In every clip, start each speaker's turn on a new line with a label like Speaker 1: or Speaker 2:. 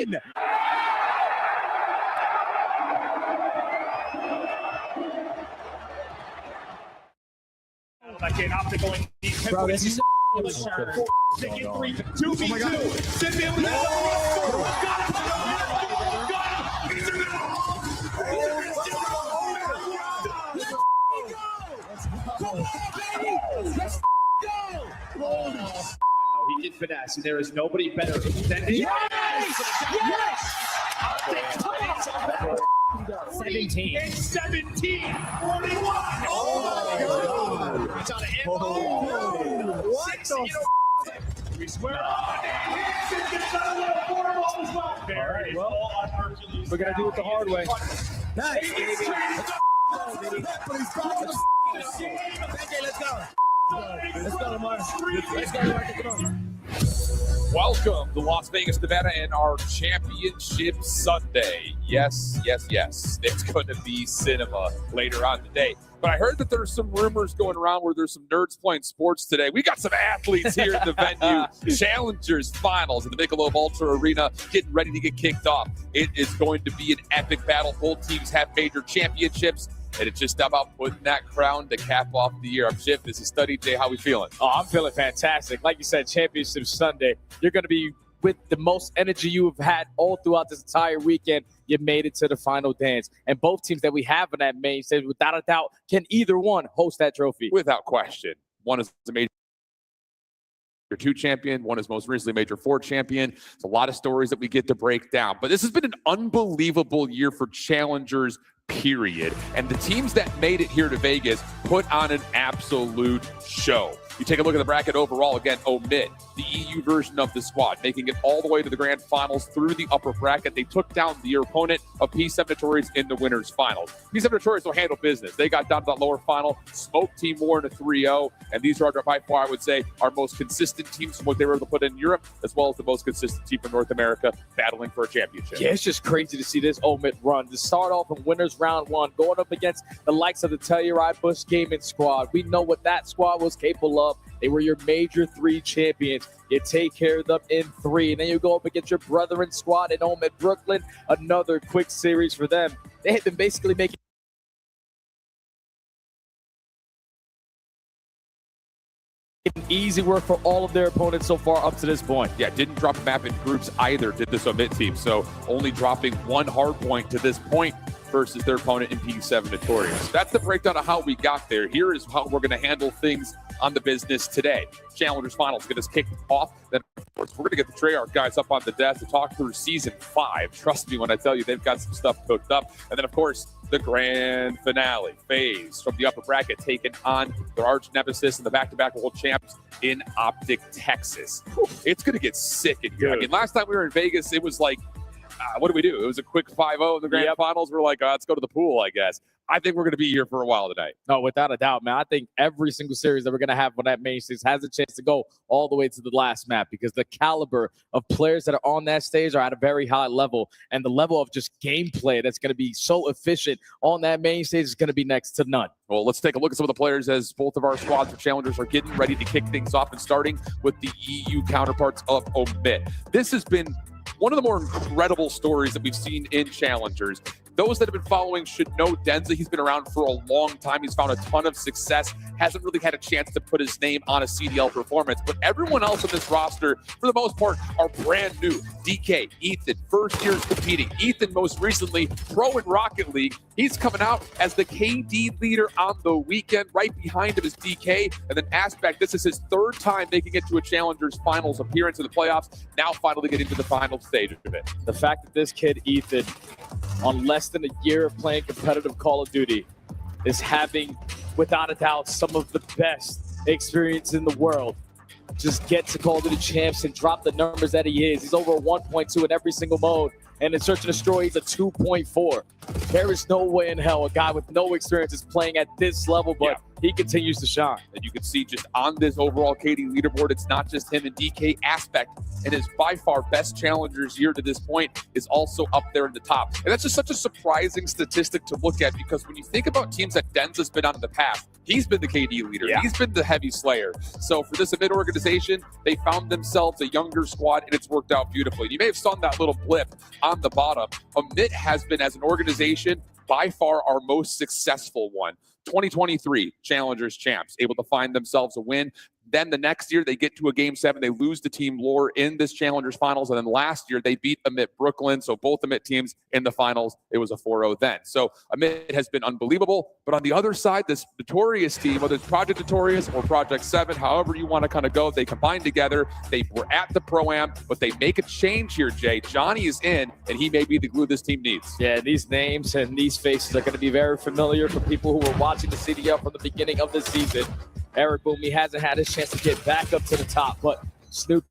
Speaker 1: win.
Speaker 2: Again, optical in deep.
Speaker 1: Bro, this is
Speaker 2: Taking 2v2. Simeon with he did finesse, and there is nobody better than him. Yes! 17. 41. Oh my God! It's on an elbow. What the? We swear on it.
Speaker 1: We're gonna do it the hard way. Nice, baby. Let's go. Let's go, Lamar. Let's go, Lamar.
Speaker 3: Welcome to Las Vegas, Nevada, and our championship Sunday. Yes. It's going to be cinema later on today. But I heard that there's some rumors going around where there's some nerds playing sports today. We got some athletes here at the venue. Challengers finals in the Michelob Ultra Arena getting ready to get kicked off. It is going to be an epic battle. Both teams have major championships. And it's just about putting that crown to cap off the year. I'm Schiff. This is Study Jay. How we feeling?
Speaker 4: Oh, I'm feeling fantastic. Like you said, Championship Sunday. You're going to be with the most energy you have had all throughout this entire weekend. You made it to the final dance. And both teams that we have in that main stage, without a doubt, can either one host that trophy.
Speaker 3: Without question. One is the Major 2 champion. One is most recently Major 4 champion. It's a lot of stories that we get to break down. But this has been an unbelievable year for challengers, period. And the teams that made it here to Vegas put on an absolute show. You take a look at the bracket overall, again, omit the EU version of the squad, making it all the way to the grand finals through the upper bracket. They took down their opponent of P7 Notorious in the winners finals. P7 Notorious will handle business. They got down to that lower final, smoked Team War in a 3-0, and these are by far, I would say, our most consistent teams from what they were able to put in Europe, as well as the most consistent team from North America battling for a championship.
Speaker 4: Yeah, it's just crazy to see this omit run. To start off in winners round 1, going up against the likes of the Telluride Busch Gaming squad. We know what that squad was capable of. They were your Major 3 champions. You take care of them in 3. And then you go up against your brethren squad in Omid Brooklyn. Another quick series for them. They had been basically making easy work for all of their opponents so far up to this point.
Speaker 3: Yeah, didn't drop a map in groups either, did this omit team. So only dropping one hard point to this point versus their opponent in P7 Notorious. That's the breakdown of how we got there. Here is how we're going to handle things on the business today. Challengers Finals get us kicked off. Then, of course, we're going to get the Treyarch guys up on the desk to talk through Season 5. Trust me when I tell you they've got some stuff cooked up. And then, of course, the grand finale phase from the upper bracket taking on their arch nemesis and the back-to-back world champs in Optic, Texas. It's going to get sick in here. I mean, last time we were in Vegas, it was like, what do we do? It was a quick 5-0 in the grand finals. We're like, let's go to the pool, I guess. I think we're going to be here for a while tonight.
Speaker 4: No, without a doubt, man. I think every single series that we're going to have on that main stage has a chance to go all the way to the last map because the caliber of players that are on that stage are at a very high level, and the level of just gameplay that's going to be so efficient on that main stage is going to be next to none.
Speaker 3: Well, let's take a look at some of the players as both of our squads of challengers are getting ready to kick things off, and starting with the EU counterparts of Omit. This has been one of the more incredible stories that we've seen in challengers. Those that have been following should know Denza. He's been around for a long time. He's found a ton of success. Hasn't really had a chance to put his name on a CDL performance. But everyone else on this roster, for the most part, are brand new. DK, Ethan, first years competing. Ethan, most recently, pro in Rocket League. He's coming out as the KD leader on the weekend. Right behind him is DK. And then Aspect, this is his 3rd time making it to a Challengers Finals appearance in the playoffs. Now finally getting to the final stage of it.
Speaker 4: The fact that this kid, Ethan, on less than a year of playing competitive Call of Duty, is having, without a doubt, some of the best experience in the world. Just get to Call of Duty champs and drop the numbers that he is. He's over a 1.2 in every single mode. And in Search and Destroy, he's a 2.4. There is no way in hell a guy with no experience is playing at this level, but he continues to shine.
Speaker 3: And you can see just on this overall KD leaderboard, it's not just him and DK. Aspect, and his by far best challengers year to this point, is also up there in the top. And that's just such a surprising statistic to look at, because when you think about teams that Denza's been on in the past, He's been the KD leader.
Speaker 4: Yeah.
Speaker 3: He's been the heavy slayer. So for this Amit organization, they found themselves a younger squad, and it's worked out beautifully. You may have seen that little blip on the bottom. Amit has been, as an organization, by far our most successful one. 2023 Challengers champs, able to find themselves a win. Then the next year, they get to a Game 7. They lose to Team Lore in this Challengers finals. And then last year, they beat Amit Brooklyn. So both Amit teams in the finals, it was a 4-0 then. So Amit has been unbelievable. But on the other side, this Notorious team, whether it's Project Notorious or Project 7, however you want to kind of go, they combine together. They were at the Pro-Am, but they make a change here, Jay. Johnny is in, and he may be the glue this team needs.
Speaker 4: Yeah, these names and these faces are going to be very familiar for people who were watching the CDL from the beginning of the season. Eric Boom, he hasn't had his chance to get back up to the top, but Snoopy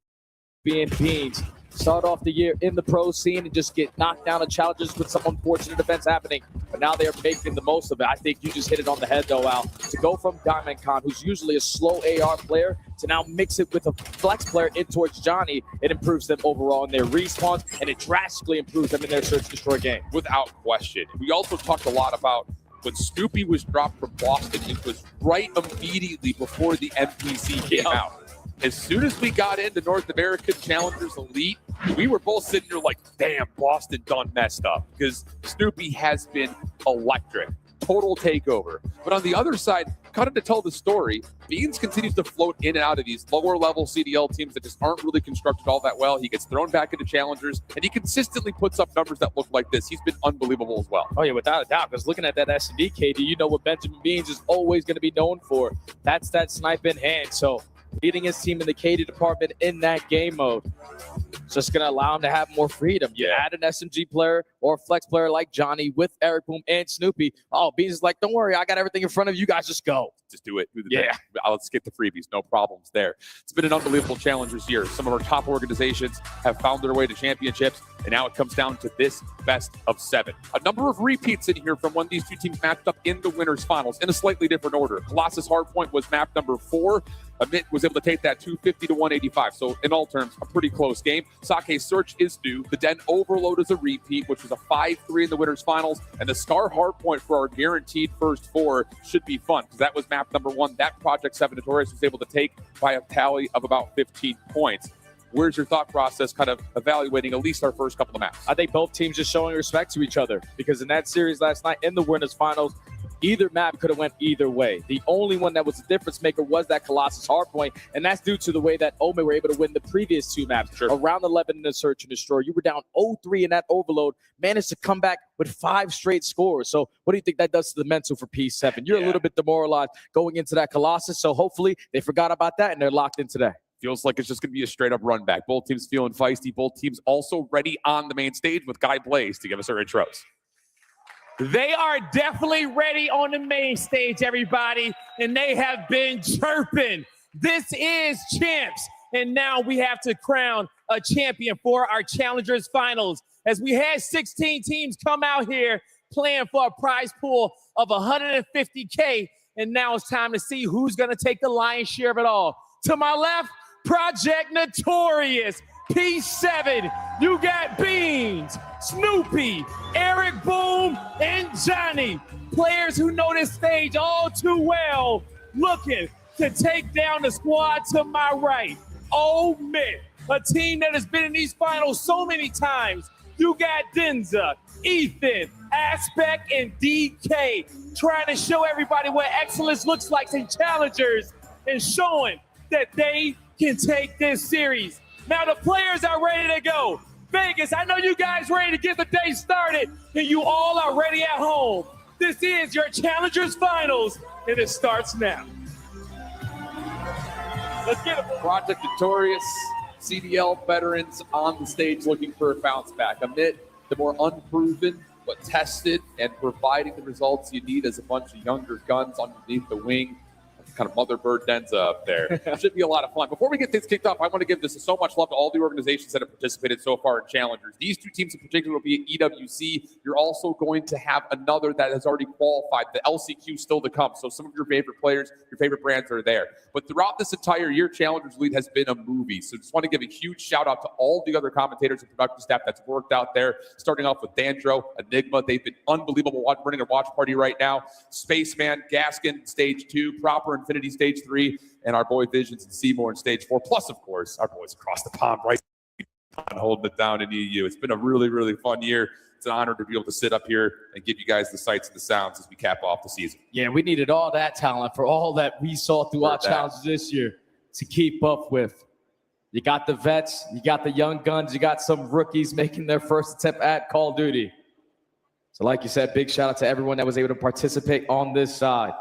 Speaker 4: and Beans start off the year in the pro scene and just get knocked down in challenges with some unfortunate events happening. But now they're making the most of it. I think you just hit it on the head, though, Al. To go from Diamond Khan, who's usually a slow AR player, to now mix it with a flex player in towards Johnny, it improves them overall in their respawns, and it drastically improves them in their search and destroy game.
Speaker 3: Without question. We also talked a lot about when Snoopy was dropped from Boston. It was right immediately before the NPC came out. As soon as we got into North American Challengers Elite, we were both sitting here like, damn, Boston done messed up, because Snoopy has been electric. Total takeover. But on the other side, kind of to tell the story, Beans continues to float in and out of these lower level CDL teams that just aren't really constructed all that well. He gets thrown back into challengers, and he consistently puts up numbers that look like this. He's been unbelievable as well.
Speaker 4: Oh, yeah, without a doubt, because looking at that S&D, KD, you know what Benjamin Beans is always going to be known for. That's that snipe in hand. So leading his team in the KD department in that game mode, it's just going to allow him to have more freedom. You add an SMG player or a flex player like Johnny with Eric Boom and Snoopy. Oh, Beans is like, don't worry, I got everything in front of you guys. Just go.
Speaker 3: Just do it. Let's get the freebies. No problems there. It's been an unbelievable Challengers year. Some of our top organizations have found their way to championships, and now it comes down to this best of 7. A number of repeats in here from when these two teams matched up in the winners finals in a slightly different order. Colossus Hardpoint was map number 4. Amit was able to take that 250 to 185. So in all terms, a pretty close game. Sake Search is due. The Den Overload is a repeat, which was a 5-3 in the winners finals. And the Scar Hardpoint for our guaranteed first 4 should be fun, because that was map number 1. That Project 7 Notorious was able to take by a tally of about 15 points. Where's your thought process kind of evaluating at least our first couple of maps?
Speaker 4: I think both teams just showing respect to each other, because in that series last night in the winners finals, either map could have went either way. The only one that was a difference maker was that Colossus Hardpoint, and that's due to the way that Ome were able to win the previous 2 maps.
Speaker 3: Sure.
Speaker 4: Around 11 in the search and destroy. You were down 0-3 in that overload, managed to come back with 5 straight scores. So what do you think that does to the mental for P7? You're a little bit demoralized going into that Colossus, so hopefully they forgot about that and they're locked in today.
Speaker 3: Feels like it's just going to be a straight-up run back. Both teams feeling feisty. Both teams also ready on the main stage with Guy Blaze to give us our intros.
Speaker 5: They are definitely ready on the main stage, everybody, and they have been chirping. This is Champs, and now we have to crown a champion for our Challengers Finals, as we had 16 teams come out here playing for a prize pool of $150K, and now it's time to see who's going to take the lion's share of it all. To my left, Project Notorious, P7, you got Beans, Snoopy, Eric Boom, and Johnny. Players who know this stage all too well, looking to take down the squad to my right. Omit, a team that has been in these finals so many times. You got Denza, Ethan, Aspect, and DK trying to show everybody what excellence looks like in Challengers and showing that they can take this series. Now the players are ready to go. Vegas, I know you guys ready to get the day started, and you all are ready at home. This is your Challengers Finals, and it starts now. Let's get it.
Speaker 3: Project Notorious, CDL veterans on the stage looking for a bounce back. Amit, the more unproven but tested and providing the results you need as a bunch of younger guns underneath the wing. kind of mother bird Denza up there. Should be a lot of fun. Before we get things kicked off, I want to give this so much love to all the organizations that have participated so far in Challengers. These two teams in particular will be at EWC. You're also going to have another that has already qualified. The LCQ still to come. So some of your favorite players, your favorite brands are there. But throughout this entire year, Challengers Elite has been a movie. So just want to give a huge shout out to all the other commentators and production staff that's worked out there. Starting off with Dandro, Enigma. They've been unbelievable running a watch party right now. Spaceman, Gaskin, Stage 2, Proper Infinity, Stage 3, and our boy Visions and Seymour in Stage 4. Plus, of course, our boys across the pond right holding it down in EU. It's been a really, really fun year. It's an honor to be able to sit up here and give you guys the sights and the sounds as we cap off the season.
Speaker 4: Yeah, we needed all that talent for all that we saw throughout challenges this year to keep up with. You got the vets, you got the young guns, you got some rookies making their first attempt at Call of Duty. So like you said, big shout out to everyone that was able to participate on this side.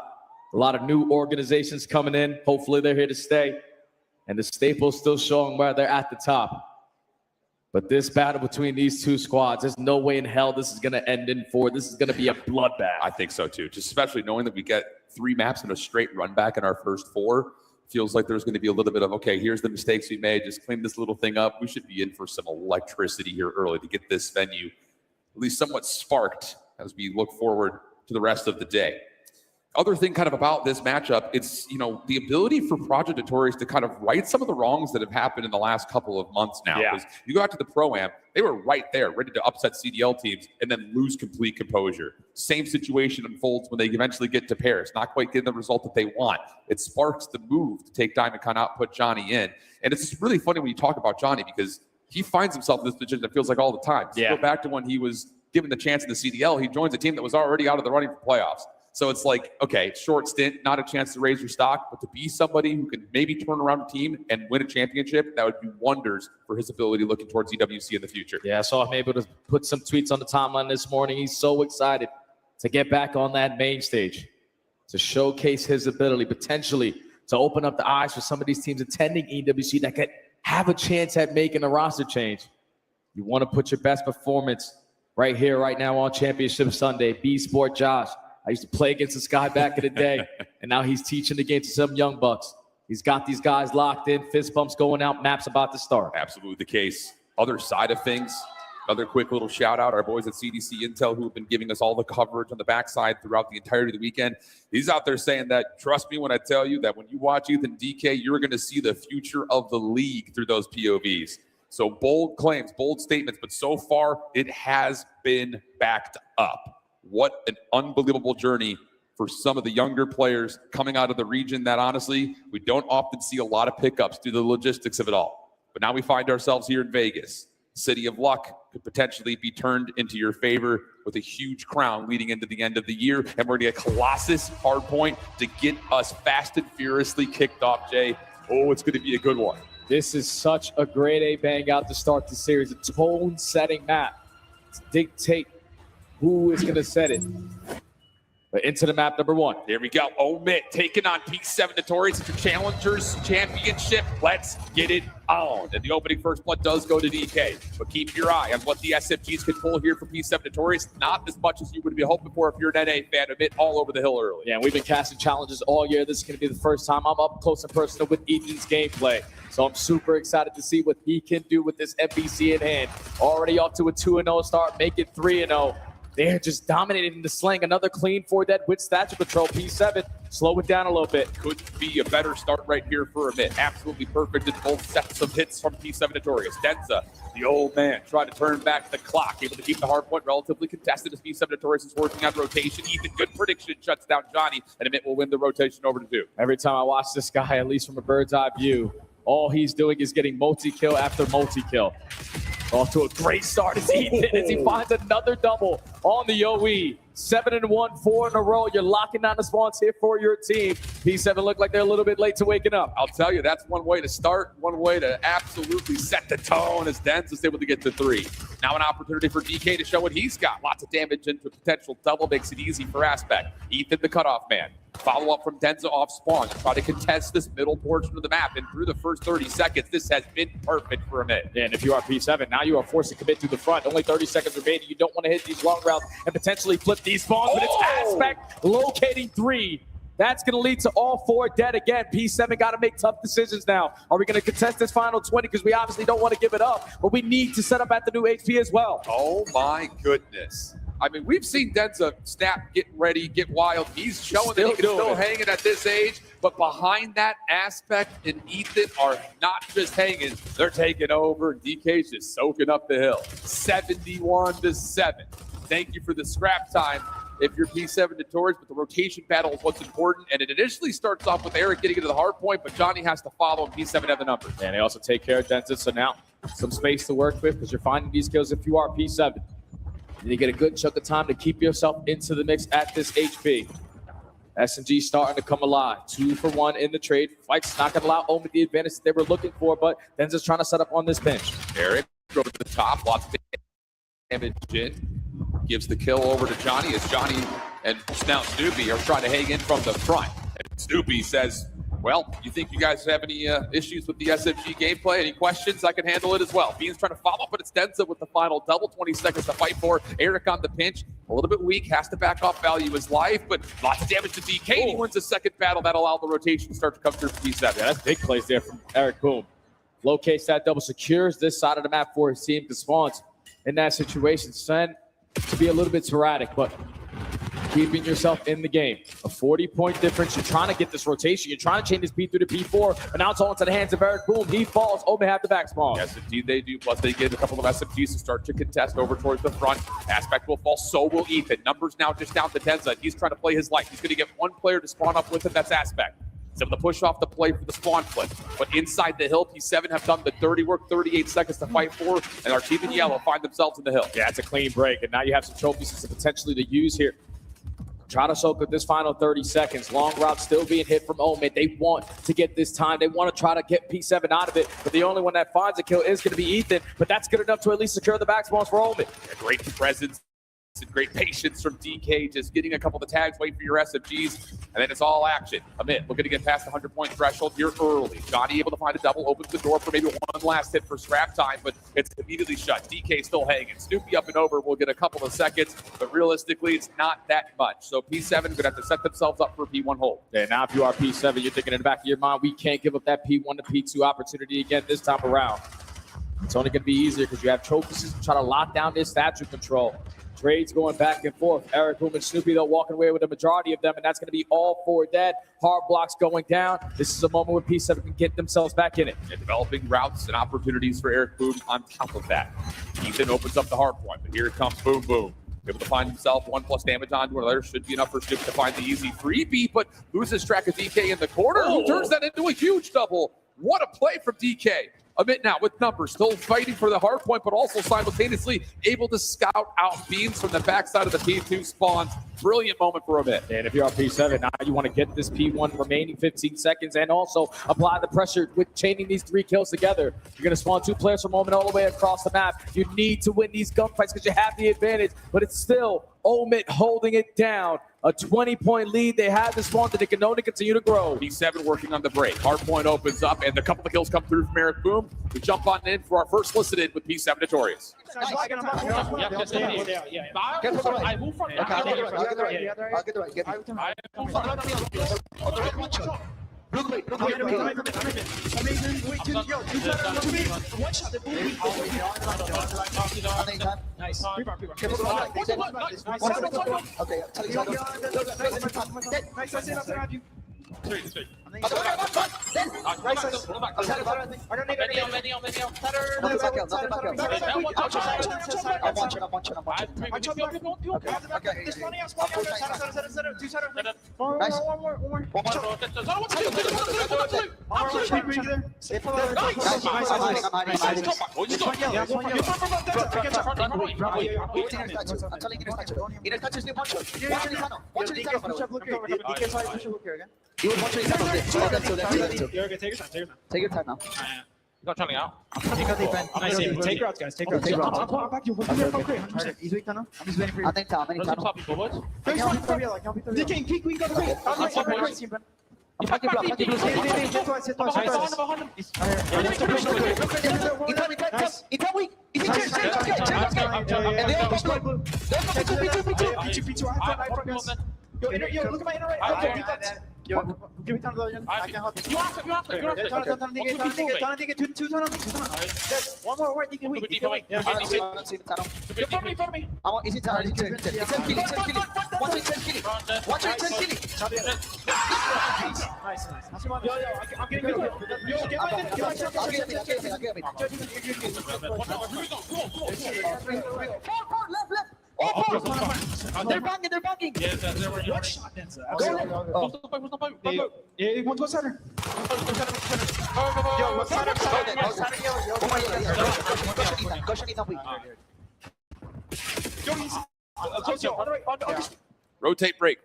Speaker 4: A lot of new organizations coming in. Hopefully they're here to stay. And the Staples still showing where they're at the top. But this battle between these two squads, there's no way in hell this is going to end in 4. This is going to be a bloodbath.
Speaker 3: I think so too, just especially knowing that we get 3 maps in a straight run back in our first 4. Feels like there's going to be a little bit of, okay, here's the mistakes we made. Just clean this little thing up. We should be in for some electricity here early to get this venue at least somewhat sparked as we look forward to the rest of the day. Other thing kind of about this matchup, it's, the ability for Project Notorious to kind of right some of the wrongs that have happened in the last couple of months now.
Speaker 4: Yeah.
Speaker 3: Because you go out to the Pro-Am, they were right there, ready to upset CDL teams and then lose complete composure. Same situation unfolds when they eventually get to Paris, not quite getting the result that they want. It sparks the move to take Diamond Con out, put Johnny in. And it's just really funny when you talk about Johnny because he finds himself in this position that feels like all the time.
Speaker 4: Yeah.
Speaker 3: Go back to when he was given the chance in the CDL, he joins a team that was already out of the running for playoffs. So it's like, okay, short stint, not a chance to raise your stock, but to be somebody who can maybe turn around a team and win a championship, that would do wonders for his ability looking towards EWC in the future.
Speaker 4: Yeah, I saw him able to put some tweets on the timeline this morning. He's so excited to get back on that main stage, to showcase his ability, potentially to open up the eyes for some of these teams attending EWC that could have a chance at making a roster change. You want to put your best performance right here, right now on Championship Sunday. B-Sport Josh. I used to play against this guy back in the day, and now he's teaching against some young bucks. He's got these guys locked in, fist bumps going out, maps about to start.
Speaker 3: Absolutely the case. Other side of things, another quick little shout out, our boys at CDC Intel who have been giving us all the coverage on the backside throughout the entirety of the weekend. He's out there saying that, trust me when I tell you that when you watch Ethan DK, you're going to see the future of the league through those POVs. So bold claims, bold statements, but so far it has been backed up. What an unbelievable journey for some of the younger players coming out of the region that honestly, we don't often see a lot of pickups due to the logistics of it all. But now we find ourselves here in Vegas. City of Luck could potentially be turned into your favor with a huge crown leading into the end of the year. And we're going to get Colossus Hardpoint to get us fast and furiously kicked off, Jay. Oh, it's going to be a good one.
Speaker 4: This is such a grade A bang out to start the series. A tone-setting map to dictate who is going to set it. But into the map number 1.
Speaker 3: There we go. Omit taking on P7 Notorious for Challengers Championship. Let's get it on. And the opening first blood does go to DK. But keep your eye on what the SFGs can pull here for P7 Notorious. Not as much as you would be hoping for if you're an NA fan. Omit all over the hill early.
Speaker 4: Yeah, we've been casting challenges all year. This is going to be the first time I'm up close and personal with Ethan's gameplay. So I'm super excited to see what he can do with this MVC in hand. Already off to a 2-0 start, make it 3-0. They're just dominating the slang. Another clean 4-dead with stature control. P7, slow it down a little bit.
Speaker 3: Couldn't be a better start right here for a bit. Absolutely perfect in both sets of hits from P7 Notorious. Denza, the old man, trying to turn back the clock. Able to keep the hard point relatively contested as P7 Notorious is working on rotation. Ethan, good prediction, shuts down Johnny, and Amit will win the rotation over to 2.
Speaker 4: Every time I watch this guy, at least from a bird's eye view, all he's doing is getting multi-kill after multi-kill. Off to a great start as Ethan as he finds another double on the OE. 7-1, 4 in a row. You're locking down the spawns here for your team. P7 look like they're a little bit late to waking up.
Speaker 3: I'll tell you, that's one way to start, one way to absolutely set the tone as Denz is able to get to 3. Now an opportunity for DK to show what he's got. Lots of damage into a potential double makes it easy for Aspect. Ethan, the cutoff man. Follow up from Denza off spawn. Try to contest this middle portion of the map. And through the first 30 seconds, this has been perfect for a minute.
Speaker 4: And if you are P7, now you are forced to commit to the front. Only 30 seconds remaining. You don't want to hit these long routes and potentially flip these spawns. But it's Aspect locating 3. That's going to lead to all 4 dead again. P7 got to make tough decisions now. Are we going to contest this final 20? Because we obviously don't want to give it up, but we need to set up at the new HP as well.
Speaker 3: Oh my goodness. I mean, we've seen Denza snap, get ready, get wild. He's showing that he can still hang it at this age, but behind that aspect and Ethan are not just hanging, they're taking over. DK's just soaking up the hill. 71-7. Thank you for the scrap time if you're P7 Notorious, but the rotation battle is what's important, and it initially starts off with Eric getting into the hard point, but Johnny has to follow, and P7 have the numbers.
Speaker 4: And they also take care of Denza, so now some space to work with because you're finding these kills if you are P7. And you get a good chunk of time to keep yourself into the mix at this HP. SMG starting to come alive. 2 for 1 in the trade. Fight's not going to allow Omen the advantage that they were looking for, but Denza's trying to set up on this bench.
Speaker 3: Eric over to the top, lots of damage in. Gives the kill over to Johnny as Johnny and now Snoopy are trying to hang in from the front. And Snoopy says, well, you think you guys have any issues with the SMG gameplay? Any questions? I can handle it as well. Bean's trying to follow up, but it's Denza with the final double. 20 seconds to fight for. Eric on the pinch. A little bit weak. Has to back off, value his life, but lots of damage to DK. He wins the second battle. That'll allow the rotation to start to come through for P7.
Speaker 4: Yeah, that's big plays there from Eric Boom. Locates that double, secures this side of the map for his team. Spawns in that situation. Send to be a little bit sporadic, but keeping yourself in the game. A 40-point difference. You're trying to get this rotation. You're trying to change this P3 to P4, but now it's all into the hands of Eric Boom. He falls. Omen have the back spawn.
Speaker 3: Yes, indeed they do. Plus, they get a couple of SMGs to start to contest over towards the front. Aspect will fall. So will Ethan. Numbers now just down to Denza. He's trying to play his life. He's going to get one player to spawn up with him. That's Aspect. He's able to push off the play for the spawn flip. But inside the hill, P7 have done the dirty work. 38 seconds to fight for, and our team in yellow find themselves in the hill.
Speaker 4: Yeah, it's a clean break, and now you have some trophies to potentially to use here. Try to soak up this final 30 seconds. Long route still being hit from Omen. They want to get this time. They want to try to get P7 out of it, but the only one that finds a kill is going to be Ethan, but that's good enough to at least secure the back spawns for Omen.
Speaker 3: A great presence and great patience from DK, just getting a couple of the tags, wait for your SMGs, and then it's all action. Amit looking to get past the 100-point threshold here early. Johnny able to find a double, opens the door for maybe one last hit for scrap time, but it's immediately shut. DK still hanging. Snoopy up and over will get a couple of seconds, but realistically, it's not that much. So P7 going to have to set themselves up for a P1 hold.
Speaker 4: Yeah, now if you are P7, you're thinking in the back of your mind, we can't give up that P1 to P2 opportunity again this time around. It's only going to be easier because you have trophies to try to lock down this statue control. Trades going back and forth. Eric Boom and Snoopy, though, walking away with the majority of them, and that's going to be all 4 dead. Hard blocks going down. This is a moment where P7 can get themselves back in it.
Speaker 3: And developing routes and opportunities for Eric Boom on top of that. Ethan opens up the hard point, but here it comes Boom Boom. Able to find himself 1+ damage onto another. Should be enough for Snoopy to find the easy 3B, but loses track of DK in the corner, who turns that into a huge double. What a play from DK. Amit now with numbers, still fighting for the hard point, but also simultaneously able to scout out Beans from the backside of the P2 spawns. Brilliant moment for Amit.
Speaker 4: And if you're on P7, now you want to get this P1 remaining 15 seconds and also apply the pressure with chaining these 3 kills together. You're going to spawn 2 players from Omen all the way across the map. You need to win these gunfights because you have the advantage, but it's still Omen holding it down. A 20-point lead. They have the spawn that they can only continue to grow.
Speaker 3: P7 working on the break. Hardpoint opens up, and a couple of kills come through from Eric Boom. We jump on in for our first listed with P7 Notorious.
Speaker 1: Nice.
Speaker 6: Take your time now.
Speaker 1: Got Charlie out.
Speaker 6: Nice aim. Take routes, guys. Take routes. He's weak now. I'm just waiting for you. I think top. I need top. They can kick. We got great. Yo, look at my inner right. Yo, give me time to I can help you.
Speaker 5: You have to.
Speaker 6: Turn, one more word, you can wait.
Speaker 5: Follow me.
Speaker 7: I want easy time. It's 10 killing. Watch it 10 killing.
Speaker 6: Nice. Yo, I'm getting good. Yo, get my
Speaker 7: I'll get left. They're banging.
Speaker 6: What shot, Denza? Yeah, one go center. Yo, what's center?
Speaker 7: Go shot it.
Speaker 3: Rotate break.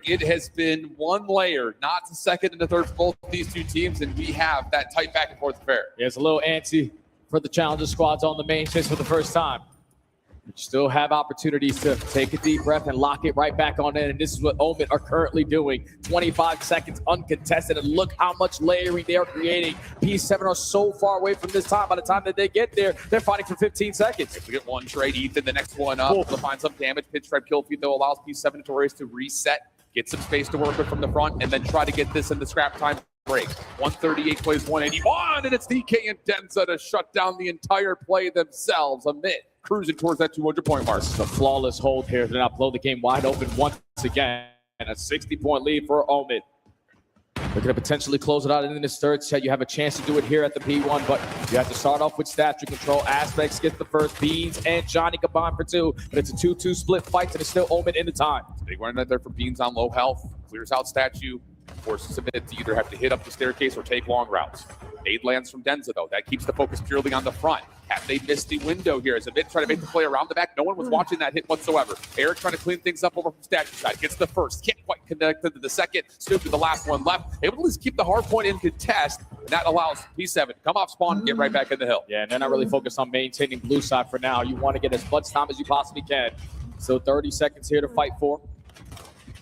Speaker 3: It has been one layer, not the second and the third for both of these two teams, and we have that tight back and forth affair.
Speaker 4: Yeah, it's a little antsy for the challenger squads on the main stage for the first time. You still have opportunities to take a deep breath and lock it right back on in. And this is what Omid are currently doing. 25 seconds uncontested. And look how much layering they are creating. P7 are so far away from this time. By the time that they get there, they're fighting for 15 seconds.
Speaker 3: If we get one trade, Ethan, the next one up to find some damage. Pinstripe kill feed, though, allows P7 Notorious to reset, get some space to work with from the front, and then try to get this in the scrap time break. 138 plays 181, and it's DK and Denza to shut down the entire play themselves. Amit cruising towards that 200-point mark.
Speaker 4: It's a flawless hold here to not blow the game wide open once again. And a 60-point lead for Omid. They're going to potentially close it out in this third set. You have a chance to do it here at the P1, but you have to start off with statue control. Aspects gets the first. Beans and Johnny combine for 2, but it's a 2-2 split fight, and it's still Omid in the time.
Speaker 3: Big run out there for Beans on low health. Clears out statue. Forces him to either have to hit up the staircase or take long routes. Aid lands from Denza, though. That keeps the focus purely on the front. Have they missed the window here? As a bit trying to make the play around the back. No one was watching that hit whatsoever. Eric trying to clean things up over from statue side. Gets the first. Can't quite connect to the second. Snoopy, the last one left. Able to at least keep the hard point in contest. And that allows P7 to come off spawn and get right back in the hill.
Speaker 4: Yeah, and they're not really focused on maintaining blue side for now. You want to get as much time as you possibly can. So 30 seconds here to fight for.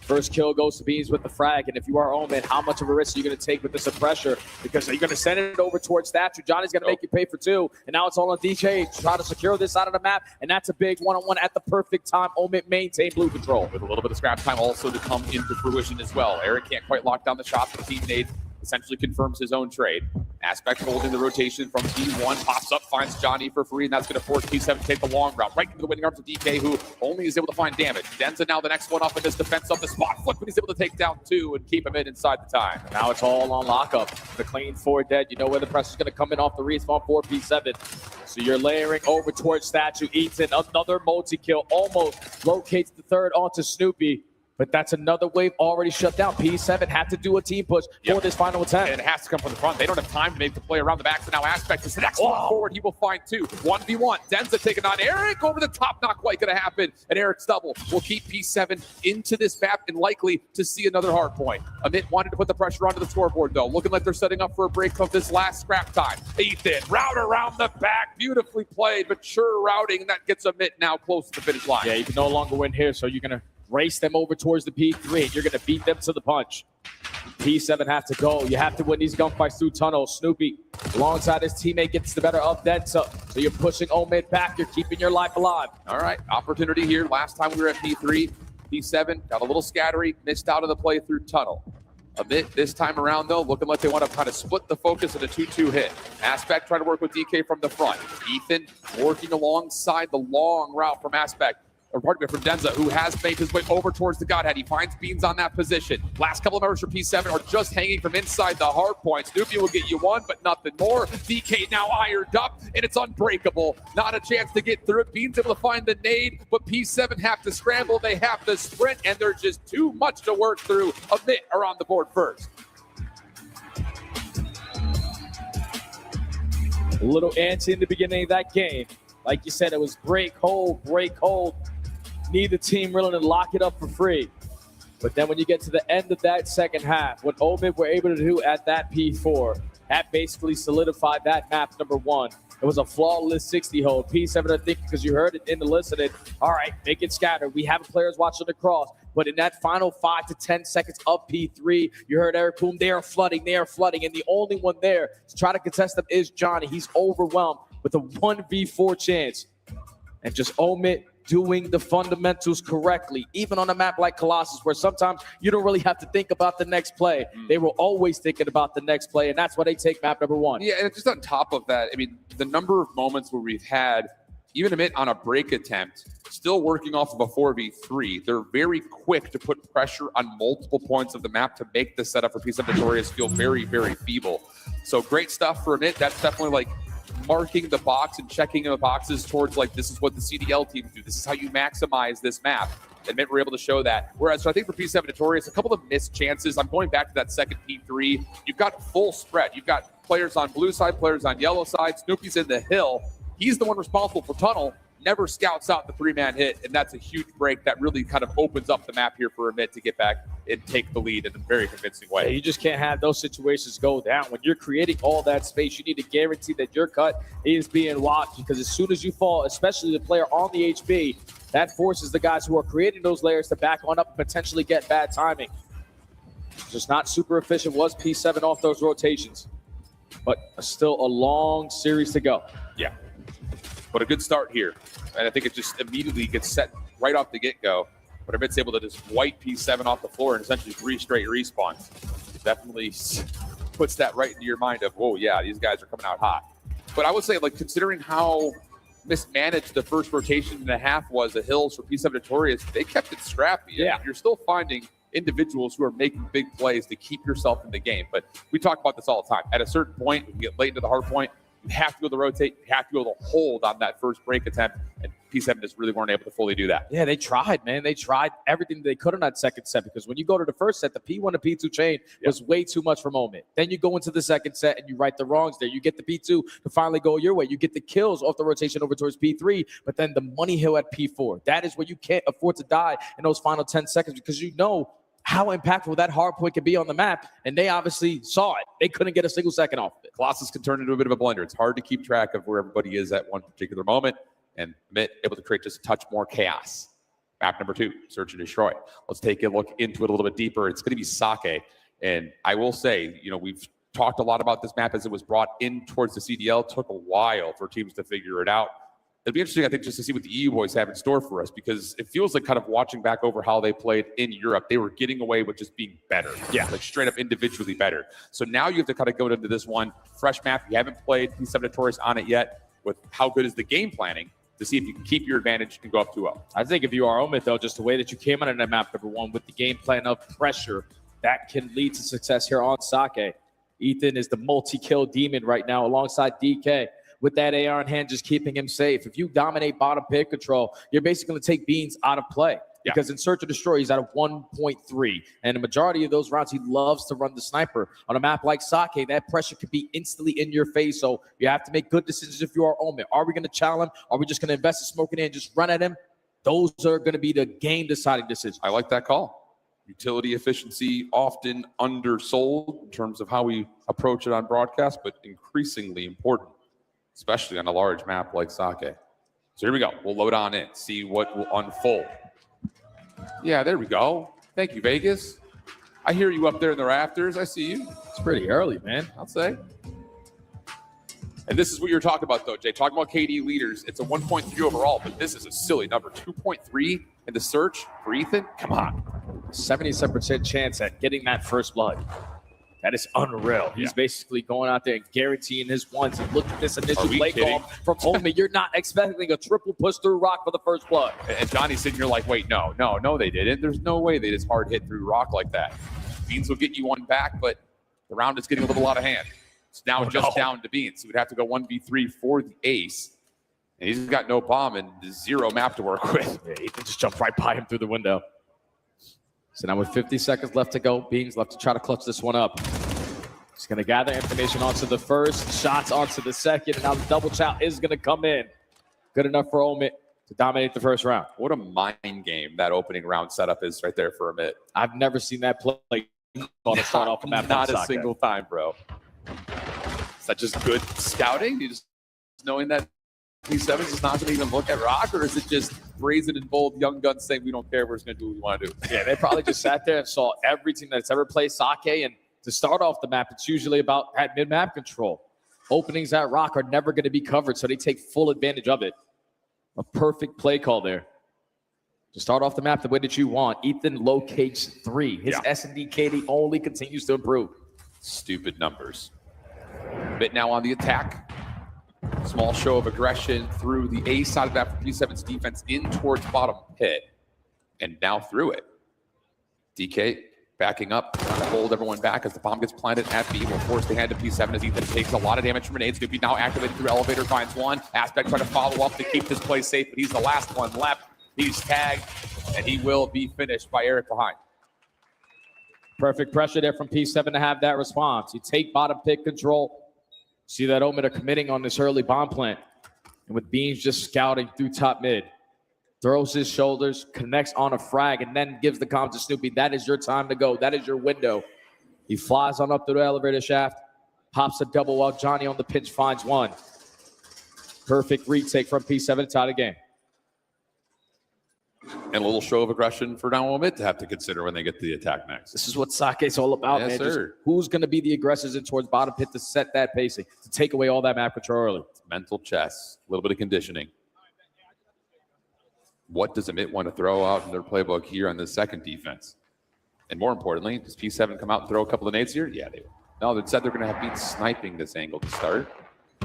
Speaker 4: First kill goes to Beans with the frag, and if you are Omen, how much of a risk are you going to take with this pressure? Because you're going to send it over towards Statue. Johnny's going to make you pay for 2, and now it's all on DJ to try to secure this side of the map, and that's a big one-on-one at the perfect time. Omen maintain blue control.
Speaker 3: With a little bit of scrap time also to come into fruition as well. Eric can't quite lock down the shots, but teammate essentially confirms his own trade. Aspect holding the rotation from P1, pops up, finds Johnny for free, and that's going to force P7 to take the long route. Right into the winning arms of DK, who only is able to find damage. Denza now the next one up in this defense of the spot flip, but he's able to take down 2 and keep him inside the time.
Speaker 4: Now it's all on lockup. The clean 4 dead. You know where the pressure's going to come in off the respawn for P7. So you're layering over towards Statue. Ethan, another multi-kill, almost locates the third onto Snoopy. But that's another wave already shut down. P7 had to do a team push for this final attempt.
Speaker 3: And it has to come from the front. They don't have time to make the play around the back. So now Aspect is the next one forward. He will find 2. 1v1. Denza taking on Eric over the top. Not quite going to happen. And Eric's double will keep P7 into this map and likely to see another hard point. Amit wanted to put the pressure onto the scoreboard, though. Looking like they're setting up for a break of this last scrap time. Ethan, route around the back. Beautifully played, but sure routing. And that gets Amit now close to the finish line.
Speaker 4: Yeah, you can no longer win here, so you're going to race them over towards the P3. You're going to beat them to the punch. P7 have to go. You have to win these gunfights through tunnels. Snoopy, alongside his teammate, gets the better of Denza. So you're pushing Omid back. You're keeping your life alive.
Speaker 3: All right, opportunity here. Last time we were at P3, P7 got a little scattery, missed out of the play through tunnel. A bit this time around, though, looking like they want to kind of split the focus in a 2-2 hit. Aspect trying to work with DK from the front. Ethan working alongside the long route from Aspect. Or pardon me, from Denza, who has made his way over towards the Godhead. He finds Beans on that position. Last couple of members for P7 are just hanging from inside the hard point. Snoopy will get you 1, but nothing more. DK now ironed up, and it's unbreakable. Not a chance to get through it. Beans able to find the nade, but P7 have to scramble. They have to sprint, and there's just too much to work through. A bit are on the board first.
Speaker 4: A little antsy in the beginning of that game. Like you said, it was break, hold, break, hold. Neither team willing to lock it up for free. But then when you get to the end of that second half, what Omid were able to do at that P4, that basically solidified that map number 1. It was a flawless 60 hold. P7, I think, because you heard it in the listening. All right, make it scattered. We have players watching the cross. But in that final 5 to 10 seconds of P3, you heard Eric Boom. They are flooding. And the only one there to try to contest them is Johnny. He's overwhelmed with a 1v4 chance. and just omit doing the fundamentals correctly, even on a map like Colossus, where sometimes you don't really have to think about the next play. They were always thinking about the next play, and that's why they take map number 1.
Speaker 3: Yeah, and just on top of that, I mean, the number of moments where we've had, even Amit on a break attempt, still working off of a 4v3, they're very quick to put pressure on multiple points of the map to make the setup for P7 Notorious feel very, very feeble. So great stuff for Amit. That's definitely like marking the box and checking the boxes towards like, this is what the CDL teams do. This is how you maximize this map. And we're able to show that. Whereas, so I think for P7 Notorious, a couple of missed chances. I'm going back to that second P3. You've got full spread. You've got players on blue side, players on yellow side. Snoopy's in the hill. He's the one responsible for tunnel. Never scouts out the 3-man hit, and that's a huge break that really kind of opens up the map here for Amit to get back and take the lead in a very convincing way.
Speaker 4: Yeah, you just can't have those situations go down. When you're creating all that space, you need to guarantee that your cut is being watched, because as soon as you fall, especially the player on the HB, that forces the guys who are creating those layers to back on up and potentially get bad timing. Just not super efficient was P7 off those rotations, but still a long series to go.
Speaker 3: Yeah. But a good start here. And I think it just immediately gets set right off the get-go. But Amit's able to just wipe P7 off the floor and essentially 3 straight respawns. It definitely puts that right into your mind of, whoa, yeah, these guys are coming out hot. But I would say, like, considering how mismanaged the first rotation and a half was at Hills for P7 Notorious, they kept it scrappy.
Speaker 4: Yeah.
Speaker 3: And you're still finding individuals who are making big plays to keep yourself in the game. But we talk about this all the time. At a certain point, we get late into the hard point, you have to be able to rotate. You have to be able to hold on that first break attempt. And P7 just really weren't able to fully do that.
Speaker 4: Yeah, they tried, man. They tried everything they could on that second set, because when you go to the first set, the P1 to P2 chain was way too much for Moment. Then you go into the second set and you right the wrongs there. You get the P2 to finally go your way. You get the kills off the rotation over towards P3, but then the money hill at P4. That is where you can't afford to die in those final 10 seconds, because you know how impactful that hard point can be on the map, and they obviously saw it. They couldn't get a single second off of it.
Speaker 3: Colossus can turn into a bit of a blender. It's hard to keep track of where everybody is at one particular moment, and Amit able to create just a touch more chaos. Map number 2, Search and Destroy. Let's take a look into it a little bit deeper. It's going to be Sake, and I will say, you know, we've talked a lot about this map as it was brought in towards the CDL. It took a while for teams to figure it out. It'll be interesting, I think, just to see what the EU boys have in store for us, because it feels like, kind of watching back over how they played in Europe, they were getting away with just being better. Yeah, like straight up individually better. So now you have to kind of go into this one fresh map. You haven't played P7 Notorious on it yet. With how good is the game planning to see if you can keep your advantage and go up 2-0.
Speaker 4: I think if you are Omid, though, just the way that you came out in that map number 1 with the game plan of pressure, that can lead to success here on Sake. Ethan is the multi-kill demon right now alongside DK. With that AR in hand, just keeping him safe. If you dominate bottom pick control, you're basically going to take Beans out of play. Yeah. Because in Search and Destroy, he's at a 1.3. And the majority of those rounds, he loves to run the sniper. On a map like Sake, that pressure could be instantly in your face. So you have to make good decisions if you are Omen. Are we going to challenge him? Are we just going to invest in smoking in and just run at him? Those are going to be the game-deciding decisions.
Speaker 3: I like that call. Utility efficiency often undersold in terms of how we approach it on broadcast, but increasingly important, especially on a large map like Sake. So here we go. We'll load on in, see what will unfold. Yeah, there we go. Thank you, Vegas. I hear you up there in the rafters. I see you.
Speaker 4: It's pretty early, man.
Speaker 3: I'll say. And this is what you're talking about, though, Jay. Talking about KD leaders, it's a 1.3 overall, but this is a silly number. 2.3 in the search for Ethan. Come on.
Speaker 4: 77% chance at getting that first blood. That is unreal. He's basically going out there and guaranteeing his ones. And look at this initial play call from Omen. You're not expecting a triple push through Rock for the first blood.
Speaker 3: And Johnny's sitting here like, wait, no, they didn't. There's no way they just hard hit through Rock like that. Beans will get you one back, but the round is getting a little out of hand. It's now down to Beans. He would have to go 1v3 for the ace. And he's got no bomb and 0 map to work with.
Speaker 4: Yeah, Ethan just jumped right by him through the window. So now with 50 seconds left to go, Beans left to try to clutch this one up. He's going to gather information onto the first, shots onto the second, and now the double chow is going to come in. Good enough for Omid to dominate the first round.
Speaker 3: What a mind game that opening round setup is right there for Omid.
Speaker 4: I've never seen that play on to start off a map.
Speaker 3: Not a single time, bro. Is that just good scouting? You just knowing that P7 is not going to even look at Rock, or is it just brazen and bold young guns saying we don't care, we're just going to do what we want to do?
Speaker 4: Yeah, they probably just sat there and saw every team that's ever played Sake, and to start off the map, it's usually about that mid-map control. Openings at Rock are never going to be covered, so they take full advantage of it. A perfect play call there. To start off the map the way that you want, Ethan locates 3. His S&D KD only continues to improve.
Speaker 3: Stupid numbers. Bit now on the attack. Small show of aggression through the A side of that for P7's defense in towards bottom pit. And now through it. DK backing up, trying to hold everyone back as the bomb gets planted at B. Will force the hand of P7 as Ethan takes a lot of damage from grenades. Snoopy now activated through elevator, finds one. Aspect trying to follow up to keep this play safe, but he's the last one left. He's tagged, and he will be finished by Eric behind.
Speaker 4: Perfect pressure there from P7 to have that response. You take bottom pick control. See that Omen are committing on this early bomb plant. And with Beans just scouting through top mid. Throws his shoulders, connects on a frag, and then gives the comm to Snoopy. That is your time to go. That is your window. He flies on up through the elevator shaft, pops a double while Johnny on the pinch finds one. Perfect retake from P7 to tie the game.
Speaker 3: And a little show of aggression for now Omit to have to consider when they get to the attack next.
Speaker 4: This is what Sake's all about,
Speaker 3: Yes,
Speaker 4: man. Just
Speaker 3: sir.
Speaker 4: who's going to be the aggressors in towards bottom pit to set that pacing, to take away all that map control early.
Speaker 3: Mental chess, a little bit of conditioning. What does Amit want to throw out in their playbook here on the second defense? And more importantly, does P7 come out and throw a couple of nades here? Yeah, they will. No, they said they're going to have Beats sniping this angle to start.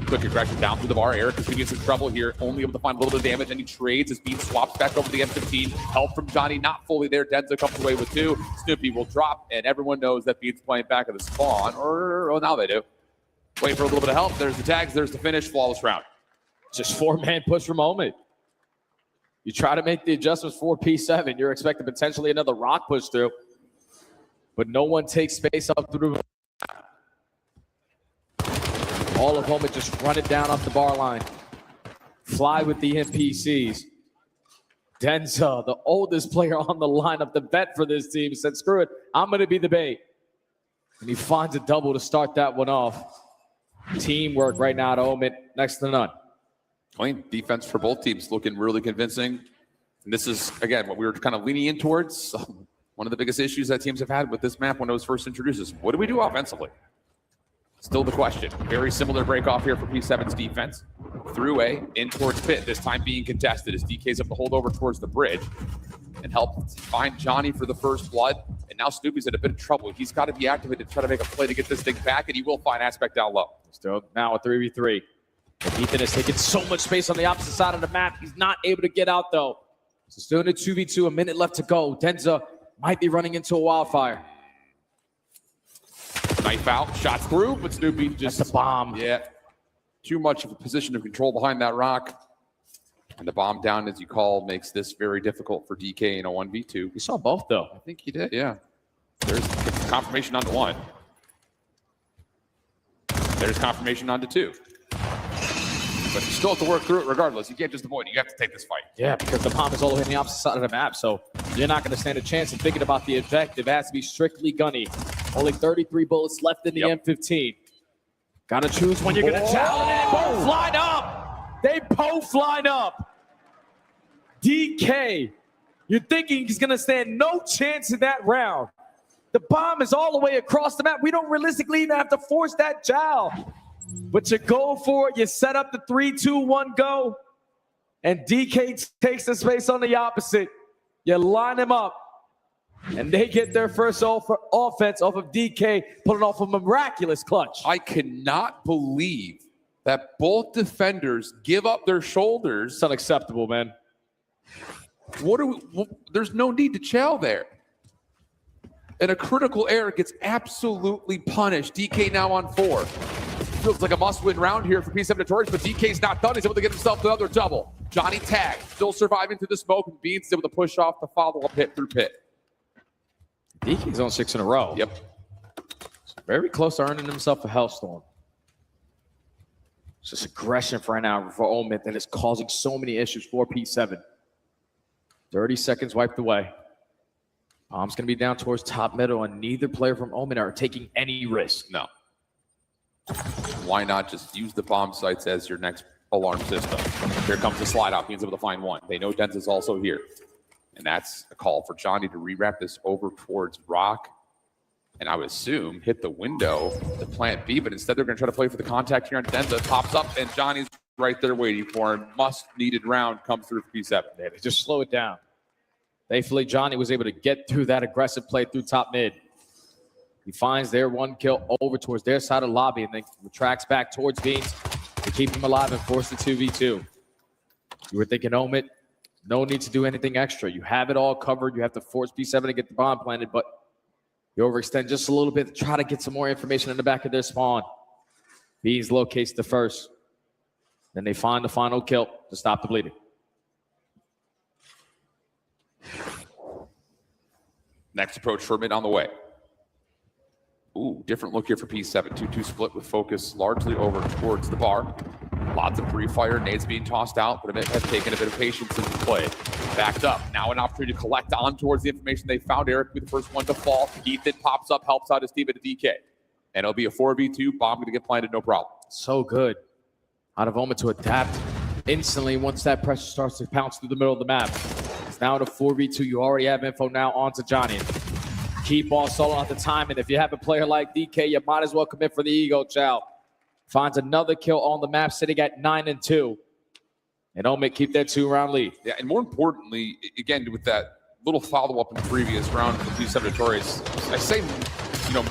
Speaker 3: Quick aggression down through the bar. Eric is going to get some trouble here. Only able to find a little bit of damage, and he trades as Beats swaps back over the M15. Help from Johnny, not fully there. Denza comes away with 2. Snoopy will drop, and everyone knows that Beats playing back at the spawn. Or now they do. Wait for a little bit of help. There's the tags. There's the finish. Flawless round.
Speaker 4: Just 4-man push from Omen. You try to make the adjustments for P7. You're expecting potentially another rock push through. But no one takes space up through. All of Omen just run it down off the bar line. Fly with the NPCs. Denza, the oldest player on the lineup, the vet for this team, said, screw it, I'm going to be the bait. And he finds a double to start that one off. Teamwork right now to Omen, next to none.
Speaker 3: Clean defense for both teams, looking really convincing. And this is, again, what we were kind of leaning in towards. One of the biggest issues that teams have had with this map when it was first introduced is, what do we do offensively? Still the question. Very similar break off here for P7's defense. Through A, in towards pit, this time being contested as DK's up to hold over towards the bridge and help find Johnny for the first blood. And now Snoopy's in a bit of trouble. He's got to be activated to try to make a play to get this thing back, and he will find Aspect down low.
Speaker 4: Still now a 3v3. And Ethan has taken so much space on the opposite side of the map. He's not able to get out, though. So still in a 2v2, a minute left to go. Denza might be running into a wildfire.
Speaker 3: Knife out, shots through, but Snoopy just...
Speaker 4: That's a bomb.
Speaker 3: Yeah. Too much of a position of control behind that rock. And the bomb down, as you call, makes this very difficult for DK in a 1v2.
Speaker 4: You saw both, though.
Speaker 3: I think he did, yeah. There's confirmation onto 1. There's confirmation onto 2. But you still have to work through it regardless. You can't just avoid it. You have to take this fight.
Speaker 4: Yeah, because the bomb is all the way on the opposite side of the map, so you're not going to stand a chance of thinking about the objective. It has to be strictly gunny. Only 33 bullets left in the M15. Got to choose when you're going to challenge, and they both line up. They both line up. DK, you're thinking he's going to stand no chance in that round. The bomb is all the way across the map. We don't realistically even have to force that jowl. But you go for it, you set up the 3-2-1 go, and DK takes the space on the opposite. You line him up, and they get their first offense off of DK, pulling off a miraculous clutch.
Speaker 3: I cannot believe that both defenders give up their shoulders.
Speaker 4: It's unacceptable, man.
Speaker 3: There's no need to chow there. And a critical error gets absolutely punished. DK now on 4. Feels like a must-win round here for P7 Notorious, but DK's not done. He's able to get himself another double. Johnny tagged, still surviving through the smoke, and Beans able to push off the follow-up hit through pit.
Speaker 4: DK's on 6 in a row.
Speaker 3: Yep.
Speaker 4: Very close to earning himself a Hellstorm. It's just aggression for right now for Omen that is causing so many issues for P7. 30 seconds wiped away. Bomb's going to be down towards top middle, and neither player from Omen are taking any risk.
Speaker 3: No. Why not just use the bomb sites as your next alarm system? Here comes the slide out. He's able to find 1. They know Denz is also here. And that's a call for Johnny to rewrap this over towards Rock. And I would assume hit the window to plant B, but instead they're going to try to play for the contact here on Denza. Pops up, and Johnny's right there waiting for him. Must needed round comes through for P7.
Speaker 4: Yeah, they just slow it down. Thankfully, Johnny was able to get through that aggressive play through top mid. He finds their one kill over towards their side of the lobby and then retracts back towards Beans to keep him alive and force the 2v2. You were thinking, Omit, no need to do anything extra. You have it all covered. You have to force P7 to get the bomb planted, but you overextend just a little bit to try to get some more information in the back of their spawn. Beans locates the first. Then they find the final kill to stop the bleeding.
Speaker 3: Next approach for mid on the way. Ooh, different look here for P7. 2-2 split with focus largely over towards the bar. Lots of pre-fire, nades being tossed out, but Amit has taken a bit of patience into play. Backed up. Now an opportunity to collect on towards the information they found. Eric will be the first one to fall. Ethan pops up, helps out his team at a DK. And it'll be a 4v2. Bomb going to get planted, no problem.
Speaker 4: So good. Out of Omit to adapt instantly once that pressure starts to pounce through the middle of the map. It's now to 4v2. You already have info now onto Johnny. Keep on solo at the time, and if you have a player like DK, you might as well commit for the ego, Chow. Finds another kill on the map, sitting at 9-2. And Omit keep that 2-round lead.
Speaker 3: Yeah, and more importantly, again, with that little follow-up in the previous round for the P7 Notorious, I say,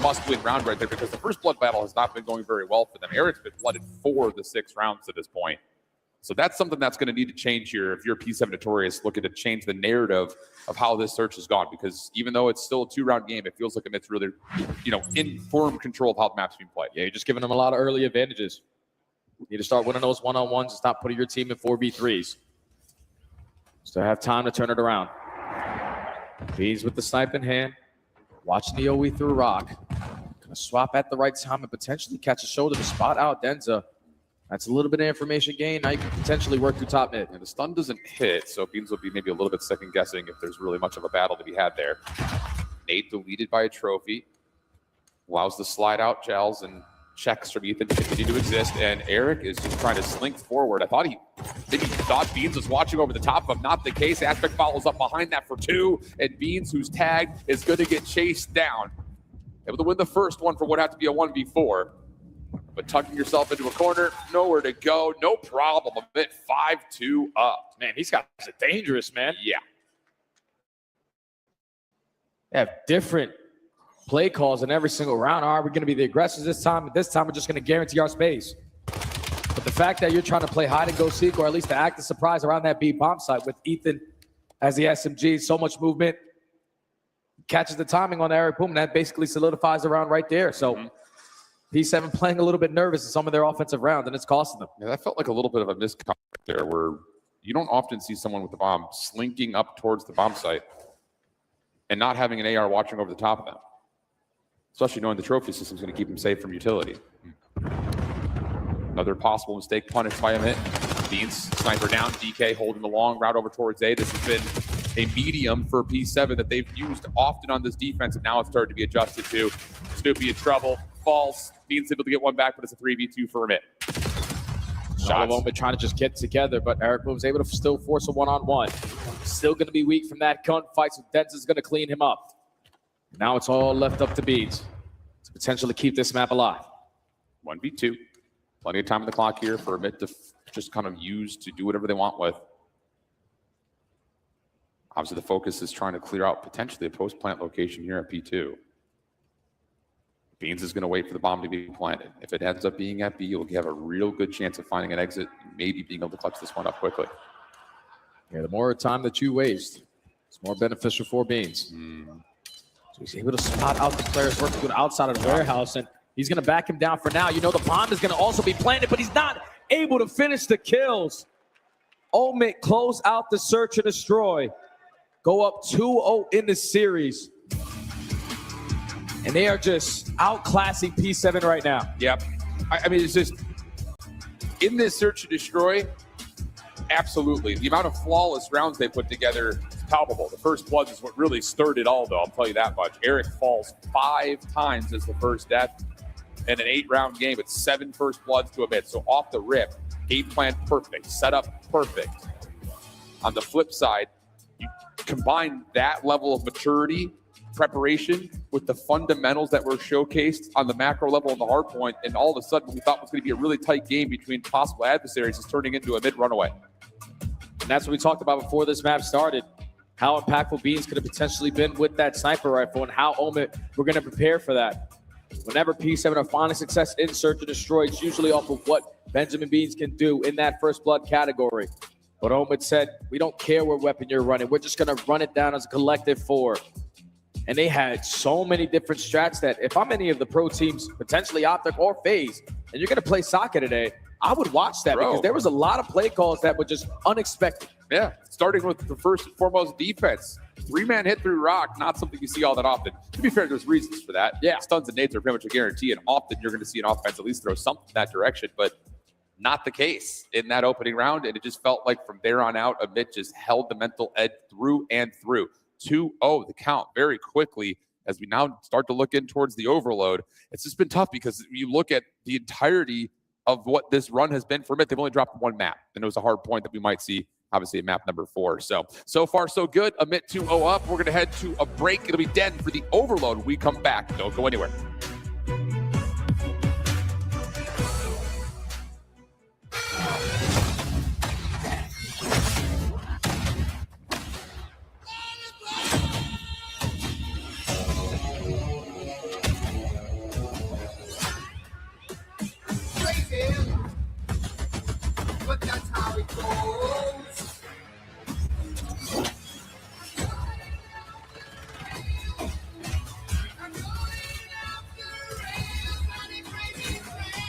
Speaker 3: must-win round right there because the first blood battle has not been going very well for them. Eric's been blooded 4 of the 6 rounds to this point. So that's something that's going to need to change here if you're P7 Notorious looking to change the narrative of how this search has gone. Because even though it's still a 2-round game, it feels like Amit's really, in firm control of how the map's being played.
Speaker 4: Yeah, you're just giving them a lot of early advantages. You need to start winning those one-on-ones and stop putting your team in 4v3s. Still have time to turn it around. Beans with the snipe in hand. Watching the OE through rock. Gonna swap at the right time and potentially catch a shoulder to spot out Denza. That's a little bit of information gain. Now you can potentially work through top mid.
Speaker 3: And the stun doesn't hit, so Beans will be maybe a little bit second guessing if there's really much of a battle to be had there. Nate deleted by a trophy. Allows the slide out gels and checks from Ethan to continue to exist. And Eric is just trying to slink forward. I thought maybe thought Beans was watching over the top of him. Not the case. Aspect follows up behind that for 2. And Beans, who's tagged, is going to get chased down. Able to win the first one for what had to be a 1v4. But tucking yourself into a corner, nowhere to go, no problem. A bit 5-2 up.
Speaker 4: Man, these guys are dangerous, man.
Speaker 3: Yeah.
Speaker 4: They have different play calls in every single round. Are we going to be the aggressors this time? This time, we're just going to guarantee our space. But the fact that you're trying to play hide and go seek, or at least to act a surprise around that B bomb site with Ethan as the SMG, so much movement, catches the timing on Eric, boom, that basically solidifies the round right there. So P7 playing a little bit nervous in some of their offensive rounds, and it's costing them.
Speaker 3: Yeah, that felt like a little bit of a misconduct there where you don't often see someone with the bomb slinking up towards the bomb site and not having an AR watching over the top of them. Especially knowing the trophy system is going to keep him safe from utility. Another possible mistake punished by Amit. Beans, sniper down, DK holding the long route over towards A. This has been a medium for P7 that they've used often on this defense, and now it's started to be adjusted to. Snoopy in trouble, falls, Beans able to get one back, but it's a 3v2 for Amit.
Speaker 4: Shot Omit trying to just get together, but Eric was able to still force a one-on-one. Still going to be weak from that gunfight, so Denza's going to clean him up. Now it's all left up to Beans to potentially keep this map alive.
Speaker 3: 1v2. Plenty of time on the clock here for Amit to just kind of use to do whatever they want with. Obviously, the focus is trying to clear out potentially a post-plant location here at P2. Beans is going to wait for the bomb to be planted. If it ends up being at B, you'll have a real good chance of finding an exit, maybe being able to clutch this one up quickly.
Speaker 4: Yeah, the more time that you waste, it's more beneficial for Beans. So he's able to spot out the players working to the outside of the warehouse, and he's going to back him down for now. You know the bomb is going to also be planted, but he's not able to finish the kills. Omit close out the search and destroy. Go up 2-0 in the series. And they are just outclassing P7 right now.
Speaker 3: Yep. I mean, it's just, in this search and destroy, absolutely. The amount of flawless rounds they put together is palpable. The first blood is what really stirred it all, though, I'll tell you that much. Eric falls 5 times as the first death. In an 8-round game, it's 7 first bloods to a bit. So off the rip, game plan perfect, setup perfect. On the flip side, you combine that level of maturity preparation, with the fundamentals that were showcased on the macro level and the hard point, and all of a sudden what we thought was going to be a really tight game between possible adversaries is turning into a mid-runaway.
Speaker 4: And that's what we talked about before this map started. How impactful Beans could have potentially been with that sniper rifle and how Omit were going to prepare for that. Whenever P7 are finding success in Search and Destroy, it's usually off of what Benjamin Beans can do in that first blood category. But Omid said, we don't care what weapon you're running. We're just going to run it down as a collective 4. And they had so many different strats that if I'm any of the pro teams, potentially Optic or FaZe, and you're going to play soccer today, I would watch that because there was a lot of play calls that were just unexpected.
Speaker 3: Yeah, starting with the first and foremost defense. 3-man hit through rock, not something you see all that often. To be fair, there's reasons for that. Yeah, stuns and nades are pretty much a guarantee, and often you're going to see an offense at least throw something in that direction, but not the case in that opening round, and it just felt like from there on out, Amit just held the mental edge through and through. 2-0 the count very quickly as we now start to look in towards the overload. It's just been tough because you look at the entirety of what this run has been for Amit. They've only dropped one map, and it was a hard point that we might see, obviously, at map number 4. So far, so good. Amit 2-0 up. We're going to head to a break. It'll be Den for the overload when we come back. Don't go anywhere.
Speaker 8: But that's how it goes. I'm going after rails on a crazy train.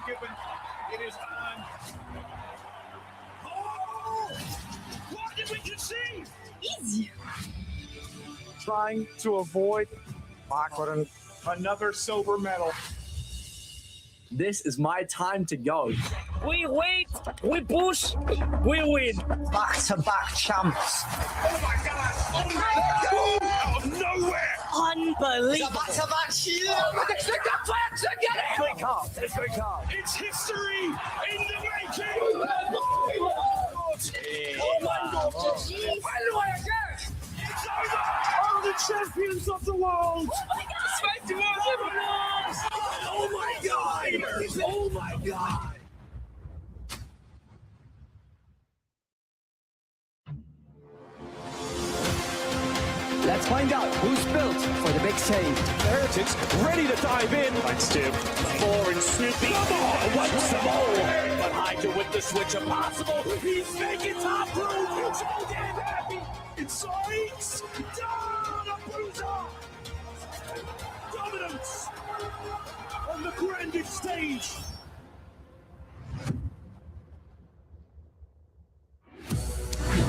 Speaker 1: Given. It is on. Oh! What did we just see?
Speaker 9: Easy.
Speaker 1: Trying to avoid another silver medal.
Speaker 10: This is my time to go.
Speaker 5: We wait, we push, we win.
Speaker 10: Back-to-back champs.
Speaker 1: Oh my God! Oh my God! Out of nowhere!
Speaker 9: Unbelievable.
Speaker 10: Back-to-back shield.
Speaker 1: It's history in the making!
Speaker 9: Oh my God.
Speaker 1: It's over! Are the champions of the world!
Speaker 9: Oh my God.
Speaker 1: Oh my God!
Speaker 10: Let's find out who's built for the big save.
Speaker 1: The Heretics ready to dive in. Thanks, Tim. 4 and Snoopy. Come on, once more. But Hydra with the switch impossible. He's making top room. He's so damn happy. Insights. Down a bruiser. Dominance on the grandest stage.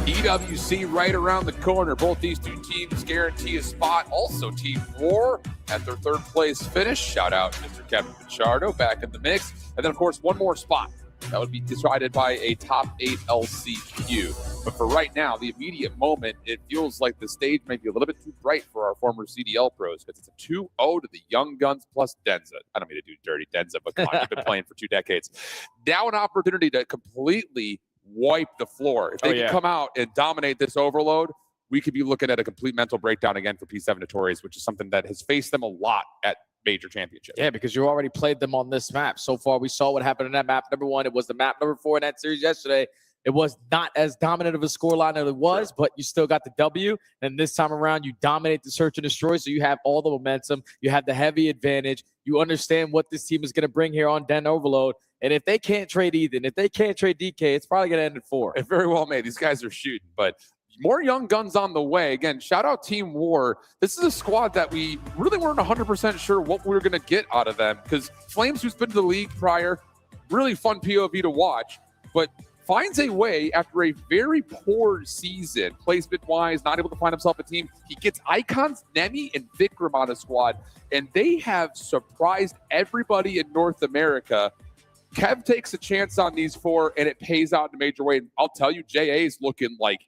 Speaker 3: EWC right around the corner. Both these two teams guarantee a spot. Also, Team Roar at their third place finish. Shout out Mr. Kevin Pichardo back in the mix. And then, of course, one more spot that would be decided by a top 8 LCQ. But for right now, the immediate moment, it feels like the stage may be a little bit too bright for our former CDL pros because it's a 2-0 to the Young Guns plus Denza. I don't mean to do dirty Denza, but come on, you've been playing for 2 decades. Now an opportunity to completely wipe the floor. If they can come out and dominate this overload, we could be looking at a complete mental breakdown again for P7 Notorious, which is something that has faced them a lot at major championships.
Speaker 4: Yeah, because you already played them on this map. So far, we saw what happened in that map number 1. It was the map number 4 in that series yesterday. It was not as dominant of a scoreline as it was, but you still got the W. And this time around, you dominate the search and destroy, so you have all the momentum. You have the heavy advantage. You understand what this team is going to bring here on Den Overload. And if they can't trade Ethan, if they can't trade DK, it's probably going to end at 4.
Speaker 3: It very well may. These guys are shooting, but more young guns on the way. Again, shout out Team War. This is a squad that we really weren't 100% sure what we were going to get out of them, because Flames, who's been to the league prior, really fun POV to watch, but finds a way after a very poor season, placement-wise, not able to find himself a team. He gets Icons, Nemi, and Vikram on a squad, and they have surprised everybody in North America. Kev takes a chance on these 4, and it pays out in a major way. And I'll tell you, JA's looking like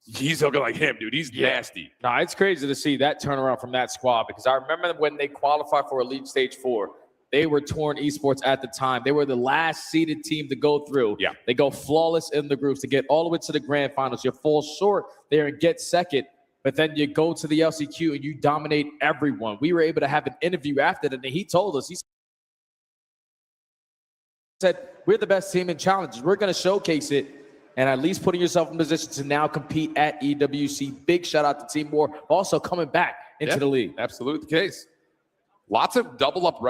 Speaker 3: he's looking like him, dude. He's nasty.
Speaker 4: No, it's crazy to see that turnaround from that squad, because I remember when they qualified for Elite Stage 4, they were Torn Esports at the time. They were the last seeded team to go through.
Speaker 3: Yeah.
Speaker 4: They go flawless in the groups to get all the way to the grand finals. You fall short there and get second, but then you go to the LCQ and you dominate everyone. We were able to have an interview after that, and he told us, he said, we're the best team in challenges. We're going to showcase it, and at least putting yourself in position to now compete at EWC. Big shout out to Team War, also coming back into the league.
Speaker 3: Absolutely the case. Lots of double-up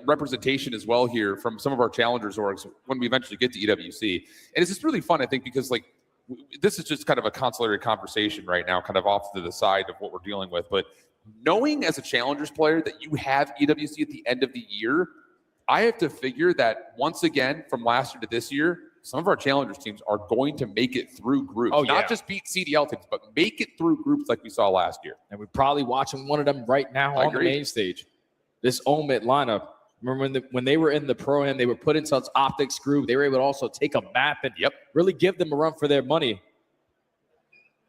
Speaker 3: representation as well here from some of our challengers orgs when we eventually get to EWC. And it's just really fun, I think, because like this is just kind of a consolatory conversation right now, kind of off to the side of what we're dealing with. But knowing as a challengers player that you have EWC at the end of the year, I have to figure that once again, from last year to this year, some of our challengers teams are going to make it through groups. Not just beat CDL teams, but make it through groups like we saw last year.
Speaker 4: And we're probably watching one of them right now on the main stage. This Omit lineup, remember when they were in the Pro-Am, they were put into its optics group. They were able to also take a map and really give them a run for their money.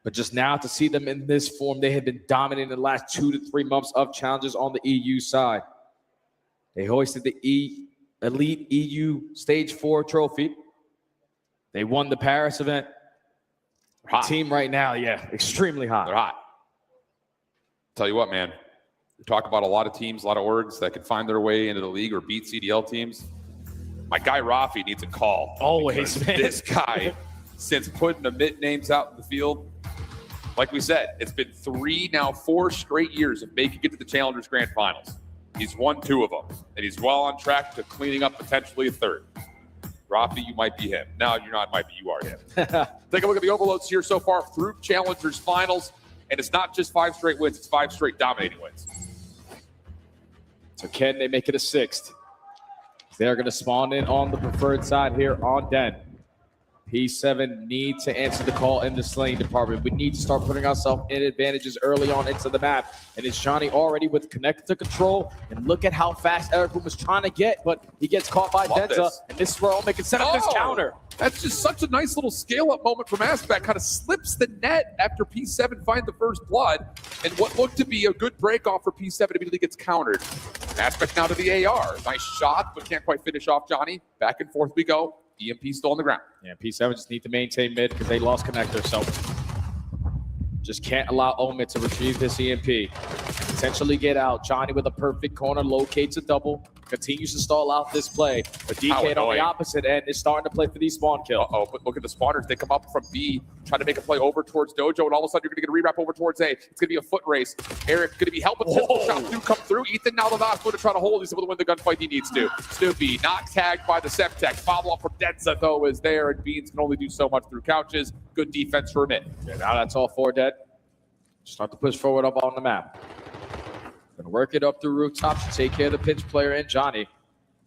Speaker 4: But just now to see them in this form, they have been dominating the last 2 to 3 months of challenges on the EU side. They hoisted the Elite EU Stage 4 trophy. They won the Paris event.
Speaker 3: Hot.
Speaker 4: Team right now, extremely hot.
Speaker 3: They're hot. Tell you what, man. We talk about a lot of teams, a lot of orgs that can find their way into the league or beat CDL teams. My guy Rafi needs a call.
Speaker 4: Always, man.
Speaker 3: This guy, since putting the mid names out in the field, like we said, it's been 4 straight years of making it to the Challengers Grand Finals. He's won 2 of them, and he's well on track to cleaning up potentially a 3rd. Rafi, you might be him. No, you're not. Might be. You are him. Take a look at the overloads here so far through Challengers Finals, and it's not just 5 straight wins; it's 5 straight dominating wins.
Speaker 4: So can they make it a 6th? They're going to spawn in on the preferred side here on Den. P7 need to answer the call in the slaying department. We need to start putting ourselves in advantages early on into the map. And it's Johnny already with connected to control. And look at how fast Eric was trying to get, but he gets caught by Denza. And this is where Omid can set up this counter.
Speaker 3: That's just such a nice little scale-up moment from Aspect. Kind of slips the net after P7 finds the first blood. And what looked to be a good break-off for P7 immediately gets countered. Aspect now to the AR. Nice shot, but can't quite finish off Johnny. Back and forth we go. EMP still on the ground.
Speaker 4: Yeah, P7 just need to maintain mid because they lost connector, so just can't allow Omid to retrieve this EMP. Potentially get out. Johnny with a perfect corner locates a double. Continues to stall out this play. But DK on the opposite end is starting to play for these spawn kills.
Speaker 3: But look at the spawners. They come up from B, trying to make a play over towards Dojo, and all of a sudden you're going to get a re-wrap over towards A. It's going to be a foot race. Eric going to be helping pistol shot come through. Ethan now the Nas going to try to hold. He's able to win the gunfight he needs to. Snoopy not tagged by the Septec. Follow-up from Denza, though, is there, and Beans can only do so much through couches. Good defense for a minute.
Speaker 4: Yeah, now that's all 4 dead. Start to push forward up on the map. Gonna work it up through rooftops to take care of the pinch player and Johnny.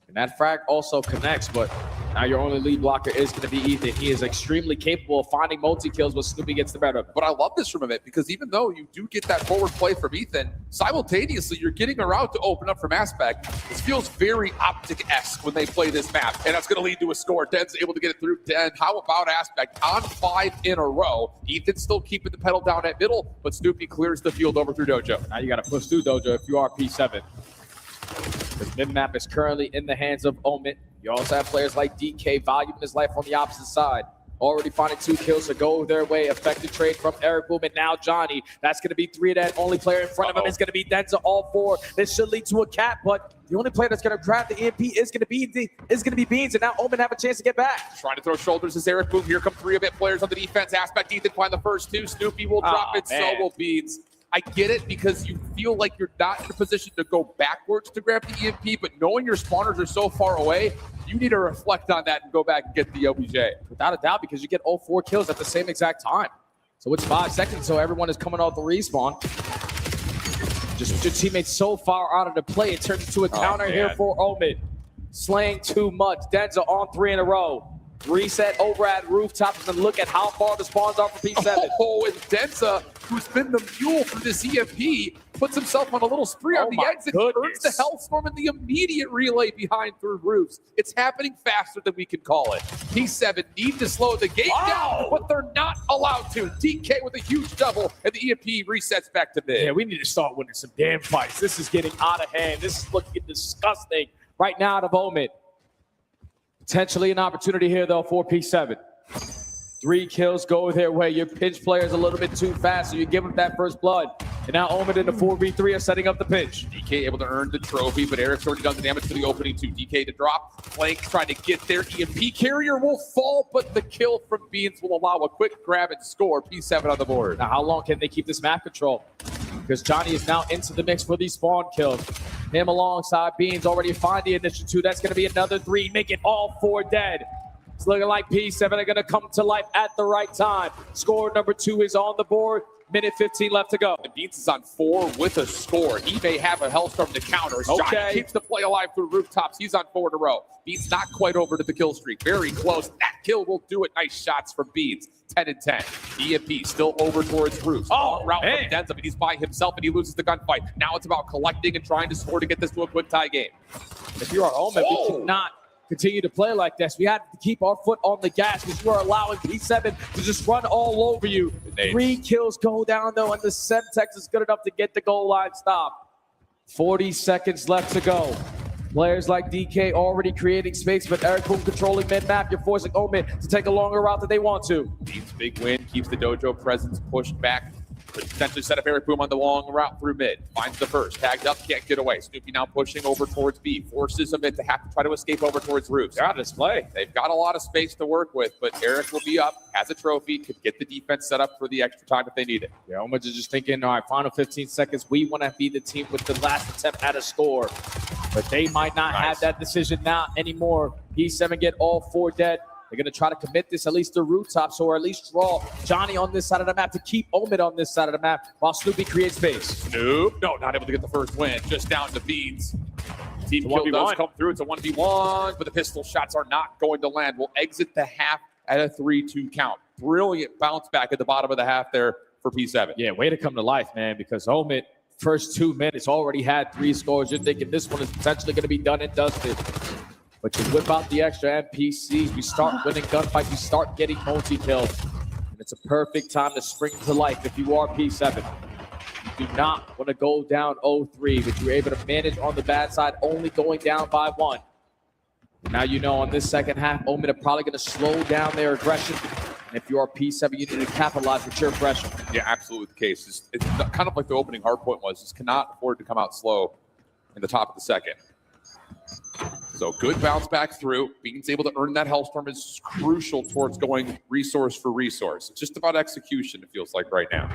Speaker 4: And that frag also connects, but now your only lead blocker is going to be Ethan. He is extremely capable of finding multi-kills, but Snoopy gets the better of it.
Speaker 3: But I love this from him, because even though you do get that forward play from Ethan, simultaneously you're getting a route to open up from Aspect. This feels very Optic-esque when they play this map, and that's going to lead to a score. Den's able to get it through 10. How about Aspect on 5 in a row? Ethan's still keeping the pedal down at middle, but Snoopy clears the field over through Dojo.
Speaker 4: Now you got to push through Dojo if you are P7. The mid-map is currently in the hands of Omid. You also have players like DK, Volume in his life on the opposite side. already finding 2 kills to go their way. Effective trade from Eric Boom, and now Johnny. That's going to be 3 of that. Only player in front of him is going to be Denza, all 4. This should lead to a cap, but the only player that's going to grab the EMP is going to be Beans, and now Omen have a chance to get back.
Speaker 3: Trying to throw shoulders as Eric Boom. Here come 3 of it players on the defense aspect. Ethan find the first 2. Snoopy will drop it,
Speaker 4: man.
Speaker 3: so will Beans. I get it because you feel like you're not in a position to go backwards to grab the EMP, but knowing your spawners are so far away, you need to reflect on that and go back and get the OBJ.
Speaker 4: Without a doubt, because you get all 4 kills at the same exact time. So it's 5 seconds, so everyone is coming off the respawn. Just your teammates so far out of the play, it turns into a counter here for Omen. Slaying too much. Denza on 3 in a row. Reset over at rooftops and look at how far the spawns are for P7.
Speaker 3: Oh, and Denza, who's been the mule for this EMP, puts himself on a little spree on the exit. Earns the Hellstorm and the immediate relay behind through roofs. It's happening faster than we can call it. P7 need to slow the game down, but they're not allowed to. DK with a huge double, and the EMP resets back to mid.
Speaker 4: Yeah, we need to start winning some damn fights. This is getting out of hand. This is looking disgusting right now out of Omen. Potentially an opportunity here, though, for P7. 3 kills go their way. Your pinch player is a little bit too fast, so you give him that first blood. And now Omen in the 4v3 are setting up the pinch.
Speaker 3: DK able to earn the trophy, but Eric's already done the damage for the opening 2. DK to drop. Flank trying to get there. EMP carrier will fall, but the kill from Beans will allow a quick grab and score. P7 on the board.
Speaker 4: Now, how long can they keep this map control? Because Johnny is now into the mix for these spawn kills. Him alongside Beans already find the initial 2. That's going to be another 3. Make it all 4 dead. It's looking like P7 are going to come to life at the right time. Score number 2 is on the board. Minute 15 left to go.
Speaker 3: And Beans is on 4 with a score. He may have a Hellstorm to counter. Johnny keeps the play alive through rooftops. He's on 4 in a row. Beans not quite over to the kill streak. Very close. That kill will do it. Nice shots from Beans. 10 and 10. EMP still over towards roofs. Long route from Denza, but he's by himself and he loses the gunfight. Now it's about collecting and trying to score to get this to a quick tie game.
Speaker 4: If you are Omen, we cannot continue to play like this. We have to keep our foot on the gas because you are allowing P7 to just run all over you. 3 kills go down, though, and the Semtex is good enough to get the goal line stopped. 40 seconds left to go. Players like DK already creating space, but Eric Boom controlling mid-map. You're forcing Omen to take a longer route than they want to.
Speaker 3: Beans big win, keeps the dojo presence pushed back. Could potentially set up Eric Boom on the long route through mid. Finds the first. Tagged up, can't get away. Snoopy now pushing over towards B. Forces him to have to try to escape over towards roofs.
Speaker 4: They're on display.
Speaker 3: They've got a lot of space to work with, but Eric will be up, has a trophy, could get the defense set up for the extra time if they need it.
Speaker 4: Yeah, Omen is just thinking, all right, final 15 seconds. We want to be the team with the last attempt at a score. But they might not have that decision now anymore. P7 get all 4 dead. They're going to try to commit this at least to rooftops or at least draw Johnny on this side of the map to keep Omen on this side of the map while Snoopy creates space.
Speaker 3: Snoop, no, not able to get the first win. Just down to Beans. Team kill does come through. It's a 1v1, but the pistol shots are not going to land. We'll exit the half at a 3-2 count. Brilliant bounce back at the bottom of the half there for P7.
Speaker 4: Yeah, way to come to life, man, because Omen, first 2 minutes, already had 3 scores. You're thinking this one is potentially going to be done and dusted. But you whip out the extra NPCs, you start winning gunfights, you start getting multi-kills. And it's a perfect time to spring to life if you are P7. You do not want to go down 0-3, but you're able to manage on the bad side, only going down by 1. Now you know on this second half, Omen are probably going to slow down their aggression. And if you are P7, you need to capitalize with your aggression.
Speaker 3: Yeah, absolutely the case. It's kind of like the opening hard point was. Just cannot afford to come out slow in the top of the second. So good bounce back through. Being able to earn that Hellstorm is crucial towards going resource for resource. It's just about execution, it feels like right now.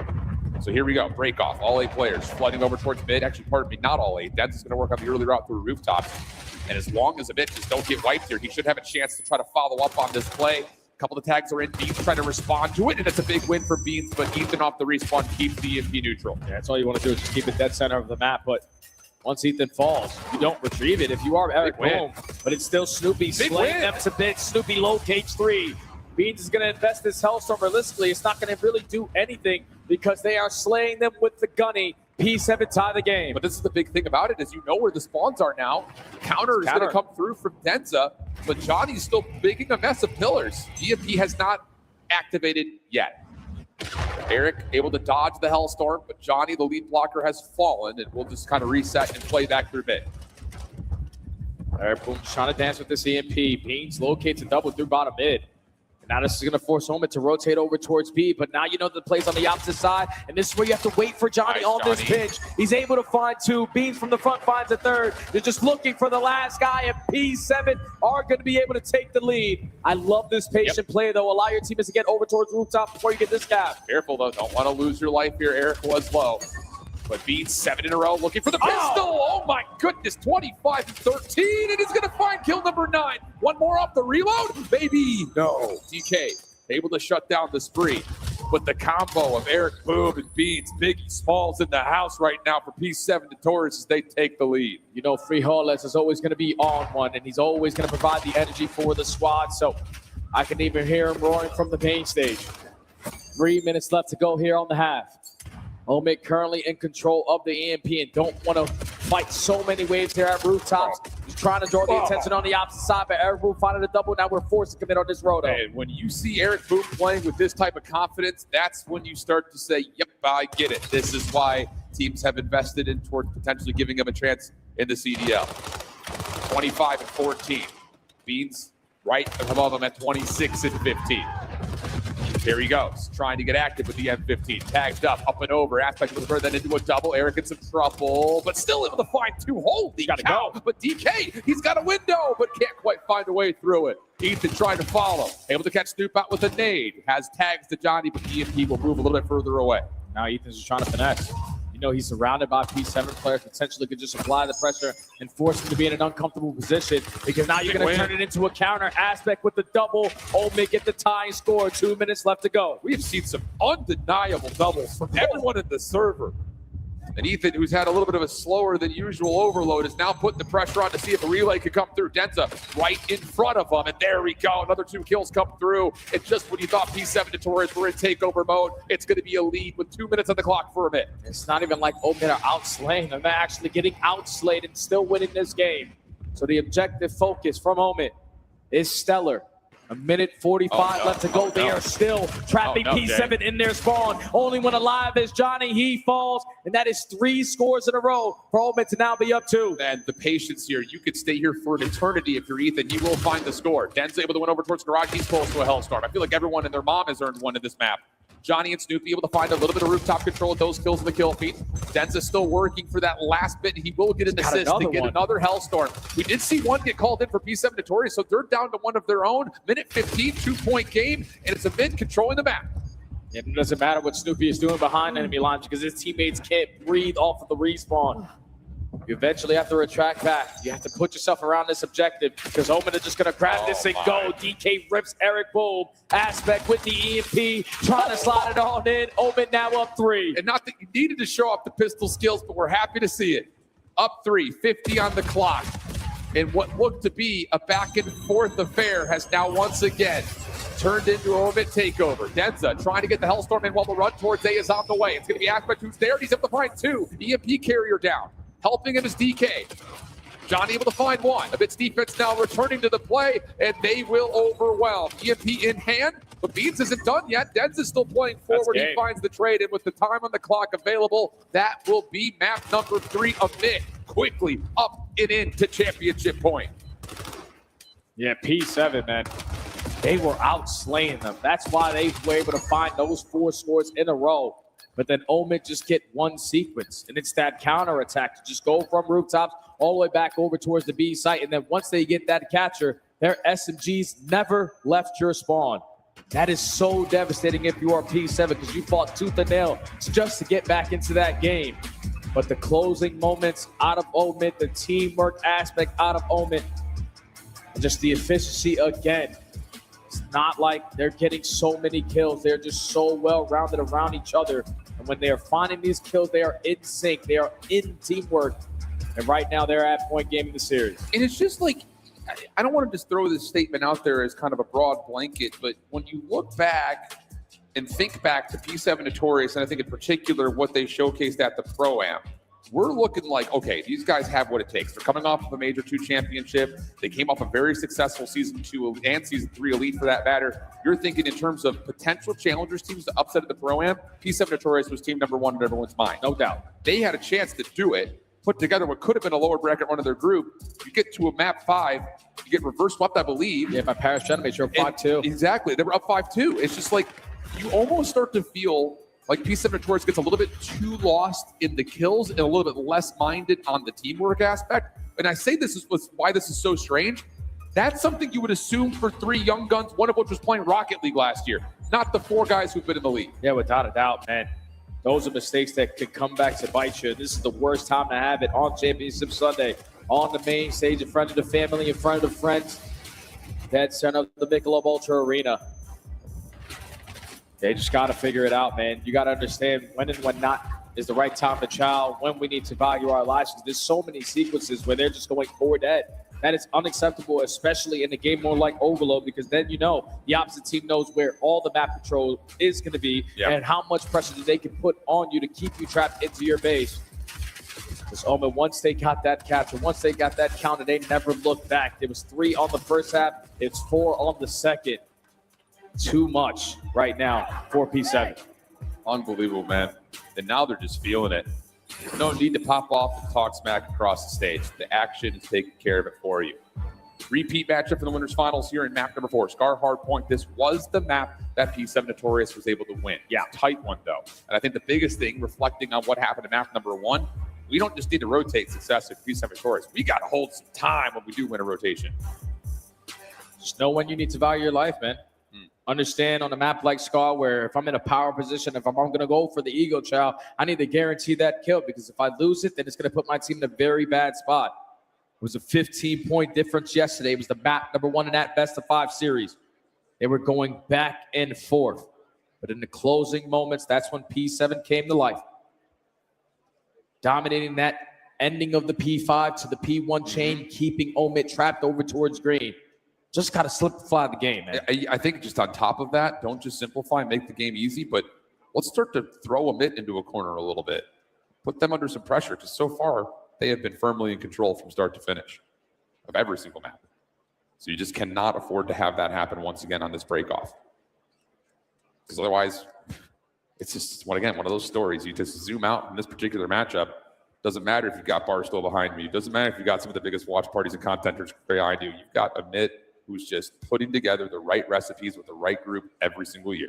Speaker 3: So here we go. Break off. All 8 players flooding over towards mid. Actually, pardon me, not all 8. Denz is going to work on the early route through rooftops. And as long as the bitches don't get wiped here, he should have a chance to try to follow up on this play. A couple of tags are in. Beans trying to respond to it, and it's a big win for Beans, but Ethan off the respawn keeps the EMP neutral.
Speaker 4: Yeah, that's all you want to do is just keep it dead center of the map. But once Ethan falls, you don't retrieve it. If you are Eric Boom, but it's still Snoopy slaying them to bits. Snoopy locates 3. Beans is going to invest this Hellstorm realistically. It's not going to really do anything because they are slaying them with the gunny. P7 tie the game.
Speaker 3: But this is the big thing about it is you know where the spawns are now. Counter is going to come through from Denza, but Johnny's still making a mess of pillars. EMP has not activated yet. Eric able to dodge the Hellstorm, but Johnny, the lead blocker, has fallen, and we'll just kind of reset and play back through mid.
Speaker 4: Eric Boom trying to dance with this EMP. Beans locates a double through bottom mid. Now this is going to force Omen to rotate over towards B, but now you know the play's on the opposite side, and this is where you have to wait for Johnny on this pitch. He's able to find two. Beans from the front finds a third. They're just looking for the last guy, and P7 are going to be able to take the lead. I love this patient play, though. Allow your teammates to get over towards rooftop before you get this cap.
Speaker 3: Careful, though. Don't want to lose your life here. Eric was low. But Beans 7 in a row looking for the pistol. Oh my goodness, 25-13, and he's going to find kill number 9. One more off the reload? Maybe. No. DK able to shut down the spree. But the combo of Eric Boom and Beans, Biggie Smalls in the house right now for P7 Notorious as they take the lead.
Speaker 4: You know, Frijoles is always going to be on one, and he's always going to provide the energy for the squad. So I can even hear him roaring from the main stage. 3 minutes left to go here on the half. Omid currently in control of the EMP and don't want to fight so many waves here at rooftops. He's trying to draw the attention on the opposite side, but Eric Boom finding a double. Now we're forced to commit on this roto.
Speaker 3: And when you see Eric Boom playing with this type of confidence, that's when you start to say, yep, I get it. This is why teams have invested in towards potentially giving him a chance in the CDL. 25-14. Beans right above him at 26-15. Here he goes, trying to get active with the M15. Tagged up and over. Aspect with the bird, then into a double. Eric in some trouble, but still able to find two. Holy cow. But DK, he's got a window, but can't quite find a way through it. Ethan trying to follow. Able to catch Snoop out with a nade. Has tags to Johnny, but the EMP will move a little bit further away.
Speaker 4: Now Ethan's just trying to finesse. You know, he's surrounded by P7 players, potentially could just apply the pressure and force him to be in an uncomfortable position, because now you're going to turn it into a counter. Aspect with the double. Omid get the tying score. 2 minutes left to go.
Speaker 3: We've seen some undeniable doubles from everyone in the server. And Ethan, who's had a little bit of a slower than usual overload, is now putting the pressure on to see if a relay could come through. Denza right in front of him, and there we go. Another 2 kills come through. And just when you thought P7 Notorious were in takeover mode, it's going to be a lead with 2 minutes on the clock for a minute.
Speaker 4: It's not even like Omid are outslaying them. They're actually getting outslayed and still winning this game. So the objective focus from Omid is stellar. 1:45 left to go. They are still trapping P7 in their spawn. Only one alive is Johnny. He falls, and that is 3 scores in a row for Omid to now be up 2.
Speaker 3: And the patience here, you could stay here for an eternity if you're Ethan. You will find the score. Den's able to win over towards Garage. He's close to a Hellstorm. I feel like everyone and their mom has earned one in this map. Johnny and Snoopy able to find a little bit of rooftop control with those kills in the kill feed. Denza still working for that last bit. He will get an assist to get another Hellstorm. We did see one get called in for P7 Notorious, so they're down to one of their own. Minute 15, 2-point game, and it's a mid controlling the map.
Speaker 4: It doesn't matter what Snoopy is doing behind enemy lines because his teammates can't breathe off of the respawn. You eventually have to retract back. You have to put yourself around this objective because Omid is just going to grab this and go. DK rips Eric Boom. Aspect with the EMP, trying to slide it on in. Omid now up 3.
Speaker 3: And not that you needed to show off the pistol skills, but we're happy to see it. Up 3, 50 on the clock. And what looked to be a back and forth affair has now once again turned into an Omid takeover. Denza trying to get the Hellstorm in while the run towards A is on the way. It's going to be Aspect who's there. He's able to find 2. EMP carrier down. Helping him is DK. Johnny able to find 1. A bit's defense now returning to the play, and they will overwhelm. EMP in hand, but Beans isn't done yet. Denz is still playing forward. He finds the trade, and with the time on the clock available, that will be map number 3 of mid. Quickly up and into championship point.
Speaker 4: Yeah, P7, man. They were outslaying them. That's why they were able to find those 4 scores in a row. But then Omid just get one sequence, and it's that counter attack to just go from rooftops all the way back over towards the B site. And then once they get that catcher, their SMGs never left your spawn. That is so devastating if you are P7 because you fought tooth and nail just to get back into that game. But the closing moments out of Omid, the teamwork aspect out of Omid, and just the efficiency again. It's not like they're getting so many kills. They're just so well-rounded around each other. And when they are finding these kills, they are in sync. They are in teamwork. And right now, they're at point game in the series.
Speaker 3: And it's just like, I don't want to just throw this statement out there as kind of a broad blanket, but when you look back and think back to P7 Notorious, and I think in particular what they showcased at the Pro-Am, we're looking like, okay, these guys have what it takes. They're coming off of a Major 2 championship. They came off a very successful Season 2 and Season 3 Elite for that matter. You're thinking in terms of potential challengers teams to upset at the Pro-Am, P7 Notorious was team number 1 in everyone's mind, no doubt. They had a chance to do it, put together what could have been a lower bracket run of their group. You get to a map 5, You get reverse swept, I believe.
Speaker 4: Yeah, by Paris Gentlemen, you're up 5-2.
Speaker 3: Exactly. They were up 5-2. It's just like you almost start to feel like P7 Notorious gets a little bit too lost in the kills and a little bit less minded on the teamwork aspect. And I say this is why this is so strange. That's something you would assume for 3 young guns, one of which was playing Rocket League last year, not the 4 guys who've been in the league.
Speaker 4: Yeah, without a doubt, man. Those are mistakes that could come back to bite you. This is the worst time to have it on Championship Sunday, on the main stage, in front of the family, in front of the friends. Dead center of the Michelob Ultra Arena. They just got to figure it out, man. You got to understand when and when not is the right time to chow, when we need to value our lives. There's so many sequences where they're just going forward dead. That is unacceptable, especially in a game more like Overload, because then you know the opposite team knows where all the map control is going to be and how much pressure they can put on you to keep you trapped into your base. Because Omen, once they got that capture, once they got that counter, they never looked back. It was 3 on the first half. It's 4 on the second. Too much right now for P7.
Speaker 3: Unbelievable, man. And now they're just feeling it. No need to pop off and talk smack across the stage. The action is taking care of it for you. Repeat matchup for the winners finals here in map number 4. Scar Hardpoint. This was the map that P7 Notorious was able to win. Yeah, tight one though. And I think the biggest thing, reflecting on what happened in map number 1, we don't just need to rotate success with P7 Notorious. We got to hold some time when we do win a rotation.
Speaker 4: Just know when you need to value your life, man. Understand on a map like Scar, where if I'm in a power position, if I'm going to go for the ego chow, I need to guarantee that kill, because if I lose it, then it's going to put my team in a very bad spot. It was a 15-point difference yesterday. It was the map number 1 in that best-of-5 series. They were going back and forth. But in the closing moments, that's when P7 came to life. Dominating that ending of the P5 to the P1 chain, keeping Omit trapped over towards green. Just got to simplify the game, man.
Speaker 3: I think just on top of that, don't just simplify and make the game easy, but let's start to throw Omit into a corner a little bit. Put them under some pressure, because so far they have been firmly in control from start to finish of every single map. So you just cannot afford to have that happen once again on this breakoff. Because otherwise, it's just, one of those stories. You just zoom out in this particular matchup. Doesn't matter if you've got Barstool behind me. It doesn't matter if you've got some of the biggest watch parties and contenters behind you. You've got Omit, who's just putting together the right recipes with the right group every single year.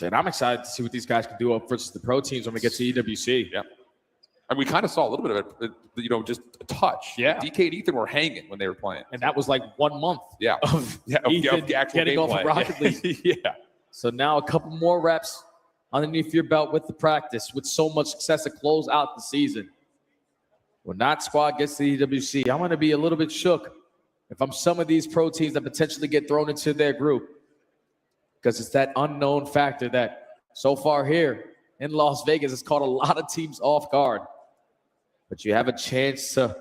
Speaker 4: And I'm excited to see what these guys can do up versus the pro teams when we get to EWC.
Speaker 3: Yeah. And we kind of saw a little bit of it, just a touch.
Speaker 4: Yeah.
Speaker 3: DK and Ethan were hanging when they were playing.
Speaker 4: And that was like 1 month
Speaker 3: of
Speaker 4: Ethan getting off of Rocket League.
Speaker 3: Yeah.
Speaker 4: So now a couple more reps underneath your belt with the practice, with so much success to close out the season. When that squad gets to the EWC, I'm going to be a little bit shook if I'm some of these pro teams that potentially get thrown into their group, because it's that unknown factor that so far here in Las Vegas has caught a lot of teams off guard. But you have a chance to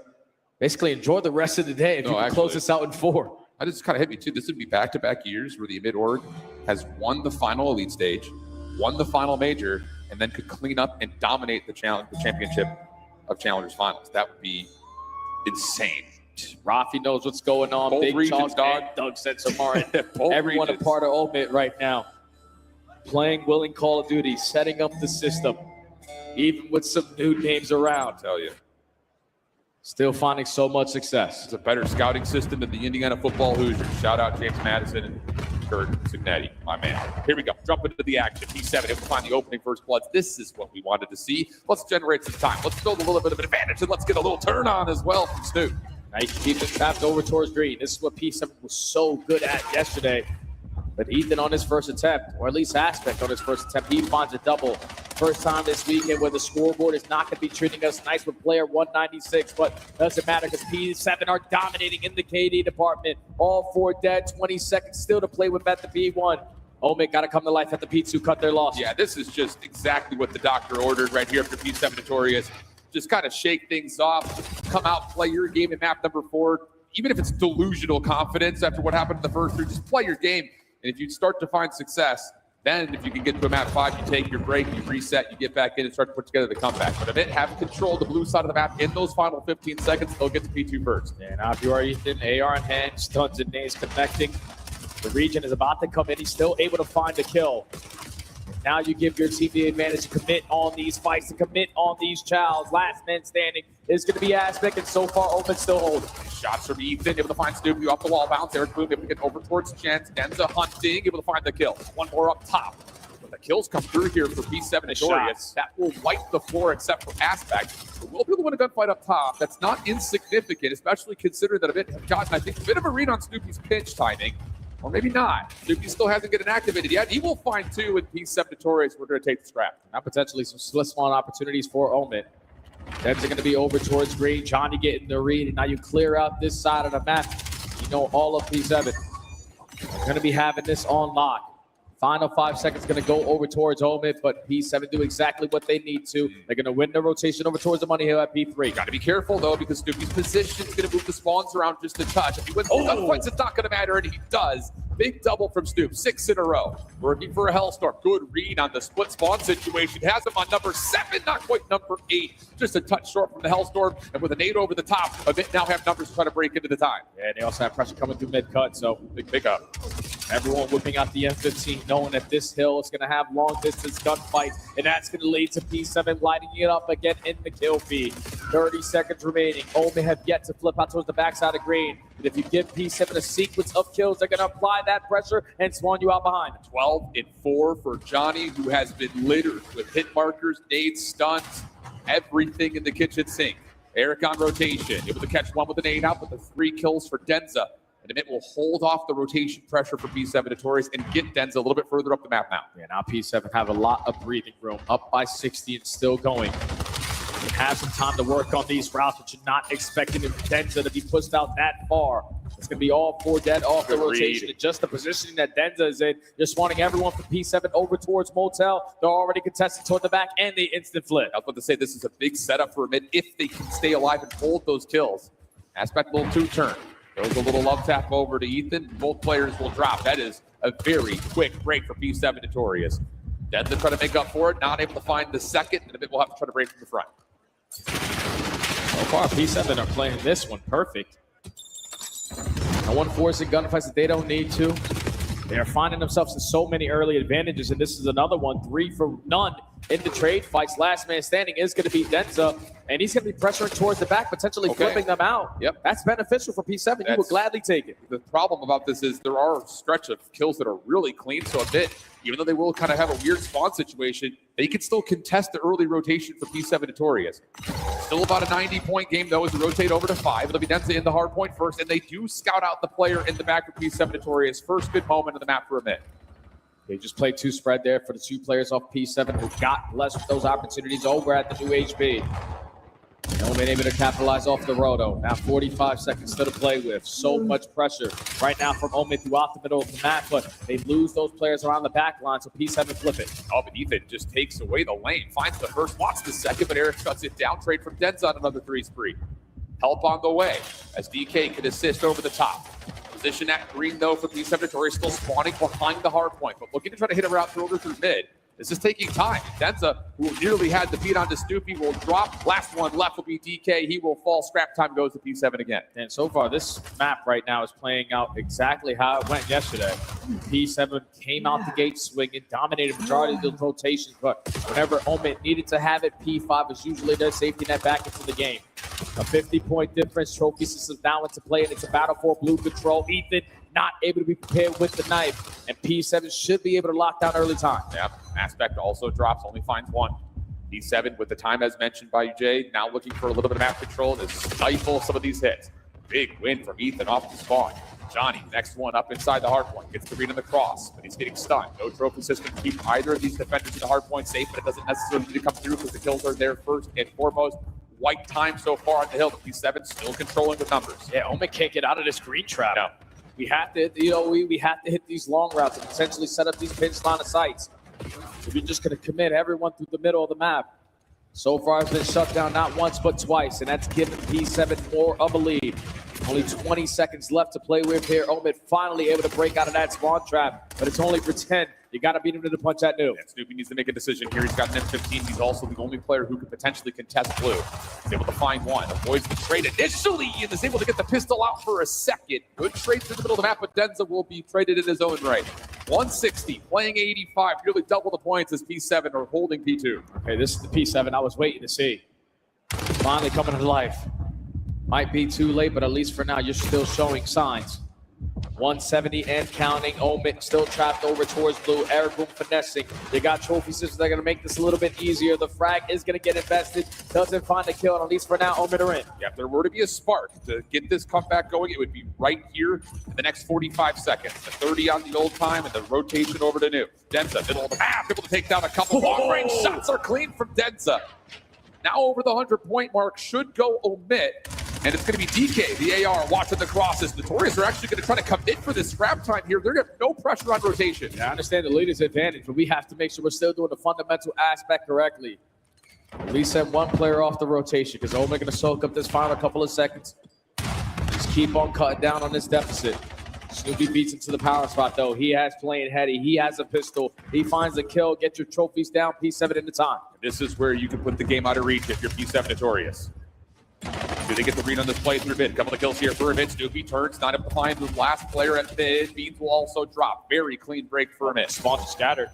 Speaker 4: basically enjoy the rest of the day if you can close this out in 4.
Speaker 3: I just kind of hit me too. This would be back-to-back years where the mid-org has won the final elite stage, won the final major, and then could clean up and dominate the championship of Challengers Finals. That would be insane.
Speaker 4: Rafi knows what's going on.
Speaker 3: Both
Speaker 4: Big
Speaker 3: regions,
Speaker 4: Chalk, Doug Sensamar, everyone a part of Omit right now. Playing willing Call of Duty, setting up the system, even with some new names around.
Speaker 3: I'll tell you.
Speaker 4: Still finding so much success.
Speaker 3: It's a better scouting system than the Indiana football Hoosiers. Shout out James Madison and Kurt Signetti, my man. Here we go. Jump into the action. P7 able to find the opening first bloods. This is what we wanted to see. Let's generate some time. Let's build a little bit of an advantage, and let's get a little turn on as well from Snoop.
Speaker 4: Now you can keep it trapped over towards green. This is what P7 was so good at yesterday. But Ethan on his first attempt, or at least Aspect on his first attempt, he finds a double. First time this weekend where the scoreboard is not going to be treating us nice with player 196, but doesn't matter because P7 are dominating in the KD department. All 4 dead, 20 seconds still to play with at the P1. Omit got to come to life at the P2, cut their loss.
Speaker 3: Yeah, this is just exactly what the doctor ordered right here after P7 Notorious. Just kind of shake things off, come out, play your game in map number 4. Even if it's delusional confidence after what happened in the first 3, just play your game. And if you start to find success, then if you can get to a map 5, you take your break, you reset, you get back in and start to put together the comeback. But if it have control of the blue side of the map in those final 15 seconds, they'll get to P2 first.
Speaker 4: And now if you are Ethan, AR in hand, stuns and nays connecting. The region is about to come in. He's still able to find the kill. Now you give your team the advantage to commit on these fights, to commit on these chows. Last man standing is going to be Aspect, and so far, Omen still holding.
Speaker 3: Shots from Ethan, able to find Snoopy off the wall bounce. Eric Boom able to get over towards Chance. Denza hunting, able to find the kill. One more up top. But the kills come through here for P7 Notorious. That will wipe the floor except for Aspect. We'll be able to win a gunfight up top. That's not insignificant, especially considering that a bit have gotten, I think, a bit of a read on Snoopy's pinch timing. Or maybe not. Snoopy still hasn't gotten activated yet. He will find two, and P7 Notorious, we're going to take the scrap.
Speaker 4: Now potentially some split-spawn opportunities for Omen. That's going to be over towards green. Johnny getting the read, and now you clear out this side of the map. You know all of P7 are going to be having this on lock. Final 5 seconds going to go over towards Omen, but P7 do exactly what they need to. They're going to win the rotation over towards the money hill at P3.
Speaker 3: Got to be careful, though, because Snoopy's position is going to move the spawns around just a touch. If he wins gunfights, it's not going to matter, and he does. Big double from Snoop, 6 in a row. Working for a Hellstorm. Good read on the split spawn situation. Has him on number 7, not quite number 8. Just a touch short from the Hellstorm, and with a nade over the top, a bit now have numbers to try to break into the time.
Speaker 4: Yeah, they also have pressure coming through mid-cut, so
Speaker 3: big pickup.
Speaker 4: Everyone whipping out the M15, knowing that this hill is going to have long-distance gunfights, and that's going to lead to P7 lighting it up again in the kill feed. 30 seconds remaining. Omen have yet to flip out towards the backside of green. But if you give P7 a sequence of kills, they're going to apply that pressure and spawn you out behind.
Speaker 3: 12 and 4 for Johnny, who has been littered with hit markers, nades, stunts, everything in the kitchen sink. Eric on rotation, able to catch one with a nade out, but the 3 kills for Denza. And it will hold off the rotation pressure for P7 Notorious and get Denza a little bit further up the map now.
Speaker 4: Yeah, now P7 have a lot of breathing room, up by 60 and still going. You have some time to work on these routes, but you're not expecting Denza to be pushed out that far. It's going to be all 4 dead off the rotation. And just the positioning that Denza is in, you're spawning everyone from P7 over towards Motel. They're already contested toward the back, and the instant flip.
Speaker 3: I was about to say, this is a big setup for a mid if they can stay alive and hold those kills. Aspect little 2-turn. Goes a little love tap over to Ethan. Both players will drop. That is a very quick break for P7 Notorious. Denza try to make up for it. Not able to find the second. And a bit will have to try to break from the front.
Speaker 4: So far, P7 are playing this one perfect. No one forcing gunfights that they don't need to. They are finding themselves in so many early advantages, and this is another one. 3 for none in the trade fights. Last man standing is going to be Denza, and he's going to be pressuring towards the back, potentially flipping them out.
Speaker 3: Yep.
Speaker 4: That's beneficial for P7. You would gladly take it.
Speaker 3: The problem about this is there are a stretch of kills that are really clean, so a bit, even though they will kind of have a weird spawn situation, they can still contest the early rotation for P7 Notorious. Still about a 90-point game, though, as they rotate over to 5. It'll be Denza in the hard point first, and they do scout out the player in the back of P7 Notorious. First good moment of the map for a bit.
Speaker 4: They just played 2 spread there for the 2 players off P7 who got blessed with those opportunities over at the new HB. No man able to capitalize off the roto. Now 45 seconds still to play with. So much pressure right now from Omen throughout the middle of the map, but they lose those players around the back line, so P7 flip it.
Speaker 3: Oh, but Ethan just takes away the lane. Finds the first, wants the second, but Eric shuts it down. Trade from Denza on another 3 spree. Help on the way as DK can assist over the top. Position at green, though, for P7 Notorious, still spawning behind the hard point, but looking to try to hit a route through mid. This is taking time. Denza, who nearly had the beat onto Snoopy, will drop. Last one left will be DK. He will fall. Scrap time goes to P7 again.
Speaker 4: And so far, this map right now is playing out exactly how it went yesterday. P7 came out the gate swinging, dominated majority of the rotations, but whenever Omen needed to have it, P5 is usually their safety net back into the game. A 50-point difference. Trophy system now into play, and it's a battle for blue control. Ethan not able to be prepared with the knife, and P7 should be able to lock down early time.
Speaker 3: Yep. Aspect also drops, only finds 1. P7 with the time as mentioned by Jay, now looking for a little bit of map control to stifle some of these hits. Big win from Ethan off the spawn. Johnny, next one up inside the hard point, gets the read on the cross, but he's getting stunned. No trophy system to keep either of these defenders in the hard point safe, but it doesn't necessarily need to come through because the kills are there first and foremost. White time so far on the hill, but P7 still controlling the numbers.
Speaker 4: Yeah, Omen can't get out of this green trap.
Speaker 3: No.
Speaker 4: We have to, we have to hit these long routes and potentially set up these pinch line of sights. If you're just going to commit everyone through the middle of the map. So far, it's been shut down not once but twice, and that's given P7 more of a lead. Only 20 seconds left to play with here. Omen finally able to break out of that spawn trap, but it's only for 10. You You got to beat him to the punch at new.
Speaker 3: And Snoopy needs to make a decision here. He's got an M15. He's also the only player who could potentially contest blue. He's able to find one. Avoids the trade initially and is able to get the pistol out for a second. Good trade through the middle of the map, but Denza will be traded in his own right. 160, playing 85, nearly double the points as P7 are holding P2.
Speaker 4: Okay, this is the P7 I was waiting to see. Finally coming to life. Might be too late, but at least for now, you're still showing signs. 170 and counting. Omit still trapped over towards blue. Airboom finessing. They got trophy systems that are going to make this a little bit easier. The frag is going to get invested. Doesn't find a kill, and at least for now, Omit are in.
Speaker 3: Yeah, if there were to be a spark to get this comeback going, it would be right here in the next 45 seconds. The 30 on the old time and the rotation over to new. Denza, middle of the map, able to take down a couple. Long-range shots are clean from Denza. Now over the 100-point mark, should go Omit. And it's going to be DK, the AR, watching the crosses. Notorious are actually going to try to commit for this scrap time here. They're going to have no pressure on rotation.
Speaker 4: Yeah, I understand the leader's advantage, but we have to make sure we're still doing the fundamental aspect correctly. At least send one player off the rotation because Omit going to soak up this final couple of seconds. Just keep on cutting down on this deficit. Snoopy beats him to the power spot, though. He has playing heady. He has a pistol. He finds the kill. Get your trophies down. P7 in the time.
Speaker 3: This is where you can put the game out of reach if you're P7 Notorious. Do they get the read on this play through mid? Couple of kills here for a mid. Snoopy turns, not up to find the last player at mid. Beans will also drop. Very clean break for a mid.
Speaker 4: Spawns are scattered.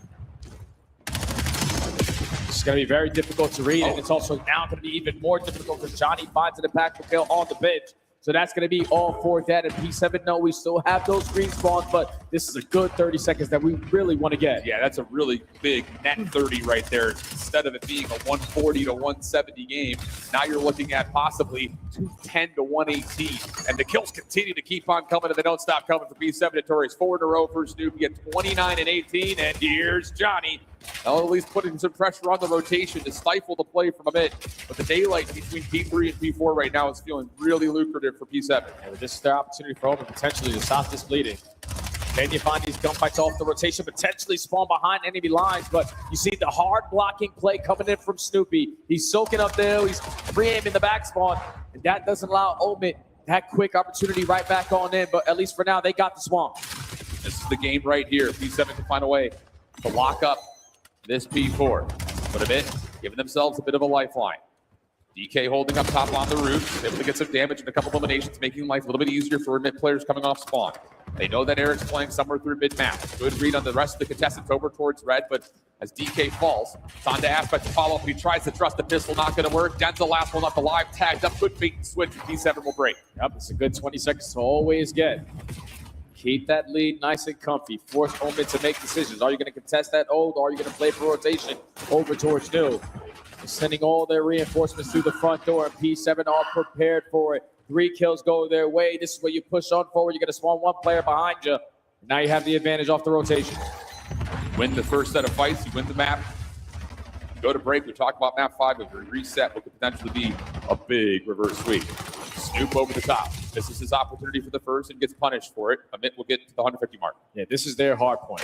Speaker 4: It's going to be very difficult to read, and it's also now going to be even more difficult because Johnny finds an impactful kill on the bench. So that's going to be all for that. And P7, no, we still have those green spawns, but this is a good 30 seconds that we really want to get.
Speaker 3: Yeah, that's a really big net 30 right there. Instead of it being a 140 to 170 game, now you're looking at possibly 210 to 118. And the kills continue to keep on coming, and they don't stop coming for P7 Notorious. 4 in a row for Snoopy at 29 and 18. And here's Johnny. Now at least putting some pressure on the rotation to stifle the play from a bit. But the daylight between P3 and P4 right now is feeling really lucrative for P7.
Speaker 4: Yeah, but this is their opportunity for Omit potentially to stop this bleeding. Can you find these gunfights off the rotation, potentially spawn behind enemy lines? But you see the hard blocking play coming in from Snoopy. He's soaking up the hill. He's pre-aiming the back spawn. And that doesn't allow Omit that quick opportunity right back on in. But at least for now, they got the swamp.
Speaker 3: This is the game right here. P7 can find a way to lock up this P4. But a bit, giving themselves a bit of a lifeline. DK holding up top on the roof, able to get some damage and a couple eliminations, making life a little bit easier for mid players coming off spawn. They know that Eric's playing somewhere through mid-map. Good read on the rest of the contestants over towards red, but as DK falls, it's on to Aspect to follow up. He tries to trust the pistol, not going to work. Denzel last one up alive, tagged up, good bait and switch, and P7 will break.
Speaker 4: Yep, it's a good 20 seconds to always get. Keep that lead nice and comfy. Force Omit to make decisions. Are you going to contest that old, or are you going to play for rotation over towards new? Sending all their reinforcements through the front door, and P7 all prepared for it. 3 kills go their way. This is where you push on forward. You're going to spawn one player behind you. Now you have the advantage off the rotation.
Speaker 3: Win the first set of fights, you win the map. Go to break. We talked about map 5. If we reset, what could potentially be a big reverse sweep. Snoop over the top. This is his opportunity for the first and gets punished for it. Amit will get to the 150 mark.
Speaker 4: Yeah, this is their hard point.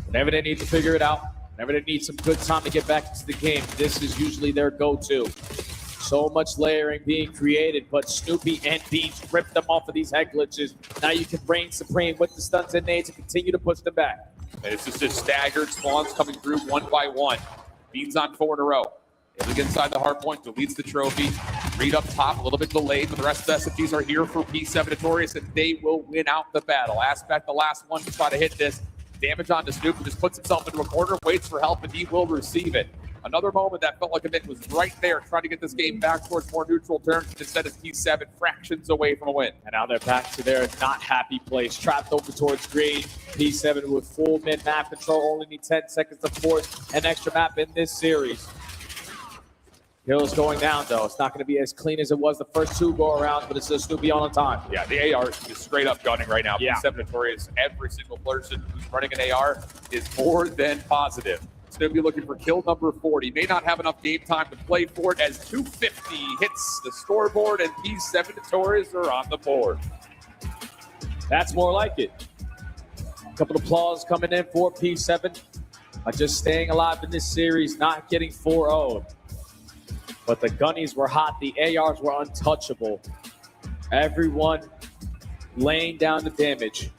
Speaker 4: Whenever they need to figure it out, whenever they need some good time to get back into the game, this is usually their go-to. So much layering being created, but Snoopy and Beach ripped them off of these head glitches. Now you can reign supreme with the stuns and nades and continue to push them back.
Speaker 3: And it's just staggered spawns coming through one by one. Beans on 4 in a row. Able to get inside the hard point, deletes the trophy. Read up top, a little bit delayed, but the rest of the SFGs are here for P7 Notorious, and they will win out the battle. Aspect, the last one to try to hit this. Damage on to Snoop, who just puts himself into a corner, waits for help, and he will receive it. Another moment that felt like Amit was right there, trying to get this game back towards more neutral terms. Instead, it's P7 fractions away from a win.
Speaker 4: And now they're back to their not happy place. Trapped over towards green. P7 with full mid-map control. Only need 10 seconds to force an extra map in this series. Kills going down, though. It's not going to be as clean as it was the first 2 go-arounds, but it's still Snoopy on time.
Speaker 3: Yeah, the AR is straight up gunning right now.
Speaker 4: Yeah.
Speaker 3: P7 Notorious, every single person who's running an AR is more than positive. Snoopy looking for kill number 40. May not have enough game time to play for it as 250 hits the scoreboard and P7 Notorious are on the board.
Speaker 4: That's more like it. A couple of applause coming in for P7 by just staying alive in this series, not getting 4-0'd. But the gunnies were hot. The ARs were untouchable. Everyone laying down the damage.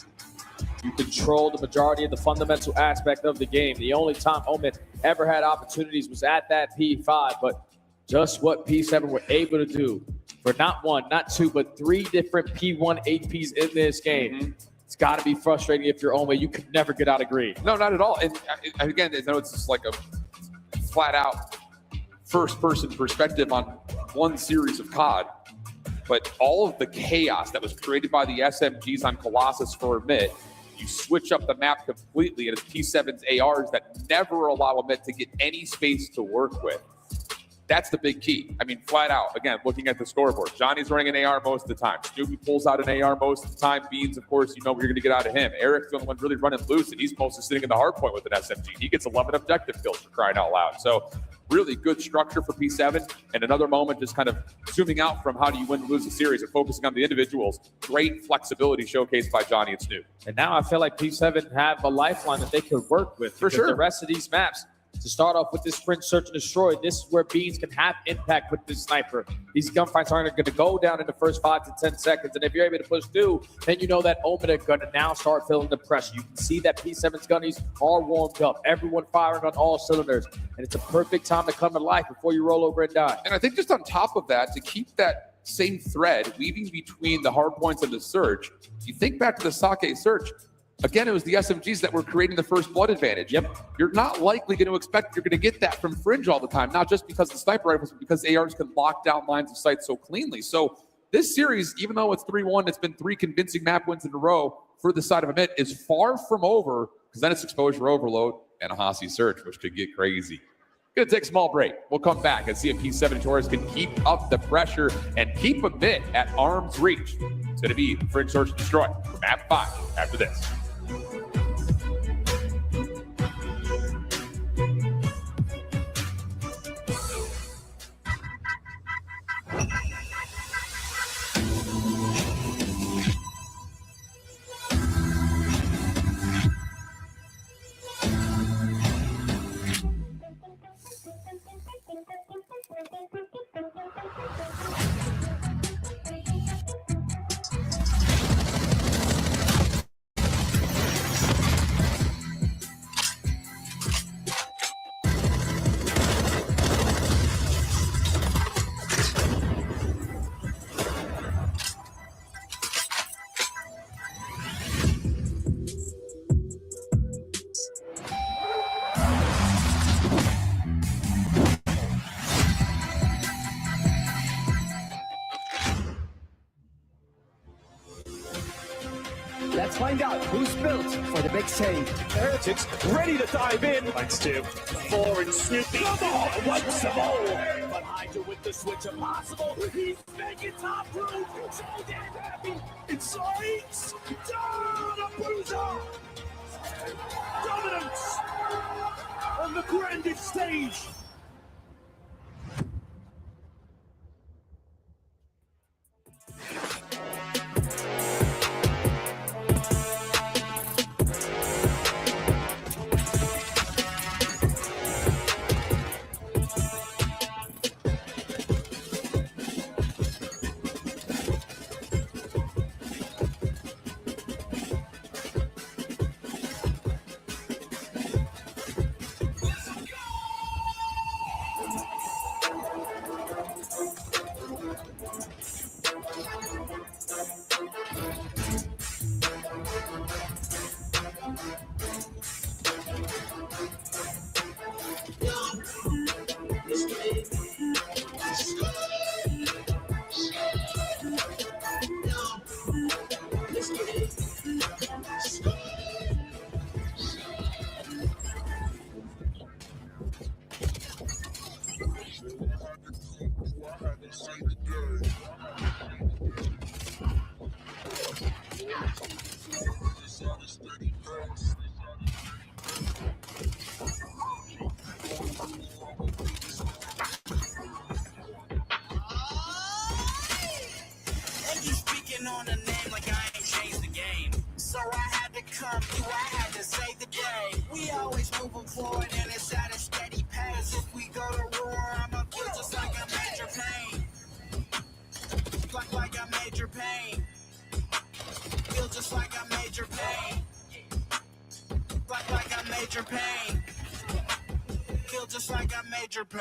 Speaker 4: You control the majority of the fundamental aspect of the game. The only time Omid ever had opportunities was at that P5, but just what P7 were able to do for not one, not two, but 3 different P1 APs in this game. It's got to be frustrating if you're Omid. You could never get out of green.
Speaker 3: No, not at all. And again, I know it's just like a flat out first-person perspective on one series of COD, but all of the chaos that was created by the SMGs on Colossus for Omid, you switch up the map completely, and it's P7's ARs that never allow Omid to get any space to work with. That's the big key. I mean, flat out, again, looking at the scoreboard, Johnny's running an AR most of the time. Snoopy pulls out an AR most of the time. Beans, of course, you know what you're going to get out of him. Eric's the only one really running loose, and he's mostly sitting in the hard point with an SMG. He gets 11 objective kills for crying out loud. So really good structure for P7. And another moment just kind of zooming out from how do you win and lose a series and focusing on the individuals. Great flexibility showcased by Johnny and Snoop.
Speaker 4: And now I feel like P7 have a lifeline that they could work with.
Speaker 3: For sure.
Speaker 4: The rest of these maps, to start off with this sprint, search, and destroy, this is where Beans can have impact with this sniper. These gunfights aren't going to go down in the first 5 to 10 seconds. And if you're able to push through, then you know that Omid are going to now start feeling the pressure. You can see that P7's gunnies are warmed up. Everyone firing on all cylinders. And it's a perfect time to come to life before you roll over and die.
Speaker 3: And I think just on top of that, to keep that same thread weaving between the hard points and the search, you think back to the Sake search, again, it was the SMGs that were creating the first blood advantage.
Speaker 4: Yep.
Speaker 3: You're not likely going to expect you're going to get that from Fringe all the time, not just because of the sniper rifles, but because ARs can lock down lines of sight so cleanly. So this series, even though it's 3-1, it's been 3 convincing map wins in a row for the side of Omid, is far from over, because then it's exposure overload and a Hasi search, which could get crazy. Going to take a small break. We'll come back and see if P7 Torres can keep up the pressure and keep Omid at arm's reach. It's going to be Fringe Search and Destroy for map 5 after this.
Speaker 10: Let's find out who's built for the big save.
Speaker 1: Heretics ready to dive in. Thanks to 4 and Snoopy. Come on, once more. But Hydra with the switch impossible. He's making top room. So damn happy. Insights. Down a bruiser. Dominance on the grandest stage.
Speaker 8: On a name like I ain't changed the game. So I had to come through, I had to save the day. We always moving forward and it's at a steady pace. If we go to war, I'ma feel just like a major pain. Like a major pain. Feel just like a major pain. major pain. Feel just like I major pain.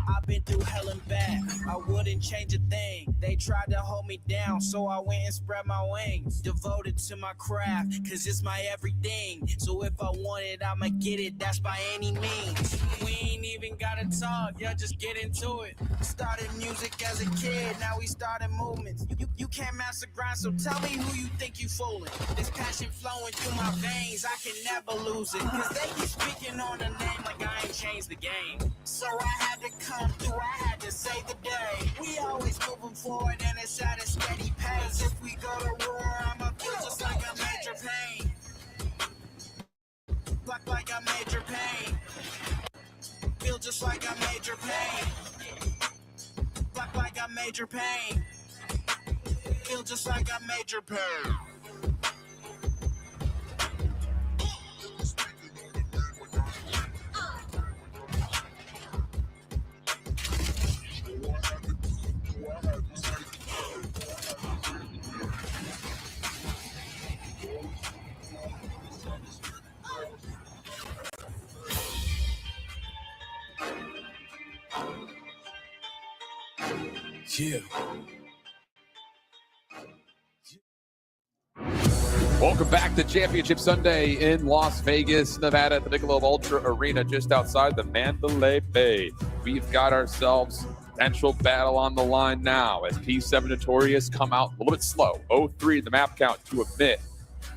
Speaker 8: I've been through hell and back. I wouldn't change a thing. They tried to hold me down, so I went and spread my wings. Devoted to my craft, cause it's my everything. So if I want it, I'ma get it. That's by any means. We ain't even gotta talk, yeah, just get into it. Started music as a kid, now we started movements. You can't master grind, so tell me who you think you fooling. This passion flowing through my veins, I can never lose it. Cause they keep speaking on a name like I ain't changed the game. So I had to come through, I had to save the day. We always moving forward and it's at a steady pace. If we go to war, I'ma feel just like a major pain. Like a major pain. Feel just like a major pain. Like a major pain. Feel just like a major pain.
Speaker 3: Yeah. Welcome back to Championship Sunday in Las Vegas, Nevada at the Michelob Ultra Arena just outside the Mandalay Bay. We've got ourselves a potential battle on the line now as P7 Notorious come out a little bit slow. 0-3 in the map count to admit.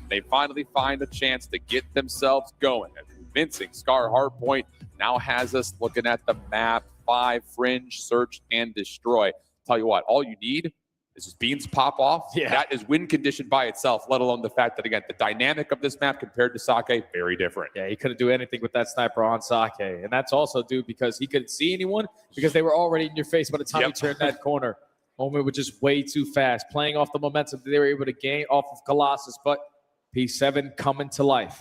Speaker 3: They finally find a chance to get themselves going. A convincing Scar Hardpoint now has us looking at the map. 5 Fringe, Search, and Destroy. Tell you what, all you need is just Beans pop off.
Speaker 4: Yeah.
Speaker 3: That is win condition by itself, let alone the fact that, again, the dynamic of this map compared to Sake, very different.
Speaker 4: Yeah, he couldn't do anything with that sniper on Sake. And that's also due because he couldn't see anyone because they were already in your face by the time he turned that corner. Moment was just way too fast, playing off the momentum that they were able to gain off of Colossus. But P7 coming to life.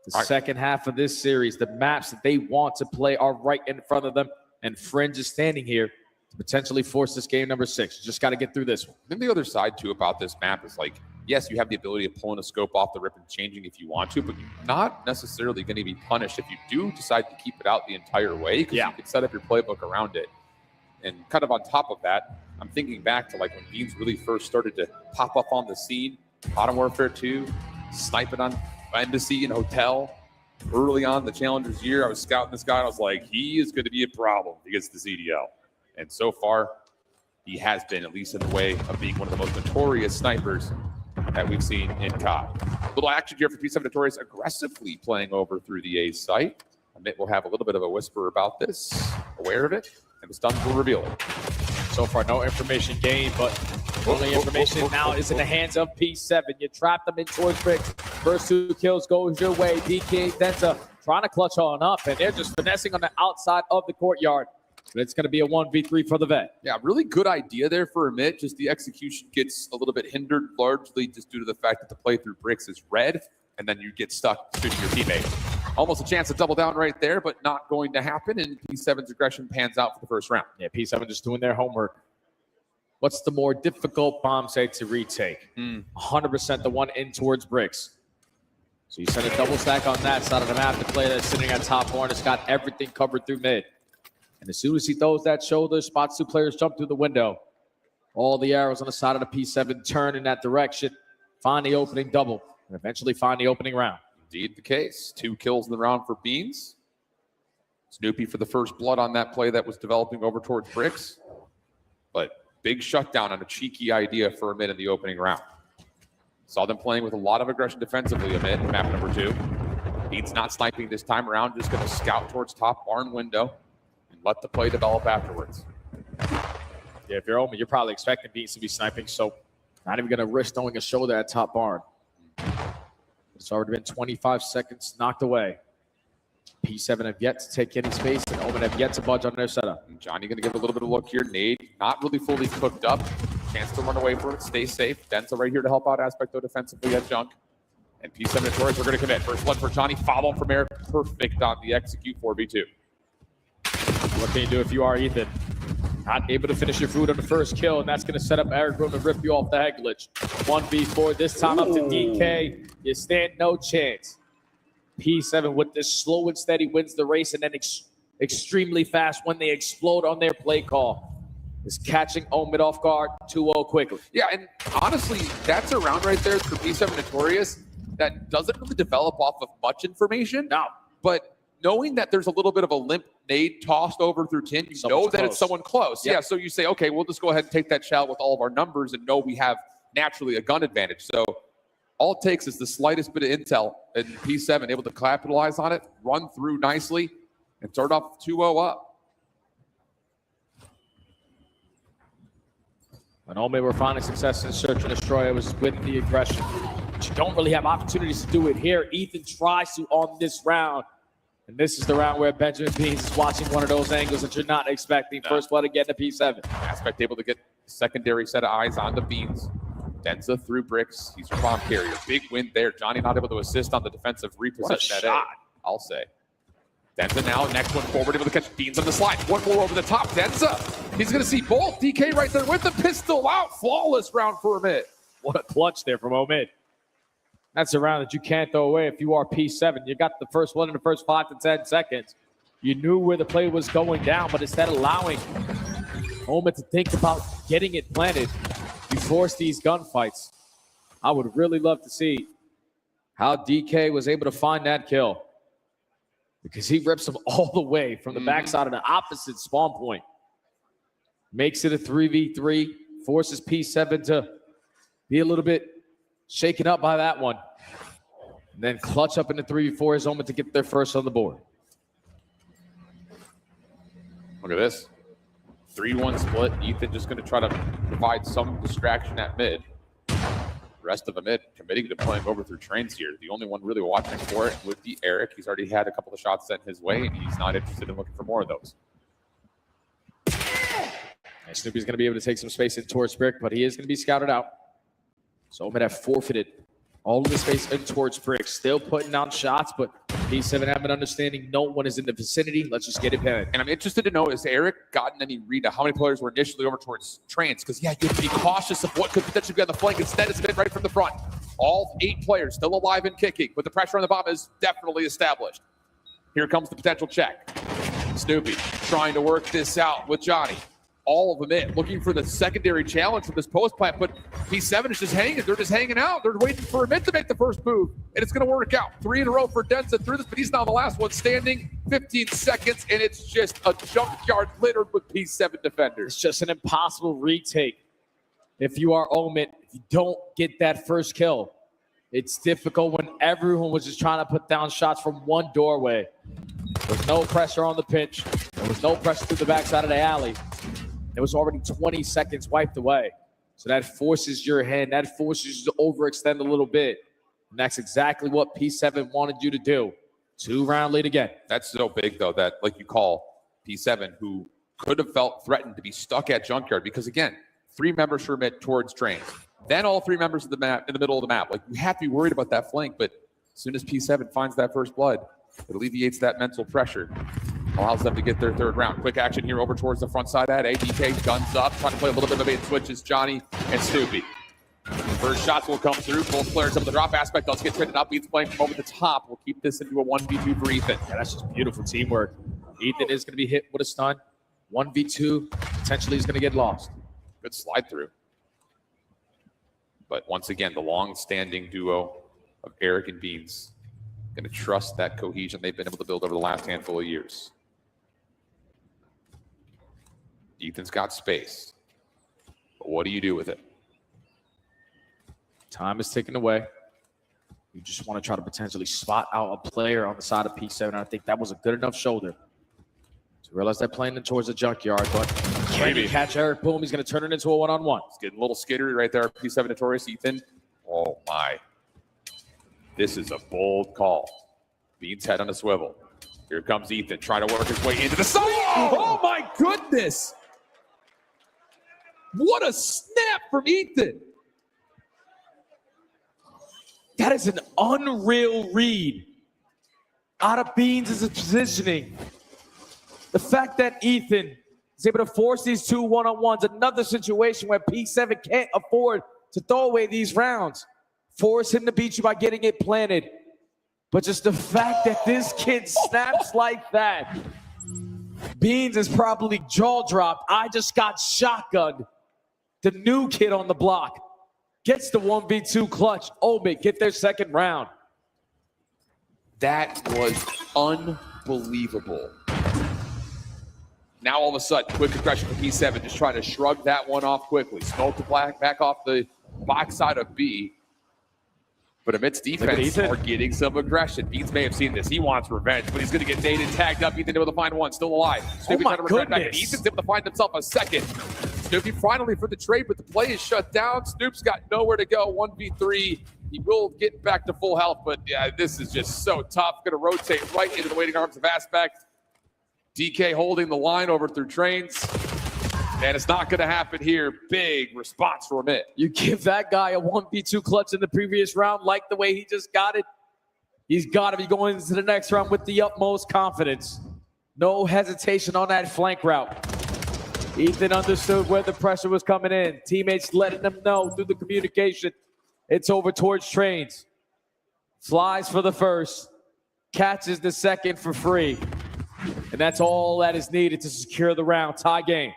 Speaker 4: The second half of this series, the maps that they want to play are right in front of them. And Fringe is standing here to potentially force this game number 6. You just got to get through this one.
Speaker 3: Then the other side, too, about this map is like, yes, you have the ability of pulling a scope off the rip and changing if you want to, but you're not necessarily going to be punished if you do decide to keep it out the entire way, because you can set up your playbook around it. And kind of on top of that, I'm thinking back to like when Beans really first started to pop up on the scene, Modern Warfare 2, sniping on Embassy and Hotel. Early on in the Challengers year, I was scouting this guy, and I was like, he is going to be a problem against the CDL. And so far, he has been, at least in the way of being one of the most notorious snipers that we've seen in COD. A little action here for P7 Notorious, aggressively playing over through the A site. Admit we'll have a little bit of a whisper about this, aware of it, and the stuns will reveal it.
Speaker 4: So far, no information gained, but only information now is in the hands of P7. You trap them in towards bricks. First 2 kills goes your way. DK Denza trying to clutch on up, and they're just finessing on the outside of the courtyard. But it's going to be a 1v3 for the vet.
Speaker 3: Yeah, really good idea there for Amit. Just the execution gets a little bit hindered, largely just due to the fact that the play through bricks is red, and then you get stuck shooting your teammate. Almost a chance to double down right there, but not going to happen, and P7's aggression pans out for the first round.
Speaker 4: Yeah, P7 just doing their homework. What's the more difficult bomb site to retake? 100% the one in towards bricks. So you send a double stack on that side of the map. The player that's sitting on top horn has got everything covered through mid. And as soon as he throws that shoulder, spots 2 players jump through the window. All the arrows on the side of the P7 turn in that direction, find the opening double, and eventually find the opening round.
Speaker 3: Indeed the case. 2 kills in the round for Beans. Snoopy for the first blood on that play that was developing over towards bricks. But big shutdown on a cheeky idea for Amit in the opening round. Saw them playing with a lot of aggression defensively, Amit, in map number 2. Beans not sniping this time around, just going to scout towards top barn window and let the play develop afterwards.
Speaker 4: Yeah, if you're Omen, you're probably expecting Beans to be sniping, so not even going to risk throwing a shoulder at top barn. It's already been 25 seconds knocked away. P7 have yet to take any space, and Omen have yet to budge on their setup.
Speaker 3: And Johnny going to give a little bit of a look here. Nade, not really fully cooked up. Chance to run away from it, stay safe. Denzel right here to help out Aspecto defensively at Junk. And P7 Notorious are going to commit. First blood for Johnny, follow from air. Perfect on the execute 4v2.
Speaker 4: What can you do if you are Ethan? Not able to finish your food on the first kill, and that's going to set up Eric Room to rip you off the head glitch. 1v4, this time up to DK. You stand no chance. P7 with this slow and steady wins the race, and then extremely fast when they explode on their play call. Is catching Omid off guard 2-0 quickly.
Speaker 3: Yeah, and honestly, that's a round right there for P7 Notorious that doesn't really develop off of much information.
Speaker 4: No.
Speaker 3: But knowing that there's a little bit of a limp nade tossed over through tin, you know that it's someone close.
Speaker 4: Yep.
Speaker 3: Yeah, so you say, okay, we'll just go ahead and take that shot with all of our numbers and know we have naturally a gun advantage. So all it takes is the slightest bit of intel, and P7 able to capitalize on it, run through nicely, and start off 2-0 up.
Speaker 4: When Omid were finding success in Search and Destroy, it was with the aggression. But you don't really have opportunities to do it here. Ethan tries to on this round. And this is the round where Benjamin Beans is watching one of those angles that you're not expecting. First blood again to P7.
Speaker 3: Aspect able to get secondary set of eyes onto Beans. Denza through bricks. He's your bomb carrier. Big win there. Johnny not able to assist on the defensive reposition at A, I'll say. Denza now, next one forward, able to catch Beans on the slide. One more over the top. Denza, he's going to see both. DK right there with the pistol out. Flawless round for Omid.
Speaker 4: What a clutch there from Omid. That's a round that you can't throw away if you are P7. You got the first one in the first 5 to 10 seconds. You knew where the play was going down, but instead of allowing Omid to think about getting it planted, you force these gunfights. I would really love to see how DK was able to find that kill, because he rips him all the way from the backside of the opposite spawn point. Makes it a 3v3, forces P7 to be a little bit shaken up by that one. And then clutch up in the 3v4 is Omid to get their first on the board.
Speaker 3: Look at this. 3-1 split. Ethan just going to try to provide some distraction at mid. The rest of the mid committing to playing over through trains here. The only one really watching for it would be Eric. He's already had a couple of shots sent his way, and he's not interested in looking for more of those.
Speaker 4: And Snoopy's going to be able to take some space in towards Brick, but he is going to be scouted out. So Omid have forfeited all of the space in towards Brick. Still putting down shots, but P7 have an understanding no one is in the vicinity. Let's just get it penned.
Speaker 3: And I'm interested to know, has Eric gotten any read of how many players were initially over towards trains? Because, yeah, you have to be cautious of what could potentially be on the flank. Instead, it's been right from the front. All 8 players still alive and kicking, but the pressure on the bomb is definitely established. Here comes the potential check. Snoopy trying to work this out with Johnny. All of them in, looking for the secondary challenge from this post plant, but P7 is just hanging. They're just hanging out. They're waiting for Omid to make the first move, and it's going to work out. 3 in a row for Denza through this, but he's now the last one standing. 15 seconds, and it's just a junkyard littered with P7 defenders.
Speaker 4: It's just an impossible retake. If you are Omid, if you don't get that first kill, it's difficult when everyone was just trying to put down shots from one doorway. There's no pressure on the pinch. There was no pressure through the backside of the alley. It was already 20 seconds wiped away. So that forces your hand. That forces you to overextend a little bit. And that's exactly what P7 wanted you to do. 2-round lead again.
Speaker 3: That's so big, though, that, like you call P7, who could have felt threatened to be stuck at junkyard. Because, again, 3 members from it towards trains. Then all 3 members of the map in the middle of the map. Like, you have to be worried about that flank. But as soon as P7 finds that first blood, it alleviates that mental pressure. Allows them to get their 3rd round. Quick action here over towards the front side at ADK. Guns up, trying to play a little bit of a bait switches. Johnny and Snoopy. First shots will come through. Both players up the drop aspect. Does get traded up. Beats playing from over the top. We'll keep this into a 1v2 for Ethan.
Speaker 4: Yeah, that's just beautiful teamwork. Ethan is going to be hit with a stun. 1v2 potentially is going to get lost.
Speaker 3: Good slide through. But once again, the long-standing duo of Eric and Beans going to trust that cohesion they've been able to build over the last handful of years. Ethan's got space. But what do you do with it?
Speaker 4: Time is ticking away. You just want to try to potentially spot out a player on the side of P7. And I think that was a good enough shoulder to realize they're playing in towards the junkyard. But can he catch Eric? Boom, he's going to turn it into a one-on-one.
Speaker 3: He's getting a little skittery right there. P7 Notorious. Ethan. Oh, my. This is a bold call. Beans head on a swivel. Here comes Ethan trying to work his way into the side. Oh, my goodness. What a snap from Ethan.
Speaker 4: That is an unreal read out of Beans' positioning. The fact that Ethan is able to force these 2 one-on-ones, another situation where P7 can't afford to throw away these rounds. Force him to beat you by getting it planted. But just the fact that this kid snaps like that, Beans is probably jaw dropped. I just got shotgunned. The new kid on the block gets the 1v2 clutch. Omid get their second round.
Speaker 3: That was unbelievable. Now all of a sudden, quick aggression from P7, just trying to shrug that one off quickly. Smoke the back off the box side of B. But Amit's defense are getting some aggression. Beans may have seen this. He wants revenge, but he's going to get naded, tagged up. Ethan able to find one, still alive. Snoopy trying to return back, and Ethan's able to find himself a second. Snoopy finally for the trade, but the play is shut down. Snoop's got nowhere to go. 1v3. He will get back to full health, but yeah, this is just so tough. Going to rotate right into the waiting arms of Aspect. DK holding the line over through Trains. And it's not going to happen here. Big response from it.
Speaker 4: You give that guy a 1v2 clutch in the previous round, like the way he just got it. He's got to be going into the next round with the utmost confidence. No hesitation on that flank route. Ethan understood where the pressure was coming in. Teammates letting them know through the communication. It's over towards Trains. Flies for the first. Catches the second for free. And that's all that is needed to secure the round. Tie game.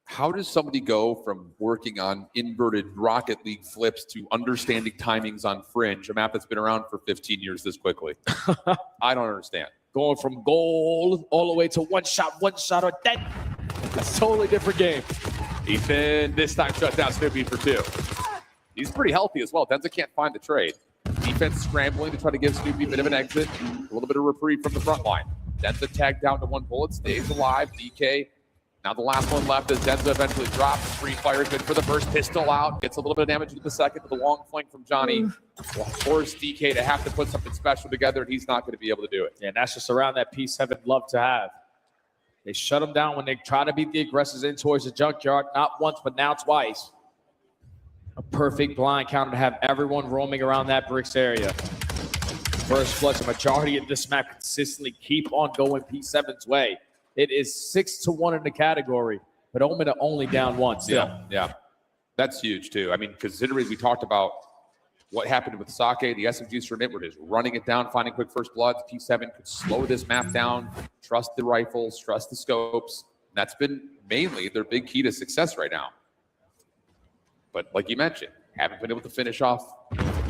Speaker 3: How does somebody go from working on inverted Rocket League flips to understanding timings on Fringe, a map that's been around for 15 years this quickly? I don't understand.
Speaker 4: Going from goal all the way to one shot or dead. That's a totally different game.
Speaker 3: Ethan this time shut down Snoopy for 2. He's pretty healthy as well. Denza can't find the trade. Defense scrambling to try to give Snoopy a bit of an exit. A little bit of reprieve from the front line. Denza tagged down to 1 bullet, stays alive. DK. Now the last one left as Denza eventually drops. Free fire good for the first pistol out. Gets a little bit of damage with the second to the long flank from Johnny. Will force DK to have to put something special together, and he's not going to be able to do it.
Speaker 4: Yeah, and that's just around that P7 love to have. They shut him down when they try to beat the aggressors in towards the junkyard. Not once, but now twice. A perfect blind counter to have everyone roaming around that bricks area. First flush, a majority of this map consistently keep on going P7's way. It is 6-1 in the category, but Omen only down 1 still.
Speaker 3: Yeah. That's huge too. I mean, considering we talked about what happened with Sake, the SMGs from it were just running it down, finding quick first bloods. P7 could slow this map down, trust the rifles, trust the scopes. And that's been mainly their big key to success right now. But like you mentioned, haven't been able to finish off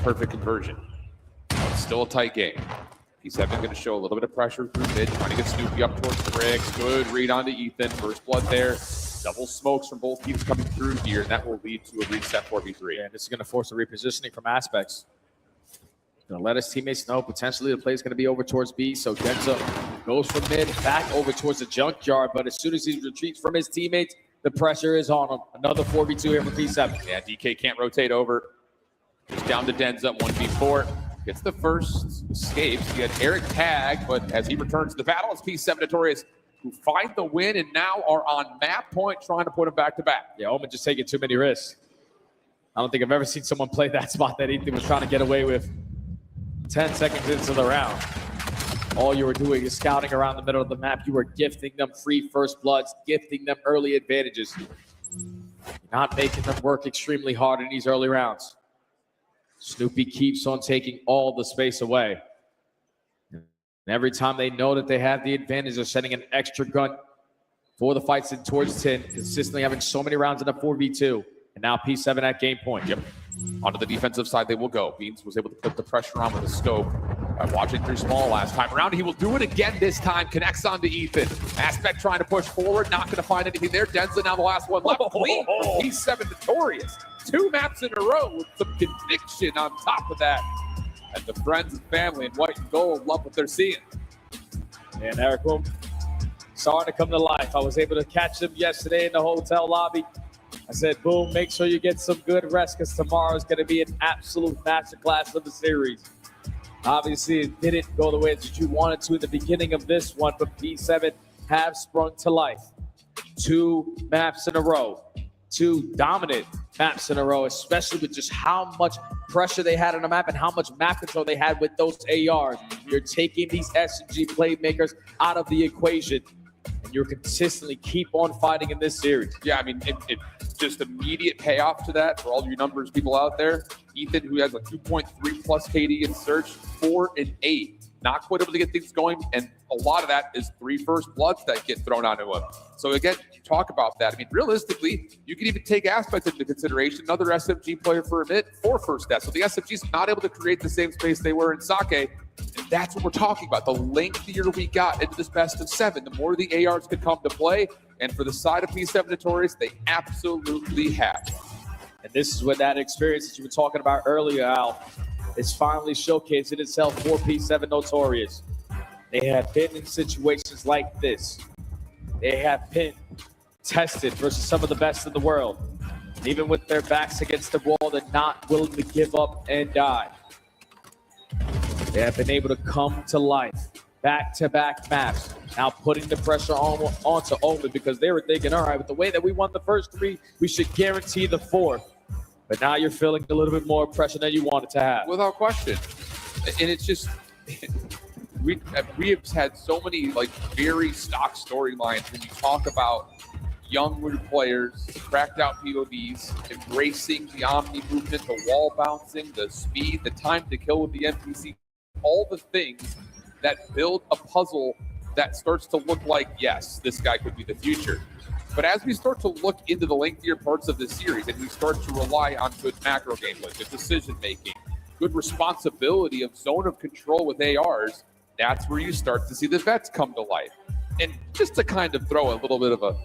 Speaker 3: perfect conversion. It's still a tight game. P7 going to show a little bit of pressure through mid, trying to get Snoopy up towards the bricks. Good read onto Ethan. First blood there. Double smokes from both teams coming through here, and that will lead to a reset 4v3.
Speaker 4: Yeah, and this is going to force a repositioning from Aspects. Going to let his teammates know potentially the play is going to be over towards B. So Denza goes from mid, back over towards the junkyard. But as soon as he retreats from his teammates, the pressure is on him. Another 4v2 here for P7.
Speaker 3: Yeah, DK can't rotate over. He's down to Denza, 1v4. Gets the first escapes. He had Eric tag, but as he returns to the battle, it's P7 Notorious who find the win and now are on map point trying to put him back to back.
Speaker 4: Yeah, Omen just taking too many risks. I don't think I've ever seen someone play that spot that Ethan was trying to get away with 10 seconds into the round. All you were doing is scouting around the middle of the map. You were gifting them free first bloods, gifting them early advantages. You're not making them work extremely hard in these early rounds. Snoopy keeps on taking all the space away. And every time they know that they have the advantage, they're setting an extra gun for the fights in towards 10, consistently having so many rounds in a 4v2. And now P7 at game point.
Speaker 3: Yep. Onto the defensive side they will go. Beans was able to put the pressure on with the scope. Watching through small last time around. He will do it again this time. Connects onto Ethan. Aspect trying to push forward. Not going to find anything there. Denza now the last one left. Clean for P7 Notorious. 2 maps in a row with some conviction on top of that. And the friends and family in white and gold love what they're seeing.
Speaker 4: And Eric Boom starting to come to life. I was able to catch him yesterday in the hotel lobby. I said, Boom, make sure you get some good rest because tomorrow is going to be an absolute masterclass of the series. Obviously, it didn't go the way that you wanted to in the beginning of this one, but P7 have sprung to life. 2 maps in a row. 2 dominant maps in a row, especially with just how much pressure they had on the map and how much map control they had with those ARs. You're taking these SMG playmakers out of the equation, and you're consistently keep on fighting in this series.
Speaker 3: Yeah, I mean, just immediate payoff to that for all you numbers people out there. Ethan, who has a 2.3 plus KD in search, 4 and 8. Not quite able to get things going, and a lot of that is 3 first bloods that get thrown onto him. So again, you talk about that. I mean, realistically, you can even take aspects into consideration. Another SMG player for a bit, 4 first deaths. So the SMG's not able to create the same space they were in Sake, and that's what we're talking about. The lengthier we got into this best of 7, the more the ARs could come to play. And for the side of P7 Notorious, they absolutely have.
Speaker 4: And this is what that experience that you were talking about earlier, Al, is finally showcasing itself for P7 Notorious. They have been in situations like this. They have been tested versus some of the best in the world. Even with their backs against the wall, they're not willing to give up and die. They have been able to come to life. Back-to-back maps. Now putting the pressure onto Omen because they were thinking, all right, with the way that we won the first 3, we should guarantee the 4th. But now you're feeling a little bit more pressure than you wanted to have.
Speaker 3: Without question. And it's just, we have had so many like very stock storylines when you talk about young players, cracked out POVs, embracing the Omni movement, the wall bouncing, the speed, the time to kill with the NPC, all the things that build a puzzle that starts to look like, yes, this guy could be the future. But as we start to look into the lengthier parts of this series and we start to rely on good macro gameplay, good decision-making, good responsibility of zone of control with ARs, that's where you start to see the vets come to life. And just to kind of throw a little bit of a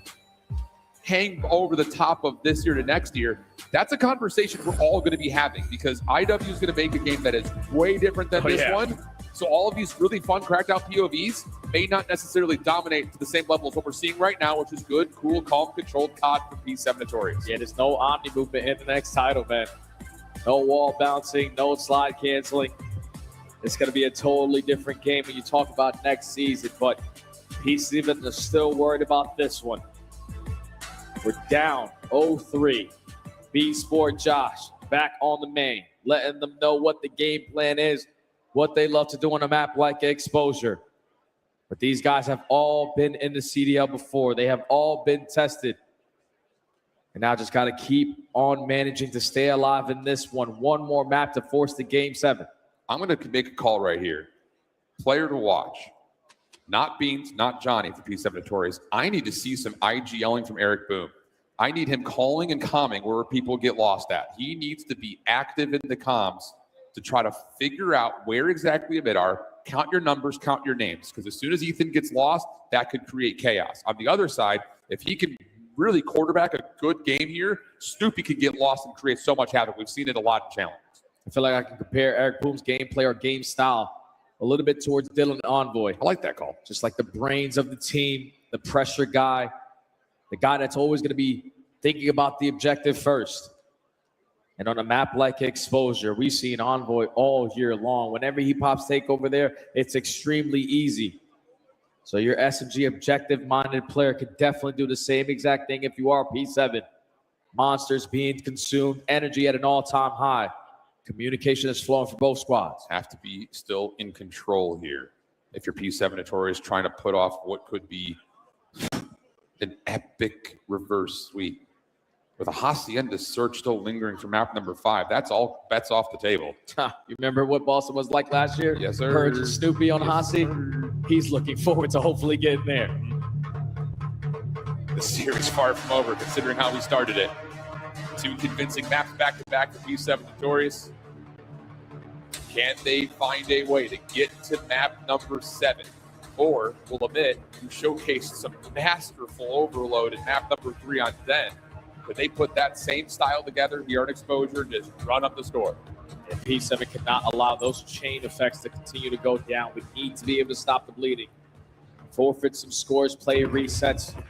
Speaker 3: hang over the top of this year to next year, that's a conversation we're all going to be having because IW is going to make a game that is way different than this one. So all of these really fun cracked out POVs may not necessarily dominate to the same level as what we're seeing right now, which is good, cool, calm, controlled COD for P7 Notorious.
Speaker 4: Yeah, there's no Omni movement in the next title, man. No wall bouncing, no slide canceling. It's going to be a totally different game when you talk about next season, but P7 is still worried about this one. We're down 0-3. B-Sport Josh back on the main, letting them know what the game plan is, what they love to do on a map like Exposure. But these guys have all been in the CDL before. They have all been tested. And now just got to keep on managing to stay alive in this one. One more map to force the Game 7.
Speaker 3: I'm going to make a call right here. Player to watch. Not Beans, not Johnny for P7 Notorious. I need to see some IG yelling from Eric Boom. I need him calling and calming where people get lost at. He needs to be active in the comms to try to figure out where exactly a bit are, count your numbers, count your names. Because as soon as Ethan gets lost, that could create chaos. On the other side, if he can really quarterback a good game here, Snoopy could get lost and create so much havoc. We've seen it a lot in challenges.
Speaker 4: I feel like I can compare Eric Boom's gameplay or game style a little bit towards Dylan Envoy.
Speaker 3: I like that call.
Speaker 4: Just like the brains of the team, the pressure guy, the guy that's always going to be thinking about the objective first. And on a map like Exposure, we've seen Envoy all year long. Whenever he pops take over there, it's extremely easy. So your SMG objective-minded player could definitely do the same exact thing if you are P7. Monsters being consumed, energy at an all-time high. Communication is flowing for both squads.
Speaker 3: Have to be still in control here. If you're P7 Notorious trying to put off what could be an epic reverse sweep. With a Hacienda search still lingering for map number 5, that's all bets off the table.
Speaker 4: You remember what Boston was like last year?
Speaker 3: Yes, sir.
Speaker 4: Purge and Snoopy on Hasi. He's looking forward to hopefully getting there.
Speaker 3: The series far from over, considering how we started it. 2 convincing maps back-to-back for P7 Notorious. Can they find a way to get to map number 7? Or will Amit, who showcased some masterful overload in map number 3 on Zen, could they put that same style together here in Exposure and just run up the score?
Speaker 4: And P7 cannot allow those chain effects to continue to go down. We need to be able to stop the bleeding. Forfeit some scores, play resets.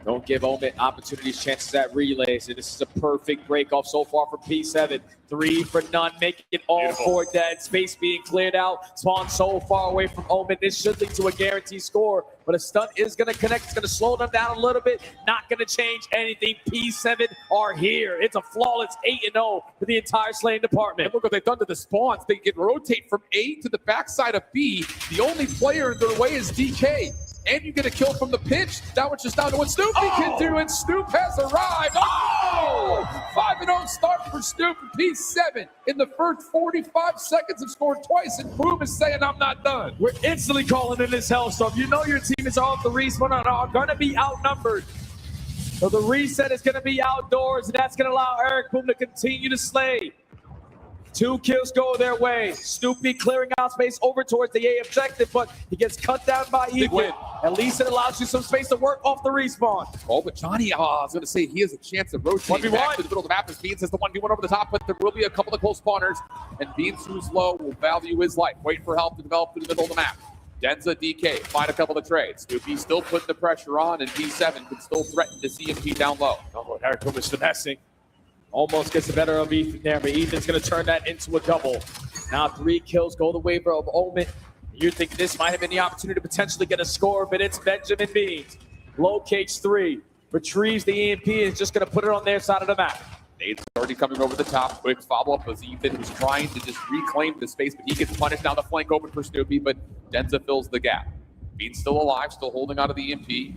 Speaker 4: Don't give Omen opportunities, chances at relays. And this is a perfect break-off so far for P7. 3 for none, making it all
Speaker 3: Beautiful.
Speaker 4: 4 dead. Space being cleared out. Spawn so far away from Omen. This should lead to a guaranteed score. But a stun is going to connect. It's going to slow them down a little bit. Not going to change anything. P7 are here. It's a flawless 8-0 for the entire slaying department.
Speaker 3: And look what they've done to the spawns. They can rotate from A to the backside of B. The only player in their way is DK. and you get a kill from the pinch. Now it's just down to what Snoopy can do, and Snoop has arrived. 5-0 start for Snoop and P7. In the first 45 seconds have scored twice, and Boom is saying, I'm not done.
Speaker 4: We're instantly calling in this hellstorm. You know your team is off the respawn and are going to be outnumbered. So the reset is going to be outdoors, and that's going to allow Eric Boom to continue to slay. 2 kills go their way. Snoopy clearing out space over towards the A objective, but he gets cut down by Ethan. At least it allows you some space to work off the respawn.
Speaker 3: Oh, but Johnny, I was going to say, he has a chance of rotating back to the middle of the map as Beans has the 1v1 over the top, but there will be a couple of close spawners, and Beans, who's low, will value his life. Wait for help to develop through the middle of the map. Denza, DK, find a couple of trades. Snoopy still putting the pressure on, and P7 can still threaten to CMP down low.
Speaker 4: Oh, Eric Boom is finessing. Almost gets the better of Ethan there, but Ethan's going to turn that into a double. Now 3 kills go the way of Omen. You think this might have been the opportunity to potentially get a score, but it's Benjamin Beans. Locates 3, retrieves the EMP, and is just going to put it on their side of the map.
Speaker 3: Nate's already coming over the top. Quick follow-up was Ethan, who's trying to just reclaim the space, but he gets punished. Now the flank open for Snoopy, but Denza fills the gap. Beans still alive, still holding on to the EMP.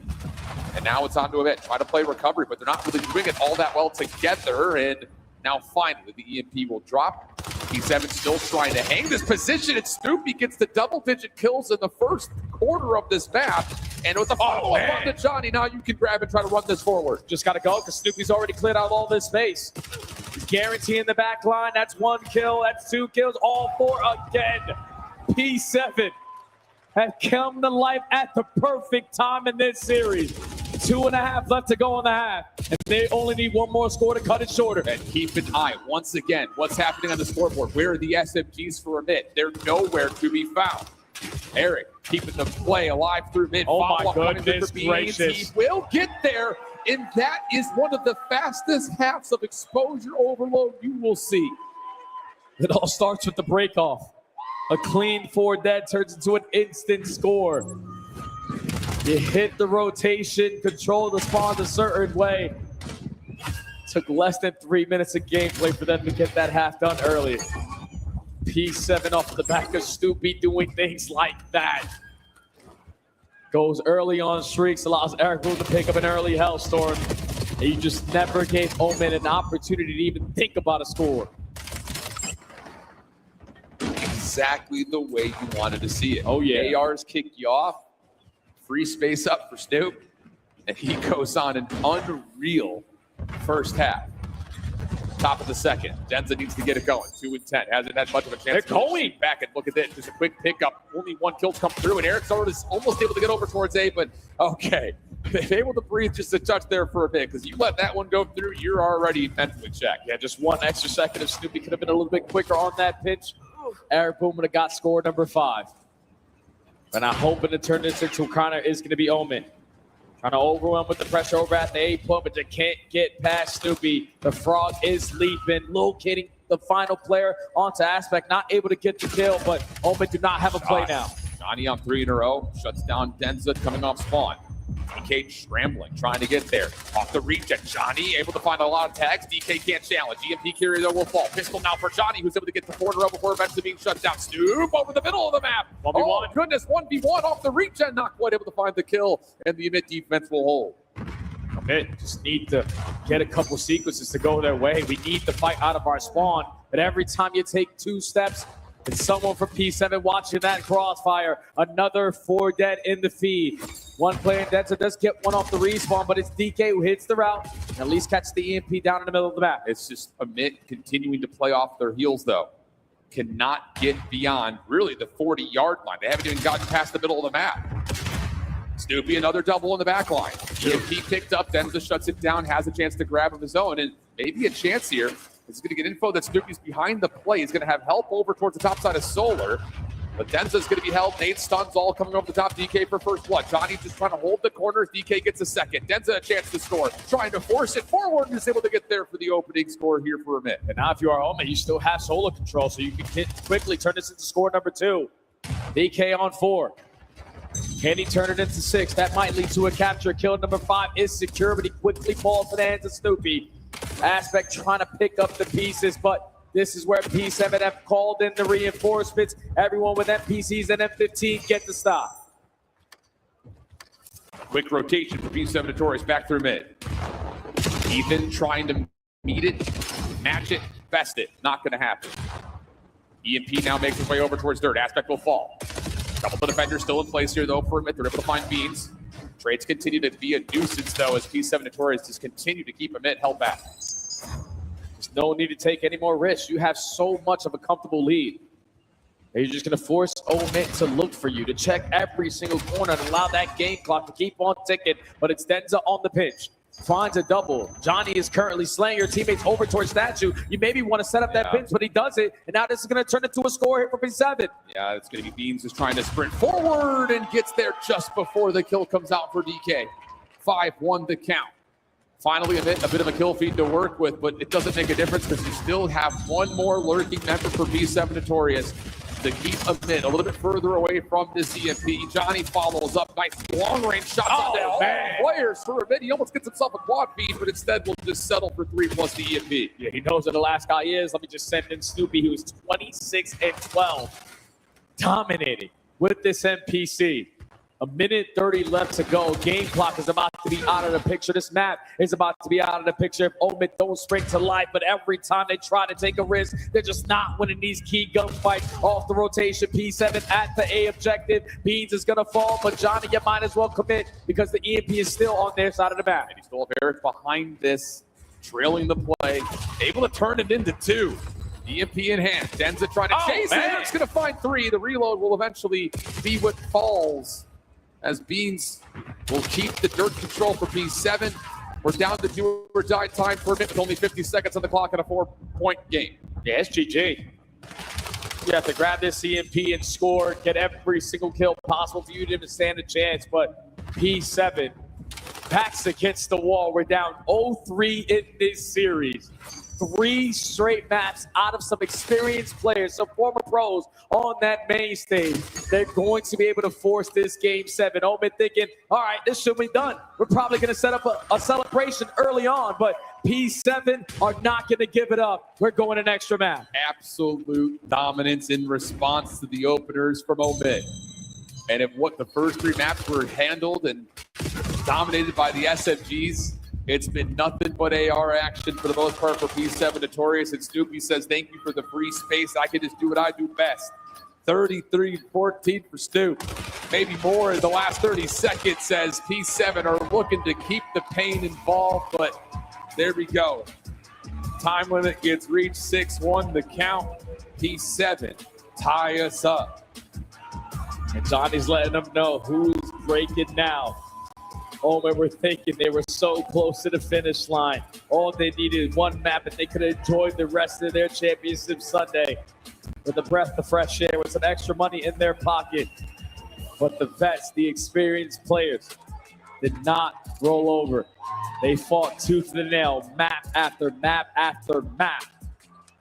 Speaker 3: And now it's on to Amit. Try to play recovery, but they're not really doing it all that well together. And now finally the EMP will drop. P7 still trying to hang this position, and Snoopy gets the double-digit kills in the first quarter of this map. And with the follow-up on to Johnny, now you can grab and try to run this forward.
Speaker 4: Just got to go because Snoopy's already cleared out all this space. He's guaranteeing the back line. That's 1 kill. That's 2 kills. All 4 again. P7 have come to life at the perfect time in this series. 2.5 left to go in the half, and they only need 1 more score to cut it shorter.
Speaker 3: And keep an eye, once again, what's happening on the scoreboard. Where are the SMGs for Amit? They're nowhere to be found. Eric keeping the play alive through mid.
Speaker 4: Oh my goodness gracious.
Speaker 3: He will get there, and that is one of the fastest halves of exposure overload you will see.
Speaker 4: It all starts with the breakoff. A clean 4 dead turns into an instant score. You hit the rotation, control the spawns a certain way. Took less than 3 minutes of gameplay for them to get that half done early. P7 off the back of Snoopy doing things like that. Goes early on streaks, allows Eric Boom to pick up an early hellstorm. And you just never gave Omen an opportunity to even think about a score.
Speaker 3: Exactly the way you wanted to see it.
Speaker 4: Oh yeah.
Speaker 3: ARs kick you off. Free space up for Snoop, and he goes on an unreal first half. Top of the second. Denza needs to get it going. 2 and 10. Hasn't had much of a chance.
Speaker 4: They're going
Speaker 3: back, and look at this. Just a quick pickup. Only 1 kill come through, and Eric's already almost able to get over towards A, but okay. Able to breathe just a touch there for a bit, because you let that one go through, you're already mentally checked.
Speaker 4: Yeah, just 1 extra second if Snoopy could have been a little bit quicker on that pitch. Eric Boom would have got score number 5. And I'm hoping to turn this into Connor is going to be Omen. Trying to overwhelm with the pressure over at the A point, but you can't get past Snoopy. The frog is leaping, locating the final player onto Aspect. Not able to get the kill, but Omen do not have a play now.
Speaker 3: Johnny on 3 in a row. Shuts down Denza coming off spawn. DK scrambling, trying to get there. Off the reach, and Johnny able to find a lot of tags. DK can't challenge. EMP carrier though will fall. Pistol now for Johnny, who's able to get the 4 in a row before eventually being shut down. Snoop over the middle of the map.
Speaker 4: 1v1.
Speaker 3: Oh goodness, 1v1 off the reach, and not quite able to find the kill. And the Amit defense will hold.
Speaker 4: Amit just need to get a couple sequences to go their way. We need to fight out of our spawn. But every time you take 2 steps, it's someone from P7 watching that crossfire. Another 4 dead in the feed. 1 player, Denza does get 1 off the respawn, but it's DK who hits the route and at least catches the EMP down in the middle of the map.
Speaker 3: It's just Amit continuing to play off their heels, though. Cannot get beyond, really, the 40-yard line. They haven't even gotten past the middle of the map. Snoopy, another double in the back line. EMP picked up, Denza shuts it down, has a chance to grab him his own, and maybe a chance here. He's going to get info that Snoopy's behind the play. He's going to have help over towards the top side of Solar. But Denza's going to be held. Nate stuns all coming over the top. DK for first blood. Johnny just trying to hold the corners. DK gets a second. Denza a chance to score. Trying to force it forward and is able to get there for the opening score here for Amit.
Speaker 4: And now if you are Omen, you still have solo control, so you can quickly turn this into score number 2. DK on 4. Can he turn it into 6? That might lead to a capture. Kill number 5 is secure, but he quickly falls to the hands of Snoopy. Aspect trying to pick up the pieces, but this is where P7 have called in the reinforcements. Everyone with MPCs and M15 get the stop.
Speaker 3: Quick rotation for P7 Notorious back through mid. Ethan trying to meet it, match it, best it. Not going to happen. EMP now makes his way over towards dirt. Aspect will fall. Couple of defenders still in place here, though, for a minute. They're able to find Beans. Trades continue to be a nuisance, though, as P7 Notorious just continue to keep Amit held back.
Speaker 4: There's no need to take any more risks. You have so much of a comfortable lead. Are you just going to force Omit to look for you, to check every single corner and allow that game clock to keep on ticking? But it's Denza on the pinch. Finds a double. Johnny is currently slaying your teammates over towards Statue. You maybe want to set up that pinch, but he does it. And now this is going to turn into a score here for P7.
Speaker 3: Yeah, it's going to be Beans just trying to sprint forward and gets there just before the kill comes out for DK. 5-1 the count. Finally, a bit of a kill feed to work with, but it doesn't make a difference because you still have one more lurking member for P7 Notorious to keep Amit a little bit further away from this EMP. Johnny follows up. Nice long-range shots on all players for a bit. He almost gets himself a quad feed, but instead will just settle for 3 plus the EMP.
Speaker 4: Yeah, he knows who the last guy is. Let me just send in Snoopy, who is 26 and 12. Dominating with this NPC. A minute 30 left to go. Game clock is about to be out of the picture. This map is about to be out of the picture if Omid don't spring to life. But every time they try to take a risk, they're just not winning these key gunfights. Off the rotation, P7 at the A objective. Beans is going to fall, but Johnny, you might as well commit because the EMP is still on their side of the map.
Speaker 3: And he still have Eric behind this, trailing the play, able to turn it into 2. EMP in hand. Denza trying to chase it. It's going to find 3. The reload will eventually be what falls, as Beans will keep the dirt control for P7. We're down to do or die time for a minute with only 50 seconds on the clock in a 4-point game.
Speaker 4: Yeah, it's GG. You have to grab this EMP and score, get every single kill possible for you to even stand a chance. But P7 backs against the wall. We're down 0-3 in this series. 3 straight maps out of some experienced players, some former pros on that main stage. They're going to be able to force this game 7. Omid thinking, all right, this should be done. We're probably going to set up a celebration early on, but P7 are not going to give it up. We're going an extra map.
Speaker 3: Absolute dominance in response to the openers from Omid. And if what the first 3 maps were handled and dominated by the SMGs, it's been nothing but AR action for the most part for P7 Notorious. And Snoopy says, thank you for the free space. I can just do what I do best. 33-14 for Snoop. Maybe more in the last 30 seconds as P7 are looking to keep the pain involved. But there we go. Time limit gets reached. 6-1 the count. P7 tie us up.
Speaker 4: And Johnny's letting them know who's breaking now. Oh, man, we're thinking they were so close to the finish line. All they needed one map, and they could have enjoyed the rest of their championship Sunday with a breath of fresh air, with some extra money in their pocket. But the vets, the experienced players, did not roll over. They fought tooth and nail, map after map after map,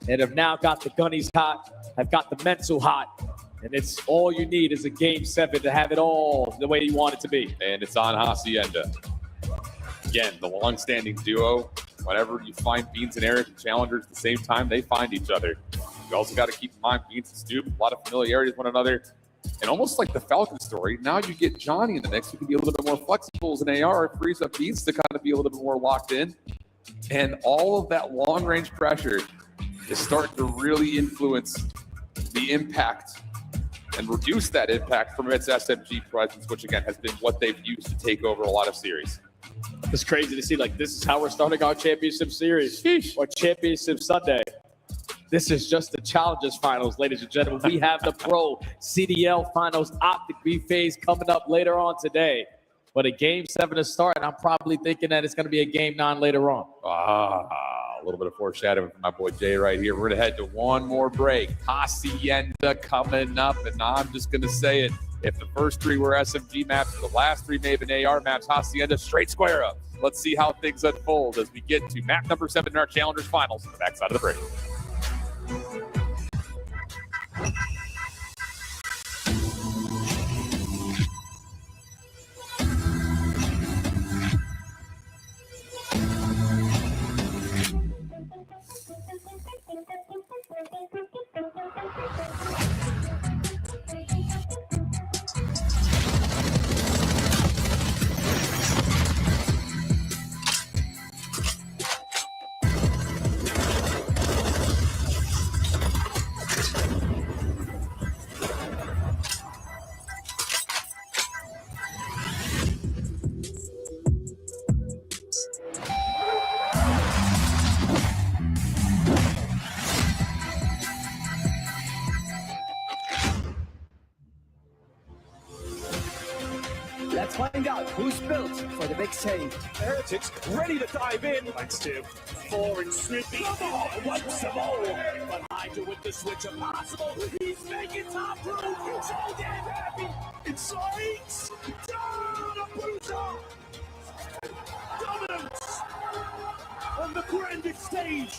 Speaker 4: and have now got the gunnies hot, have got the mental hot. And it's all you need is a game 7 to have it all the way you want it to be.
Speaker 3: And it's on Hacienda. Again, the long-standing duo. Whenever you find Beans and Eric and challengers at the same time, they find each other. You also got to keep in mind Beans and Snoop, a lot of familiarity with one another. And almost like the Falcon story, now you get Johnny in the mix, who can be a little bit more flexible as an AR. It frees up Beans to kind of be a little bit more locked in. And all of that long-range pressure is starting to really influence the impact and reduce that impact from its SMG presence, which again has been what they've used to take over a lot of series.
Speaker 4: It's crazy to see, like, this is how we're starting our championship series.
Speaker 3: Sheesh.
Speaker 4: Or championship Sunday. This is just the Challengers Finals, ladies and gentlemen. We have the Pro CDL Finals Optic B phase coming up later on today. But a game 7 to start, and I'm probably thinking that it's going to be a game 9 later on.
Speaker 3: A little bit of foreshadowing from my boy Jay right here. We're going to head to one more break. Hacienda coming up, and I'm just going to say it. If the first 3 were SMG maps, the last 3 may have been AR maps, Hacienda straight square up. Let's see how things unfold as we get to map number 7 in our Challengers Finals on the backside of the break.
Speaker 10: find out who's built for the big stage.
Speaker 1: The Heretics ready to dive in. Thanks to 4 and Snoopy. Once more. But Hydra with the switch impossible. He's making top room. So damn happy. Insights. Down a bruiser. Dominance on the grandest stage.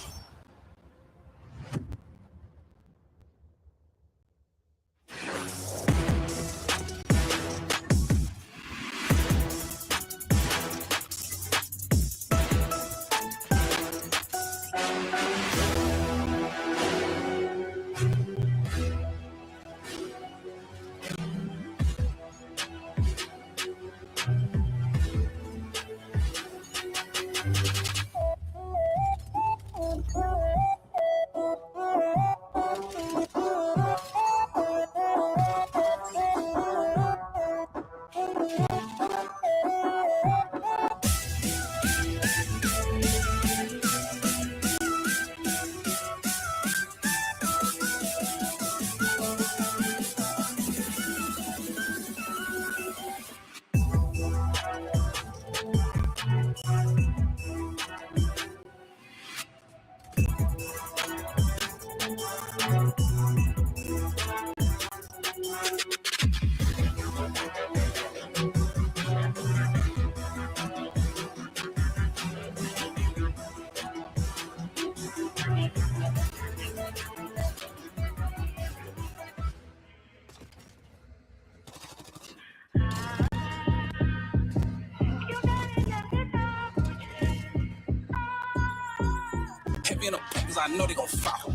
Speaker 8: Heavy in the papers, I know they gon' fall.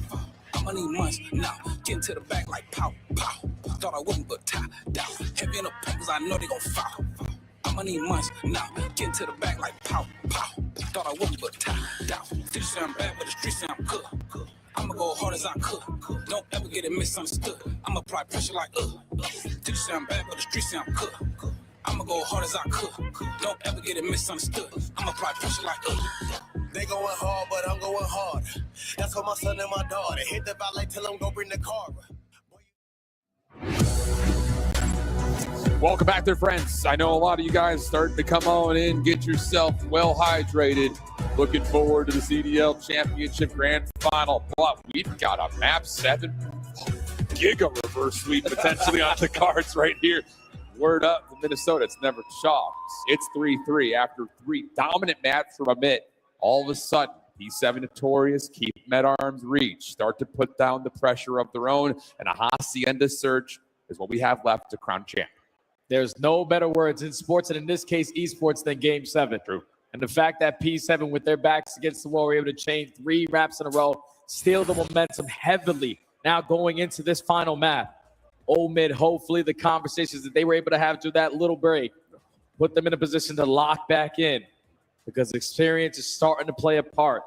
Speaker 8: I'ma need months now. Getting to the back like pow, pow. Thought I wouldn't, but tie down. Heavy in the papers, I know they gon' fall. I'ma need months now. Getting to the back like pow, pow. Thought I wouldn't, but tie down. Streets say I'm bad, but the streets say I'm good. I'ma go hard as I could. Don't ever get it misunderstood. I'ma apply pressure like Streets say I'm bad, but the streets say I'm good. I'ma go hard as I could. Don't ever get it misunderstood. I'ma apply pressure like
Speaker 11: They going hard, but I'm going hard. That's for my son and my daughter. Hit the valet, tell them go bring the car.
Speaker 3: Welcome back there, friends. I know a lot of you guys starting to come on in, get yourself well hydrated. Looking forward to the CDL Championship Grand Final. But we've got a Map 7 Giga reverse sweep potentially on the cards right here. Word up from Minnesota, it's never chalked. It's 3-3 after 3 dominant maps from Amit. All of a sudden, P7 Notorious keep them at arm's reach, start to put down the pressure of their own, and a Hacienda search is what we have left to crown champ.
Speaker 4: There's no better words in sports, and in this case, esports, than Game 7.
Speaker 3: True.
Speaker 4: And the fact that P7, with their backs against the wall, were able to change 3 maps in a row, steal the momentum heavily now going into this final map. Omid, hopefully the conversations that they were able to have through that little break put them in a position to lock back in, because experience is starting to play a part.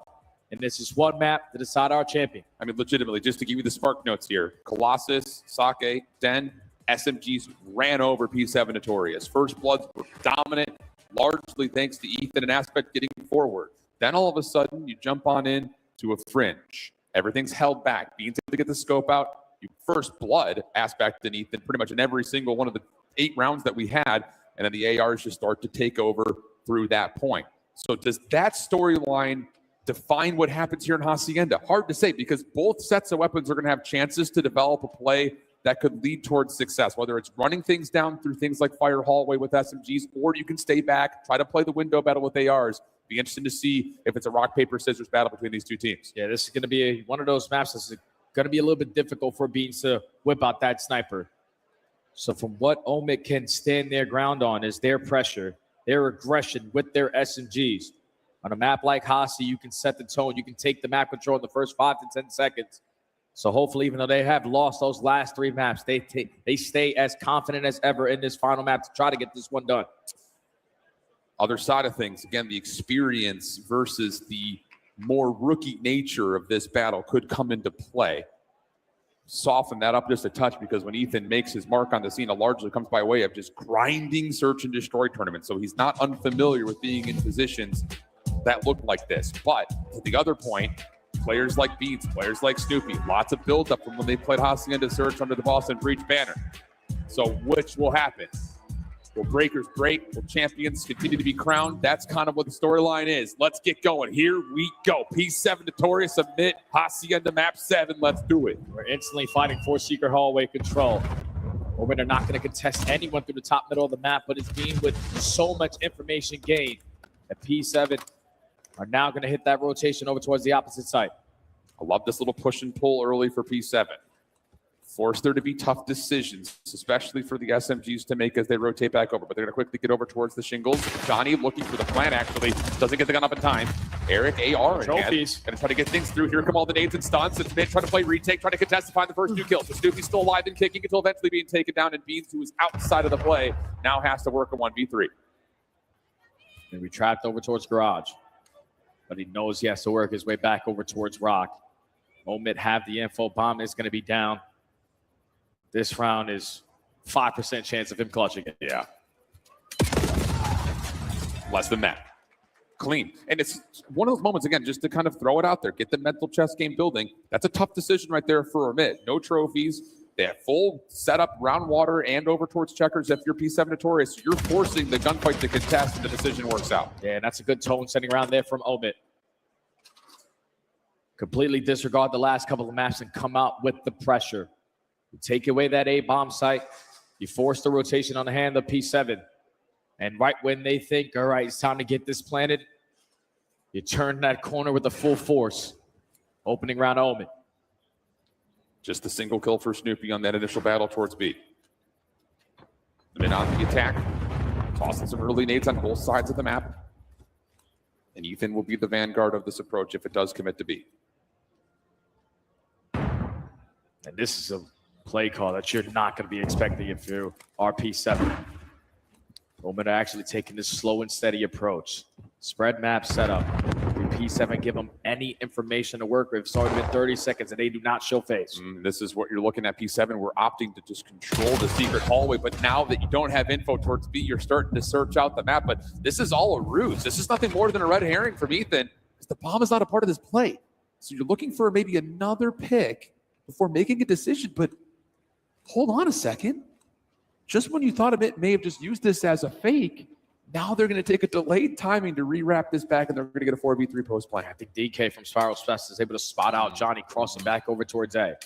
Speaker 4: And this is one map to decide our champion.
Speaker 3: I mean, legitimately, just to give you the spark notes here, Colossus, Sake, Den, SMGs ran over P7 Notorious. First Bloods were dominant, largely thanks to Ethan and Aspect getting forward. Then all of a sudden, you jump on in to a Fringe. Everything's held back. Being able to get the scope out, you First Blood, Aspect and Ethan, pretty much in every single one of the 8 rounds that we had, and then the ARs just start to take over through that point. So does that storyline define what happens here in Hacienda? Hard to say, because both sets of weapons are going to have chances to develop a play that could lead towards success, whether it's running things down through things like Fire Hallway with SMGs, or you can stay back, try to play the window battle with ARs. Be interesting to see if it's a rock, paper, scissors battle between these two teams.
Speaker 4: Yeah, this is going to be one of those maps that's going to be a little bit difficult for Beans to whip out that sniper. So from what Omid can stand their ground on is their pressure, their aggression with their SMGs. On a map like Hasi, you can set the tone. You can take the map control in the first 5 to 10 seconds. So hopefully, even though they have lost those last 3 maps, they stay as confident as ever in this final map to try to get this one done.
Speaker 3: Other side of things, again, the experience versus the more rookie nature of this battle could come into play. Soften that up just a touch, because when Ethan makes his mark on the scene, it largely comes by way of just grinding search and destroy tournaments. So he's not unfamiliar with being in positions that look like this. But to the other point, players like Beats, players like Snoopy, lots of build-up from when they played Hacienda Search under the Boston Breach banner. So which will happen? Will breakers break? Will champions continue to be crowned? That's kind of what the storyline is. Let's get going. Here we go. P7 Notorious submit. Hacienda map 7. Let's do it.
Speaker 4: We're instantly fighting for secret hallway control. Omen are not going to contest anyone through the top middle of the map, but it's being with so much information gained that P7 are now going to hit that rotation over towards the opposite side.
Speaker 3: I love this little push and pull early for P7. Force there to be tough decisions, especially for the SMGs to make as they rotate back over. But they're going to quickly get over towards the shingles. Johnny looking for the plant, actually. Doesn't get the gun up in time. Eric, AR,
Speaker 4: trophies.
Speaker 3: Going to try to get things through. Here come all the nades and stunts. It's mid, trying to play retake, trying to contest to find the first 2 kills. So Snoopy's still alive and kicking until eventually being taken down. And Beans, who is outside of the play, now has to work a 1v3.
Speaker 4: And we trapped over towards garage. But he knows he has to work his way back over towards rock. Omid have the info. Bomb is going to be down. This round is 5% chance of him clutching it.
Speaker 3: Yeah. Less than that. Clean. And it's one of those moments, again, just to kind of throw it out there, get the mental chess game building. That's a tough decision right there for Omid. No trophies. They have full setup, round water, and over towards checkers. If you're P7 Notorious, you're forcing the gunfight to contest, and the decision works out.
Speaker 4: Yeah, and that's a good tone setting around there from Omid. Completely disregard the last couple of maps and come out with the pressure. You take away that A bomb site. You force the rotation on the hand of P7. And right when they think, all right, it's time to get this planted, you turn that corner with the full force. Opening round Omen.
Speaker 3: Just a single kill for Snoopy on that initial battle towards B. And then on the attack, tossing some early nades on both sides of the map. And Ethan will be the vanguard of this approach if it does commit to B.
Speaker 4: And this is a play call that you're not going to be expecting if you're RP7. Omen are actually taking this slow and steady approach. Spread map setup. P7 give them any information to work with. It's already been 30 seconds and they do not show face.
Speaker 3: This is what you're looking at, P7. We're opting to just control the secret hallway, but now that you don't have info towards B, you're starting to search out the map. But this is all a ruse. This is nothing more than a red herring from Ethan, because the bomb is not a part of this play. So you're looking for maybe another pick before making a decision, but hold on a second. Just when you thought of it, may have just used this as a fake, now they're going to take a delayed timing to rewrap this back, and they're going to get a 4v3 post play.
Speaker 4: I think DK from Spiral's Fest is able to spot out Johnny crossing back over towards A.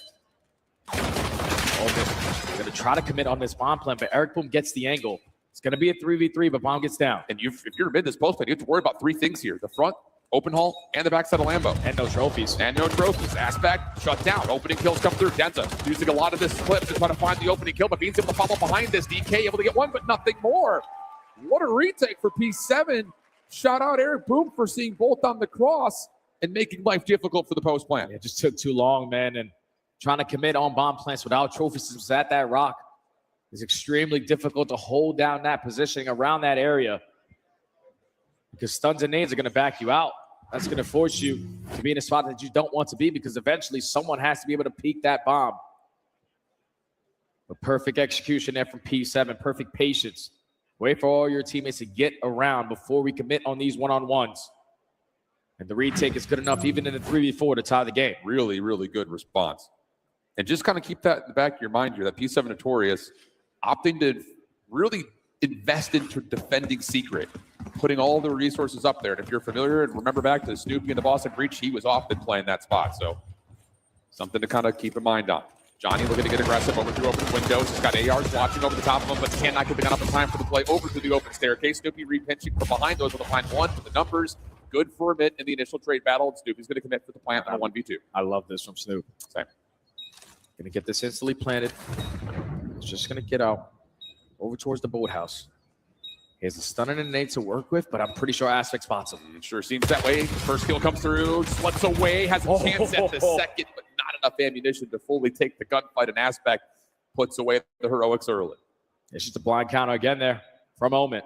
Speaker 4: Going to try to commit on this bomb plan, but Eric Boom gets the angle. It's going to be a 3v3, but bomb gets down.
Speaker 3: And if you're mid this post play, you have to worry about 3 things here: the front, open hall, and the backside of Lambo.
Speaker 4: And no trophies.
Speaker 3: And no trophies. Aspect shut down. Opening kills come through. Denza using a lot of this clip to try to find the opening kill, but Beans able to follow behind this. DK able to get one, but nothing more. What a retake for P7. Shout out Eric Boom for seeing both on the cross and making life difficult for the post plan.
Speaker 4: It just took too long, man. And trying to commit on bomb plants without trophy systems at that rock is extremely difficult to hold down that positioning around that area, because stuns and nades are going to back you out. That's going to force you to be in a spot that you don't want to be, because eventually someone has to be able to peek that bomb. But perfect execution there from P7. Perfect patience. Wait for all your teammates to get around before we commit on these one-on-ones. And the retake is good enough even in the 3v4 to tie the game.
Speaker 3: Really, really good response. And just kind of keep that in the back of your mind here, that P7 Notorious opting to really invest into defending secret, putting all the resources up there. And if you're familiar and remember back to Snoopy and the Boston Breach, he was often playing that spot. So something to kind of keep in mind on. Johnny looking to get aggressive over through open windows. He's got ARs watching over the top of him, but cannot get the gun up in time for the play over through the open staircase. Snoopy repinching from behind those with a find 1 for the numbers. Good for a bit in the initial trade battle. And Snoopy's going to commit for the plant on a 1v2.
Speaker 4: I love this from Snoop.
Speaker 3: Same.
Speaker 4: Going to get this instantly planted. He's just going to get out over towards the boathouse. He has a stun and a nade to work with, but I'm pretty sure Aspect spots him.
Speaker 3: Sure seems that way. First kill comes through, slips away, has a chance at the second, but not enough ammunition to fully take the gunfight. And Aspect puts away the heroics early.
Speaker 4: It's just a blind counter again there from Omen.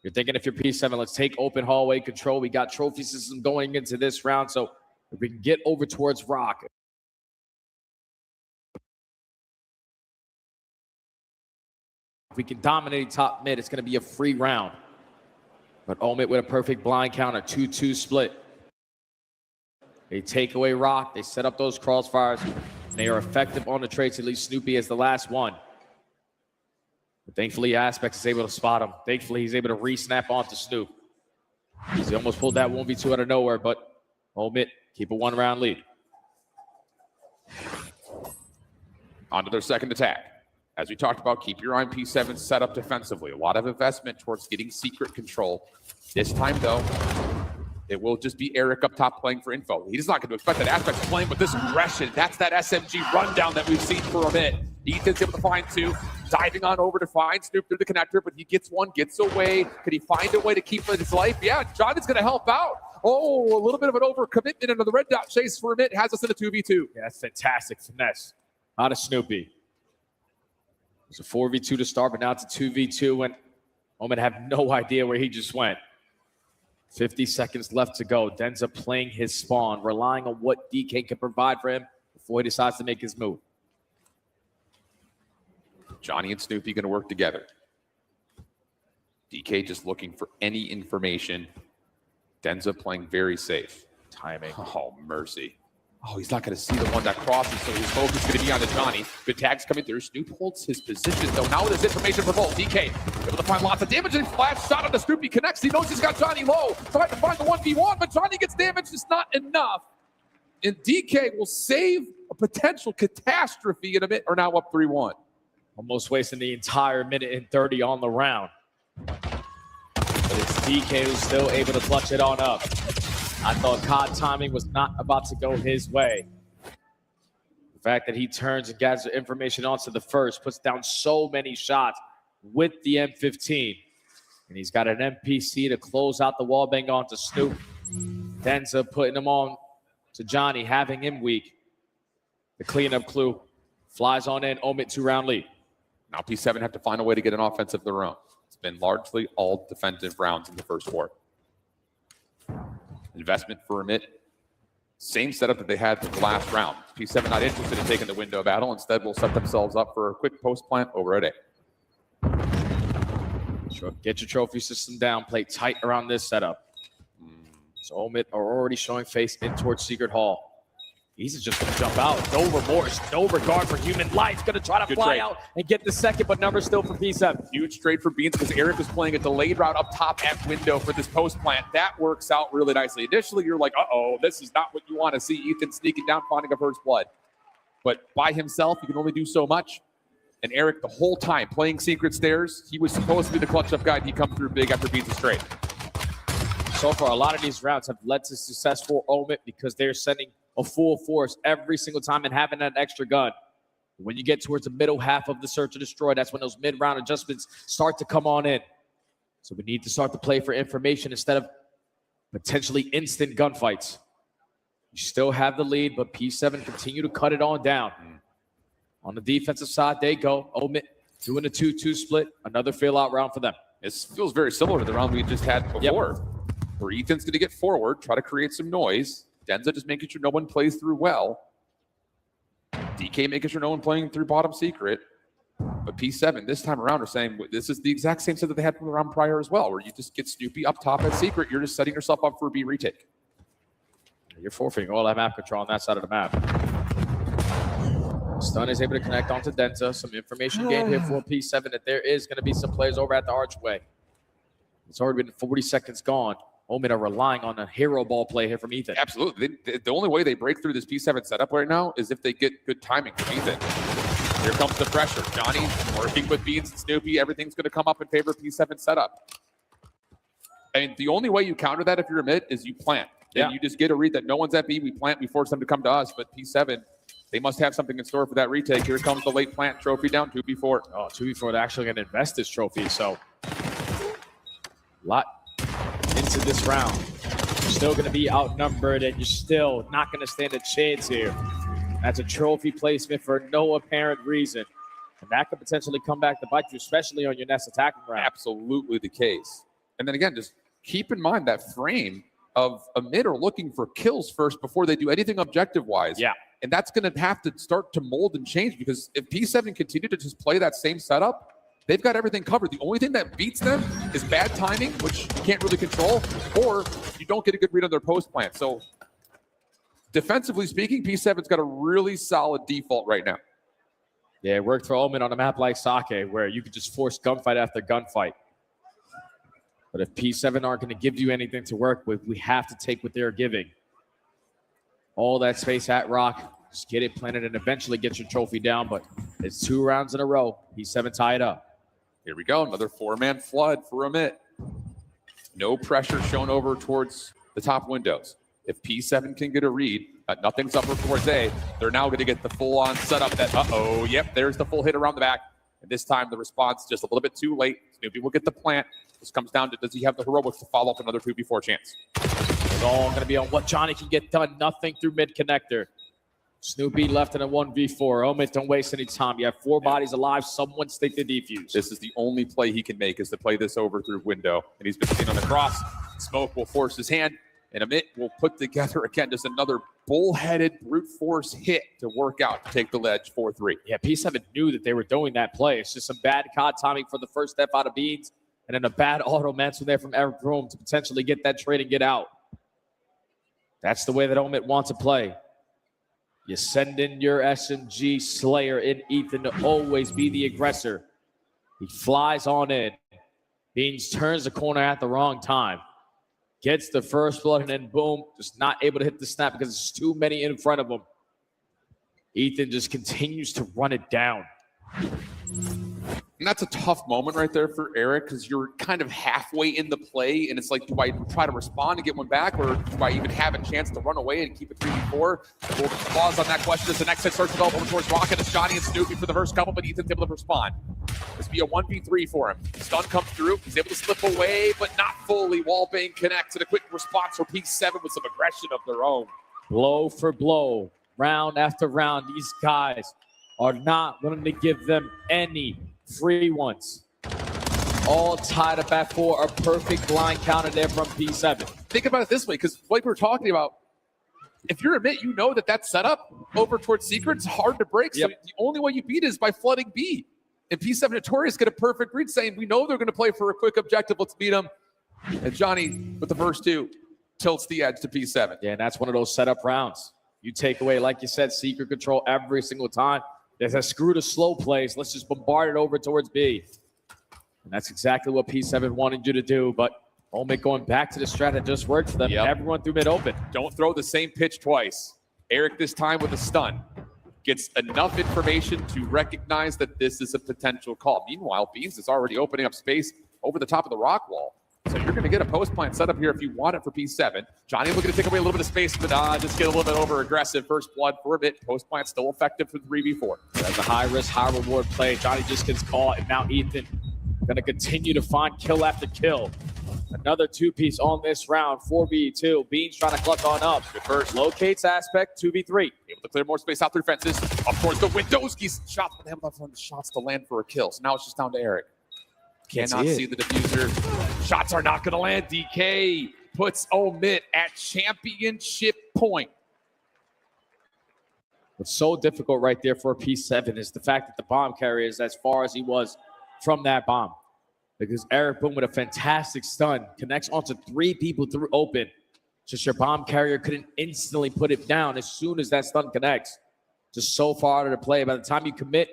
Speaker 4: You're thinking if you're P7, let's take open hallway control. We got trophy system going into this round, so if we can get over towards Rock. If we can dominate top mid, it's going to be a free round. But Omid with a perfect blind counter, 2-2 split. They take away Rock. They set up those crossfires. They are effective on the traits. At least Snoopy is the last one. But thankfully, Aspects is able to spot him. Thankfully, he's able to re-snap onto Snoop. He almost pulled that 1v2 out of nowhere, but Omit keep a 1-round lead.
Speaker 3: On to their second attack. As we talked about, keep your eye on P7 set up defensively. A lot of investment towards getting secret control. This time, though, it will just be Eric up top playing for info. He's not going to expect that Aspects playing with this aggression. That's that SMG rundown that we've seen for a bit. Ethan's able to find two, diving on over to find Snoop through the connector, but he gets one, gets away. Could he find a way to keep his life? Yeah, Jonathan's going to help out. Oh, a little bit of an overcommitment into the red dot chase for a bit. Has us in a 2v2.
Speaker 4: Yeah, that's fantastic finesse out of Snoopy. It's a 4v2 to start, but now it's a 2v2 when Omen have no idea where he just went. 50 seconds left to go. Denza playing his spawn, relying on what DK can provide for him before he decides to make his move.
Speaker 3: Johnny and Snoopy going to work together. DK just looking for any information. Denza playing very safe.
Speaker 4: Timing.
Speaker 3: Oh, mercy. Oh, he's not going to see the one that crosses, so his focus is going to be on the Johnny. Good tags coming through. Snoop holds his position, though. Now with his information for both. DK able to find lots of damage, and flash shot on the Snoopy connects. He knows he's got Johnny low. Trying to find the 1v1, but Johnny gets damaged. It's not enough. And DK will save a potential catastrophe in a bit, or now up 3-1.
Speaker 4: Almost wasting the entire minute and 30 on the round. But it's DK who's still able to clutch it on up. I thought COD timing was not about to go his way. The fact that he turns and gathers information onto the first, puts down so many shots with the M15. And he's got an NPC to close out the wallbang onto Snoop. Denza putting him on to Johnny, having him weak. The cleanup clue flies on in, Omit 2-round lead.
Speaker 3: Now P7 have to find a way to get an offensive of their own. It's been largely all defensive rounds in the first quarter. Investment for Amit. Same setup that they had for the last round. P7 not interested in taking the window battle. Instead, will set themselves up for a quick post plant over at A.
Speaker 4: Get your trophy system down. Play tight around this setup. So Omit are already showing face in towards Secret Hall. He's just going to jump out. No remorse, no regard for human life. Going to try to fly out and get the second, but number still for P7.
Speaker 3: Huge trade for Beans because Eric was playing a delayed route up top at window for this post plant. That works out really nicely. Initially, you're like, uh-oh, this is not what you want to see. Ethan sneaking down, finding a first blood. But by himself, he can only do so much. And Eric, the whole time, playing Secret Stairs, he was supposed to be the clutch-up guy, and he comes through big after Beans' trade.
Speaker 4: So far, a lot of these routes have led to success for Omit because they're sending a full force every single time and having that extra gun. When you get towards the middle half of the search and destroy, that's when those mid-round adjustments start to come on in. So we need to start to play for information instead of potentially instant gunfights. You still have the lead, but P7 continue to cut it on down. On the defensive side, they go. Omit doing a 2-2 split. Another fill-out round for them.
Speaker 3: This feels very similar to the round we just had before, where Ethan's going to get forward, try to create some noise. Denza just making sure no one plays through well. DK making sure no one playing through bottom secret. But P7 this time around are saying this is the exact same set that they had from the round prior as well, where you just get Snoopy up top at secret. You're just setting yourself up for a B retake.
Speaker 4: You're forfeiting all that map control on that side of the map. Stun is able to connect onto Denza. Some information gained here for P7 that there is going to be some players over at the archway. It's already been 40 seconds gone. Omit are relying on a hero ball play here from Ethan.
Speaker 3: Absolutely. The only way they break through this P7 setup right now is if they get good timing from Ethan. Here comes the pressure. Johnny working with Beans and Snoopy. Everything's going to come up in favor of P7 setup. And the only way you counter that if you're a mid is you plant. And you just get a read that no one's at B. We plant. We force them to come to us. But P7, they must have something in store for that retake. Here comes the late plant trophy down 2v4.
Speaker 4: Oh, 2v4. They're actually going to invest this trophy. So a lot into this round. You're still going to be outnumbered, and you're still not going to stand a chance here. That's a trophy placement for no apparent reason. And that could potentially come back to bite you, especially on your next attacking round.
Speaker 3: Absolutely the case. And then again, just keep in mind that frame of a mid are looking for kills first before they do anything objective-wise.
Speaker 4: Yeah.
Speaker 3: And that's going to have to start to mold and change, because if P7 continue to just play that same setup, they've got everything covered. The only thing that beats them is bad timing, which you can't really control, or you don't get a good read on their post plant. So defensively speaking, P7's got a really solid default right now.
Speaker 4: Yeah, it worked for Omen on a map like Sake, where you could just force gunfight after gunfight. But if P7 aren't going to give you anything to work with, we have to take what they're giving. All that space at Rock, just get it planted and eventually get your trophy down. But it's 2 rounds in a row. P7 tied up.
Speaker 3: Here we go. Another 4-man flood for Amit. No pressure shown over towards the top windows. If P7 can get a read, nothing's up towards A. They're now going to get the full-on setup that, yep, there's the full hit around the back. And this time the response just a little bit too late. Snoopy will get the plant. This comes down to, does he have the heroics to follow up another 2v4 chance?
Speaker 4: It's all going to be on what Johnny can get done. Nothing through mid-connector. Snoopy left in a 1v4. Omit, don't waste any time. You have 4 bodies alive. Someone stick the defuse.
Speaker 3: This is the only play he can make, is to play this over through window. And he's been seen on the cross. Smoke will force his hand. And Amit will put together, again, just another bullheaded brute force hit to work out to take the ledge 4-3.
Speaker 4: Yeah, P7 knew that they were doing that play. It's just some bad COD timing for the first step out of Beans, and then a bad auto mantle there from Eric Broom to potentially get that trade and get out. That's the way that Omit wants to play. You send in your SMG Slayer in Ethan to always be the aggressor. He flies on in. Beans turns the corner at the wrong time. Gets the first blood, and then boom, just not able to hit the snap because there's too many in front of him. Ethan just continues to run it down.
Speaker 3: And that's a tough moment right there for Eric, because you're kind of halfway in the play, and it's like, do I try to respond and get one back, or do I even have a chance to run away and keep it 3v4? We'll pause on that question as the next hit starts to develop over towards Rocket. It's Johnny and Snoopy for the first couple, but Ethan's able to respond. This will be a 1v3 for him. Stun comes through. He's able to slip away, but not fully. Wallbang connects, and a quick response for P7 with some aggression of their own.
Speaker 4: Blow for blow, round after round, these guys are not willing to give them any free ones. All tied up at 4. A perfect blind counter there from P7.
Speaker 3: Think about it this way, because like we were talking about, if you're Amit, you know that setup over towards Secret's hard to break. So the only way you beat it is by flooding B. And P7 Notorious get a perfect read saying, we know they're going to play for a quick objective. Let's beat them. And Johnny, with the first 2, tilts the edge to P7.
Speaker 4: Yeah, and that's one of those setup rounds. You take away, like you said, Secret control every single time. There's a screw to slow plays. Let's just bombard it over towards B. And that's exactly what P7 wanted you to do. But Omit going back to the strat that just worked for them. Everyone through mid open.
Speaker 3: Don't throw the same pitch twice. Eric this time with a stun. Gets enough information to recognize that this is a potential call. Meanwhile, Beans is already opening up space over the top of the rock wall. So you're going to get a post plant set up here if you want it for P7. Johnny looking to take away a little bit of space, but just get a little bit over aggressive. First blood for a bit. Post plant still effective for 3v4.
Speaker 4: That's a high risk, high reward play. Johnny just gets caught, and now Ethan going to continue to find kill after kill. Another 2-piece on this round, 4v2. Beans trying to clutch on up. Good first. Locates aspect, 2v3.
Speaker 3: Able to clear more space out through fences. Up towards the windows. He's shots, but they haven't enough shots to land for a kill. So now it's just down to Eric. Cannot see the diffuser. Shots are not going to land. DK puts Omit at championship point.
Speaker 4: What's so difficult right there for P7 is the fact that the bomb carrier is as far as he was from that bomb. Because Eric Boom with a fantastic stun connects onto 3 people through open. Just your bomb carrier couldn't instantly put it down as soon as that stun connects. Just so far out of the play. By the time you commit,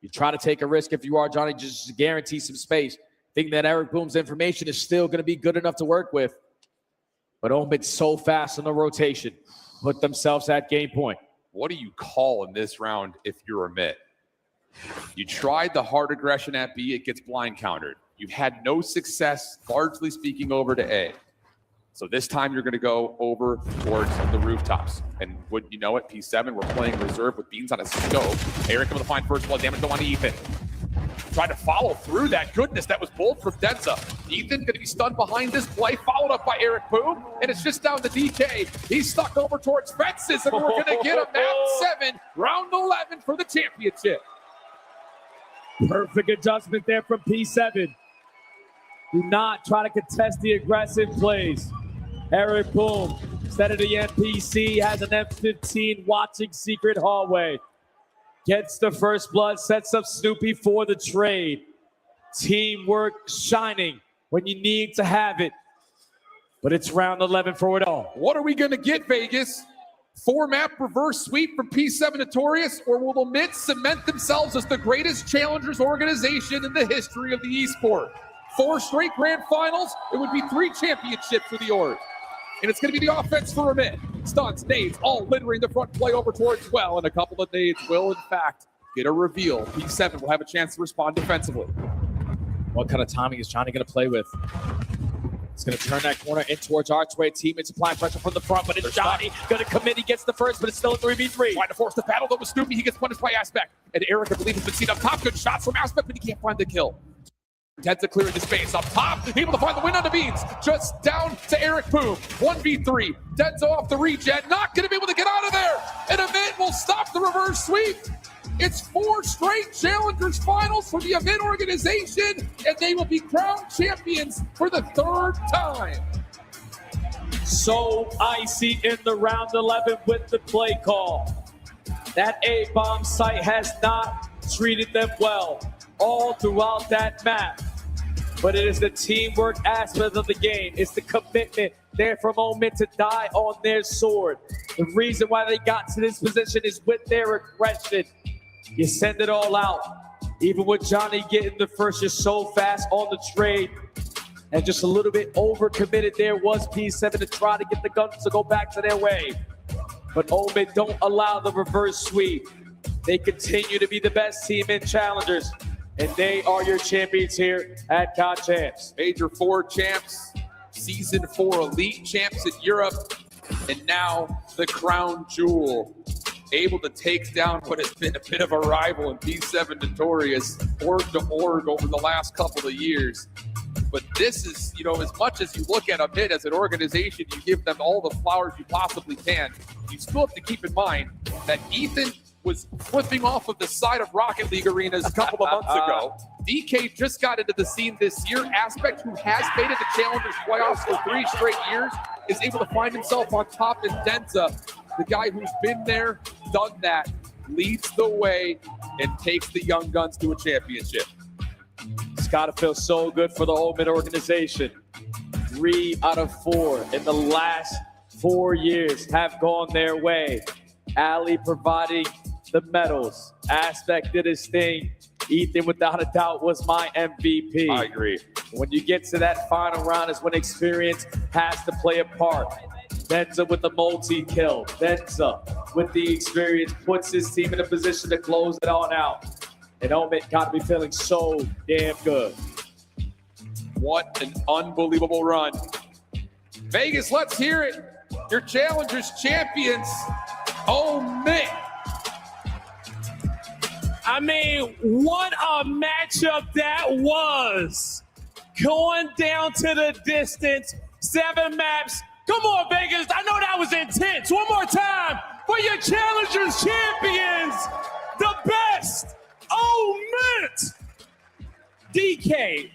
Speaker 4: you try to take a risk if you are Johnny, just to guarantee some space. Thinking that Eric Boom's information is still going to be good enough to work with. But Omit's so fast on the rotation. Put themselves at game point.
Speaker 3: What do you call in this round if you're Amit? You tried the hard aggression at B, it gets blind countered. You've had no success, largely speaking, over to A. So this time you're going to go over towards the rooftops. And wouldn't you know it, P7, we're playing reserve with Beans on a scope. Eric able to find first blood damage on Ethan. Tried to follow through that. Goodness, that was bold from Denza. Ethan going to be stunned behind this play, followed up by Eric Boom. And it's just down to DK. He's stuck over towards fences, and we're going to get a map 7, round 11 for the championship.
Speaker 4: Perfect adjustment there from P7. Do not try to contest the aggressive plays. Eric Boom, instead of the NPC, has an M15 watching Secret hallway. Gets the first blood, sets up Snoopy for the trade. Teamwork shining when you need to have it. But it's round 11 for it all.
Speaker 3: What are we going to get, Vegas? 4-map reverse sweep from P7 Notorious, or will Omit cement themselves as the greatest challengers organization in the history of the esport? 4 straight grand finals, it would be 3 championships for the org. And it's going to be the offense for Omit. Stunts, nades, all littering the front play over towards Well, and a couple of nades will, in fact, get a reveal. P7 will have a chance to respond defensively.
Speaker 4: What kind of timing is Johnny going to play with? He's going to turn that corner in towards Archway. Teammates applying pressure from the front, but it's Johnny going to commit. He gets the first, but it's still a 3v3.
Speaker 3: Trying to force the battle, though, with Snoopy. He gets punished by Aspect. And Eric, I believe, has been seen up top. Good shots from Aspect, but he can't find the kill. Tenza clearing the space up top, able to find the win on the beans. Just down to Eric Boom. 1v3. Tenza off the regen, not going to be able to get out of there. And Event will stop the reverse sweep. It's 4 straight Challengers finals for the Event organization, and they will be crowned champions for the 3rd time.
Speaker 4: So icy in the round 11 with the play call. That A-bomb site has not treated them well all throughout that map. But it is the teamwork aspect of the game. It's the commitment there for a moment to die on their sword. The reason why they got to this position is with their aggression. You send it all out. Even with Johnny getting the first, you're so fast on the trade. And just a little bit overcommitted there was P7 to try to get the guns to go back to their way. But Omid don't allow the reverse sweep. They continue to be the best team in Challengers. And they are your champions here at COD Champs.
Speaker 3: Major 4 champs, Season 4 elite champs in Europe, and now the crown jewel. Able to take down what has been a bit of a rival in P7 Notorious, org to org over the last couple of years. But this is, as much as you look at Omid as an organization, you give them all the flowers you possibly can. You still have to keep in mind that Ethan was flipping off of the side of Rocket League arenas a couple of months ago. DK just got into the scene this year. Aspect, who has made it to Challengers playoffs for 3 straight years, is able to find himself on top in Denza. The guy who's been there, done that, leads the way and takes the Young Guns to a championship.
Speaker 4: It's got to feel so good for the Omid organization. 3 out of 4 in the last 4 years have gone their way. Ali providing the medals. Aspect did his thing. Ethan, without a doubt, was my MVP.
Speaker 3: I agree.
Speaker 4: When you get to that final round is when experience has to play a part. Denza with the multi-kill. Denza with the experience puts his team in a position to close it on out. And Omid got to be feeling so damn good.
Speaker 3: What an unbelievable run. Vegas, let's hear it. Your Challengers champions, Omid.
Speaker 5: I mean, what a matchup that was. Going down to the distance, 7 maps. Come on, Vegas. I know that was intense. One more time for your Challengers champions, the best, Omid. DK,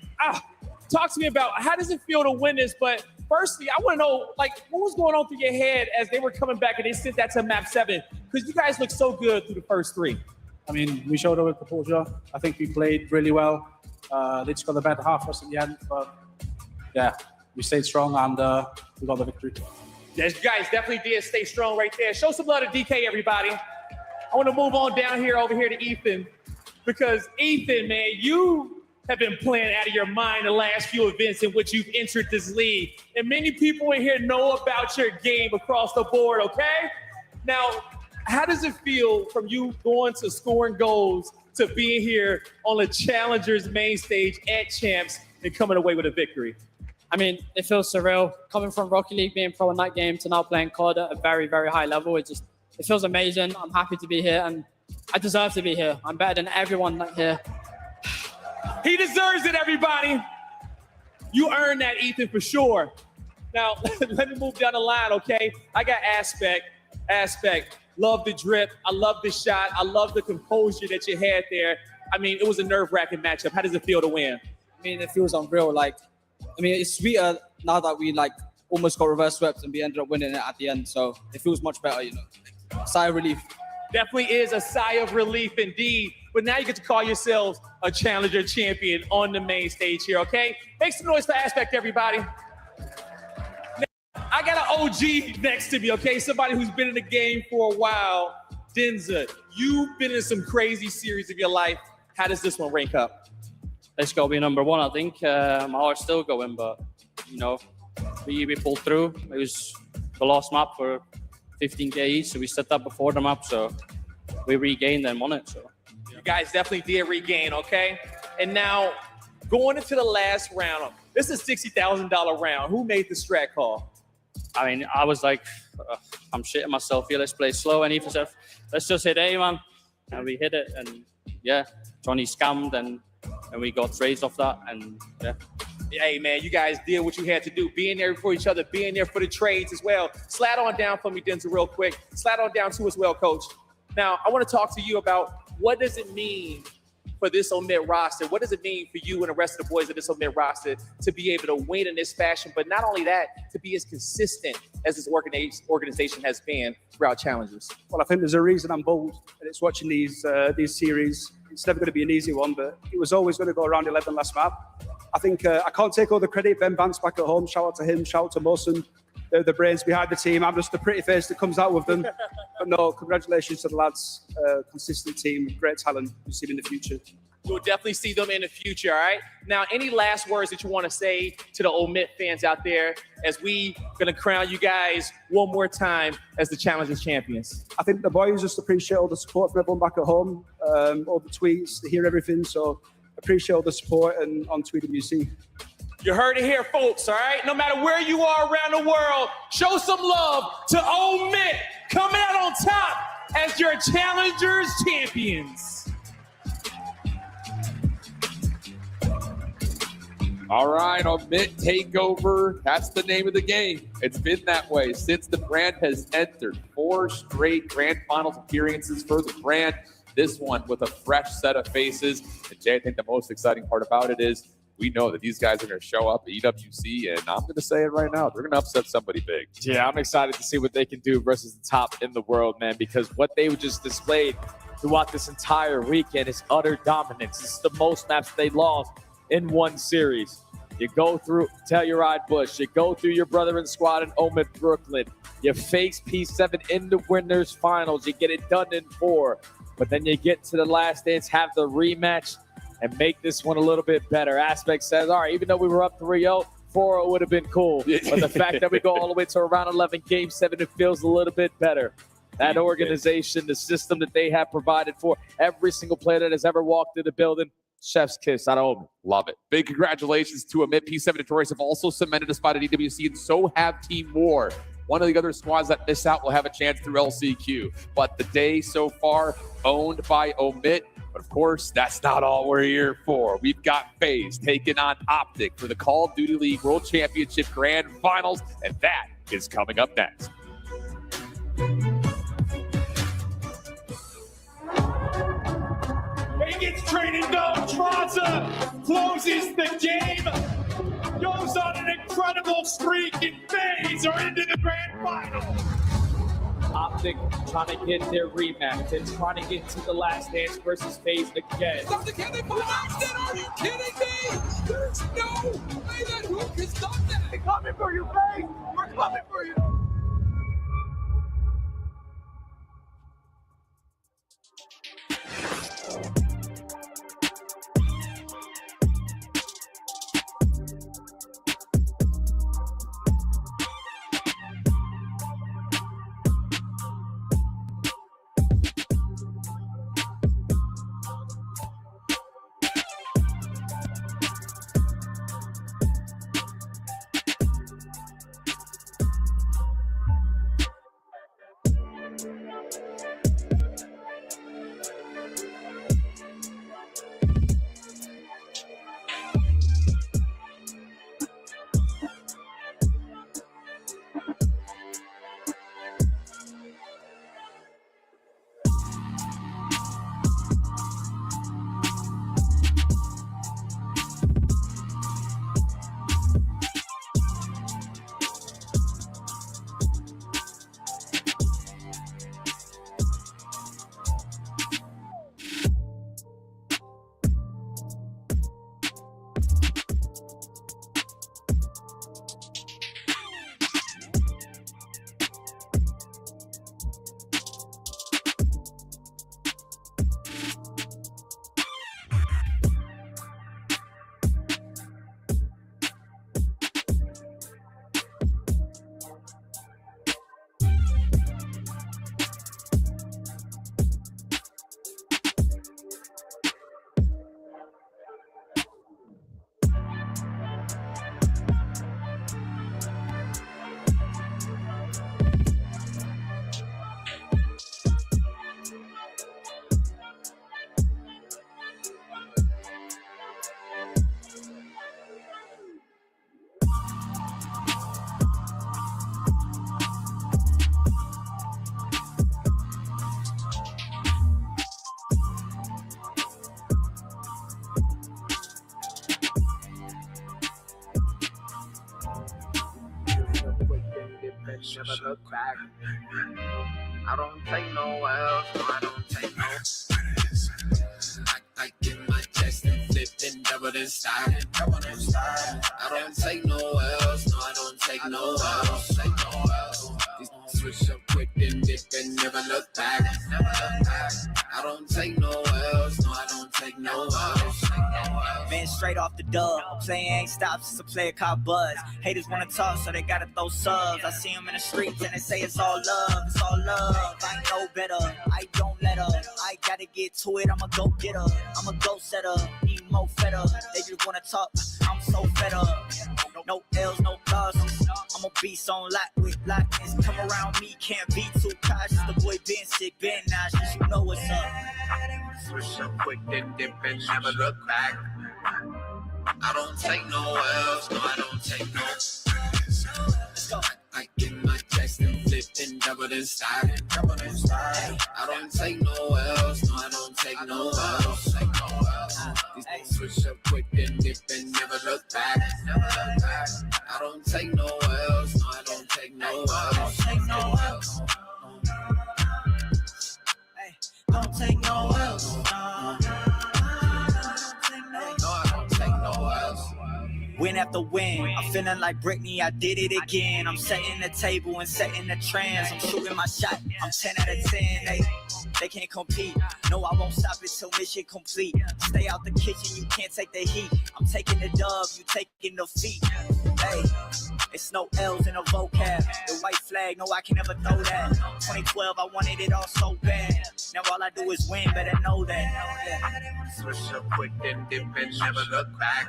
Speaker 5: talk to me about how does it feel to win this? But firstly, I want to know, what was going on through your head as they were coming back and they sent that to map 7? Because you guys look so good through the first 3.
Speaker 6: I mean, we showed up with composure. I think we played really well. They just got the better half of us in the end. But yeah, we stayed strong and we got the victory.
Speaker 5: Yes, you guys definitely did stay strong right there. Show some love to DK, everybody. I want to move on down here over here to Ethan. Because Ethan, man, you have been playing out of your mind the last few events in which you've entered this league. And many people in here know about your game across the board, okay? Now, how does it feel from you going to scoring goals to being here on the Challengers main stage at Champs and coming away with a victory?
Speaker 12: I mean, it feels surreal. Coming from Rocket League, being pro in that game, to now playing COD at a very, very high level, it feels amazing. I'm happy to be here, and I deserve to be here. I'm better than everyone here.
Speaker 5: He deserves it, everybody. You earned that, Ethan, for sure. Now, let me move down the line, okay? I got Aspect. Love the drip. I love the shot. I love the composure that you had there. I mean, it was a nerve-wracking matchup. How does it feel to win?
Speaker 12: I mean, it feels unreal. It's sweeter now that we almost got reverse swept and we ended up winning it at the end. So it feels much better, Sigh of relief.
Speaker 5: Definitely is a sigh of relief indeed. But now you get to call yourselves a Challenger champion on the main stage here, okay? Make some noise for Aspect, everybody. Now, I got an OG next to me, okay? Somebody who's been in the game for a while. Denza, you've been in some crazy series of your life. How does this one rank up?
Speaker 12: It's got to be number one, I think. My heart's still going, but, you know, we pulled through. It was the last map for 15K each, so we set that before the map, so we regained and won it. So
Speaker 5: you guys definitely did regain, okay? And now, going into the last round, this is a $60,000 round. Who made the strat call?
Speaker 12: I mean, I was like, I'm shitting myself here. Let's play slow. And Ethan said, let's just hit A, man. And we hit it, and yeah, Johnny scammed, and we got trades off that, and yeah.
Speaker 5: Hey, man, you guys did what you had to do. Being there for each other, being there for the trades as well. Slide on down for me, Denzel, real quick. Slide on down too as well, Coach. Now, I want to talk to you about what does it mean for this Omit roster? What does it mean for you and the rest of the boys of this Omit roster to be able to win in this fashion? But not only that, to be as consistent as this organization has been throughout challenges.
Speaker 13: Well, I think there's a reason I'm bold, and it's watching these series. It's never going to be an easy one, but it was always going to go around 11 last map. I think I can't take all the credit. Ben Vance back at home, shout out to him, shout out to Mosen. They're the brains behind the team. I'm just the pretty face that comes out with them. But no, congratulations to the lads. Consistent team, great talent. We'll see them in the future.
Speaker 5: You'll definitely see them in the future, all right? Now, any last words that you want to say to the Omit fans out there as we going to crown you guys one more time as the Challengers champions?
Speaker 13: I think the boys just appreciate all the support from everyone back at home, all the tweets, they hear everything. So appreciate all the support and on TWC.
Speaker 5: You heard it here, folks, all right? No matter where you are around the world, show some love to Omit coming out on top as your Challengers champions.
Speaker 3: All right, Omit Takeover. That's the name of the game. It's been that way since the brand has entered 4 straight grand finals appearances for the brand. This one with a fresh set of faces. And Jay, I think the most exciting part about it is we know that these guys are going to show up at EWC, and I'm going to say it right now. They're going to upset somebody big.
Speaker 4: Yeah, I'm excited to see what they can do versus the top in the world, man, because what they just displayed throughout this entire weekend is utter dominance. This is the most maps they lost in one series. You go through Telluride Bush. You go through your brother in squad in Omit Brooklyn. You face P7 in the winners finals. You get it done in 4. But then you get to the last dance, have the rematch, and make this one a little bit better. Aspect says, all right, even though we were up 3-0, 4-0 would have been cool. But the fact that we go all the way to around 11, Game 7, it feels a little bit better. That organization, the system that they have provided for every single player that has ever walked in the building, chef's kiss out of Omit.
Speaker 3: Love it. Big congratulations to Omit. P7 and Torres have also cemented a spot at EWC, and so have Team War. One of the other squads that miss out will have a chance through LCQ. But the day so far owned by Omit. But of course, that's not all we're here for. We've got FaZe taking on Optic for the Call of Duty League World Championship Grand Finals, and that is coming up next.
Speaker 5: Vegas training dog Tronza closes the game, goes on an incredible streak, and FaZe are into the grand final.
Speaker 4: Optic trying to get their rematch and trying to get to the last dance versus FaZe again.
Speaker 9: Can they pull it? Are you kidding me? There's no way that Hook has done that. We're coming for you, FaZe. We're coming for you.
Speaker 11: than sliding. I don't take no L's, no, I don't take no L's. These switch up quick and dip and never look back. I don't take no L's, no, I don't take no L's.
Speaker 8: Man, straight off the dub. Play ain't stopped since a player caught buzz. Haters wanna talk, so they gotta throw subs. I see them in the streets and they say it's all love, it's all love. I know better, I don't let up. I gotta get to it, I'ma go get her. I'ma go set her, need more fed up. They just wanna talk, I'm so fed up. No L's, no losses. I'm a beast on lock with lockness. Come around me, can't be too cautious. The boy been sick, been nauseous, you know what's up.
Speaker 11: Switch up quick and dip and never look back. I don't take no L's, no, I don't take no.
Speaker 8: Let's go.
Speaker 11: I get my chest and flip and double and slide. I don't take no L's, no, I don't take no L's. These things switch up quick and dip and never look back. I don't take no L's, no, I don't take no L's.
Speaker 8: Don't take no L's. Win after win, I'm feeling like Britney, I did it again. I'm setting the table and setting the trends. I'm shooting my shot, I'm 10 out of 10. They can't compete. No, I won't stop it till mission complete. Stay out the kitchen, you can't take the heat. I'm taking the dub, you taking the feet. Hey, it's no L's in a vocab. The white flag, no, I can never throw that. 2012, I wanted it all so bad. Now all I do is win, better know that.
Speaker 11: Switch up quick and dip and never look back.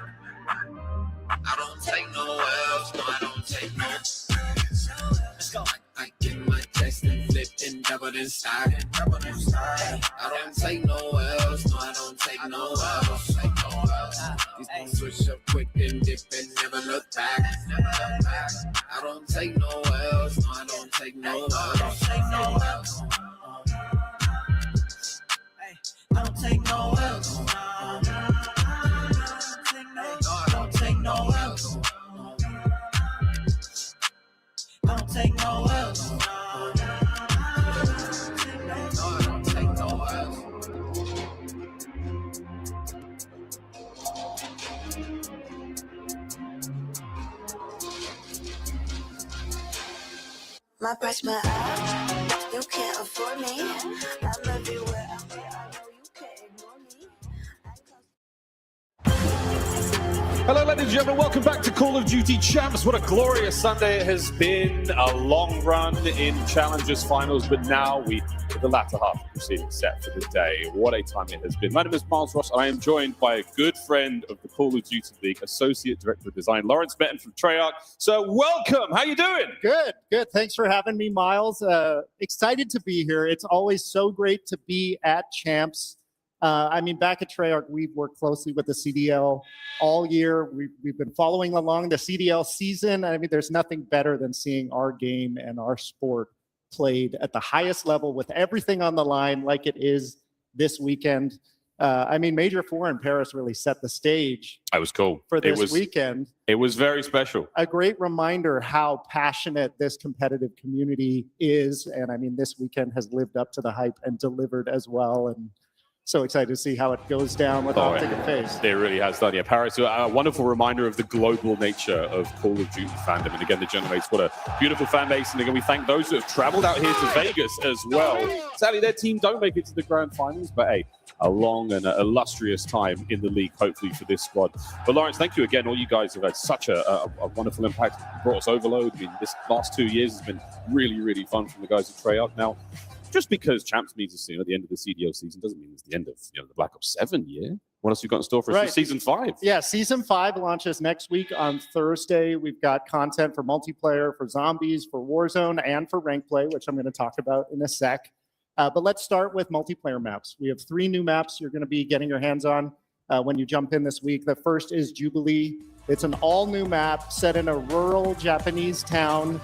Speaker 11: I don't take no L's, no, I don't take no.
Speaker 8: Let's go.
Speaker 11: I get my chest and flip and double and slide. I don't take no L's, no, I don't take no L's. These things switch up quick and dip and never look back. I don't take no L's, no, I don't take no L's.
Speaker 8: Don't take no L's. Don't take no L's. Don't take no L's.
Speaker 14: My price, my eye, you can't afford me. I love you where I'm at, I know you can't ignore me.
Speaker 3: Hello, ladies and gentlemen. Welcome back to Call of Duty Champs. What a glorious Sunday it has been. A long run in Challengers Finals, but now we have the latter half of the proceedings set for the day. What a time it has been. My name is Miles Ross, and I am joined by a good friend of the Call of Duty League, Associate Director of Design, Lawrence Benton from Treyarch. So welcome. How you doing?
Speaker 15: Good. Thanks for having me, Miles. Excited to be here. It's always so great to be at Champs. Back at Treyarch, we've worked closely with the CDL all year. We've been following along the CDL season. There's nothing better than seeing our game and our sport played at the highest level with everything on the line like it is this weekend. Major 4 in Paris really set the stage.
Speaker 3: It was cool.
Speaker 15: For this weekend.
Speaker 3: It was very special.
Speaker 15: A great reminder how passionate this competitive community is. And this weekend has lived up to the hype and delivered as well. And so excited to see how it goes down with Optic and FaZe.
Speaker 3: It really has done. Yeah, Paris, a wonderful reminder of the global nature of Call of Duty fandom. And again, the Generates, what a beautiful fan base. And again, we thank those who have traveled out here to Vegas as well. Sadly, their team don't make it to the grand finals, but hey, a long and illustrious time in the league, hopefully, for this squad. But Lawrence, thank you again. All you guys have had such a wonderful impact. Brought us overload. This last 2 years has been really, really fun from the guys at Treyarch. Now, just because Champs means us at the end of the CDL season doesn't mean it's the end of the Black Ops 7 year. What else have you got in store for us for Season 5?
Speaker 15: Yeah, Season 5 launches next week on Thursday. We've got content for multiplayer, for zombies, for Warzone, and for rank play, which I'm going to talk about in a sec. But let's start with multiplayer maps. We have 3 new maps you're going to be getting your hands on when you jump in this week. The first is Jubilee. It's an all-new map set in a rural Japanese town.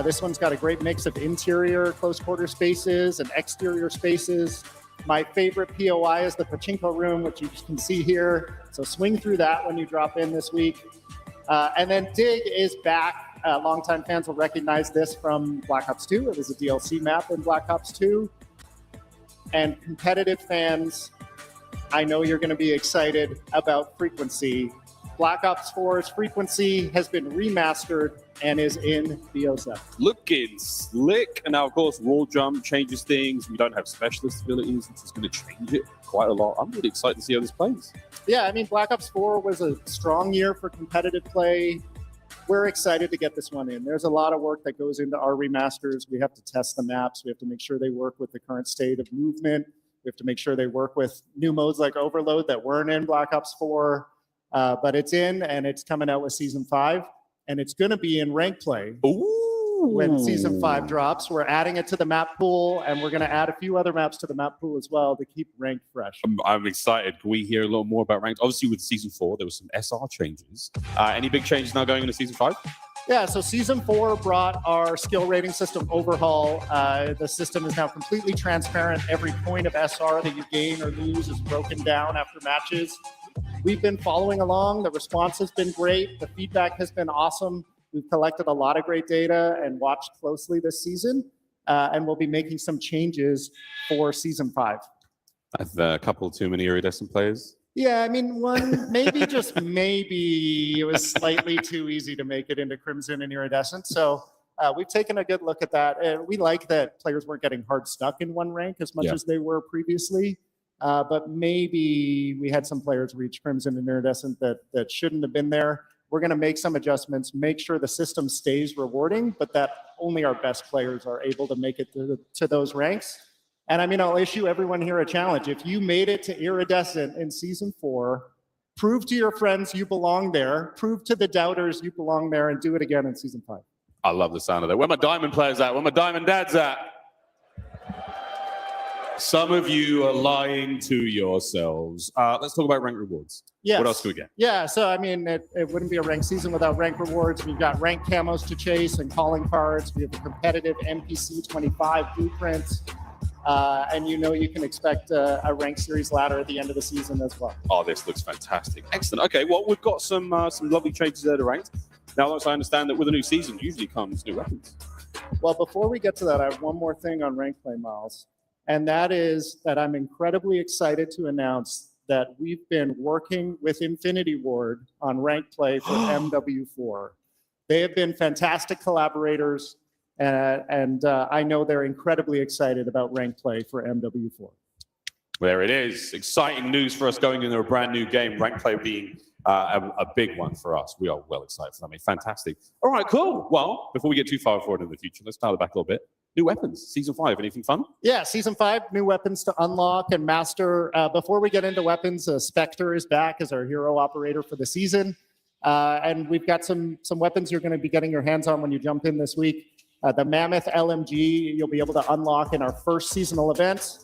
Speaker 15: This one's got a great mix of interior close-quarter spaces and exterior spaces. My favorite POI is the pachinko room, which you can see here. So swing through that when you drop in this week. And then Dig is back. Longtime fans will recognize this from Black Ops 2. It was a DLC map in Black Ops 2. And competitive fans I know you're going to be excited about Frequency. Black Ops 4's Frequency has been remastered and is in BO7.
Speaker 16: Looking slick. And now, of course, Wall Jump changes things. We don't have specialist abilities, which is going to change it quite a lot. I'm really excited to see how this plays.
Speaker 15: Yeah, I mean, Black Ops 4 was a strong year for competitive play. We're excited to get this one in. There's a lot of work that goes into our remasters. We have to test the maps. We have to make sure they work with the current state of movement. We have to make sure they work with new modes like Overload that weren't in Black Ops 4. But it's in, and it's coming out with Season 5. And it's going to be in rank play. When Season 5 drops. We're adding it to the map pool, and we're going to add a few other maps to the map pool as well to keep rank fresh.
Speaker 16: I'm excited. Can we hear a little more about ranked? Obviously, with Season 4, there was some SR changes. Any big changes now going into Season 5?
Speaker 15: Yeah, so Season 4 brought our skill rating system overhaul. The system is now completely transparent. Every point of SR that you gain or lose is broken down after matches. We've been following along. The response has been great. The feedback has been awesome. We've collected a lot of great data and watched closely this season, and we'll be making some changes for Season 5.
Speaker 16: I've a couple too many iridescent players.
Speaker 15: Yeah, I mean, maybe just maybe it was slightly too easy to make it into Crimson and Iridescent. So we've taken a good look at that. And we like that players weren't getting hard stuck in one rank as much as they were previously. But maybe we had some players reach Crimson and Iridescent that shouldn't have been there. We're going to make some adjustments, make sure the system stays rewarding, but that only our best players are able to make it to those ranks. And I mean, I'll issue everyone here a challenge. If you made it to Iridescent in Season 4, prove to your friends you belong there, prove to the doubters you belong there, and do it again in Season 5.
Speaker 16: I love the sound of that. Where my diamond players at? Where my diamond dads at? Some of you are lying to yourselves. Let's talk about rank rewards.
Speaker 15: Yes.
Speaker 16: What else do we get?
Speaker 15: Yeah, so I mean, it wouldn't be a ranked season without rank rewards. We've got rank camos to chase and calling cards. We have a competitive NPC 25 blueprint. And you know you can expect a ranked series ladder at the end of the season as well.
Speaker 16: Oh, this looks fantastic. Excellent. Okay, well, we've got some lovely changes there to ranked. Now, as I understand that with a new season, usually comes new weapons.
Speaker 15: Well, before we get to that, I have one more thing on rank play, Miles. And that is that I'm incredibly excited to announce that we've been working with Infinity Ward on rank play for MW4. They have been fantastic collaborators, and I know they're incredibly excited about rank play for MW4.
Speaker 16: There it is. Exciting news for us going into a brand new game, rank play being a big one for us. We are well excited for that. I mean, fantastic. All right, cool. Well, before we get too far forward in the future, let's dial it back a little bit. New weapons, Season 5. Anything fun?
Speaker 15: Yeah, Season 5, new weapons to unlock and master. Before we get into weapons, Spectre is back as our hero operator for the season. And we've got some weapons you're going to be getting your hands on when you jump in this week. The Mammoth LMG, you'll be able to unlock in our first seasonal event.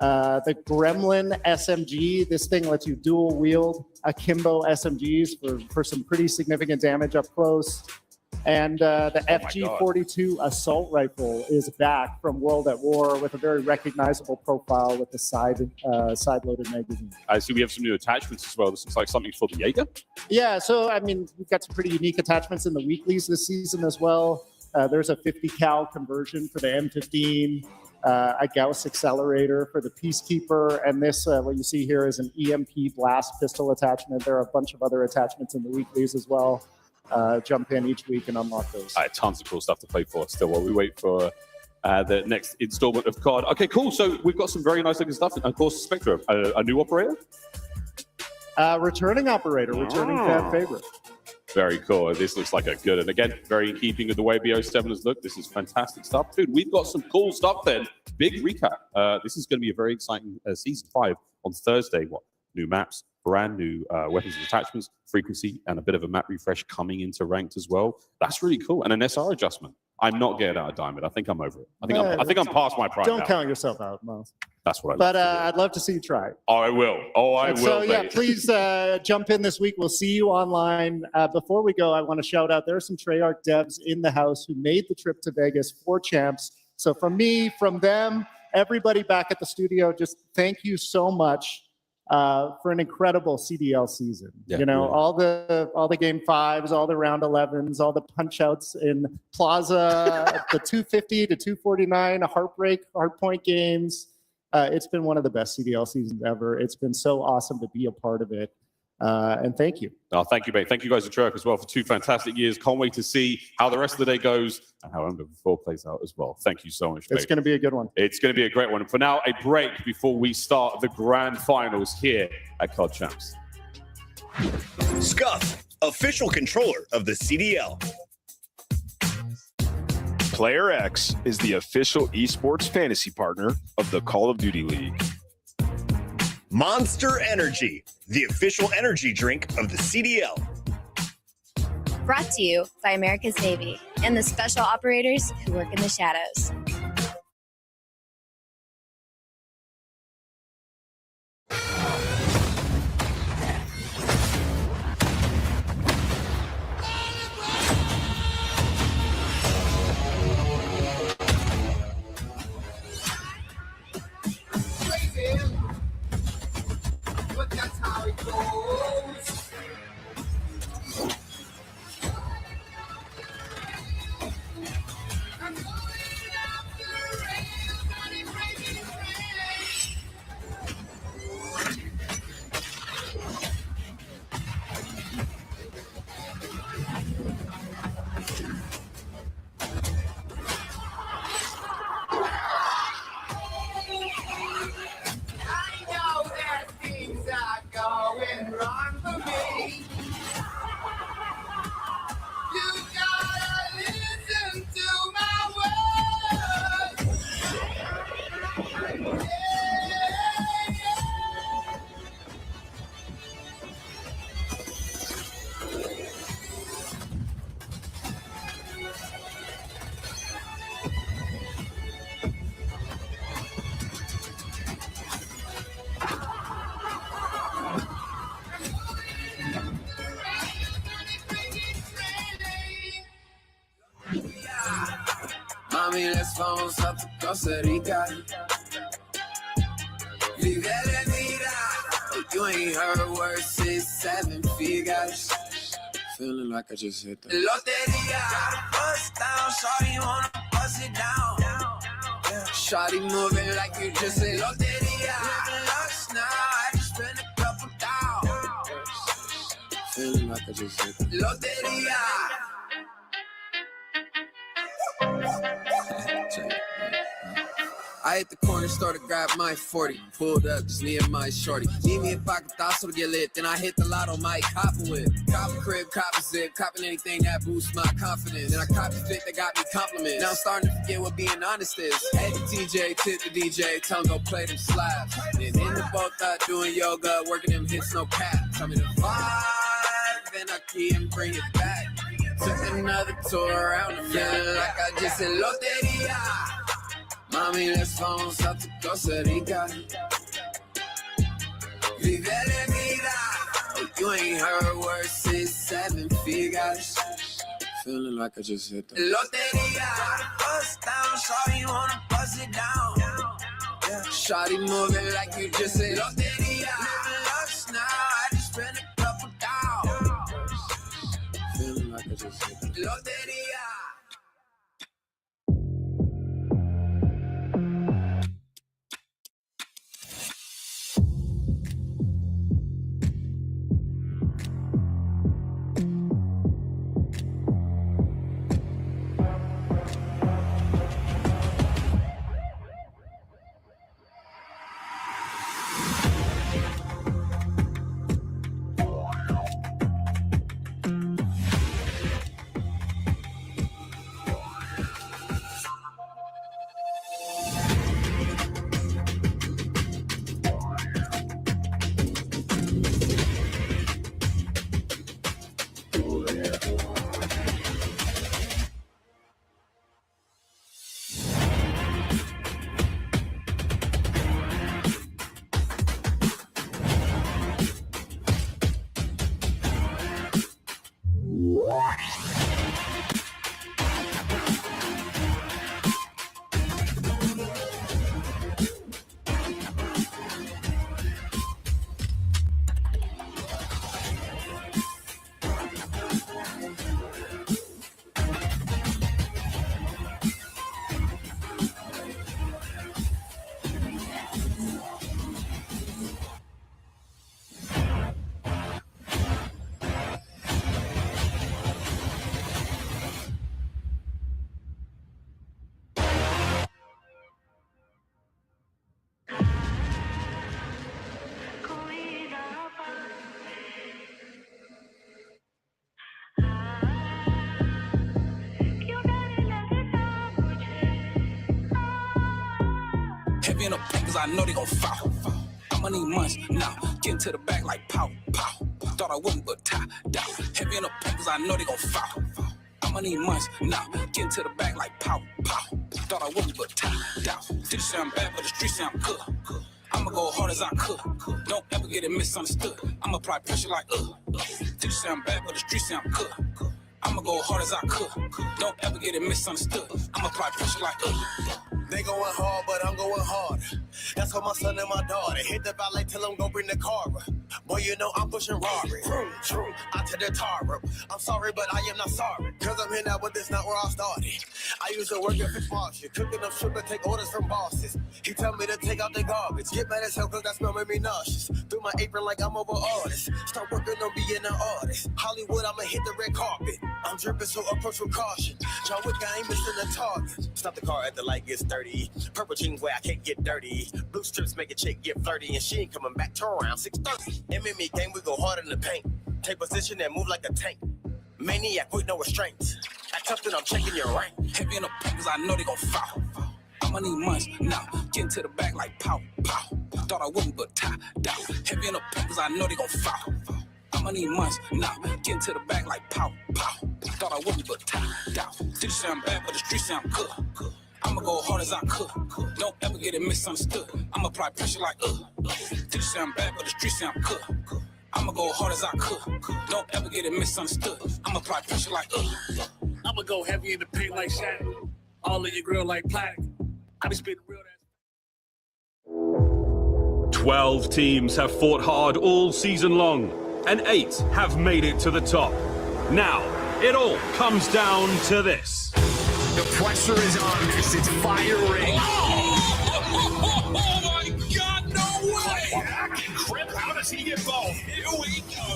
Speaker 15: The Gremlin SMG, this thing lets you dual wield akimbo SMGs for some pretty significant damage up close. And the FG-42 assault rifle is back from World at War with a very recognizable profile with the side-loaded magazine.
Speaker 16: I see we have some new attachments as well. This looks like something for the Jaeger.
Speaker 15: Yeah, so I mean, we've got some pretty unique attachments in the weeklies this season as well. There's a 50 cal conversion for the M15, a Gauss accelerator for the Peacekeeper, and this, what you see here is an EMP blast pistol attachment. There are a bunch of other attachments in the weeklies as well. Jump in each week and unlock those.
Speaker 16: Tons of cool stuff to play for still while we wait for the next installment of COD. Okay, cool. So we've got some very nice looking stuff. And of course, Spectre, a new operator?
Speaker 15: Returning operator, returning fan favorite.
Speaker 16: Very cool. This looks like a good, and again, very in keeping with the way BO7 has looked. This is fantastic stuff. Dude, we've got some cool stuff then. Big recap. This is going to be a very exciting Season 5 on Thursday. New maps, brand new weapons and attachments, frequency, and a bit of a map refresh coming into ranked as well. That's really cool. And an SR adjustment. I'm not getting out of Diamond. I think I'm over it. I think I'm past my prime.
Speaker 15: Don't
Speaker 16: now.
Speaker 15: count yourself out, Miles.
Speaker 16: That's what I
Speaker 15: But I'd love to see you try.
Speaker 16: Oh, I will. Oh, I will.
Speaker 15: So yeah, please jump in this week. We'll see you online. Before we go, I want to shout out, there are some Treyarch devs in the house who made the trip to Vegas for Champs. So from me, from them, everybody back at the studio, just thank you so much for an incredible CDL season.
Speaker 16: Yeah,
Speaker 15: you know,
Speaker 16: really.
Speaker 15: all the game 5s, all the round 11s, all the punch outs in Plaza, the 250 to 249 heartbreak, hardpoint games. It's been one of the best CDL seasons ever. It's been so awesome to be a part of it. And thank you.
Speaker 16: Oh, thank you, mate. Thank you guys at Treyarch as well for 2 fantastic years. Can't wait to see how the rest of the day goes and how MW4 plays out as well. Thank you so much, mate.
Speaker 15: It's going to be a good one.
Speaker 16: It's going to be a great one. For now, a break before we start the grand finals here at COD Champs.
Speaker 17: Scuff, official controller of the CDL.
Speaker 18: Player X is the official esports fantasy partner of the Call of Duty League.
Speaker 17: Monster Energy, the official energy drink of the CDL.
Speaker 19: Brought to you by America's Navy and the special operators who work in the shadows.
Speaker 9: But that's how it goes. I'm going after rails, running crazy trains. I know that things are going wrong for me. You gotta listen to my words.
Speaker 11: Mami, let's vamos up to Costa Rica. Vive la vida. You ain't heard words since 7 figures. Feeling like I just hit the Loteria. Bust down, shawty wanna bust it down. Yeah. Shawty moving like you just said Loteria. Living luxe now, I just spent a couple down. Feeling like I just hit the Loteria. I hit the corner store to grab my 40. Pulled up, just me and my shorty. Need me a pocket thought to get lit. Then I hit the lotto, my cop a whip. Cop a crib, cop a zip. Copping anything that boosts my confidence. Then I cop the fit that got me compliments. Now I'm starting to forget what being honest is. Head to TJ, tip the DJ. Tell him go play them slaps. Then in the boat, doing yoga. Working them hits, no cap. Tell me the vibe. Then I key and bring it back. Took another tour around the feeling like I just said Loteria. Mami, let's vamos up to Costa Rica. Vive la vida. Oh, you ain't heard words since 7 figures. Feeling like I just hit the Loteria. Bust down, shawty wanna bust it down. Yeah. Shawty moving like you just said Loteria. Living luxe now, I just spent a couple down. Feeling like I just hit the Loteria.
Speaker 8: in the paint cause I know they gon' foul. I'ma need months now. Get into the bag like pow, pow. Thought I wouldn't, but tie down. Heavy in the paint cause I know they gon' foul. I'ma need months now. Get into the bag like pow, pow. Thought I wouldn't, but tie down. Did sound bad, but the street sound good. I'ma go hard as I could. Don't ever get it misunderstood. I'ma apply pressure like Did sound bad, but the street sound good. I'ma go hard as I could. Don't ever get it misunderstood. I'ma apply pressure like
Speaker 20: They going hard, but I'm going hard. That's how my son and my daughter hit the valet till I'm gon' bring the car up. Boy, you know I'm pushing Rari. Out to the tar room. I'm sorry, but I am not sorry. Cause I'm here now, but this not where I started. I used to work at Fish Market, cooking up sugar, take orders from bosses. He tell me to take out the garbage. Get mad as hell cause that smell made me nauseous. Through my apron like I'm over artist. Start working on being an artist. Hollywood, I'ma hit the red carpet. I'm dripping, so approach with caution. John Wick, I ain't missing the target. Stop the car at the light gets 30. Purple jeans where I can't get dirty. Blue strips make a chick get flirty. And she ain't coming back till around 6:30. MMA game, we go hard in the paint. Take position and move like a tank. Maniac with no restraints. Act tough that I'm checking your rank.
Speaker 8: Heavy in the paint cause I know they gon' foul. I'ma need months now. Get into the bag like pow, pow. Thought I wouldn't, but tie down. Heavy in the paint cause I know they gon' foul. I'ma need months now. Get into the bag like pow, pow. Thought I wouldn't, but tie down. Did sound bad, but the street sound good. I'ma go hard as I could. Don't ever get it misunderstood. I'ma apply pressure like Did sound bad, but the street sound good. I'ma go hard as I could. Don't ever get it misunderstood. I'ma apply pressure like
Speaker 1: I'ma go heavy in the paint like Shannon. All in your grill like plaque. I be spitting real.
Speaker 21: 12 teams have fought hard all season long, and 8 have made it to the top. Now, it all comes down to this.
Speaker 1: The pressure is on this. It's firing. Oh my God, no way! Hack and Crip, how does he get both? Here we go.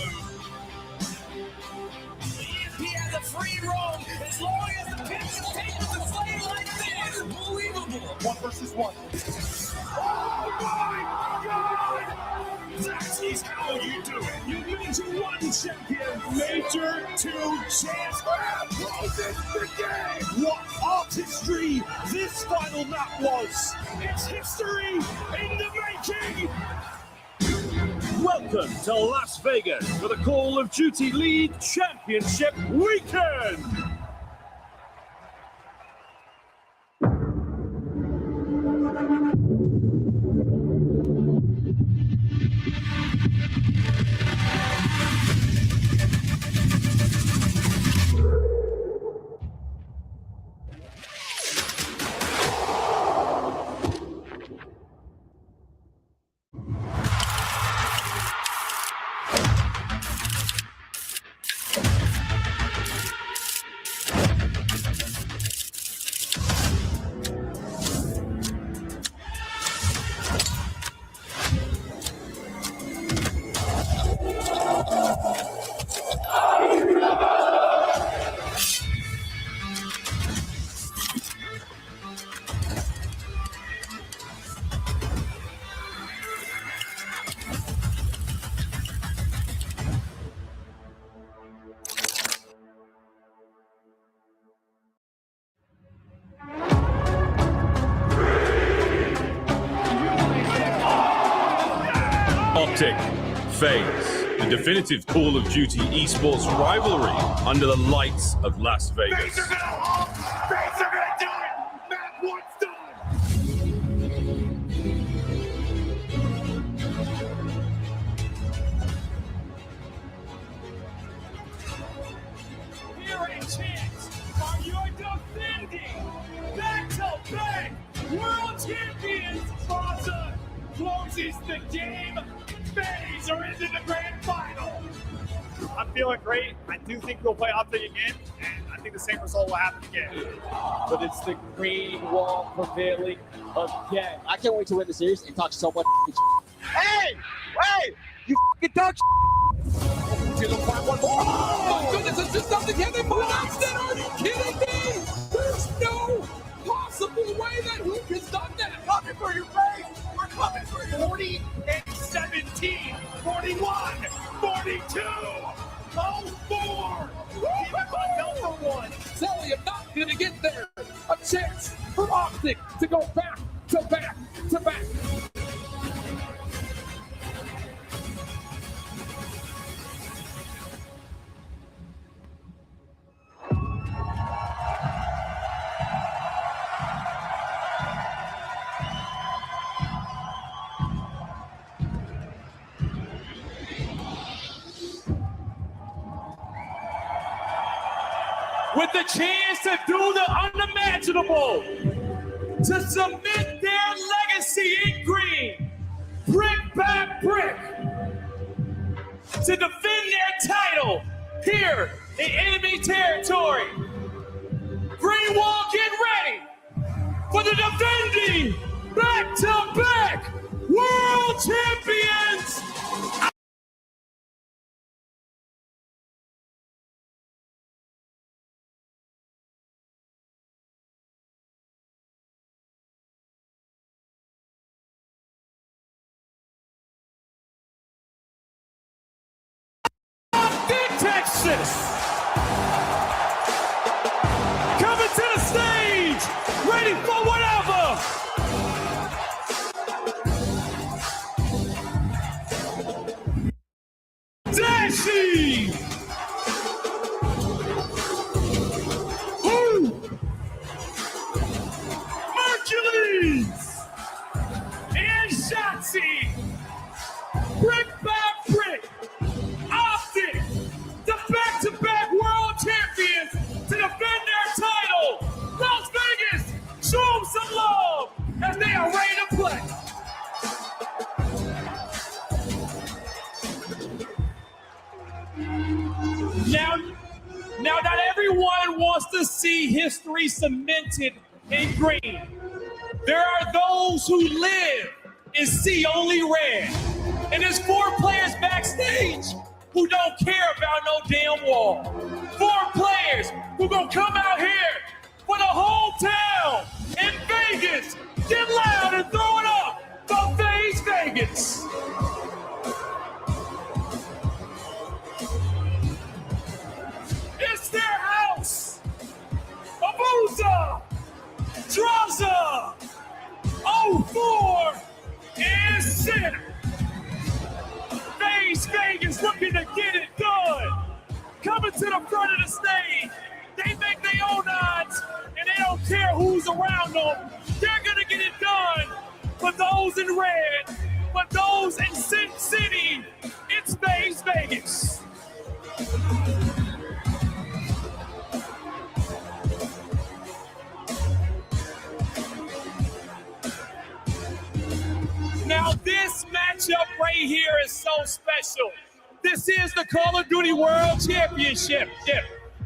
Speaker 1: He has a free roam as long as the pitch continues to play like this. Unbelievable. 1 versus 1. Oh my God! That is how you do it. You Major 1 champion, Major 2 champs. Was it the game? What artistry this final map was. It's history in the making.
Speaker 21: Welcome to Las Vegas for the Call of Duty League Championship Weekend. Optic, FaZe, the definitive Call of Duty esports rivalry under the lights of Las Vegas.
Speaker 1: FaZe are gonna do it! Map 1's done! Here in chance are your defending back-to-back world champions. Plaza closes the game. FaZe are into the grand final.
Speaker 22: I'm feeling great. I do think we'll play Optic again, and I think the same result will happen again.
Speaker 4: But it's the green wall prevailing again.
Speaker 7: I can't wait to win the series and talk so much.
Speaker 1: Hey! Hey! You f***ing dog Oh my goodness, it's just something Kevin pronounced it! Are you kidding me? There's no possible way that Luke has done that! Coming for your face! We're coming for you! 40 and 17, 41, 42, 04! Keep it on number 1! Sally, I'm not gonna get there! A chance for Optic to go back to back to back
Speaker 5: with the chance to do the unimaginable, to cement their legacy in green, brick by brick, to defend their title here in enemy territory. Green Wall, get ready for the defending back-to-back world champions. Texas, coming to the stage, ready for whatever. Dashie, Hercules, and Shotzi, brick by brick, Optic, the back-to-back world champions to defend their title. Las Vegas, show them some love as they are ready to play. Now not everyone wants to see history cemented in green. There are those who live and see only red. And there's 4 players backstage who don't care about no damn wall. 4 players who gonna come out here for the whole town in Vegas. Get loud and throw it up for FaZe Vegas. It's their house. Abusa, Draza, 04, and Center. FaZe Vegas looking to get it done. Coming to the front of the stage. They make their own odds, and they don't care who's around them. They're going to get it done. For those in red, for those in Sin City, it's FaZe Vegas. Now this matchup right here is so special. This is the Call of Duty World Championship.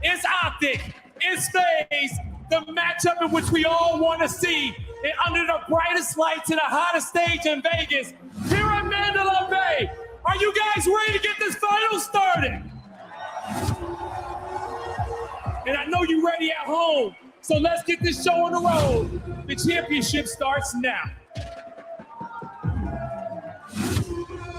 Speaker 5: It's Optic, it's FaZe, the matchup in which we all want to see. And under the brightest lights in the hottest stage in Vegas, here at Mandalay Bay. Are you guys ready to get this final started? And I know you're ready at home, so let's get this show on the road. The championship starts now.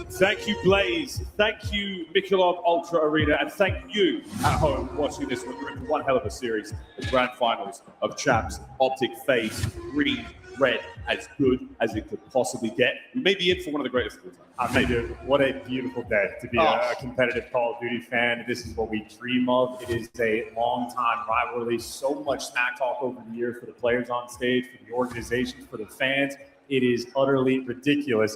Speaker 21: Thank you, Blaze. Thank you, Michelob Ultra Arena. And thank you at home watching this one. We're in one hell of a series. The grand finals of Champs, Optic, FaZe, green, red, as good as it could possibly get. We may be in for one of the greatest of all time.
Speaker 2: I mean, what a beautiful day to be a competitive Call of Duty fan. This is what we dream of. It is a long-time rivalry. So much smack talk over the years for the players on stage, for the organizations, for the fans. It is utterly ridiculous.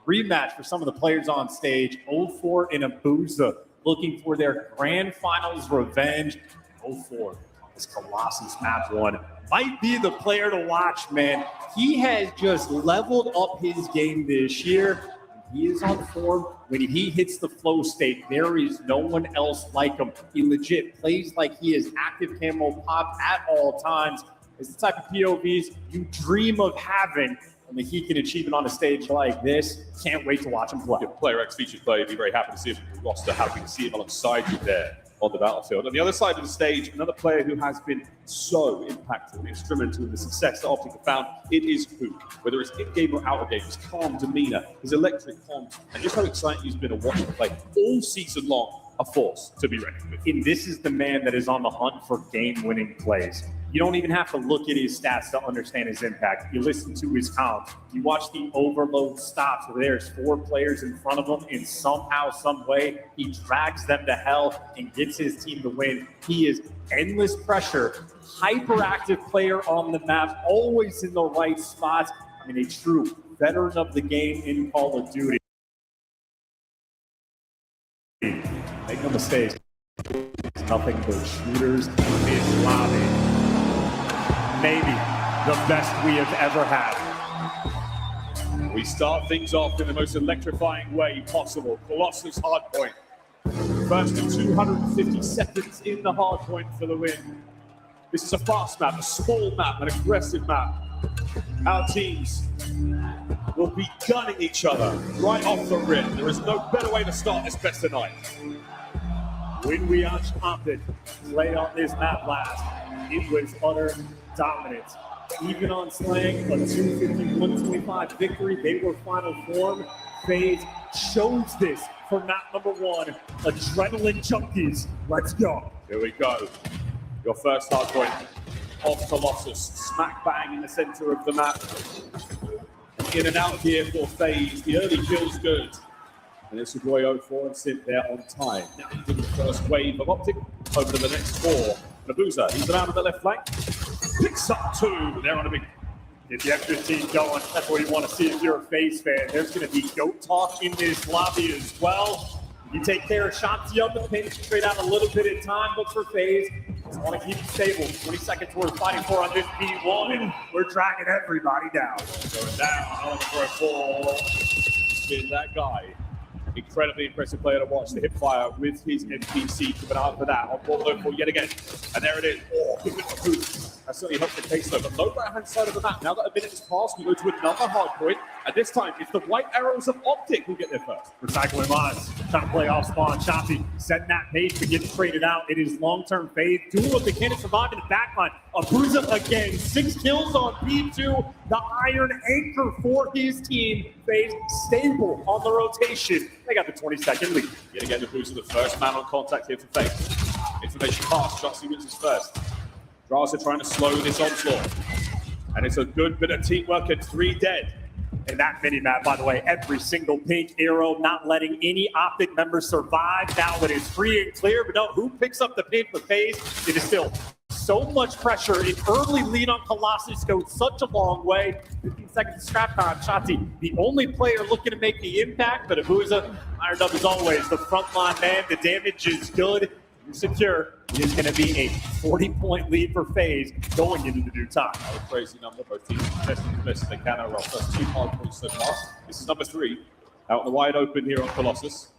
Speaker 2: Rematch for some of the players on stage. 04 and Abusa looking for their grand finals revenge. 04, this Colossus map 1 might be the player to watch, man. He has just leveled up his game this year. He is on form. When he hits the flow state, there is no one else like him. He legit plays like he is active camo pop at all times. It's the type of POVs you dream of having. I mean, he can achieve it on a stage like this. Can't wait to watch him play.
Speaker 16: Player X featured player, be very happy to see him in the roster. Happy to see him alongside you there on the battlefield. On the other side of the stage, another player who has been so impactful and instrumental in the success that Optic have found, it is Hook. Whether it's in-game or out-of-game, his calm demeanor, his electric comms, and just how exciting he's been to watch him play all season long, a force to be reckoned with.
Speaker 2: And this is the man that is on the hunt for game-winning plays. You don't even have to look at his stats to understand his impact. You listen to his comms. You watch the overload stops where there's 4 players in front of him, and somehow, some way, he drags them to hell and gets his team to win. He is endless pressure, hyperactive player on the map, always in the right spots. I mean, a true veteran of the game in Call of Duty. Make no mistake, Nothing but shooters in this lobby. Maybe the best we have ever had.
Speaker 21: We start things off in the most electrifying way possible. Colossus hardpoint. First of 250 seconds in the hardpoint for the win. This is a fast map, a small map, an aggressive map. Our teams will be gunning each other right off the rip. There is no better way to start this best of night.
Speaker 2: When we watched Optic play on this map last, it was utter dominance. Even on Slang, a 250-125 victory, they were final form. FaZe chose this for map number 1. Adrenaline junkies, let's go.
Speaker 21: Here we go. Your first hard point of Colossus. Smack bang in the center of the map. In and out here for FaZe. The early kill's good. And it's Roy 04 and Simp there on time. Now into the first wave of Optic. Over to the next 4. Nabuza, he's around on the left flank. Picks up 2. They're on a big.
Speaker 2: Get the extra team going. That's what you want to see if you're a FaZe fan. There's going to be GOAT talk in this lobby as well. You take care of Shanti up and paint straight out a little bit of time, but for FaZe, just want to keep it stable. 20 seconds we're fighting for on this P1, and we're dragging everybody down.
Speaker 21: Going down on for a 4. Spin that guy. Incredibly impressive player to watch. The hip fire with his MPC coming out for that on ball for yet again. And there it is. Oh, good bit of food. That certainly helps the case though. But low right hand side of the map. Now that a minute has passed, we go to another hard point. And this time it's the white arrows of Optic who get there first.
Speaker 2: Recycling lines. Trying to play off spawn. Shanti setting that pace to get traded out. It is long-term FaZe. Doing what they can to survive in the backline. Abuza again. 6 kills on P2. The iron anchor for his team. FaZe stable on the rotation. They got the 20-second lead.
Speaker 21: Yet again, Abuza the first man on contact here for FaZe. Information pass. Justy wins his first. Draza trying to slow this onslaught. And it's a good bit of teamwork and 3 dead.
Speaker 2: In that mini-map, by the way, every single pink arrow, not letting any Optic member survive. Now it is free and clear, but no, who picks up the pin for FaZe? It is still so much pressure. An early lead on Colossus goes such a long way. 15 seconds of scrap time. Shanti, the only player looking to make the impact, but Abuza, Iron Dub as always, the frontline man. The damage is good. Secure. It is going to be a 40-point lead for FaZe going into the new time.
Speaker 21: A crazy number. Both teams testing the best they can over our first 2 hard points so far. This is number 3. Out in the wide open here on Colossus.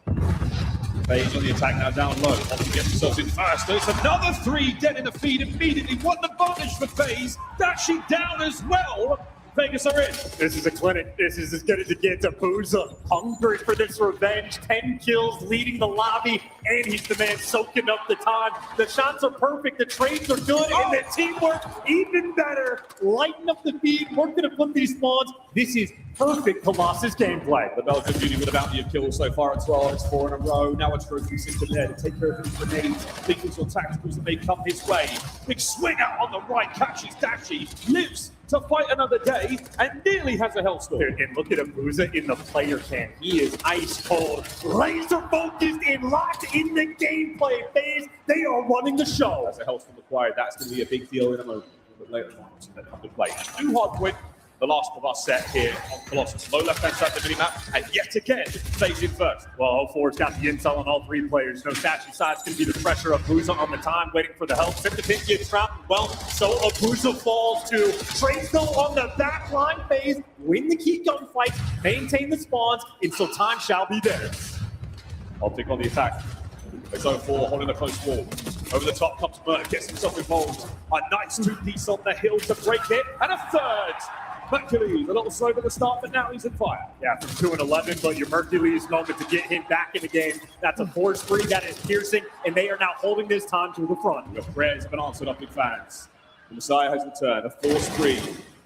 Speaker 21: FaZe on the attack now down low. Want to get themselves in first. There's another 3 dead in the feed immediately. What an advantage for FaZe. Dashing down as well. Vegas are in.
Speaker 2: This is a clinic. This is as good as it gets. Abuza hungry for this revenge. 10 kills leading the lobby, and he's the man soaking up the time. The shots are perfect. The trades are good, and the teamwork even better. Lighten up the feed. We're going to put these spawns. This is perfect Colossus gameplay.
Speaker 21: The Belgian beauty with a bounty of kills so far as well. It's 4 in a row. Now a trophy system there to take care of his grenades. Thinking or tacticals that may come his way. Big swing out on the right. Catches Dashy. Lives to fight another day and nearly has a hellstorm.
Speaker 2: And look at Abuza in the player cam. He is ice cold, laser focused, and locked in the gameplay phase. They are running the show.
Speaker 21: As a hellstorm acquired, that's going to be a big deal in a moment. But later on, that come to play. 2 hard point. The last of our set here on Colossus. Low left-hand side of the minimap, and yet again, FaZe in first.
Speaker 2: Well, 04's got the intel on all 3 players. No statue side's going to be the pressure of Abuza on the time, waiting for the help. Sip the pin gets trapped. Well, so Abuza falls to Trade still on the back line. FaZe win the key gunfight, maintain the spawns until time shall be there.
Speaker 21: Optic on the attack. It's 04 holding a close wall. Over the top comes Mert, gets himself involved. A nice 2-piece on the hill to break it, and a third. Mercury, a little slow at the start, but now he's in fire.
Speaker 2: Yeah, from 2 and 11, but your Mercury's moment to get him back in the game. That's a force free, that is piercing, and they are now holding this time to the front.
Speaker 21: Your prayers have been answered, Optic fans. The Messiah has returned, a force free.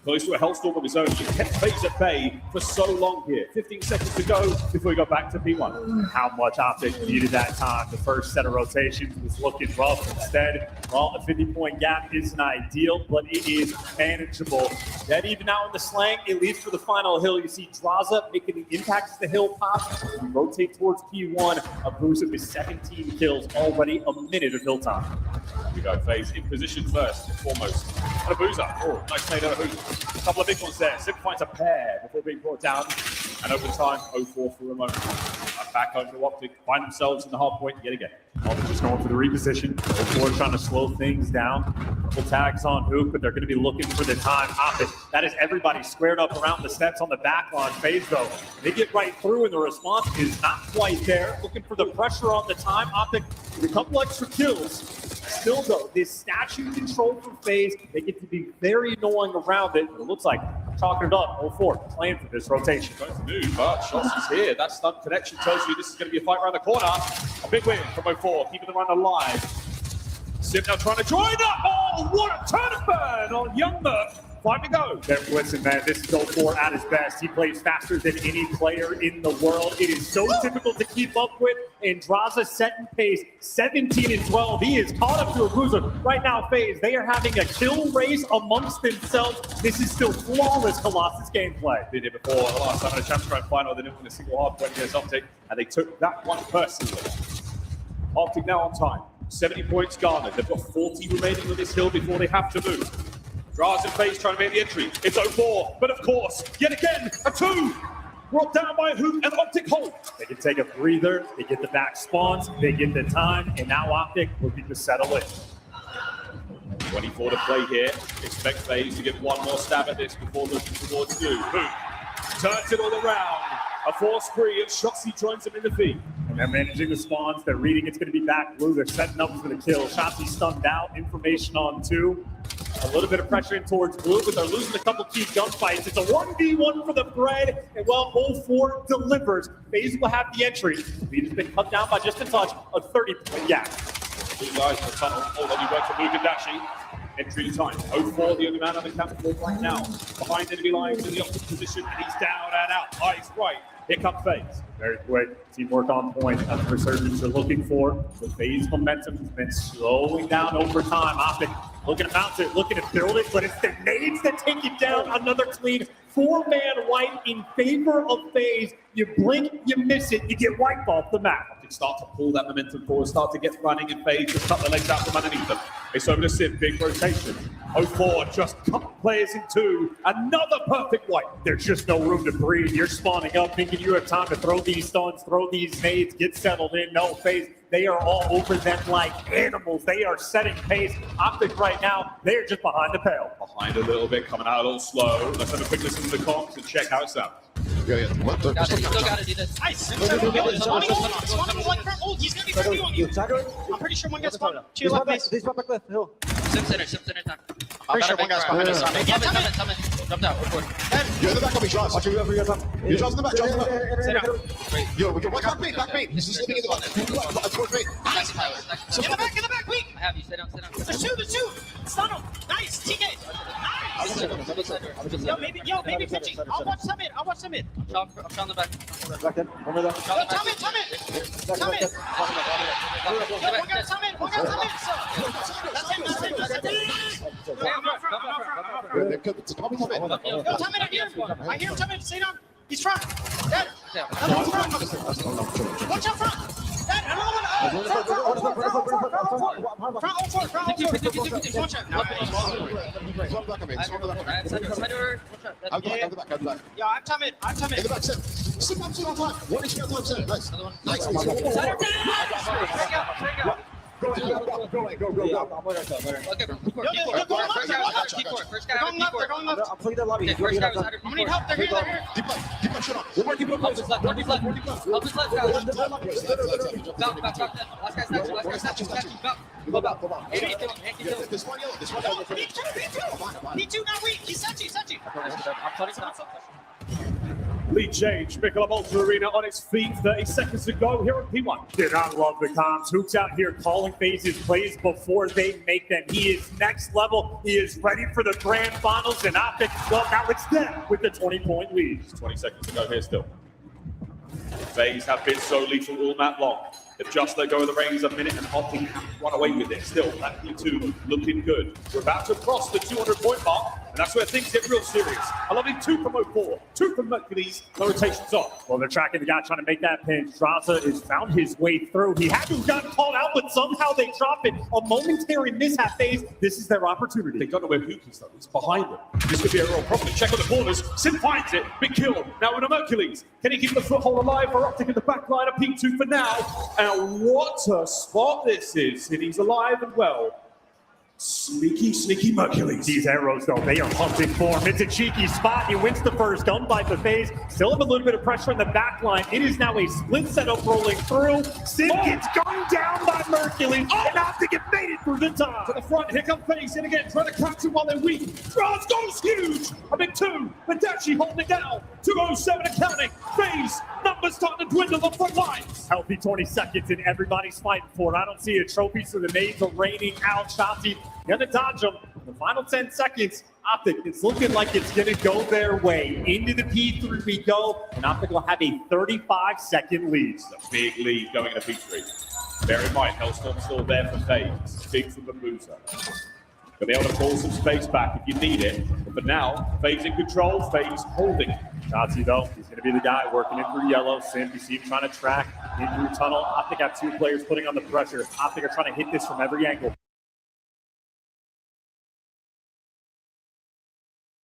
Speaker 21: Close to a hellstorm of his own. He kept FaZe at bay for so long here. 15 seconds to go before we go back to P1.
Speaker 2: How much Optic needed that time. The first set of rotations was looking rough. Instead, well, a 50-point gap isn't ideal, but it is manageable. That even out in the slang, at least for the final hill, you see Draza making the impact as the hill pops. We rotate towards P1. A boost of his 17 kills, already a minute of hill time.
Speaker 21: Here we go, FaZe in position first and foremost. And Abuza, oh, nice play there, Abuza. A couple of big ones there. Simp finds a pair before being brought down. And over time, 04 for a moment. A back over to Optic, find themselves in the hard point yet again.
Speaker 2: Optic just going for the reposition. Before trying to slow things down. Couple tags on Hook, but they're going to be looking for the time. Optic, that is everybody squared up around the steps on the back line. FaZe, though, they get right through, and the response is not quite there. Looking for the pressure on the time. Optic with a couple extra kills. Still, though, this statue control from FaZe, they get to be very annoying around it. But it looks like chalking it up. 0-4 playing for this rotation.
Speaker 21: Trying to move, but Shots is here. That stunt connection tells you this is going to be a fight around the corner. A big win from 0-4, keeping the run alive. Sim now trying to join up. Oh, what a turn and burn on Young Merc. 5 to go.
Speaker 2: Listen, man, this is 0-4 at his best. He plays faster than any player in the world. It is so difficult to keep up with. Andraza setting pace, 17-12. He is caught up to a bruiser. Right now, FaZe, they are having a kill race amongst themselves. This is still flawless Colossus gameplay.
Speaker 21: They did it before. The last time in a Champs Grand final, they didn't win a single hard point against Optic, and they took that one personally. Optic now on time. 70 points garnered. They've got 40 remaining on this hill before they have to move. Draz and FaZe trying to make the entry. It's 0-4, but of course, yet again, a 2. Brought down by Hoop and Optic hold.
Speaker 2: They can take a breather, they get the back spawns, they get the time, and now Optic looking to settle it.
Speaker 21: 24 to play here. Expect FaZe to get one more stab at this before looking towards 2. Hoop turns it all around. A force free, and Shotzi joins him in the feed.
Speaker 2: And they're managing the spawns. They're reading it's going to be back blue. They're setting up for the kill. Shotzi stunned out. Information on 2. A little bit of pressure in towards blue, but they're losing a couple key gunfights. It's a 1v1 for the bread, and well, 0-4 delivers. FaZe will have the entry. Lead has been cut down by just a touch, a 30-point gap.
Speaker 21: Two guys in the tunnel. Already works for Mukadashi. Entry time. 0-4, the only man on the count for right now. Behind enemy lines in the opposite position, and he's down and out. Eyes right. Here comes FaZe.
Speaker 2: Very quick. Teamwork on point. That's the resurgence they're looking for. The FaZe momentum has been slowing down over time. Optic looking to bounce it, looking to build it, but it's the nades that take it down. Another clean 4-man wipe in favor of FaZe. You blink, you miss it, you get wiped off the map.
Speaker 21: Optic start to pull that momentum forward, start to get running, and FaZe just cut the legs out from underneath them. It's over to Sim, big rotation. 0-4, just cut players in 2. Another perfect wipe.
Speaker 2: There's just no room to breathe. You're spawning up, thinking you have time to throw these stuns, throw these nades, get settled in. No, FaZe, they are all over them like animals. They are setting pace. Optic right now, they are just behind the pale.
Speaker 21: Behind a little bit, coming out a little slow. Let's have a quick listen to the comms and check how it sounds.
Speaker 6: Yeah. What the?
Speaker 7: You still gotta do this. Nice. He's gonna be ready on you. I'm pretty sure one guy's spawned. Chill left base. Sim center time. Pretty sure one guy's behind us. Yeah, tell me. Jumped out.
Speaker 6: You're in the back of me, Jaws. Watch you over your top. You're Jaws in the back. Jaws in the back.
Speaker 7: Sit down.
Speaker 6: Yo, we can back bait. He's just living in the back. Towards bait.
Speaker 7: In the back, weak. I have you. Sit down. There's two. Stun him. Nice. TK. Nice. Yo, maybe pitching. I'll watch some in. I'm trying the back.
Speaker 6: Back in. Over there.
Speaker 7: Tell me. One guy's come in. That's him. I hear him coming. Stay down. He's front. Dead. Another one's front. Watch out front. Dead. Another one. Front. Watch out.
Speaker 6: I'll go back.
Speaker 7: Yeah, I'm time in.
Speaker 6: In the back, sit on time. 1 HP on time, sit. Nice. Go.
Speaker 7: Okay, go. First guy out. Going left.
Speaker 6: I'm playing the lobby.
Speaker 7: Okay, first guy was out. I'm gonna need help. They're here.
Speaker 6: Deep left, shut up. One more deep left.
Speaker 7: Help his left, guys. Back. Last guy's statue. Go back.
Speaker 6: This one yellow.
Speaker 7: Me too, not weak. He's Sachi.
Speaker 21: Lead change. Michelob Ultra Arena on its feet. 30 seconds to go here on P1.
Speaker 2: Did not love the comms. Hoop's out here calling FaZe's plays before they make them. He is next level. He is ready for the grand finals. And Optic, well, now it's them with the 20-point lead.
Speaker 21: 20 seconds to go here still. FaZe have been so lethal all map long. They've just let go of the reins a minute and Optic run away with it. Still, that P2 looking good. We're about to cross the 200-point mark, and that's where things get real serious. I love it. 2 from 04, 2 from Mercules. No rotations off.
Speaker 2: Well, they're tracking the guy trying to make that pinch. Draza has found his way through. He had to have gotten called out, but somehow they drop it. A momentary mishap phase. This is their opportunity.
Speaker 21: They don't know where Hook is, though. It's behind them. This could be a real problem. Check on the corners. Sim finds it. Big kill. Now with a Mercules. Can he keep the foothold alive for Optic in the back line? A P2 for now. And what a spot this is. And he's alive and well. Sneaky Mercules.
Speaker 2: These arrows, though, they are pumping for him. It's a cheeky spot. He wins the first gunfight the phase. Still have a little bit of pressure in the back line. It is now a split setup rolling through. Sim gets gunned down by Mercules. And Optic have made it through the top.
Speaker 21: To the front, here comes FaZe in again, trying to catch him while they're weak. Draws goes huge. A big 2, but Dashi holding it down. 207 and counting. FaZe, numbers starting to dwindle the front lines.
Speaker 2: Healthy 20 seconds and everybody's fighting for it. I don't see a trophy, so the nades are raining out. Shotzi gonna dodge them. In the final 10 seconds, Optic, it's looking like it's gonna go their way. Into the P3 we go, and Optic will have a 35-second lead.
Speaker 21: It's a big lead going into P3. Bear in mind, Hellstorm's still there for FaZe. Big from the boozer. Gonna be able to pull some space back if you need it. But for now, FaZe in control, FaZe holding it.
Speaker 2: Shotzi, though, he's going to be the guy working in through yellow. Sim, you see him trying to track in through tunnel. Optic have 2 players putting on the pressure. Optic are trying to hit this from every angle.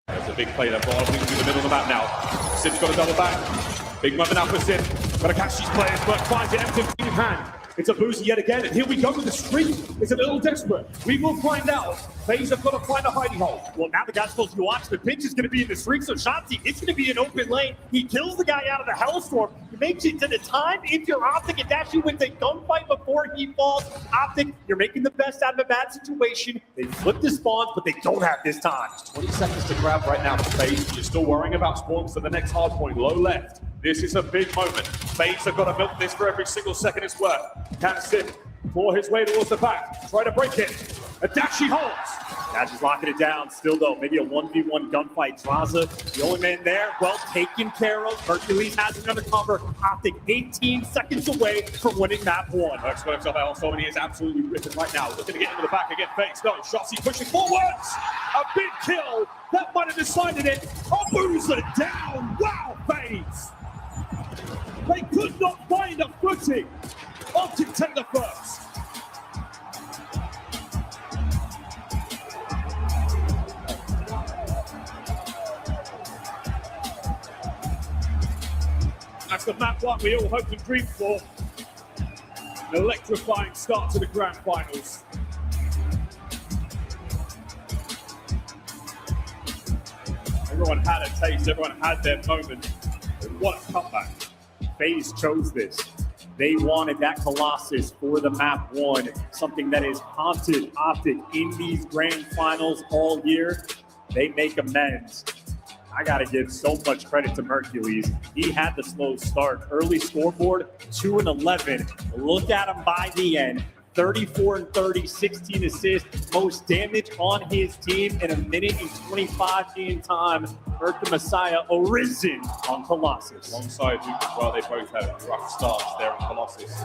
Speaker 21: There's a big play there. Ball through the middle of the map now. Sim's got a double back. Big moment up for Sim. Got to catch these players, but finds it empty in hand. It's a boozy yet again, and here we go with the streak. It's a little desperate. We will find out. FaZe have got to find a hiding hole.
Speaker 2: Well, now the guy's supposed to watch. The pinch is going to be in the streak, so Shotzi, it's going to be an open lane. He kills the guy out of the Hellstorm. He makes it to the time. If you're Optic, and Dashi wins a gunfight before he falls. Optic, you're making the best out of a bad situation. They flip the spawns, but they don't have this time.
Speaker 21: 20 seconds to grab right now for FaZe. You're still worrying about spawns to the next hard point, low left. This is a big moment. FaZe have got to milk this for every single second it's worth. Can Sim claw his way towards the back, try to break it. And Dashi holds.
Speaker 2: Dashi's locking it down. Still, though, maybe a 1v1 gunfight. Draza, the only man there, well taken care of. Hercules has another cover. Optic 18 seconds away from winning map 1.
Speaker 21: Mercs got himself out on so many. He is absolutely ripping right now. Looking to get into the back again. FaZe, no. Shotzi pushing forwards. A big kill. That might have decided it. A boozer down. Wow, FaZe. They could not find a footing. Optic take the first. That's the map 1 we all hoped and dreamed for. An electrifying start to the grand finals. Everyone had a taste, everyone had their moment. And what a comeback.
Speaker 2: FaZe chose this. They wanted that Colossus for the map 1, something that has haunted Optic in these grand finals all year. They make amends. I got to give so much credit to Mercules. He had the slow start. Early scoreboard, 2-11. Look at him by the end. 34-30, 16 assists, most damage on his team in 1 minute and 25 game time. Merc the Messiah arisen on Colossus.
Speaker 21: Alongside Duke as well, they both had rough starts there on Colossus.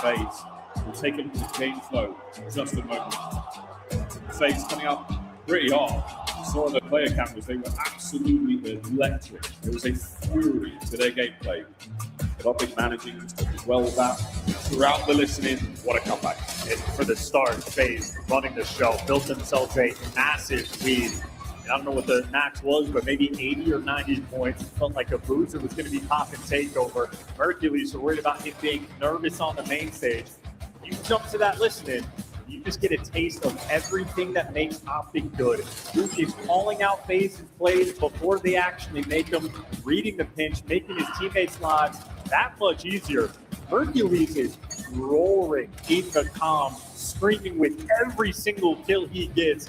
Speaker 21: FaZe will take them to the game flow in just a moment. FaZe coming up pretty hard. Saw the player cameras, they were absolutely electric. There was a fury to their gameplay. But Optic managing to as well with that throughout the listening. What a comeback.
Speaker 2: And for the start, FaZe running the show, built themselves a massive lead. And I don't know what the max was, but maybe 80 or 90 points. It felt like a boozer was going to be pop and takeover. Mercules were worried about him being nervous on the main stage. You jump to that listening, you just get a taste of everything that makes Optic good. Duke is calling out FaZe's plays before they actually make them, reading the pinch, making his teammates' lives that much easier. Hercules is roaring in the calm, screaming with every single kill he gets.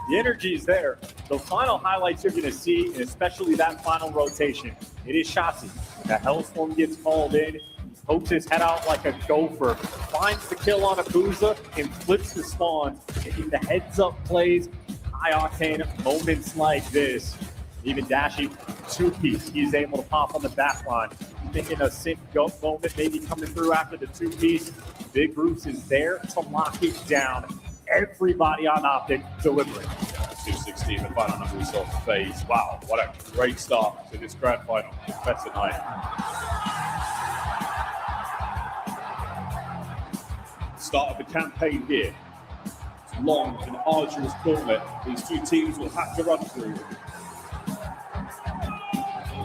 Speaker 2: The energy is there. The final highlights you're going to see, and especially that final rotation, it is Shotzi. The Hellstorm gets called in. Pokes his head out like a gopher, finds the kill on Abuza, and flips the spawn, taking the heads-up plays, high-octane moments like this. Even Dashi, 2-piece, he's able to pop on the back line. thinking a sync go moment maybe coming through after the two-piece. Big Bruce is there to lock it down. Everybody on Optic delivering.
Speaker 21: 216, the final number we saw for FaZe. Wow, what a great start to this grand final. Better night. Start of the campaign here. It's long and arduous gauntlet these two teams will have to run through.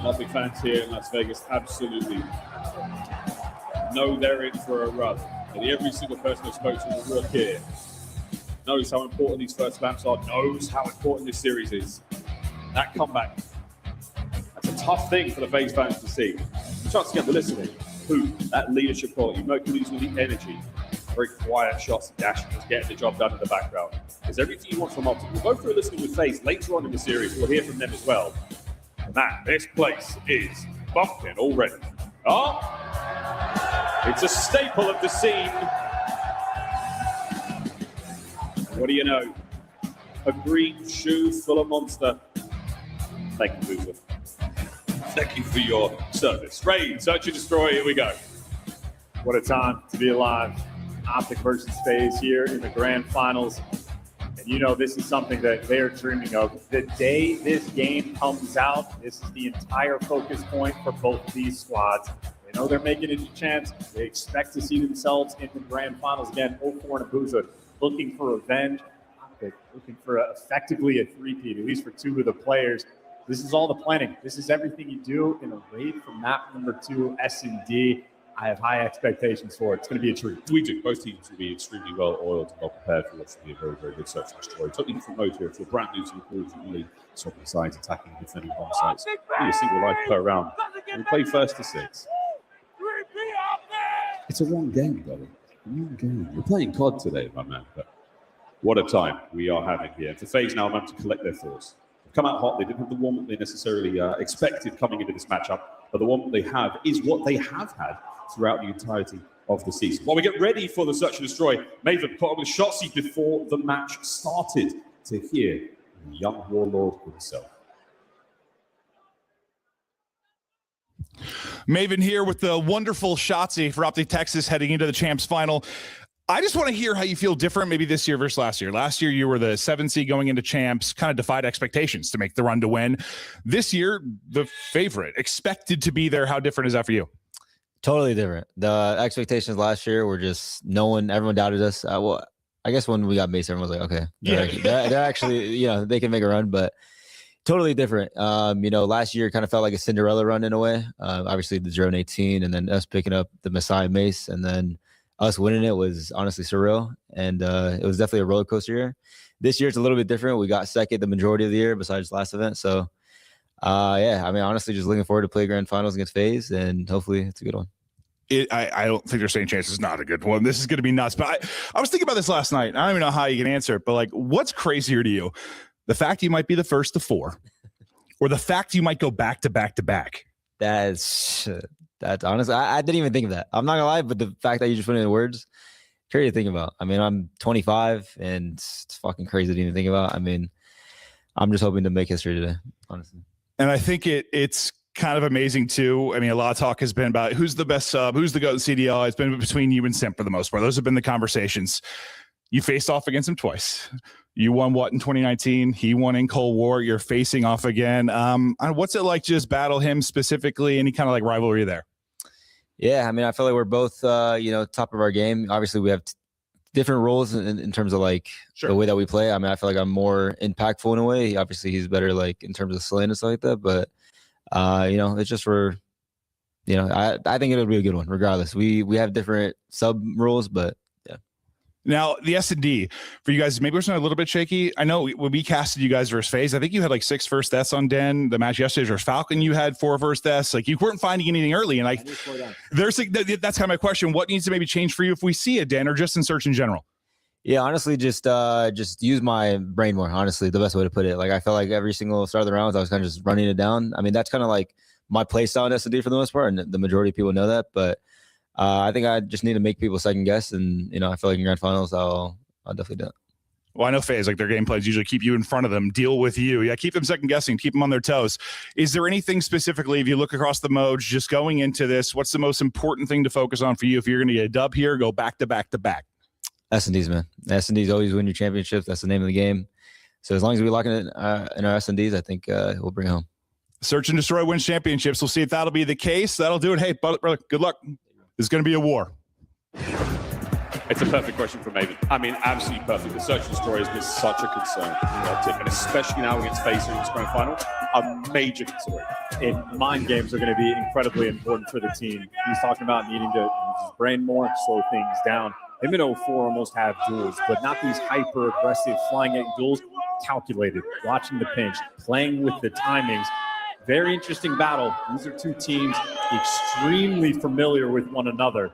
Speaker 21: Optic fans here in Las Vegas absolutely know they're in for a run. And every single person I've spoken to will walk here knows how important these first maps are, knows how important this series is. That comeback, that's a tough thing for the FaZe fans to see. The chance to get the listening, who, that leadership quality, Mercury's with the energy, very quiet shots and dashing, just getting the job done in the background. There's everything you want from Optic. We'll go through a listening with FaZe later on in the series. We'll hear from them as well. And man, this place is bumping already. Oh, it's a staple of the scene. What do you know? A green shoe full of monster. Thank you, Boozer. Thank you for your service. Raid, search and destroy, here we go.
Speaker 2: What a time to be alive. Optic versus FaZe here in the grand finals. And you know this is something that they're dreaming of. The day this game comes out, this is the entire focus point for both of these squads. They know they're making it a chance. They expect to see themselves in the grand finals again. 0-4 and Abuza looking for revenge. Optic looking for effectively a three-peat, at least for two of the players. This is all the planning. This is everything you do in a raid from map number 2, S&D. I have high expectations for it. It's going to be a treat.
Speaker 21: We do. Both teams will be extremely well oiled and well prepared for what's going to be a very, very good search and destroy. Totally different mode here. If you're brand new to the crew, really swapping sides, attacking and defending bomb sites. Be a single life per round. We play first to 6. It's a one game, brother. One game. We're playing COD today, my man. But what a time we are having here. For FaZe now, man, to collect their thoughts. They've come out hot. They didn't have the warm-up they necessarily expected coming into this matchup. But the warm-up they have is what they have had throughout the entirety of the season. While we get ready for the search and destroy, Maven caught up with Shotzi before the match started to hear the young warlord himself.
Speaker 10: Maven here with the wonderful Shotzi for Optic Texas heading into the Champs final. I just want to hear how you feel different maybe this year versus last year. Last year, you were the 7th seed going into Champs, kind of defied expectations to make the run to win. This year, the favorite, expected to be there. How different is that for you?
Speaker 12: Totally different. The expectations last year were just everyone doubted us. Well, I guess when we got base, everyone was like, okay, they're actually, they can make a run, but totally different. Last year kind of felt like a Cinderella run in a way. Obviously the 0-18 and then us picking up the Messiah Mace and then us winning it was honestly surreal. And it was definitely a roller coaster year. This year it's a little bit different. We got second the majority of the year besides last event. So honestly just looking forward to play grand finals against FaZe and hopefully it's a good one.
Speaker 10: I don't think there's any chance it's not a good one. This is going to be nuts. But I was thinking about this last night. I don't even know how you can answer it, but like, what's crazier to you? The fact you might be the first to 4 or the fact you might go back to back to back?
Speaker 12: That's honest. I didn't even think of that. I'm not gonna lie, but the fact that you just put it in words, crazy to think about. I mean, I'm 25 and it's fucking crazy to even think about. I mean, I'm just hoping to make history today, honestly.
Speaker 10: And I think it's kind of amazing too. I mean, a lot of talk has been about who's the best sub, who's the GOAT in CDL. It's been between you and Simp for the most part. Those have been the conversations. You faced off against him twice. You won what in 2019? He won in Cold War. You're facing off again. What's it like to just battle him specifically? Any kind of like rivalry there?
Speaker 12: Yeah, I mean, I feel like we're both, top of our game. Obviously, we have different roles in terms of like the way that we play. I mean, I feel like I'm more impactful in a way. Obviously, he's better like in terms of slaying and stuff like that. But it's just for, I think it'll be a good one regardless. We have different sub roles, but yeah.
Speaker 10: Now the S&D for you guys, maybe we're a little bit shaky. I know when we casted you guys versus FaZe, I think you had like 6 first deaths on Den. The match yesterday versus Falcon, you had 4 first deaths. Like you weren't finding anything early, and like that's kind of my question. What needs to maybe change for you if we see a Den or just in search in general?
Speaker 12: Yeah, honestly, just use my brain more. Honestly, the best way to put it. Like I felt like every single start of the rounds, I was kind of just running it down. I mean, that's kind of like my play style in S&D for the most part, and the majority of people know that. But I think I just need to make people second guess, and I feel like in grand finals, I'll definitely do it.
Speaker 10: Well, I know FaZe, like their game plans usually keep you in front of them, deal with you. Yeah, keep them second guessing, keep them on their toes. Is there anything specifically, if you look across the modes, just going into this, what's the most important thing to focus on for you? If you're going to get a dub here, go back to back to back.
Speaker 12: S&Ds, man. S&Ds always win your championships. That's the name of the game. So as long as we lock in our S&Ds, I think we'll bring it home.
Speaker 10: Search and Destroy wins championships. We'll see if that'll be the case. That'll do it. Hey, brother, good luck. There's going to be a war.
Speaker 16: It's a perfect question from Maven. I mean, absolutely perfect. The search and destroy has been such a concern for Optic, and especially now against FaZe in this grand final, a major consideration.
Speaker 2: And mind games are going to be incredibly important for the team. He's talking about needing to use his brain more, slow things down. Him and 04 almost have duels, but not these hyper-aggressive flying at duels. Calculated, watching the pinch, playing with the timings. Very interesting battle. These are two teams extremely familiar with one another.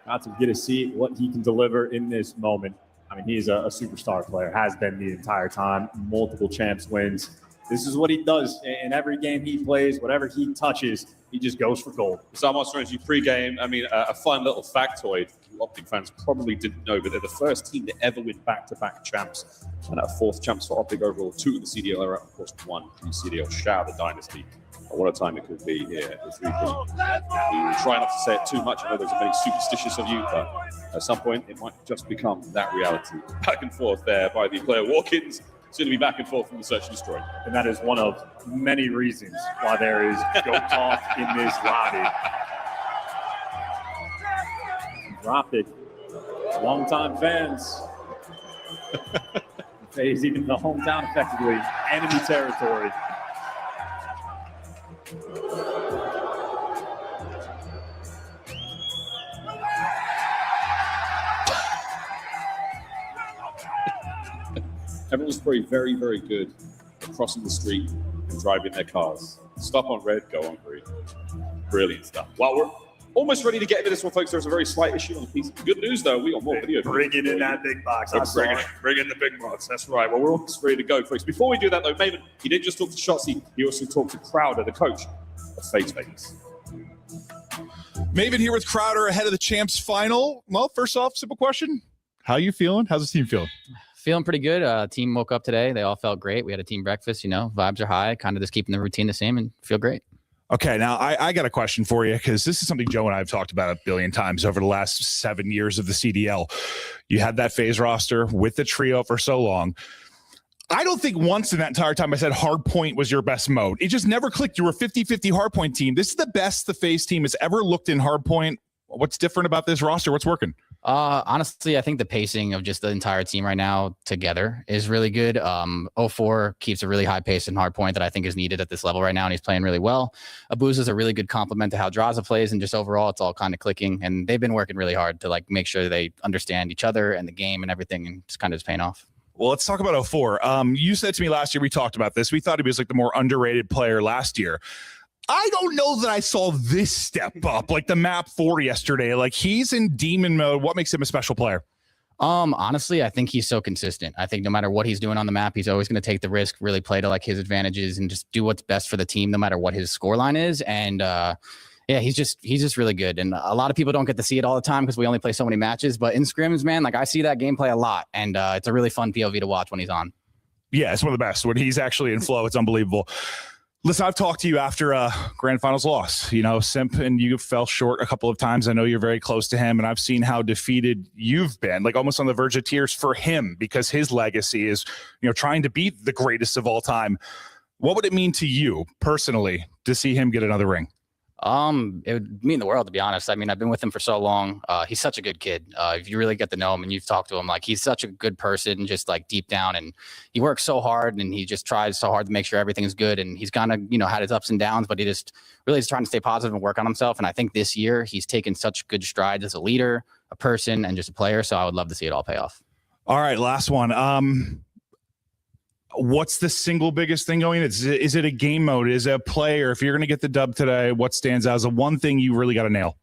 Speaker 2: Got to get to see what he can deliver in this moment. I mean, he's a superstar player, has been the entire time, multiple champs wins. This is what he does in every game he plays, whatever he touches, he just goes for gold.
Speaker 16: So I'm also you pre-game. I mean, a fun little factoid Optic fans probably didn't know, but they're the first team to ever win back-to-back champs. And that fourth champs for Optic overall, 2 in the CDL era, of course, 1 in the CDL Shout the Dynasty. What a time it could be here at the 3P. Try not to say it too much. I know there's many superstitious of you, but at some point it might just become that reality. Back and forth there by the player walk-ins. Soon to be back and forth from the search and destroy.
Speaker 2: And that is one of many reasons why there is go talk in this lobby. Drop it. Longtime fans. FaZe even the hometown effectively. Enemy territory.
Speaker 16: Everyone's probably very, very good at crossing the street and driving their cars. Stop on red, go on green. Brilliant stuff. Well, we're almost ready to get into this one, folks. There's a very slight issue on the piece. Good news, though. We got more video.
Speaker 2: Bringing in that big box.
Speaker 16: Bring in the big box. That's right. Well, we're almost ready to go, folks. Before we do that, though, Maven, he didn't just talk to Shotzi. He also talked to Crowder, the coach of FaZe Vegas.
Speaker 10: Maven here with Crowder ahead of the champs final. Well, first off, simple question. How you feeling? How's the team feeling?
Speaker 13: Feeling pretty good. Team woke up today. They all felt great. We had a team breakfast, vibes are high, kind of just keeping the routine the same and feel great.
Speaker 10: Okay, now I got a question for you because this is something Joe and I have talked about a billion times over the last 7 years of the CDL. You had that FaZe roster with the trio for so long. I don't think once in that entire time I said hardpoint was your best mode. It just never clicked. You were a 50-50 hardpoint team. This is the best the FaZe team has ever looked in hardpoint. What's different about this roster? What's working?
Speaker 13: Honestly, I think the pacing of just the entire team right now together is really good. 04 keeps a really high pace in hardpoint that I think is needed at this level right now, and he's playing really well. Abuza's a really good complement to how Draza plays, and just overall, it's all kind of clicking. And they've been working really hard to make sure they understand each other and the game and everything, and just kind of paying off.
Speaker 10: Well, let's talk about 04. You said to me last year, we talked about this. We thought he was the more underrated player last year. I don't know that I saw this step up like the map 4 yesterday. He's in demon mode. What makes him a special player?
Speaker 13: Honestly, I think he's so consistent. I think no matter what he's doing on the map, he's always going to take the risk, really play to his advantages and just do what's best for the team, no matter what his scoreline is. And yeah, he's just really good. And a lot of people don't get to see it all the time because we only play so many matches. But in scrims, man, I see that gameplay a lot, and it's a really fun POV to watch when he's on.
Speaker 10: Yeah, it's one of the best when he's actually in flow. It's unbelievable. Listen, I've talked to you after a grand finals loss. Simp and you fell short a couple of times. I know you're very close to him, and I've seen how defeated you've been, almost on the verge of tears for him because his legacy is, trying to beat the greatest of all time. What would it mean to you personally to see him get another ring?
Speaker 13: It would mean the world, to be honest. I mean, I've been with him for so long. He's such a good kid. If you really get to know him and you've talked to him, he's such a good person, just deep down, and he works so hard and he just tries so hard to make sure everything is good. And he's kind of, had his ups and downs, but he just really is trying to stay positive and work on himself. And I think this year he's taken such good strides as a leader, a person, and just a player. So I would love to see it all pay off.
Speaker 10: All right, last one. What's the single biggest thing going? Is it a game mode? Is it a play? Or if you're going to get the dub today, what stands out as the one thing you really got to nail?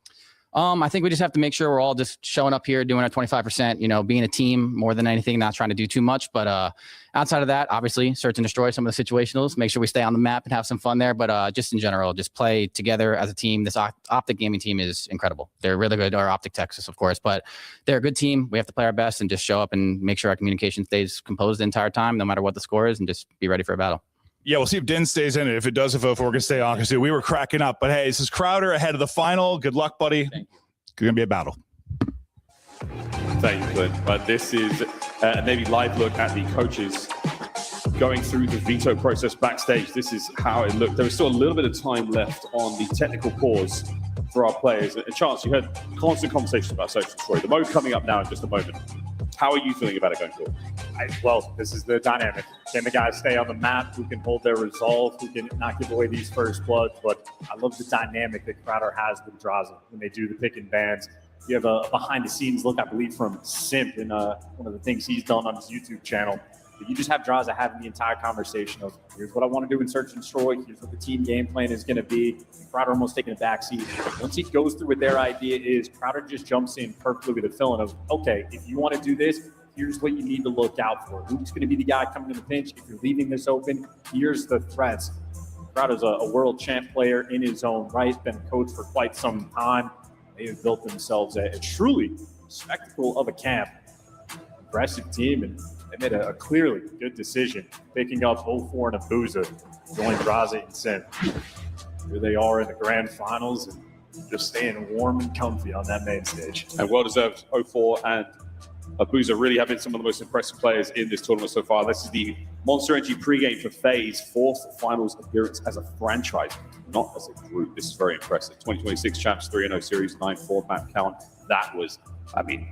Speaker 13: I think we just have to make sure we're all just showing up here, doing our 25%, you know, being a team more than anything, not trying to do too much. But outside of that, obviously, search and destroy some of the situationals, make sure we stay on the map and have some fun there. But just in general, just play together as a team. This Optic gaming team is incredible. They're really good, or Optic Texas, of course, but they're a good team. We have to play our best and just show up and make sure our communication stays composed the entire time, no matter what the score is, and just be ready for a battle.
Speaker 10: Yeah, we'll see if Din stays in it. If it does, if 04 can stay on, because we were cracking up. But hey, this is Crowder ahead of the final. Good luck, buddy. It's going to be a battle.
Speaker 16: Thank you, Clint. But this is a Navy live look at the coaches going through the veto process backstage. This is how it looked. There was still a little bit of time left on the technical pause for our players. And Chance, you had constant conversations about Search and Destroy. The mode coming up now in just a moment. How are you feeling about it going forward?
Speaker 2: Well, this is the dynamic. Can the guys stay on the map? Who can hold their resolve? Who can not give away these first bloods? But I love the dynamic that Crowder has with Draza when they do the pick and bans. You have a behind-the-scenes look, I believe, from Simp in one of the things he's done on his YouTube channel. But you just have Draza having the entire conversation of, here's what I want to do in Search and Destroy. Here's what the team game plan is going to be. Crowder almost taking a backseat. Once he goes through what their idea is, Crowder just jumps in perfectly with a fill-in of, okay, if you want to do this, here's what you need to look out for. Luke's going to be the guy coming in the pinch. If you're leaving this open, here's the threats. Crowder's a world champ player in his own right, been a coach for quite some time. They have built themselves a truly spectacle of a camp. Impressive team, and they made a clearly good decision picking up 04 and Abuza, join Draza and Sim. Here they are in the grand finals and just staying warm and comfy on that main stage.
Speaker 16: And well-deserved 04 and Abuza really have been some of the most impressive players in this tournament so far. This is the Monster Energy pregame for FaZe, fourth finals appearance as a franchise, not as a group. This is very impressive. 2026 champs, 3-0 series, 9-4 map count. That was, I mean,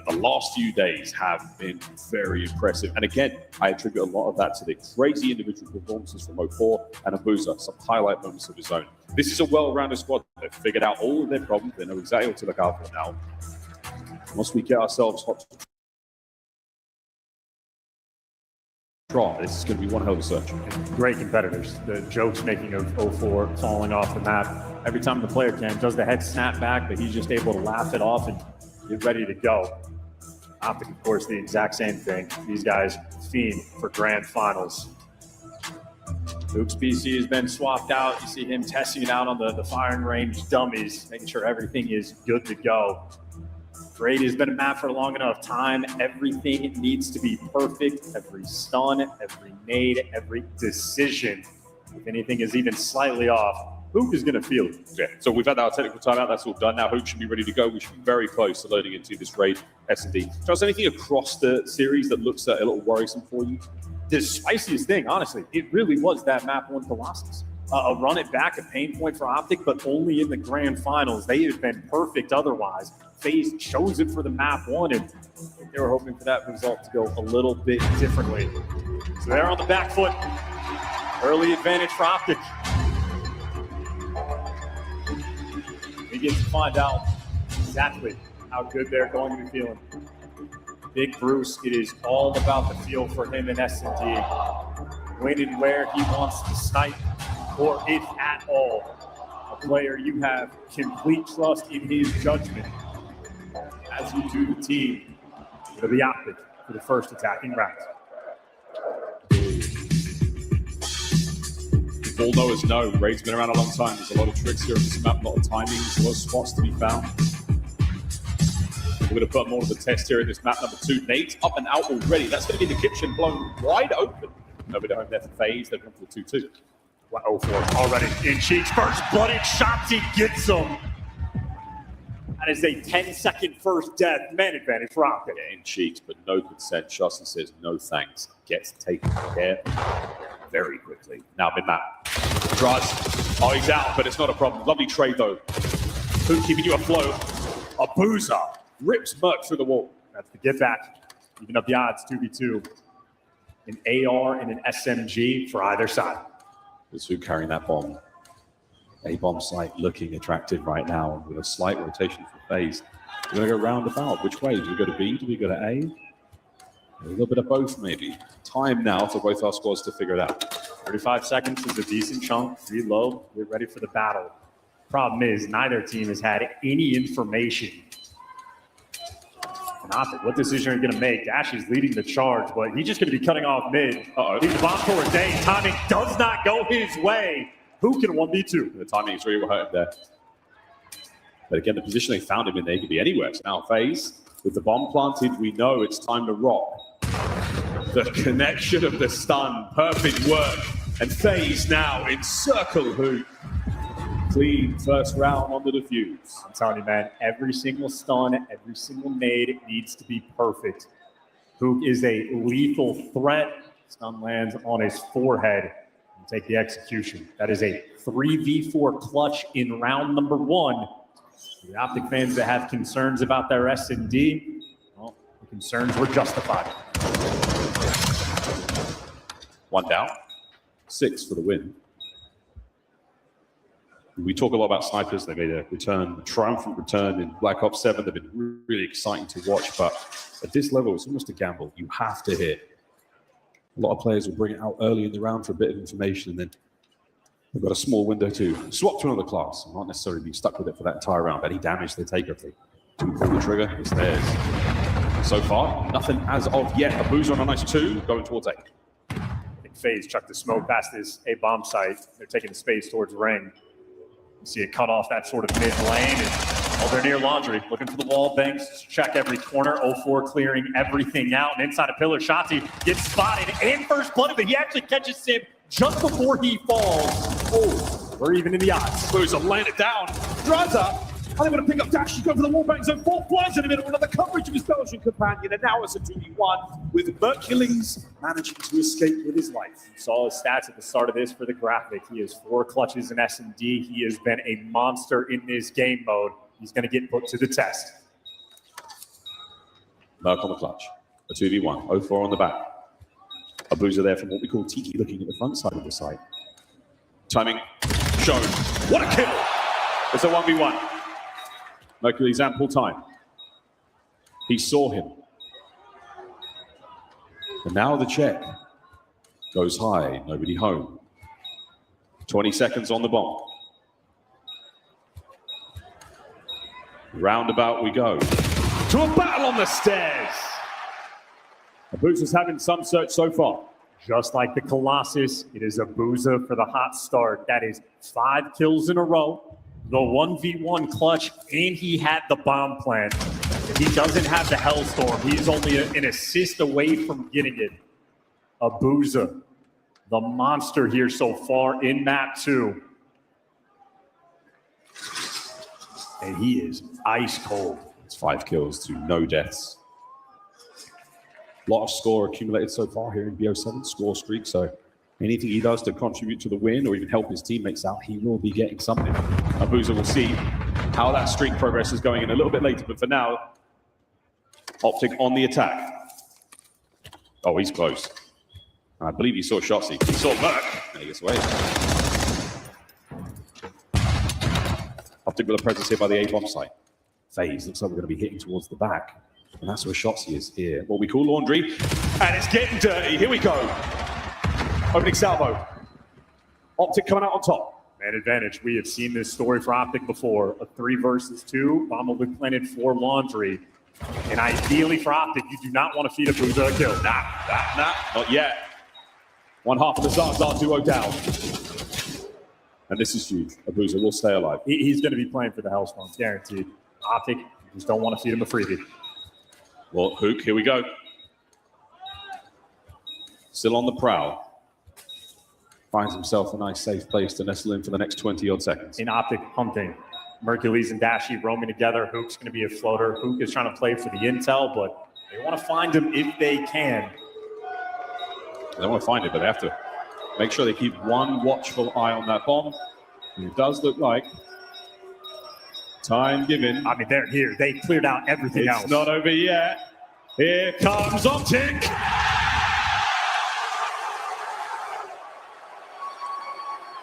Speaker 16: the last few days have been very impressive. And again, I attribute a lot of that to the crazy individual performances from 04 and Abuza, some highlight moments of his own. This is a well-rounded squad. They've figured out all of their problems. They know exactly what to look out for now. Once we get ourselves hot to draw, this is going to be one hell of a search.
Speaker 2: Great competitors. The jokes making of 04 falling off the map. Every time the player does the head snap back, but he's just able to laugh it off and get ready to go. Optic, of course, the exact same thing. These guys fiend for grand finals. Luke's PC has been swapped out. You see him testing it out on the firing range dummies, making sure everything is good to go. Great has been a map for long enough time. Everything needs to be perfect. Every stun, every nade, every decision. If anything is even slightly off, Hook is going to feel it.
Speaker 16: Yeah, so we've had our technical timeout. That's all done now. Hook should be ready to go. We should be very close to loading into this raid S&D. Charles, anything across the series that looks a little worrisome for you?
Speaker 2: The spiciest thing, honestly, it really was that map 1 Colossus. A run it back, a pain point for Optic, but only in the grand finals. They have been perfect otherwise. FaZe chose it for the map 1, and they were hoping for that result to go a little bit differently. So they're on the back foot. Early advantage for Optic. We get to find out exactly how good they're going to be feeling. Big Bruce, it is all about the feel for him in S&D. When and where he wants to snipe, or if at all. A player you have complete trust in his judgment as you do the team. It'll be Optic for the first attacking round.
Speaker 16: All knowers know. Raid's been around a long time. There's a lot of tricks here on this map, a lot of timings, a lot of spots to be found. We're going to put more of the test here in this map number 2. Nate's up and out already. That's going to be the kitchen blown wide open. Nobody home there for FaZe. They've gone for the 2-2.
Speaker 2: Wow, 04 already in Cheeks. First blooded shots, he gets them. That is a 10-second first death. Man advantage for Optic.
Speaker 16: Yeah, in Cheeks, but no consent. Shossi says no thanks. Gets taken care very quickly. Now mid-map. Draz. Oh, he's out, but it's not a problem. Lovely trade, though. Who's keeping you afloat? Abuza rips Merc through the wall.
Speaker 2: That's the get back. Even up the odds, 2v2. An AR and an SMG for either side.
Speaker 16: There's who carrying that bomb. A-bomb site looking attractive right now with a slight rotation for FaZe. We're going to go roundabout. Which way? Do we go to B? Do we go to A? A little bit of both, maybe. Time now for both our squads to figure it out.
Speaker 2: 35 seconds is a decent chunk. Reload. Get ready for the battle. Problem is, neither team has had any information. And Optic, what decision are you going to make? Dash is leading the charge, but he's just going to be cutting off mid. He's bomb towards Day. Timing does not go his way. Who can 1v2?
Speaker 16: The timing is really what hurt him there. But again, the position they found him in, they could be anywhere. So now FaZe, with the bomb planted, we know it's time to rock. The connection of the stun, perfect work. And FaZe now encircle Hook. Clean first round on the defuse.
Speaker 2: I'm telling you, man, every single stun, every single nade needs to be perfect. Hook is a lethal threat. Stun lands on his forehead. And take the execution. That is a 3v4 clutch in round number 1. The Optic fans that have concerns about their S&D, well, the concerns were justified.
Speaker 16: 1 down, 6 for the win. We talk a lot about snipers. They made a return, a triumphant return in Black Ops 7. They've been really exciting to watch, but at this level, it's almost a gamble. You have to hit. A lot of players will bring it out early in the round for a bit of information, and then they've got a small window to swap to another class and not necessarily be stuck with it for that entire round. Any damage they take, if they do pull the trigger, it's theirs. So far, nothing as of yet. A boozer on a nice 2, going towards A.
Speaker 2: I think FaZe chucked the smoke past this A bomb site. They're taking the space towards ring. You see it cut off that sort of mid lane. And, they're near Laundry, looking for the wall banks, check every corner. 0-4 clearing everything out. And inside a pillar, Shotzi gets spotted and first blood, but he actually catches Sim just before he falls. Oh, we're even in the odds.
Speaker 21: Boozer laying it down. Draza, and they're going to pick up Dash. She's going for the wallbang zone. 4 flies in the middle. Another coverage of his Belgian companion. And now it's a 2v1 with Mercules managing to escape with his life.
Speaker 2: You saw his stats at the start of this for the graphic. He has 4 clutches in S&D. He has been a monster in this game mode. He's going to get put to the test.
Speaker 16: Merc on the clutch. A 2v1. 0-4 on the back. A boozer there from what we call Tiki, looking at the front side of the site. Timing shown. What a kill! It's a 1v1. Mercury's ample time. He saw him. And now the check goes high. Nobody home. 20 seconds on the bomb. Roundabout we go. To a battle on the stairs. A boozer's having some search so far.
Speaker 2: Just like the Colossus, it is a boozer for the hot start. That is 5 kills in a row. The 1v1 clutch, and he had the bomb plan. He doesn't have the Hellstorm. He's only an assist away from getting it. A boozer, the monster here so far in map 2. And he is ice cold.
Speaker 16: It's 5 kills to no deaths. A lot of score accumulated so far here in BO7, score streak. So anything he does to contribute to the win or even help his teammates out, he will be getting something. Abuza will see how that streak progress is going in a little bit later. But for now, Optic on the attack. Oh, he's close. I believe he saw Shotzi. He saw Merc. And he gets away. Optic with a presence here by the A-bomb site. FaZe looks like we're going to be hitting towards the back. And that's where Shotzi is here. What we call Laundry. And it's getting dirty. Here we go. Opening salvo. Optic coming out on top.
Speaker 2: Man advantage. We have seen this story for Optic before. A 3 versus 2. Bomb will be planted for Laundry. And ideally for Optic, you do not want to feed a boozer a kill.
Speaker 16: Nah, not yet. One half of the Zarzar duo down. And this is huge. Abuza will stay alive.
Speaker 2: He's going to be playing for the Hellstorm, guaranteed. Optic, you just don't want to feed him a freebie.
Speaker 16: Well, Hook, here we go. Still on the prowl. Finds himself a nice safe place to nestle in for the next 20-odd seconds.
Speaker 2: In Optic hunting, Mercules and Dashy roaming together. Hook's going to be a floater. Hook is trying to play for the intel, but they want to find him if they can.
Speaker 16: They want to find it, but they have to make sure they keep one watchful eye on that bomb. And it does look like time given.
Speaker 2: I mean, they're here. They cleared out everything else.
Speaker 16: It's not over yet. Here comes Optic.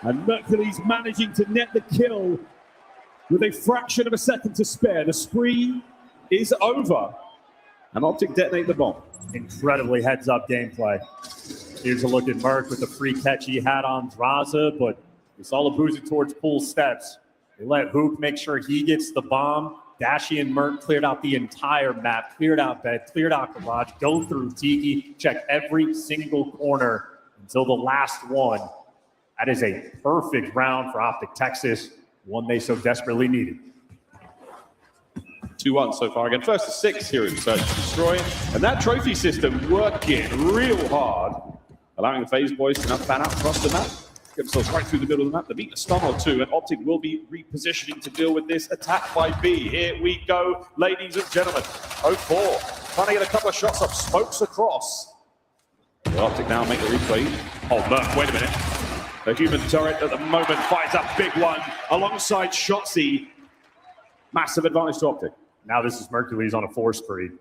Speaker 16: And Mercury's managing to net the kill with a fraction of a second to spare. The spree is over. And Optic detonate the bomb.
Speaker 2: Incredibly heads-up gameplay. Here's a look at Merc with the free catch he had on Draza, but we saw Abuza towards pool steps. They let Hook make sure he gets the bomb. Dashy and Mert cleared out the entire map, cleared out bed, cleared out garage, go through Tiki, check every single corner until the last one. That is a perfect round for Optic Texas, one they so desperately needed.
Speaker 16: 2-1 so far again. First to 6 here in Search and Destroy. And that trophy system working real hard, allowing the FaZe boys to now fan out across the map. Get themselves right through the middle of the map. They beat a stun or two, and Optic will be repositioning to deal with this attack by B. Here we go, ladies and gentlemen. 0-4, trying to get a couple of shots up, smokes across. The Optic now make the replay. Oh, Merc, wait a minute. The human turret at the moment fires a big one alongside Shotzi. Massive advantage to Optic.
Speaker 2: Now this is Mercules on a 4 spree.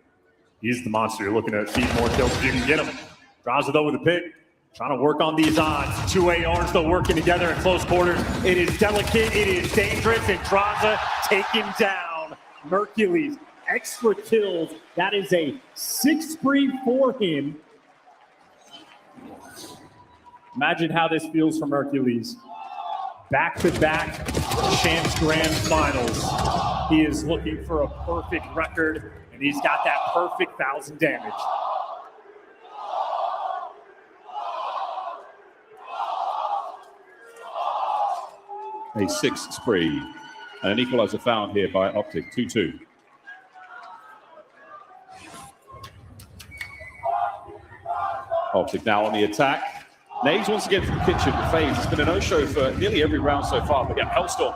Speaker 2: He's the monster. You're looking to feed more kills if you can get him. Draws it though with a pick. Trying to work on these odds. 2 ARs though working together in close quarters. It is delicate. It is dangerous. And Draza taken down. Mercules, extra kills. That is a 6 spree for him. Imagine how this feels for Mercules. Back-to-back Champs Grand Finals. He is looking for a perfect record, and he's got that perfect 1,000 damage.
Speaker 16: A 6th spree. And an equalizer found here by Optic, 2-2. Optic now on the attack. Naves once again from the kitchen for FaZe. It's been a no-show for nearly every round so far. But yeah, Hellstorm,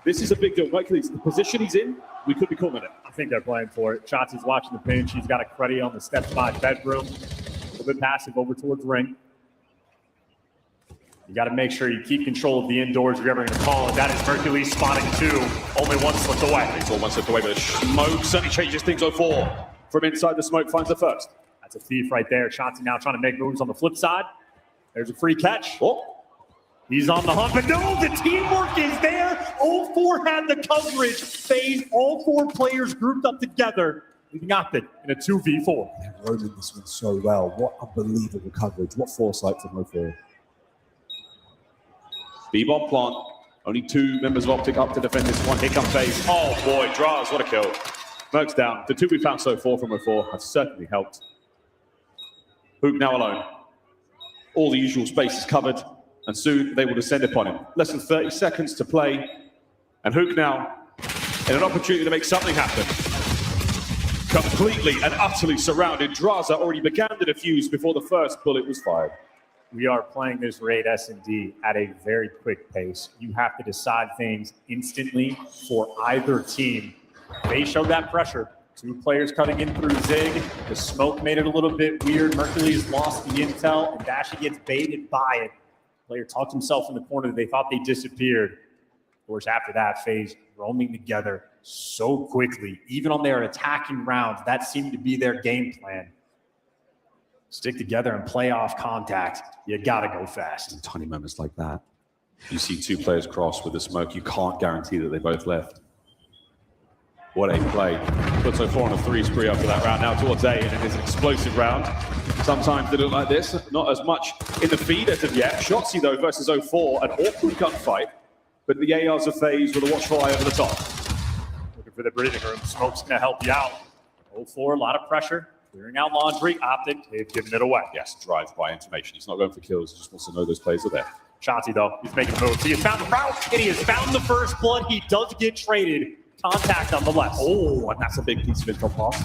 Speaker 16: this is a big deal. Mercules, the position he's in, we could be calling it.
Speaker 2: I think they're playing for it. Shotzi's watching the pinch. He's got a credit on the steps by bedroom. A little bit passive over towards ring. You got to make sure you keep control of the indoors if you're ever going to call it. That is Mercules spotting 2. Only 1 slipped away.
Speaker 16: It's all 1 slipped away, but the smoke certainly changes things. 0-4 from inside the smoke finds the first.
Speaker 2: That's a thief right there. Shotzi now trying to make moves on the flip side. There's a free catch.
Speaker 16: Oh.
Speaker 2: He's on the hunt, but no, the teamwork is there. All 4 had the coverage. FaZe, all 4 players grouped up together. Leaving Optic in a 2v4.
Speaker 3: They're roaming this one so well. What unbelievable coverage. What foresight from 0-4.
Speaker 16: B-bomb plant. Only 2 members of Optic up to defend this one. Here comes FaZe. Oh boy, Draz, what a kill. Merc's down. The 2 we found so far from 0-4 have certainly helped. Hook now alone. All the usual space is covered, and soon they will descend upon him. Less than 30 seconds to play, and Hook now in an opportunity to make something happen. Completely and utterly surrounded. Draza already began to defuse before the first bullet was fired.
Speaker 2: We are playing this raid S&D at a very quick pace. You have to decide things instantly for either team. They showed that pressure. 2 players cutting in through Zig. The smoke made it a little bit weird. Mercules lost the intel, and Dashy gets baited by it. Player talked himself in the corner. They thought they disappeared. Of course, after that, FaZe roaming together so quickly. Even on their attacking rounds, that seemed to be their game plan. Stick together and play off contact. You got to go fast.
Speaker 16: In tiny moments like that, you see 2 players cross with the smoke. You can't guarantee that they both left. What a play. Puts 0-4 on a 3 spree after that round. Now towards A, and it is an explosive round. Sometimes they look like this. Not as much in the feed as of yet. Shotzi, though, versus 0-4. An awkward gunfight. But the ARs of FaZe with a watchful eye over the top.
Speaker 2: Looking for the breathing room. Smoke's going to help you out. 0-4, a lot of pressure. Clearing out Laundry. Optic, they've given it away.
Speaker 16: Yes, drive-by information. He's not going for kills. He just wants to know those players are there.
Speaker 2: Shotzi, though, he's making moves. He has found the route, and he has found the first blood. He does get traded. Contact on the left.
Speaker 16: Oh, and that's a big piece of info pass.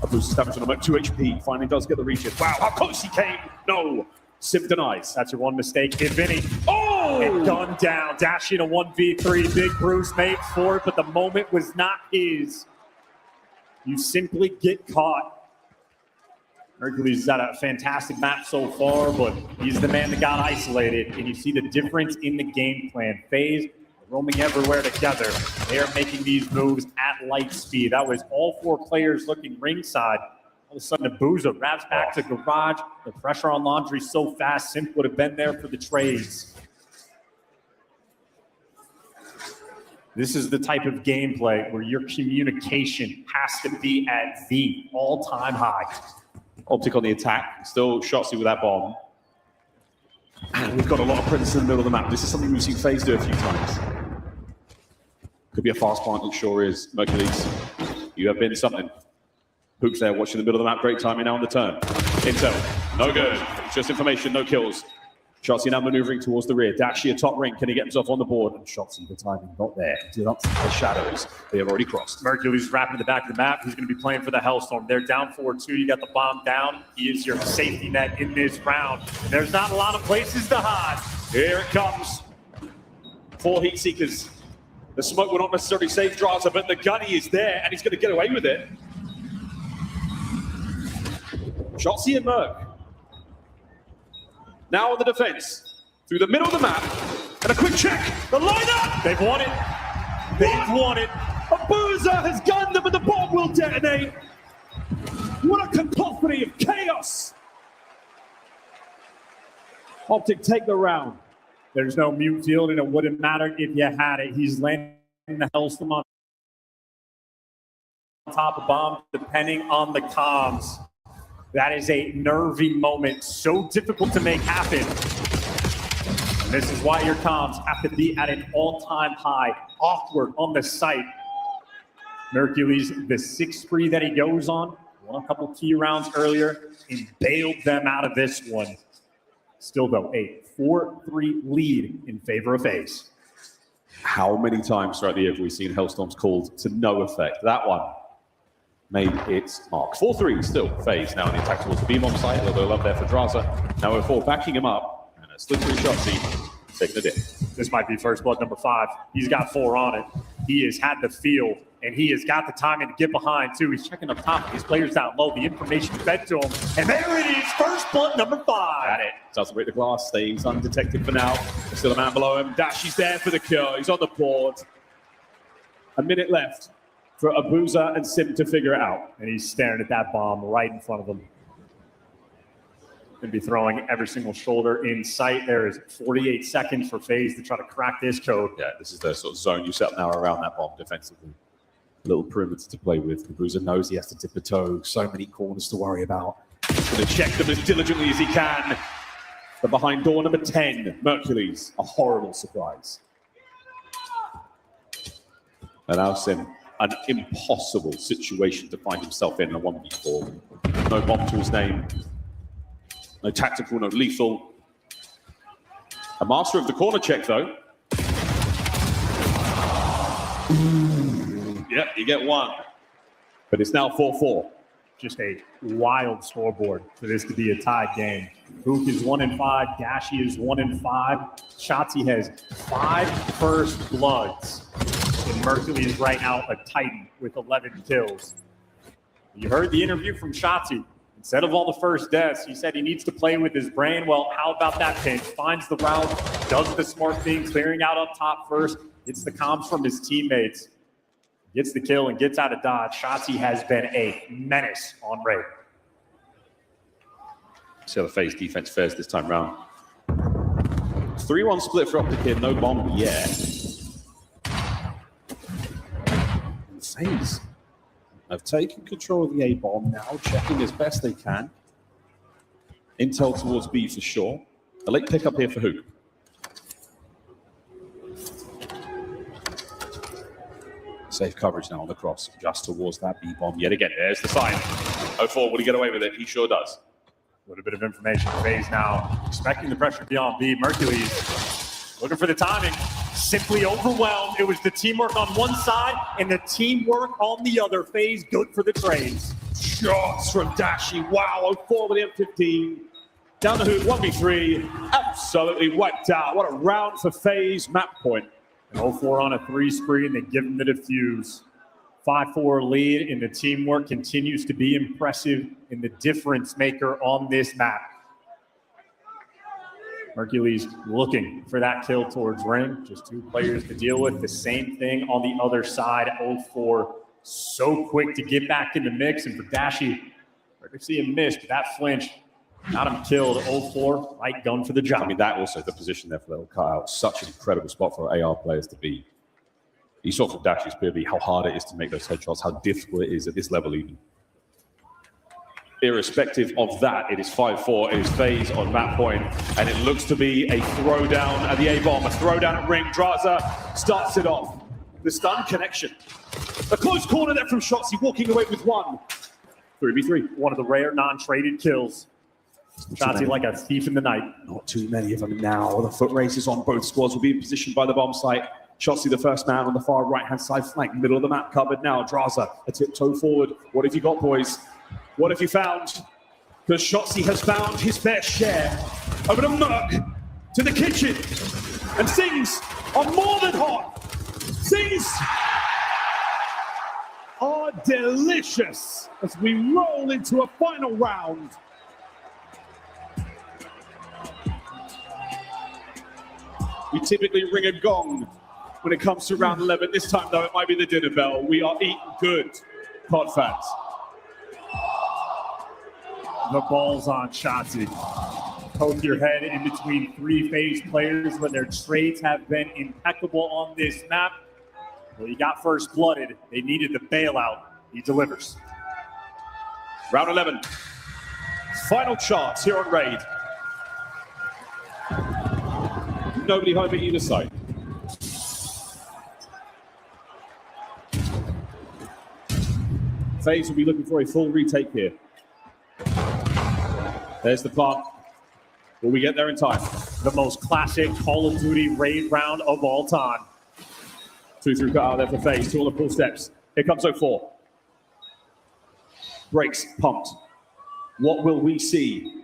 Speaker 16: A boost damage on him at 2 HP. Finally does get the reach in. Wow, how close he came. No. Sim denies.
Speaker 2: That's your one mistake. Hit Vinny.
Speaker 16: Oh!
Speaker 2: And gunned down. Dashing a 1v3. Big Bruce made for it, but the moment was not his. You simply get caught. Hercules has had a fantastic map so far, but he's the man that got isolated. And you see the difference in the game plan. FaZe roaming everywhere together. They are making these moves at light speed. That was all 4 players looking ringside. All of a sudden, Abuza wraps back to garage. The pressure on Laundry so fast. Simp would have been there for the trades. This is the type of gameplay where your communication has to be at the all-time high.
Speaker 16: Optic on the attack. Still Shotzi with that bomb. And we've got a lot of presence in the middle of the map. This is something we've seen FaZe do a few times. Could be a fast plant, it sure is. Mercules, you have been something. Hook's there watching the middle of the map. Great timing now on the turn. Intel, no good. Just information, no kills. Shotzi now maneuvering towards the rear. Dashi atop ring. Can he get himself on the board? And Shotzi, the timing not there. The shadows, they have already crossed.
Speaker 2: Mercules wrapping to the back of the map. He's going to be playing for the Hellstorm. They're down 4-2. You got the bomb down. He is your safety net in this round. There's not a lot of places to hide.
Speaker 21: Here it comes. 4 heat seekers. The smoke will not necessarily save Draza, but the gunny is there, and he's going to get away with it. Shotzi and Merc. Now on the defense. Through the middle of the map. And a quick check. The lineup!
Speaker 2: They've won it. They've won it.
Speaker 21: Abuza has gunned them, and the bomb will detonate. What a cacophony of chaos. Optic take the round.
Speaker 2: There's no mute field, and it wouldn't matter if you had it. He's landing the Hellstorm on top of bomb, depending on the comms. That is a nervy moment, so difficult to make happen. And this is why your comms have to be at an all-time high, awkward on the site. Mercules, the 6 spree that he goes on, won a couple key rounds earlier, and bailed them out of this one. Still, though, a 4-3 lead in favor of FaZe.
Speaker 16: How many times throughout the year have we seen Hellstorms called to no effect? That one made its mark. 4-3 still. FaZe now in the attack towards the B-bomb site. A little bit of love there for Draza. Now we're 4 backing him up. And a slippery Shotzi taking a dip.
Speaker 2: This might be first blood number 5. He's got 4 on it. He has had the feel, and he has got the timing to get behind, too. He's checking up top. These players down low. The information fed to him. And there it is. First blood number 5.
Speaker 16: Got it. Doesn't break the glass. Stays undetected for now. There's still a man below him.
Speaker 21: Dashi's there for the kill. He's on the board. A minute left for Abuza and Sim to figure it out.
Speaker 2: And he's staring at that bomb right in front of him. Going to be throwing every single shoulder in sight. There is 48 seconds for FaZe to try to crack this code.
Speaker 16: Yeah, this is the sort of zone you set up now around that bomb defensively. A little perimeter to play with. Abuza knows he has to dip a toe. So many corners to worry about.
Speaker 21: He's going to check them as diligently as he can. But behind door number 10, Mercules, a horrible surprise.
Speaker 16: And now Sim, an impossible situation to find himself in a 1v4. No bomb to his name. No tactical, no lethal. A master of the corner check, though. Yep, you get 1. But it's now 4-4.
Speaker 2: Just a wild scoreboard for this to be a tied game. Hook is 1-5. Dashi is 1-5. Shotzi has 5 first bloods. And Mercury is right now a Titan with 11 kills. You heard the interview from Shotzi. Instead of all the first deaths, he said he needs to play with his brain. Well, how about that pinch? Finds the route, does the smart thing, clearing out up top first, gets the comms from his teammates, gets the kill, and gets out of dodge. Shotzi has been a menace on raid.
Speaker 16: See how the FaZe defense fares this time round. 3-1 split for Optic here, no bomb yet. FaZe have taken control of the A-bomb now, checking as best they can. Intel towards B for sure. A late pickup here for Hook. Safe coverage now on the cross, just towards that B-bomb yet again. There's the sign. 0-4, will he get away with it? He sure does.
Speaker 2: A little bit of information. FaZe now expecting the pressure to be on B. Mercules looking for the timing. Simply overwhelmed. It was the teamwork on one side and the teamwork on the other. FaZe good for the trades.
Speaker 21: Shots from Dashi. Wow, 0-4 with the M15. Down the hoop, 1v3. Absolutely wiped out. What a round for FaZe. Map point.
Speaker 2: An 0-4 on a 3 spree, and they give him the defuse. 5-4 lead, and the teamwork continues to be impressive and the difference maker on this map. Mercules looking for that kill towards ring. Just 2 players to deal with. The same thing on the other side. 0-4, so quick to get back in the mix. And for Dashi, I could see him miss, but that flinch got him killed. 0-4, right gun for the job.
Speaker 16: I mean, that also, the position there for the little cutout, such an incredible spot for AR players to be. You saw from Dashi's POV how hard it is to make those headshots, how difficult it is at this level even. Irrespective of that, it is 5-4. It is FaZe on map point, and it looks to be a throwdown at the A-bomb, a throwdown at ring. Draza starts it off.
Speaker 21: The stun connection. A close corner there from Shotzi, walking away with one. 3v3.
Speaker 2: One of the rare non-traded kills. Shotzi like a thief in the night.
Speaker 21: Not too many of them now. The foot races on both squads will be in position by the bomb site. Shotzi, the first man on the far right-hand side flank, middle of the map covered now. Draza, a tiptoe forward. What have you got, boys? What have you found? Because Shotzi has found his fair share. Over to Merc, to the kitchen. And things are more than hot. Things are delicious as we roll into a final round. We typically ring a gong when it comes to round 11. This time, though, it might be the dinner bell. We are eating good, COD fans.
Speaker 2: The ball's on Shotzi. Poke your head in between three FaZe players when their trades have been impeccable on this map. Well, he got first blooded. They needed the bailout. He delivers.
Speaker 21: Round 11. Final charts here on Raid. Nobody home at either side. FaZe will be looking for a full retake here. There's the plant. Will we get there in time?
Speaker 2: The most classic Call of Duty raid round of all time.
Speaker 21: 2 through cut out there for FaZe. 2 on the pull steps. Here comes 04. Brakes pumped. What will we see?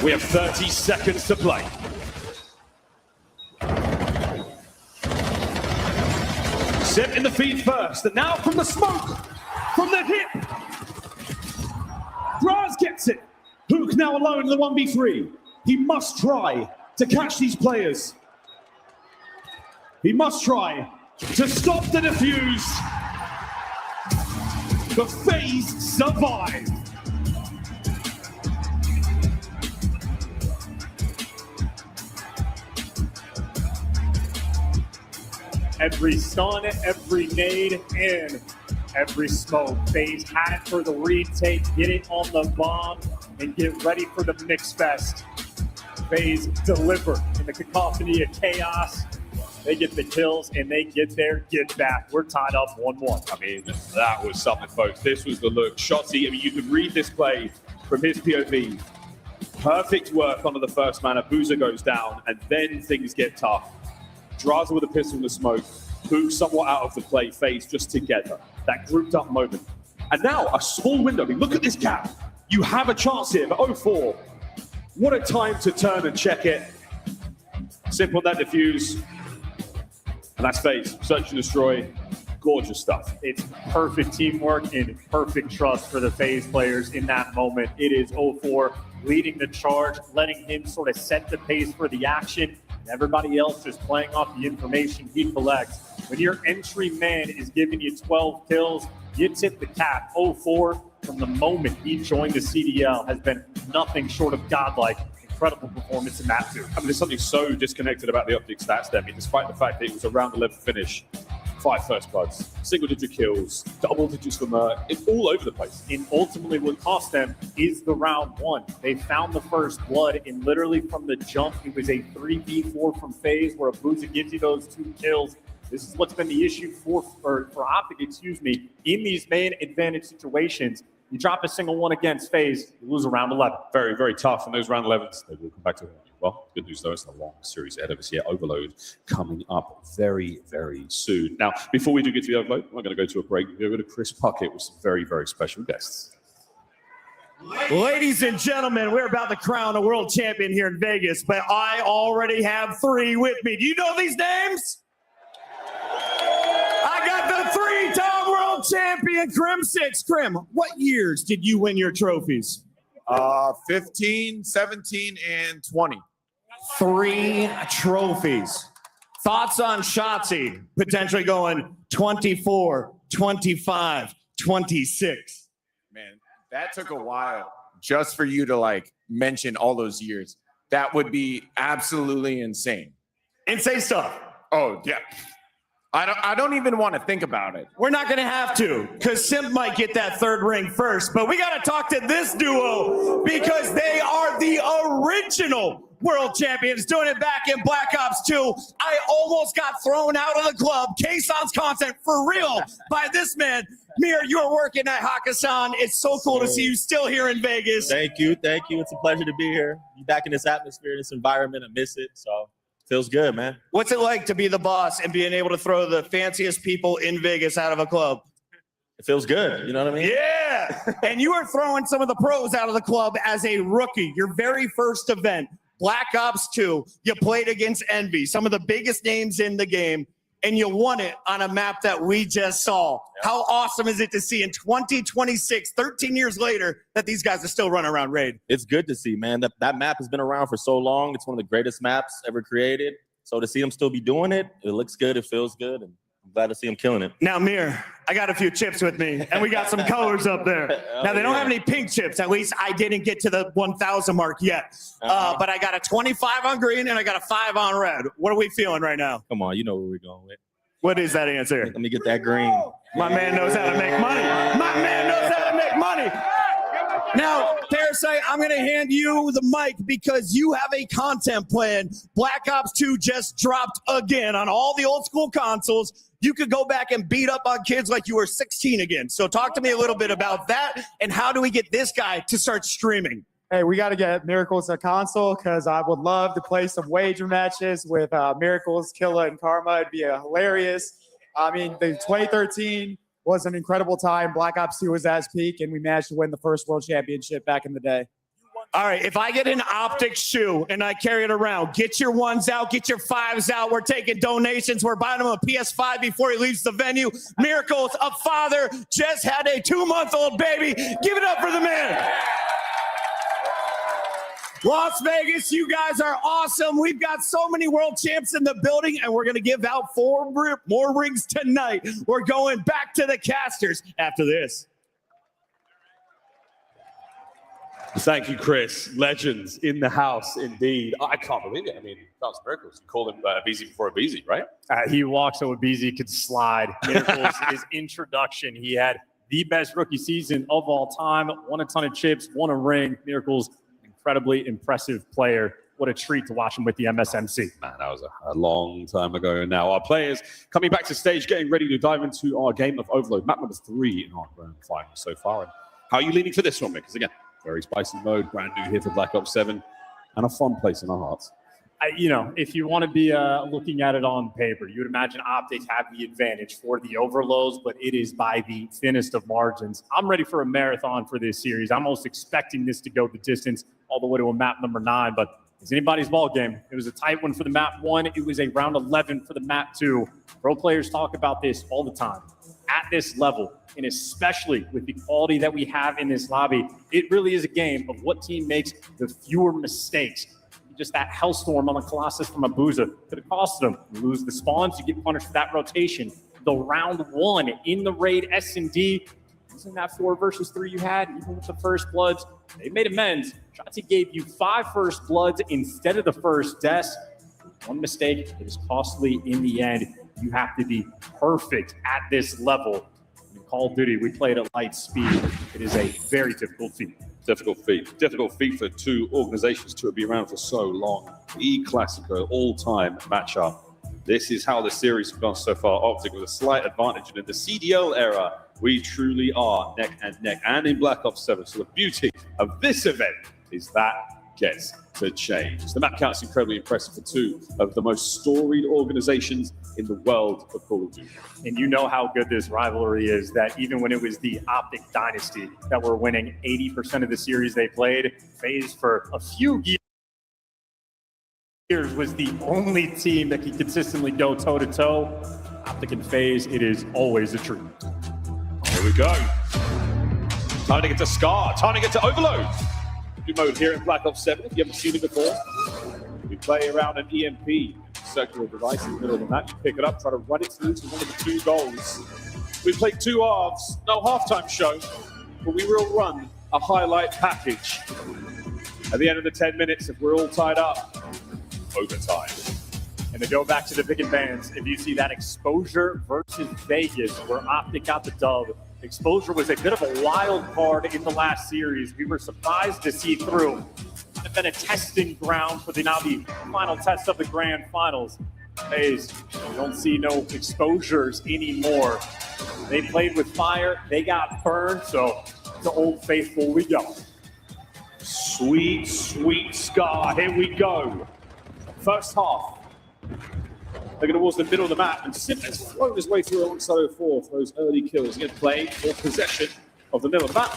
Speaker 21: We have 30 seconds to play. Zip in the feed first, and now from the smoke, from the hip. Graz gets it. Hook now alone in the 1v3. He must try to catch these players. He must try to stop the defuse. The FaZe survive.
Speaker 2: Every stun, every nade, and every smoke. FaZe had it for the retake, get it on the bomb, and get ready for the mix fest. FaZe deliver in the cacophony of chaos. They get the kills, and they get their get back. We're tied up 1-1.
Speaker 21: I mean, that was something, folks. This was the look. Shotzi, I mean, you could read this play from his POV. Perfect work onto the first man. Boozer goes down, and then things get tough. Draza with a pistol in the smoke. Book somewhat out of the play. FaZe just together. That grouped up moment. And now a small window. I mean, look at this gap. You have a chance here, but 04. What a time to turn and check it. Simple that defuse. And that's FaZe. Search and destroy. Gorgeous stuff.
Speaker 2: It's perfect teamwork and perfect trust for the FaZe players in that moment. It is 04 leading the charge, letting him sort of set the pace for the action. And everybody else just playing off the information he collects. When your entry man is giving you 12 kills, you tip the cap. 04, from the moment he joined the CDL, has been nothing short of godlike. Incredible performance in map 2.
Speaker 21: I mean, there's something so disconnected about the optic stats there. I mean, despite the fact that it was a round 11 finish, 5 first bloods, single-digit kills, double digits for Merc. It's all over the place.
Speaker 2: And ultimately what cost them is the round 1. They found the first blood, and literally from the jump, it was a 3v4 from FaZe where Abuza gives you those 2 kills. This is what's been the issue for Optic, in these main advantage situations. You drop a single one against FaZe, you lose a round 11.
Speaker 21: Very, very tough. And those round 11s, they will come back to it. Well, good news, though, it's a long series ahead of us here. Overload coming up very, very soon. Now, before we do get to the Overload, we're going to go to a break. We're going to go to Chris Puckett with some very, very special guests.
Speaker 14: Ladies and gentlemen, we're about to crown a world champion here in Vegas, but I already have 3 with me. Do you know these names? I got the 3-time world champion, Crim6. Crim, what years did you win your trophies?
Speaker 15: 15, 17, and 20.
Speaker 14: 3 trophies. Thoughts on Shotzi potentially going 24, 25, 26?
Speaker 15: Man, that took a while just for you to like mention all those years. That would be absolutely insane.
Speaker 14: Insane stuff.
Speaker 15: Oh, yeah. I don't even want to think about it.
Speaker 14: We're not going to have to, because Simp might get that third ring first. But we got to talk to this duo because they are the original world champions, doing it back in Black Ops 2. I almost got thrown out of the club. K-San's content for real by this man. Mir, you are working at Hakkasan. It's so cool to see you still here in Vegas.
Speaker 17: Thank you. Thank you. It's a pleasure to be here. Be back in this atmosphere, this environment. I miss it. So feels good, man.
Speaker 14: What's it like to be the boss and being able to throw the fanciest people in Vegas out of a club?
Speaker 17: It feels good. You know what I mean?
Speaker 14: Yeah. And you are throwing some of the pros out of the club as a rookie. Your very first event, Black Ops 2, you played against Envy, some of the biggest names in the game, and you won it on a map that we just saw. Yep. How awesome is it to see in 2026, 13 years later, that these guys are still running around Raid?
Speaker 17: It's good to see, man. That map has been around for so long. It's one of the greatest maps ever created. So to see them still be doing it, it looks good, it feels good, and I'm glad to see them killing it.
Speaker 14: Now, Mir, I got a few chips with me, and we got some colors up there. Now, they don't have any pink chips. At least I didn't get to the 1,000 mark yet. But I got a 25 on green, and I got a 5 on red. What are we feeling right now?
Speaker 17: Come on, you know where we're going with.
Speaker 14: What is that answer?
Speaker 17: Let me get that green.
Speaker 14: My man knows how to make money. My man knows how to make money. Now, Parasite, I'm going to hand you the mic because you have a content plan. Black Ops 2 just dropped again on all the old school consoles. You could go back and beat up on kids like you were 16 again. So talk to me a little bit about that, and how do we get this guy to start streaming?
Speaker 22: Hey, we got to get Miracles a console because I would love to play some wager matches with Miracles, Killa, and Karma. It'd be hilarious. I mean, the 2013 was an incredible time. Black Ops 2 was at its peak, and we managed to win the first world championship back in the day.
Speaker 14: All right, if I get an optic shoe and I carry it around, get your 1s out, get your 5s out. We're taking donations. We're buying him a PS5 before he leaves the venue. Miracles, a father, just had a 2-month-old baby. Give it up for the man. Las Vegas, you guys are awesome. We've got so many world champs in the building, and we're going to give out 4 more rings tonight. We're going back to the casters after this.
Speaker 21: Thank you, Chris. Legends in the house, indeed. I can't believe it. I mean, that's Miracles. You call him Beezy before Beezy, right?
Speaker 2: He walked so Beezy could slide. Miracles, his introduction, he had the best rookie season of all time, won a ton of chips, won a ring. Miracles, incredibly impressive player. What a treat to watch him with the MSMC.
Speaker 21: Man, that was a long time ago now. Our players coming back to stage, getting ready to dive into our game of Overload. Map number 3 in our grand final so far. And how are you leaning for this one, because again, very spicy mode, brand new here for Black Ops 7, and a fun place in our hearts.
Speaker 2: If you want to be looking at it on paper, you would imagine Optic have the advantage for the overloads, but it is by the thinnest of margins. I'm ready for a marathon for this series. I'm almost expecting this to go the distance all the way to a map number 9, but it's anybody's ball game. It was a tight one for the map 1. It was a round 11 for the map 2. Pro players talk about this all the time. At this level, and especially with the quality that we have in this lobby, it really is a game of what team makes the fewer mistakes. Just that Hellstorm on the Colossus from Abuza could have cost them. You lose the spawns, you get punished for that rotation. The round 1 in the raid S&D, using that 4 versus 3 you had, even with the first bloods, they made amends. Shotzi gave you 5 first bloods instead of the first deaths. One mistake, it is costly in the end. You have to be perfect at this level. In Call of Duty, we play at light speed. It is a very difficult feat.
Speaker 21: Difficult feat for 2 organizations to be around for so long. The Classico all-time matchup. This is how the series has gone so far. Optic with a slight advantage, and in the CDL era, we truly are neck and neck. And in Black Ops 7, so the beauty of this event is that gets to change. The map count is incredibly impressive for 2 of the most storied organizations in the world of Call of Duty.
Speaker 2: And you know how good this rivalry is, that even when it was the Optic Dynasty that were winning 80% of the series they played, FaZe for a few years was the only team that could consistently go toe-to-toe. Optic and FaZe, it is always a treat.
Speaker 21: Here we go. Time to get to Scar. Time to get to Overload. New mode here in Black Ops 7. If you haven't seen it before, we play around an EMP. Circular device in the middle of the map. You pick it up, try to run it through to one of the 2 goals. We played 2 halves, no halftime show, but we will run a highlight package. At the end of the 10 minutes, if we're all tied up, overtime.
Speaker 2: And to go back to the big advance, if you see that Exposure versus Vegas, where Optic got the dub, Exposure was a bit of a wild card in the last series. We were surprised to see through. It's been a testing ground for the final test of the grand finals. FaZe, you don't see no Exposures anymore. They played with fire, they got burned, so to Old Faithful we go.
Speaker 21: Sweet, sweet Scar. Here we go. First half. Looking towards the middle of the map, and Simp has flown his way through alongside 04 for those early kills. Again, playing for possession of the middle of the map.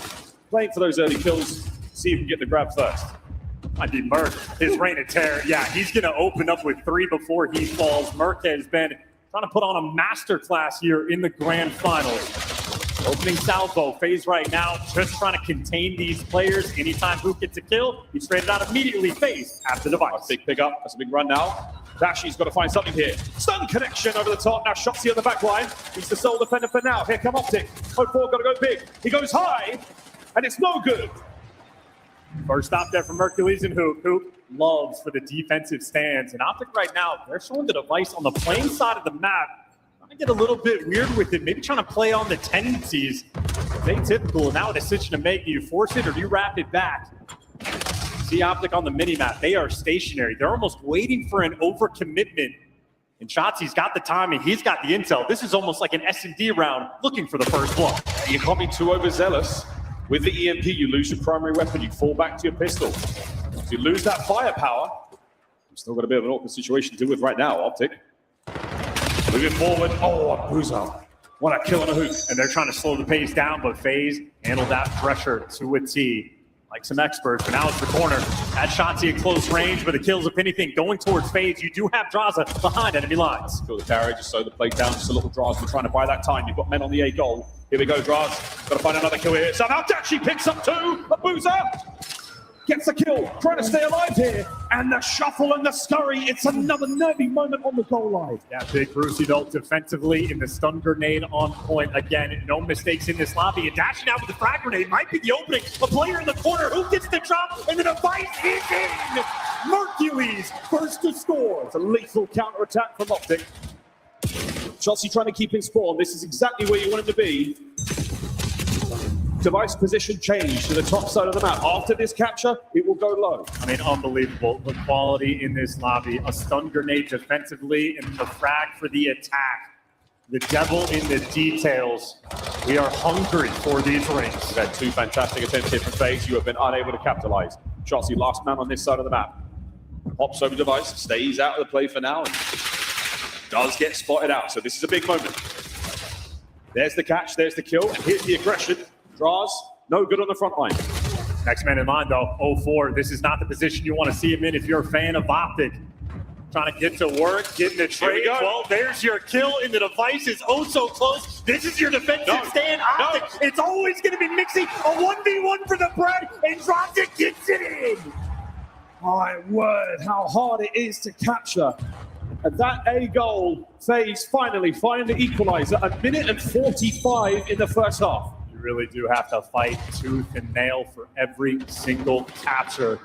Speaker 21: Playing for those early kills. See if we can get the grab first.
Speaker 2: Might be Merc. His reign of terror. Yeah, he's going to open up with 3 before he falls. Merc has been trying to put on a masterclass here in the grand finals. Opening salvo. FaZe right now just trying to contain these players. Anytime Hook gets a kill, he's traded out immediately. FaZe at the device.
Speaker 21: Big pick up. That's a big run now. Dashy's got to find something here. Stun connection over the top. Now Shotzzy on the back line. He's the sole defender for now. Here come Optic. 04 got to go big. He goes high, and it's no good.
Speaker 2: First stop there from Hercules and Hoop. Hoop loves for the defensive stands. And Optic right now, they're showing the device on the playing side of the map. Trying to get a little bit weird with it. Maybe trying to play on the tendencies. Atypical. Now a decision to make. Do you force it or do you wrap it back? See Optic on the mini-map. They are stationary. They're almost waiting for an overcommitment. And Shotzi's got the timing. He's got the intel. This is almost like an S&D round looking for the first blood.
Speaker 21: You can't be too overzealous. With the EMP, you lose your primary weapon. You fall back to your pistol. If you lose that firepower, you've still got a bit of an awkward situation to deal with right now, Optic. Moving forward. Oh, a boozer. What a kill on a Hook.
Speaker 2: And they're trying to slow the pace down, but FaZe handled that pressure to a T. Like some experts, but now it's the corner. At Shotzi at close range, but the kills, if anything, going towards FaZe. You do have Draza behind enemy lines.
Speaker 21: Kill the carry, just slow the play down, just a little Draza. We're trying to buy that time. You've got men on the A goal. Here we go, Draz. Got to find another kill here. Somehow Dashi picks up 2. A boozer gets a kill. Trying to stay alive here. And the shuffle and the scurry. It's another nervy moment on the goal line.
Speaker 2: Yeah, big Brucey though defensively in the stun grenade on point. Again, no mistakes in this lobby. And dashing out with the frag grenade might be the opening. A player in the corner who gets the drop, and the device is in. Mercules first to score.
Speaker 21: It's a lethal counter-attack from Optic. Chelsea trying to keep in spawn. This is exactly where you want him to be. Device position change to the top side of the map. After this capture, it will go low.
Speaker 2: I mean, unbelievable. The quality in this lobby. A stun grenade defensively and the frag for the attack. The devil in the details. We are hungry for these rings.
Speaker 21: You've had 2 fantastic attempts here from FaZe. You have been unable to capitalize. Chelsea last man on this side of the map. Pops over Device, stays out of the play for now, and does get spotted out. So this is a big moment. There's the catch, there's the kill, and here's the aggression. Draws, no good on the front line.
Speaker 2: Next man in line though, 04. This is not the position you want to see him in if you're a fan of Optic. Trying to get to work, getting the trade. Well, there's your kill, and the device is oh so close. This is your defensive stand. Optic, it's always going to be mixing. A 1v1 for the bread, and drops it, gets it in.
Speaker 21: My word, how hard it is to capture. And that A goal, FaZe finally find the equalizer. 1 minute and 45 in the first half.
Speaker 2: You really do have to fight tooth and nail for every single capture.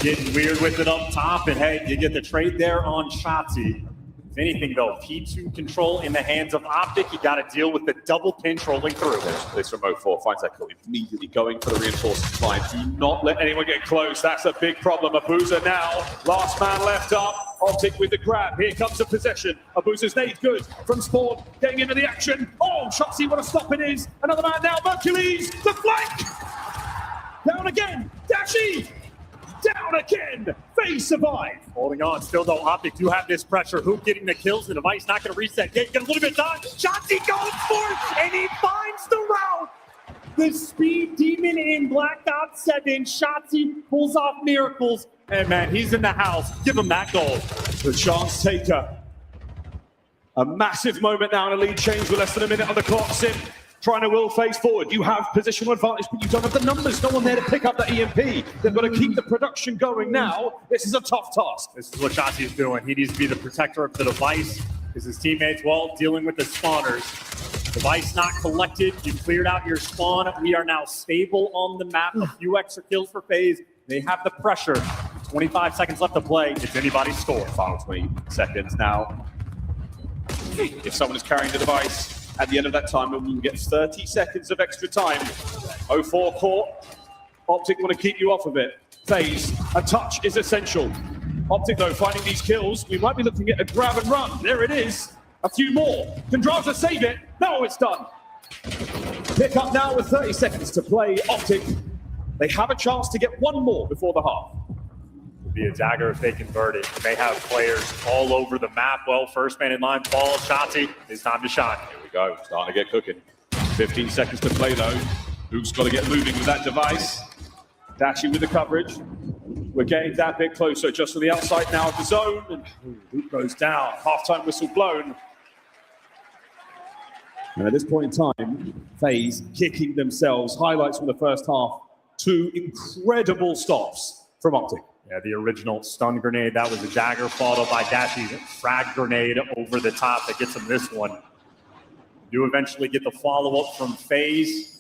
Speaker 2: Getting weird with it up top, and hey, you get the trade there on Shotzi. If anything, though, P2 control in the hands of Optic. You got to deal with the double pinch rolling through.
Speaker 21: This from 04 finds that kill immediately, going for the reinforcement line. Do not let anyone get close. That's a big problem. Abuza now, last man left up. Optic with the grab. Here comes the possession. Abuza's nade good from spawn, getting into the action. Oh, Shotzi, what a stop it is. Another man now, Mercules, the flank. Down again, Dashi. Down again! FaZe survive!
Speaker 2: Holding on, still though, Optic do have this pressure. Hoop getting the kills, the device not going to reset. Get a little bit of time. Shotzi goes for it, and he finds the route. The speed demon in Black Ops 7. Shotzi pulls off miracles. And man, he's in the house. Give him that goal.
Speaker 21: The chance taker. A massive moment now in a lead change with less than a minute on the clock. Sim trying to will FaZe forward. You have positional advantage, but you don't have the numbers. No one there to pick up that EMP. They've got to keep the production going now. This is a tough task.
Speaker 2: This is what Shotzi is doing. He needs to be the protector of the device because his teammates, well, dealing with the spawners. Device not collected. You cleared out your spawn. We are now stable on the map. A few extra kills for FaZe. They have the pressure. 25 seconds left to play. It's anybody's score.
Speaker 16: Final 20 seconds now. If someone is carrying the device at the end of that time, we will get 30 seconds of extra time. 0-4 court. Optic want to keep you off of it. FaZe, a touch is essential. Optic, though, finding these kills. We might be looking at a grab and run. There it is. A few more. Can Draza save it? No, it's done. Pick up now with 30 seconds to play. Optic, they have a chance to get one more before the half.
Speaker 2: It'll be a dagger if they convert it. They have players all over the map. Well, first man in line falls. Shotzi, it's time to shine.
Speaker 16: Here we go. Starting to get cooking. 15 seconds to play, though. Luke's got to get moving with that device. Dashing with the coverage. We're getting that bit closer, just to the outside now of the zone. And Luke goes down. Halftime whistle blown. And at this point in time, FaZe kicking themselves. Highlights from the first half. 2 incredible stops from Optic.
Speaker 2: Yeah, the original stun grenade. That was a dagger, followed by Dashi's frag grenade over the top that gets him this one. You eventually get the follow-up from FaZe.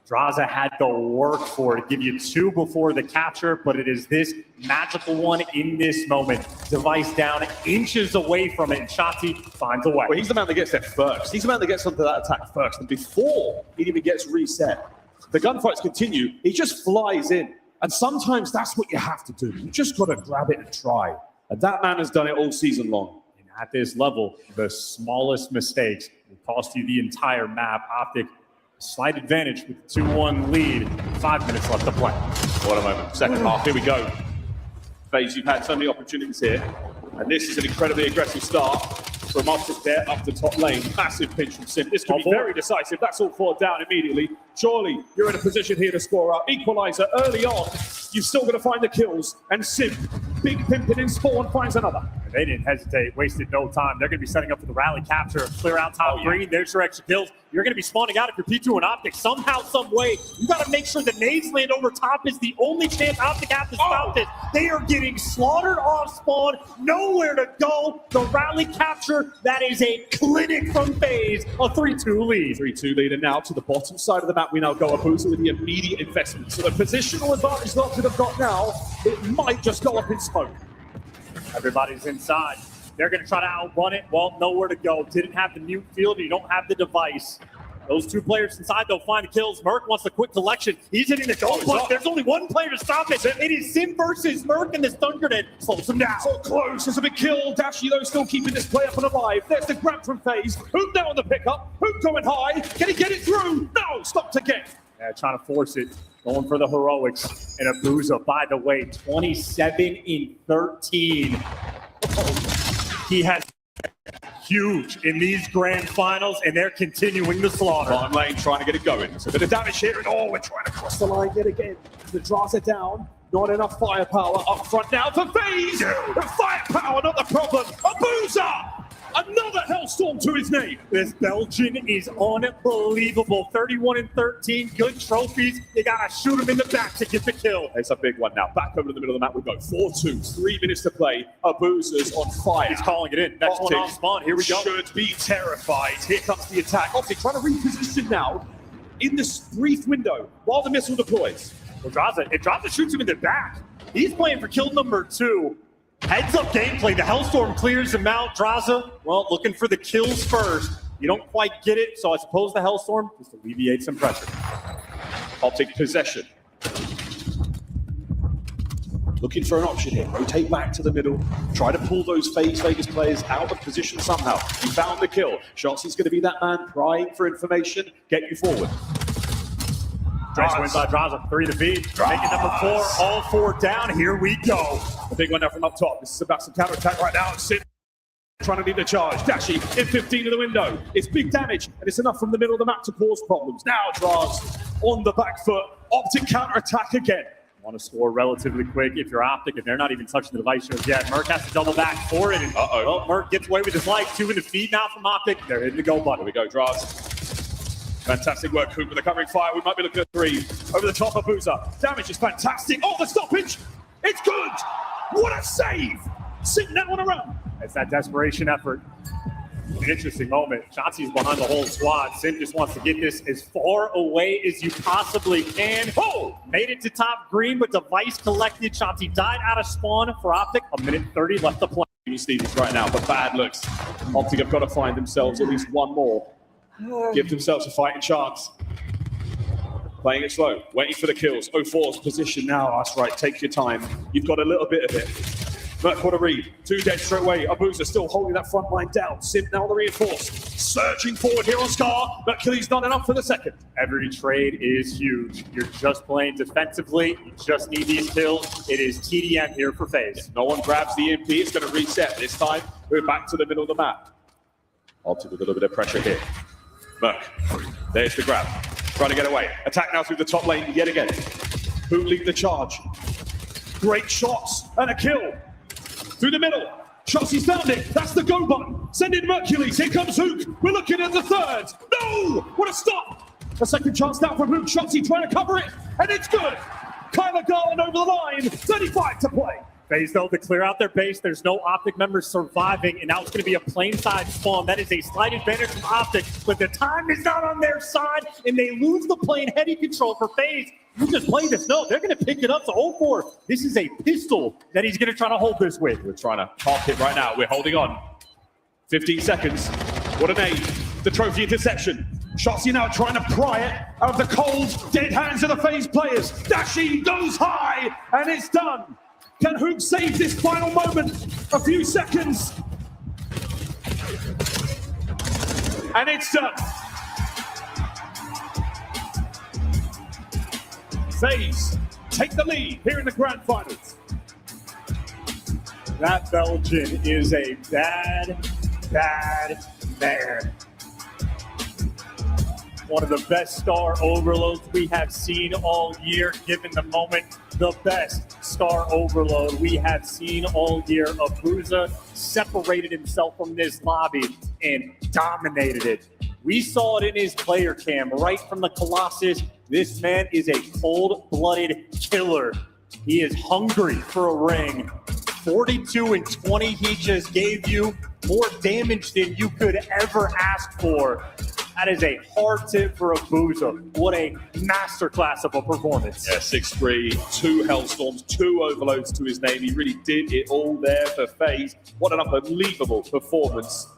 Speaker 2: Draza had to work for it, give you 2 before the capture, but it is this magical one in this moment. Device down, inches away from it, and Shotzi finds a way.
Speaker 16: Well, he's the man that gets there first. He's the man that gets onto that attack first, and before it even gets reset, the gunfights continue. He just flies in, and sometimes that's what you have to do. You just got to grab it and try. And that man has done it all season long.
Speaker 2: And at this level, the smallest mistakes will cost you the entire map. Optic, slight advantage with the 2-1 lead. 5 minutes left to play.
Speaker 16: What a moment. Second half, here we go. FaZe, you've had so many opportunities here. And this is an incredibly aggressive start from Optic there up the top lane. Massive pinch from Sim. This could be very decisive. That's all 4 down immediately. Surely you're in a position here to score up. Equalizer early on. You've still got to find the kills. And Sim, big pimping in spawn, finds another.
Speaker 2: They didn't hesitate, wasted no time. They're going to be setting up for the rally capture. Clear out top green. There's your extra kills. You're going to be spawning out if you're P2 and Optic. Somehow, some way, you got to make sure the nades land over top is the only chance Optic has to stop this. They are getting slaughtered off spawn. Nowhere to go. The rally capture, that is a clinic from FaZe. A 3-2 lead.
Speaker 16: 3-2 lead, and now to the bottom side of the map, we now go Abusa with the immediate investment. So the positional advantage that Optic have got now, it might just go up in smoke.
Speaker 2: Everybody's inside. They're going to try to outrun it. Well, nowhere to go. Didn't have the mute field. You don't have the device. Those 2 players inside, they'll find the kills. Merc wants a quick collection. He's hitting the goal push. There's only 1 player to stop it. It is Sim versus Merc, and this stun grenade slows him down.
Speaker 16: So close. There's a big kill. Dashi, though, still keeping this play up and alive. There's the grab from FaZe. Hoop now on the pickup. Hoop going high. Can he get it through? No, stopped again.
Speaker 2: Yeah, trying to force it. Going for the heroics. And Abusa, by the way, 27 in 13. He has huge in these grand finals, and they're continuing the slaughter.
Speaker 16: Bottom lane trying to get it going. So a bit of damage here, and we're trying to cross the line yet again. The Draza down. Not enough firepower up front now for FaZe. The firepower, not the problem. Abusa! Another Hellstorm to his name.
Speaker 2: This Belgian is unbelievable. 31 and 13, good trophies. You gotta shoot him in the back to get the kill.
Speaker 16: It's a big one now. Back over to the middle of the map we go. 4-2, 3 minutes to play. Abusa's on fire.
Speaker 2: He's calling it in. Next one off spawn. Here we go.
Speaker 16: Should be terrified. Here comes the attack. Optic trying to reposition now in this brief window while the missile deploys.
Speaker 2: Well, if Draza shoots him in the back, he's playing for kill number 2. Heads up gameplay. The Hellstorm clears him out. Draza, well, looking for the kills first. You don't quite get it, so I suppose the Hellstorm just alleviates some pressure.
Speaker 16: Optic possession. Looking for an option here. Rotate back to the middle. Try to pull those FaZe Vegas players out of position somehow. He found the kill. Shotzi's going to be that man prying for information. Get you forward.
Speaker 2: Nice win by Draza. 3 to beat. Making number 4. All 4 down. Here we go.
Speaker 16: The big one now from up top. This is about some counter-attack right now. Sid trying to lead the charge. Dashi in 15 to the window. It's big damage, and it's enough from the middle of the map to cause problems. Now Draz on the back foot. Optic counter-attack again.
Speaker 2: Want to score relatively quick if you're Optic, if they're not even touching the device yet. Merc has to double back for it. And, well, Merc gets away with his life. 2 in the feed now from Optic. They're hitting the go button.
Speaker 16: Here we go, Draz. Fantastic work, Coop, with the covering fire. We might be looking at 3. Over the top of Abusa. Damage is fantastic. Oh, the stoppage. It's good. What a save. Sitting that one around.
Speaker 2: It's that desperation effort. An interesting moment. Chauncey's behind the whole squad. Sim just wants to get this as far away as you possibly can. Oh! Made it to top green, but device collected. Chauncey died out of spawn for Optic. 1:30 left to play.
Speaker 16: Stevens right now, but bad looks. Optic have got to find themselves at least one more. Give themselves a fighting chance. Playing it slow, waiting for the kills. 04's position now. That's right, take your time. You've got a little bit of it. Merc what a read. 2 dead straight away. Abuza still holding that front line down. Sim now the reinforced. Surging forward here on Scar. Mercury's not enough for the second.
Speaker 2: Every trade is huge. You're just playing defensively. You just need these kills. It is TDM here for FaZe.
Speaker 16: No one grabs the EMP. It's going to reset. This time, we're back to the middle of the map. Optic with a little bit of pressure here. Merc, there's the grab. Trying to get away. Attack now through the top lane yet again. Who lead the charge? Great shots and a kill. Through the middle. Chauncey's found it. That's the go button. Send in Mercules. Here comes Hook. We're looking at the third. No! What a stop! A second chance now from Hook. Chauncey trying to cover it. And it's good. Kyler Garland over the line. 35 to play.
Speaker 2: FaZe though to clear out their base. There's no Optic members surviving, and now it's going to be a plain side spawn. That is a slight advantage from Optic, but the time is not on their side, and they lose the plane heady control for FaZe. You just play this. No, they're going to pick it up to 0-4. This is a pistol that he's going to try to hold this with.
Speaker 16: We're trying to park it right now. We're holding on. 15 seconds. What an aid. The trophy interception. Chauncey now trying to pry it out of the cold, dead hands of the FaZe players. Dashie goes high, and it's done. Can Hook save this final moment? A few seconds. And it's done. FaZe take the lead here in the grand finals.
Speaker 2: That Belgian is a bad, bad man. One of the best star overloads we have seen all year, given the moment. The best star overload we have seen all year. Abuza separated himself from this lobby and dominated it. We saw it in his player cam right from the Colossus. This man is a cold-blooded killer. He is hungry for a ring. 42 and 20, he just gave you more damage than you could ever ask for. That is a hard tip for Abuza. What a masterclass of a performance.
Speaker 16: Yeah, 6-3, 2 Hellstorms, 2 overloads to his name. He really did it all there for FaZe. What an unbelievable performance.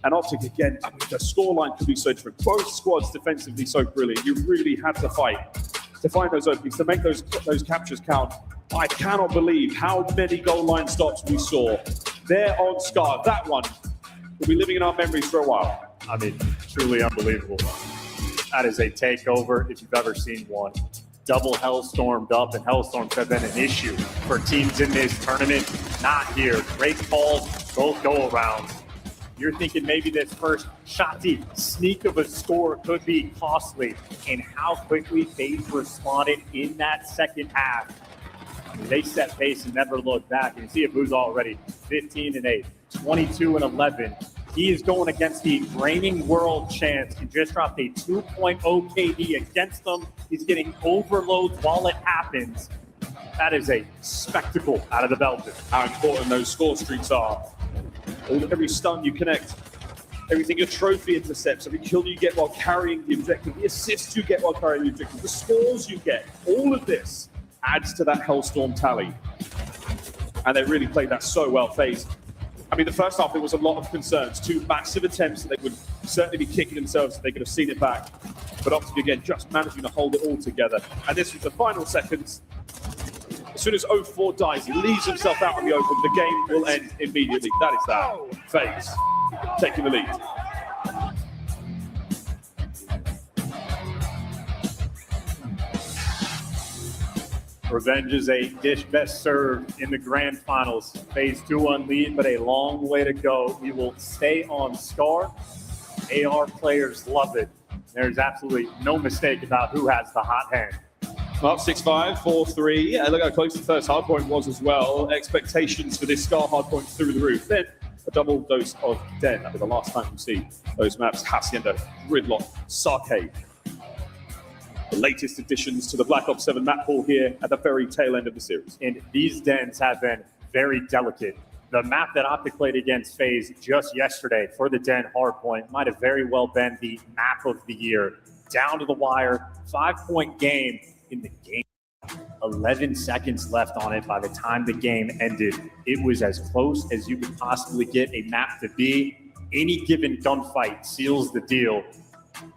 Speaker 16: And Optic again, I mean, the scoreline could be so different. Both squads defensively so brilliant. You really had to fight to find those openings, to make those captures count. I cannot believe how many goal line stops we saw there on Scar. That one will be living in our memories for a while.
Speaker 2: I mean, truly unbelievable. That is a takeover if you've ever seen one. Double Hellstormed up, and Hellstorms have been an issue for teams in this tournament. Not here. Great calls, both go-arounds. You're thinking maybe this first shotty sneak of a score could be costly, and how quickly FaZe responded in that second half. I mean, they set pace and never looked back. And you see Abuza already 15 and 8, 22 and 11. He is going against the reigning world champs and just dropped a 2.0 KD against them. He's getting overloads while it happens. That is a spectacle out of the Belgian.
Speaker 16: How important those score streaks are. Every stun you connect, everything your trophy intercepts, every kill you get while carrying the objective, the assists you get while carrying the objective, the scores you get, all of this adds to that Hellstorm tally. And they really played that so well, FaZe. I mean, the first half, there was a lot of concerns. 2 massive attempts that they would certainly be kicking themselves if they could have seen it back. But Optic, again, just managing to hold it all together. And this was the final seconds. As soon as 04 dies, he leaves himself out in the open. The game will end immediately. That is that. FaZe taking the lead.
Speaker 2: Revenge is a dish best served in the grand finals. FaZe 2-1 lead, but a long way to go. We will stay on Scar. AR players love it. There's absolutely no mistake about who has the hot hand.
Speaker 16: Up 6-5, 4-3. Yeah, look how close the first hardpoint was as well. Expectations for this Scar hardpoint through the roof. Then a double dose of Den. That'll be the last time we see those maps. Hacienda, Gridlock, Sarcade. The latest additions to the Black Ops 7 map pool here at the very tail end of the series.
Speaker 2: And these dens have been very delicate. The map that Optic played against FaZe just yesterday for the Den Hardpoint might have very well been the map of the year. Down to the wire, 5-point game in the game. 11 seconds left on it by the time the game ended. It was as close as you could possibly get a map to be. Any given gunfight seals the deal.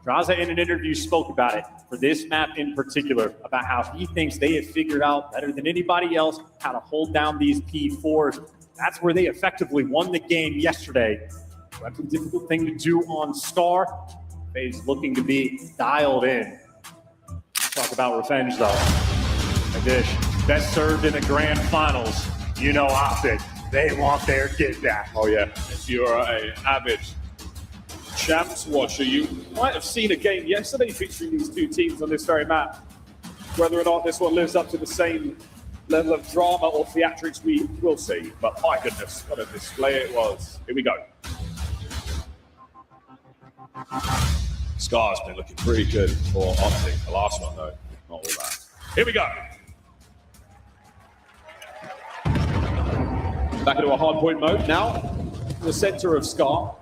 Speaker 2: Draza in an interview spoke about it for this map in particular, about how he thinks they have figured out better than anybody else how to hold down these P4s. That's where they effectively won the game yesterday. That's a difficult thing to do on Scar. FaZe looking to be dialed in. Talk about revenge though. Dish, best served in the grand finals. You know Optic, they want their get back.
Speaker 21: Oh yeah, if you're an avid Champs watcher, you might have seen a game yesterday featuring these two teams on this very map. Whether or not this one lives up to the same level of drama or theatrics, we will see. But my goodness, what a display it was. Here we go. Scar's been looking pretty good for Optic. The last one though, not all that. Here we go. Back into a hardpoint mode now. The center of Scar.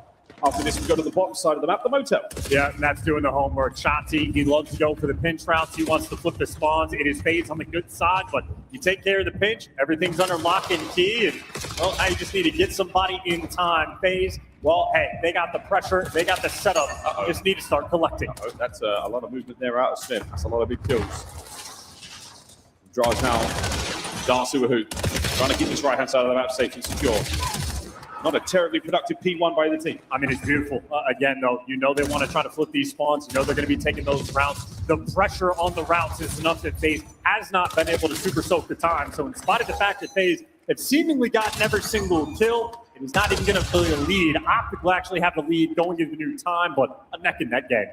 Speaker 21: After this, we go to the bottom side of the map, the motel.
Speaker 2: Yeah, and that's doing the homework. Shotzi, he loves to go for the pinch routes. He wants to flip the spawns. It is FaZe on the good side, but you take care of the pinch, everything's under lock and key, and, well, now you just need to get somebody in time. FaZe, well, hey, they got the pressure, they got the setup. Just need to start collecting.
Speaker 21: That's a lot of movement there out of Smith. That's a lot of big kills. Draws now. Dancing with Hoop. Trying to keep this right-hand side of the map safe and secure. Not a terribly productive P1 by the team.
Speaker 2: I mean, it's beautiful. Again, though, you know they want to try to flip these spawns. You know they're going to be taking those routes. The pressure on the routes is enough that FaZe has not been able to super soak the time. So in spite of the fact that FaZe have seemingly gotten every single kill, it is not even going to be a lead. Optic will actually have the lead going into the new time, but a neck and neck game.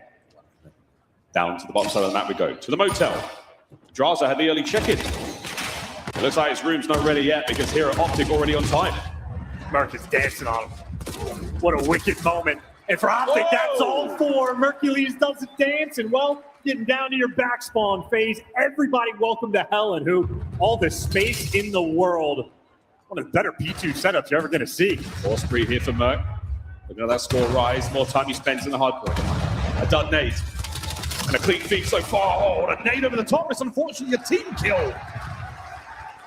Speaker 21: Down to the bottom side of the map we go. To the motel. Draza had the early check-in. It looks like his room's not ready yet because here at Optic already on time.
Speaker 2: Merc is dancing on him. What a wicked moment. And for Optic, that's all four. Mercules does the dance, and well, getting down to your back spawn phase. Everybody welcome to hell, and who all the space in the world. One of the better P2 setups you're ever going to see.
Speaker 21: Force spree here for Merc. Look at that score rise. More time he spends in the hardpoint. A dud nade. And a clean feed so far. Oh, a nade over the top. It's unfortunately a team kill.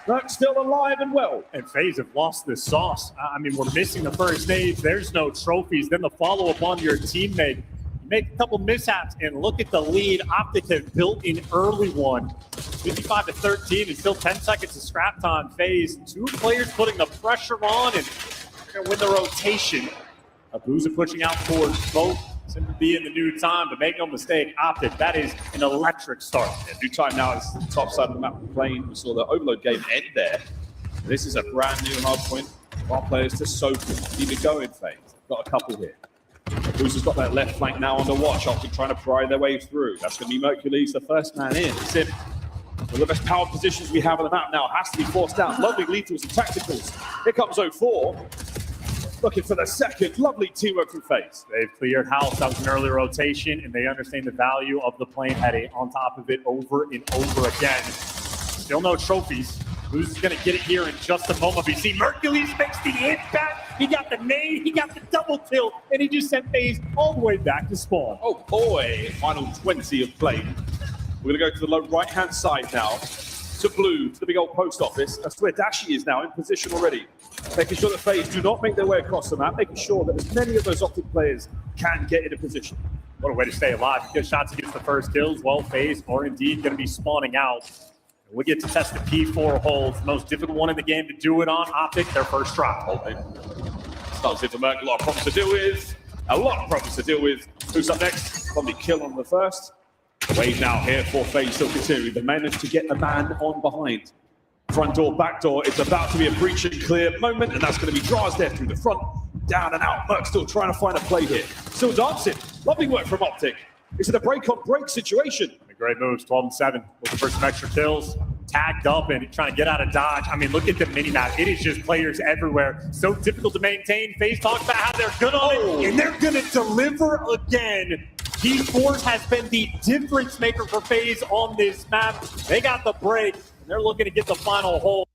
Speaker 21: Merc still alive and well.
Speaker 2: And FaZe have lost the sauce. I mean, we're missing the first nades. There's no trophies. Then the follow-up on your teammate. You make a couple mishaps, and look at the lead. Optic have built an early one. 55-13, and still 10 seconds of scrap time. FaZe, two players putting the pressure on, and they're going to win the rotation. Abuza pushing out towards both. Seem to be in the new time, but make no mistake, Optic, that is an electric start.
Speaker 21: Yeah, new time now is the top side of the map playing. We saw the overload game end there. This is a brand new hardpoint. Our players to soak and keep it going, FaZe. Got a couple here. Abuza's got that left flank now on the watch. Optic trying to pry their way through. That's going to be Mercules, the first man in. It's him. One of the best power positions we have on the map now has to be forced down. Lovely lethals and tacticals. Here comes 04. Looking for the second. Lovely teamwork from FaZe.
Speaker 2: They've cleared house. That was an early rotation, and they understand the value of the plane heading on top of it over and over again. Still no trophies. Who's going to get it here in just a moment? We see Mercules makes the impact. He got the nade, he got the double kill, and he just sent FaZe all the way back to spawn.
Speaker 21: Oh boy, final 20 of play. We're going to go to the right-hand side now. To blue, to the big old post office. That's where Dashi is now in position already. Making sure that FaZe do not make their way across the map, making sure that as many of those Optic players can get in a position.
Speaker 2: What a way to stay alive. Good shots against the first kills. Well, FaZe are indeed going to be spawning out. We get to test the P4 holds. The most difficult one in the game to do it on. Optic, their first drop.
Speaker 21: Starts here for Merc. A lot of problems to deal with. Who's up next? Probably kill on the first. Wave now here for FaZe still continuing. They managed to get the man on behind. Front door, back door. It's about to be a breach and clear moment, and that's going to be Draws there through the front, down and out. Merc still trying to find a play here. Still dancing. Lovely work from Optic. Is it a break-on-break situation?
Speaker 2: Great moves, 12-7. Looking for some extra kills. Tagged up and trying to get out of dodge. I mean, look at the mini-map. It is just players everywhere. So difficult to maintain. FaZe talks about how they're good on it, and they're going to deliver again. P4 has been the difference maker for FaZe on this map. They got the break, and they're looking to get the final hole.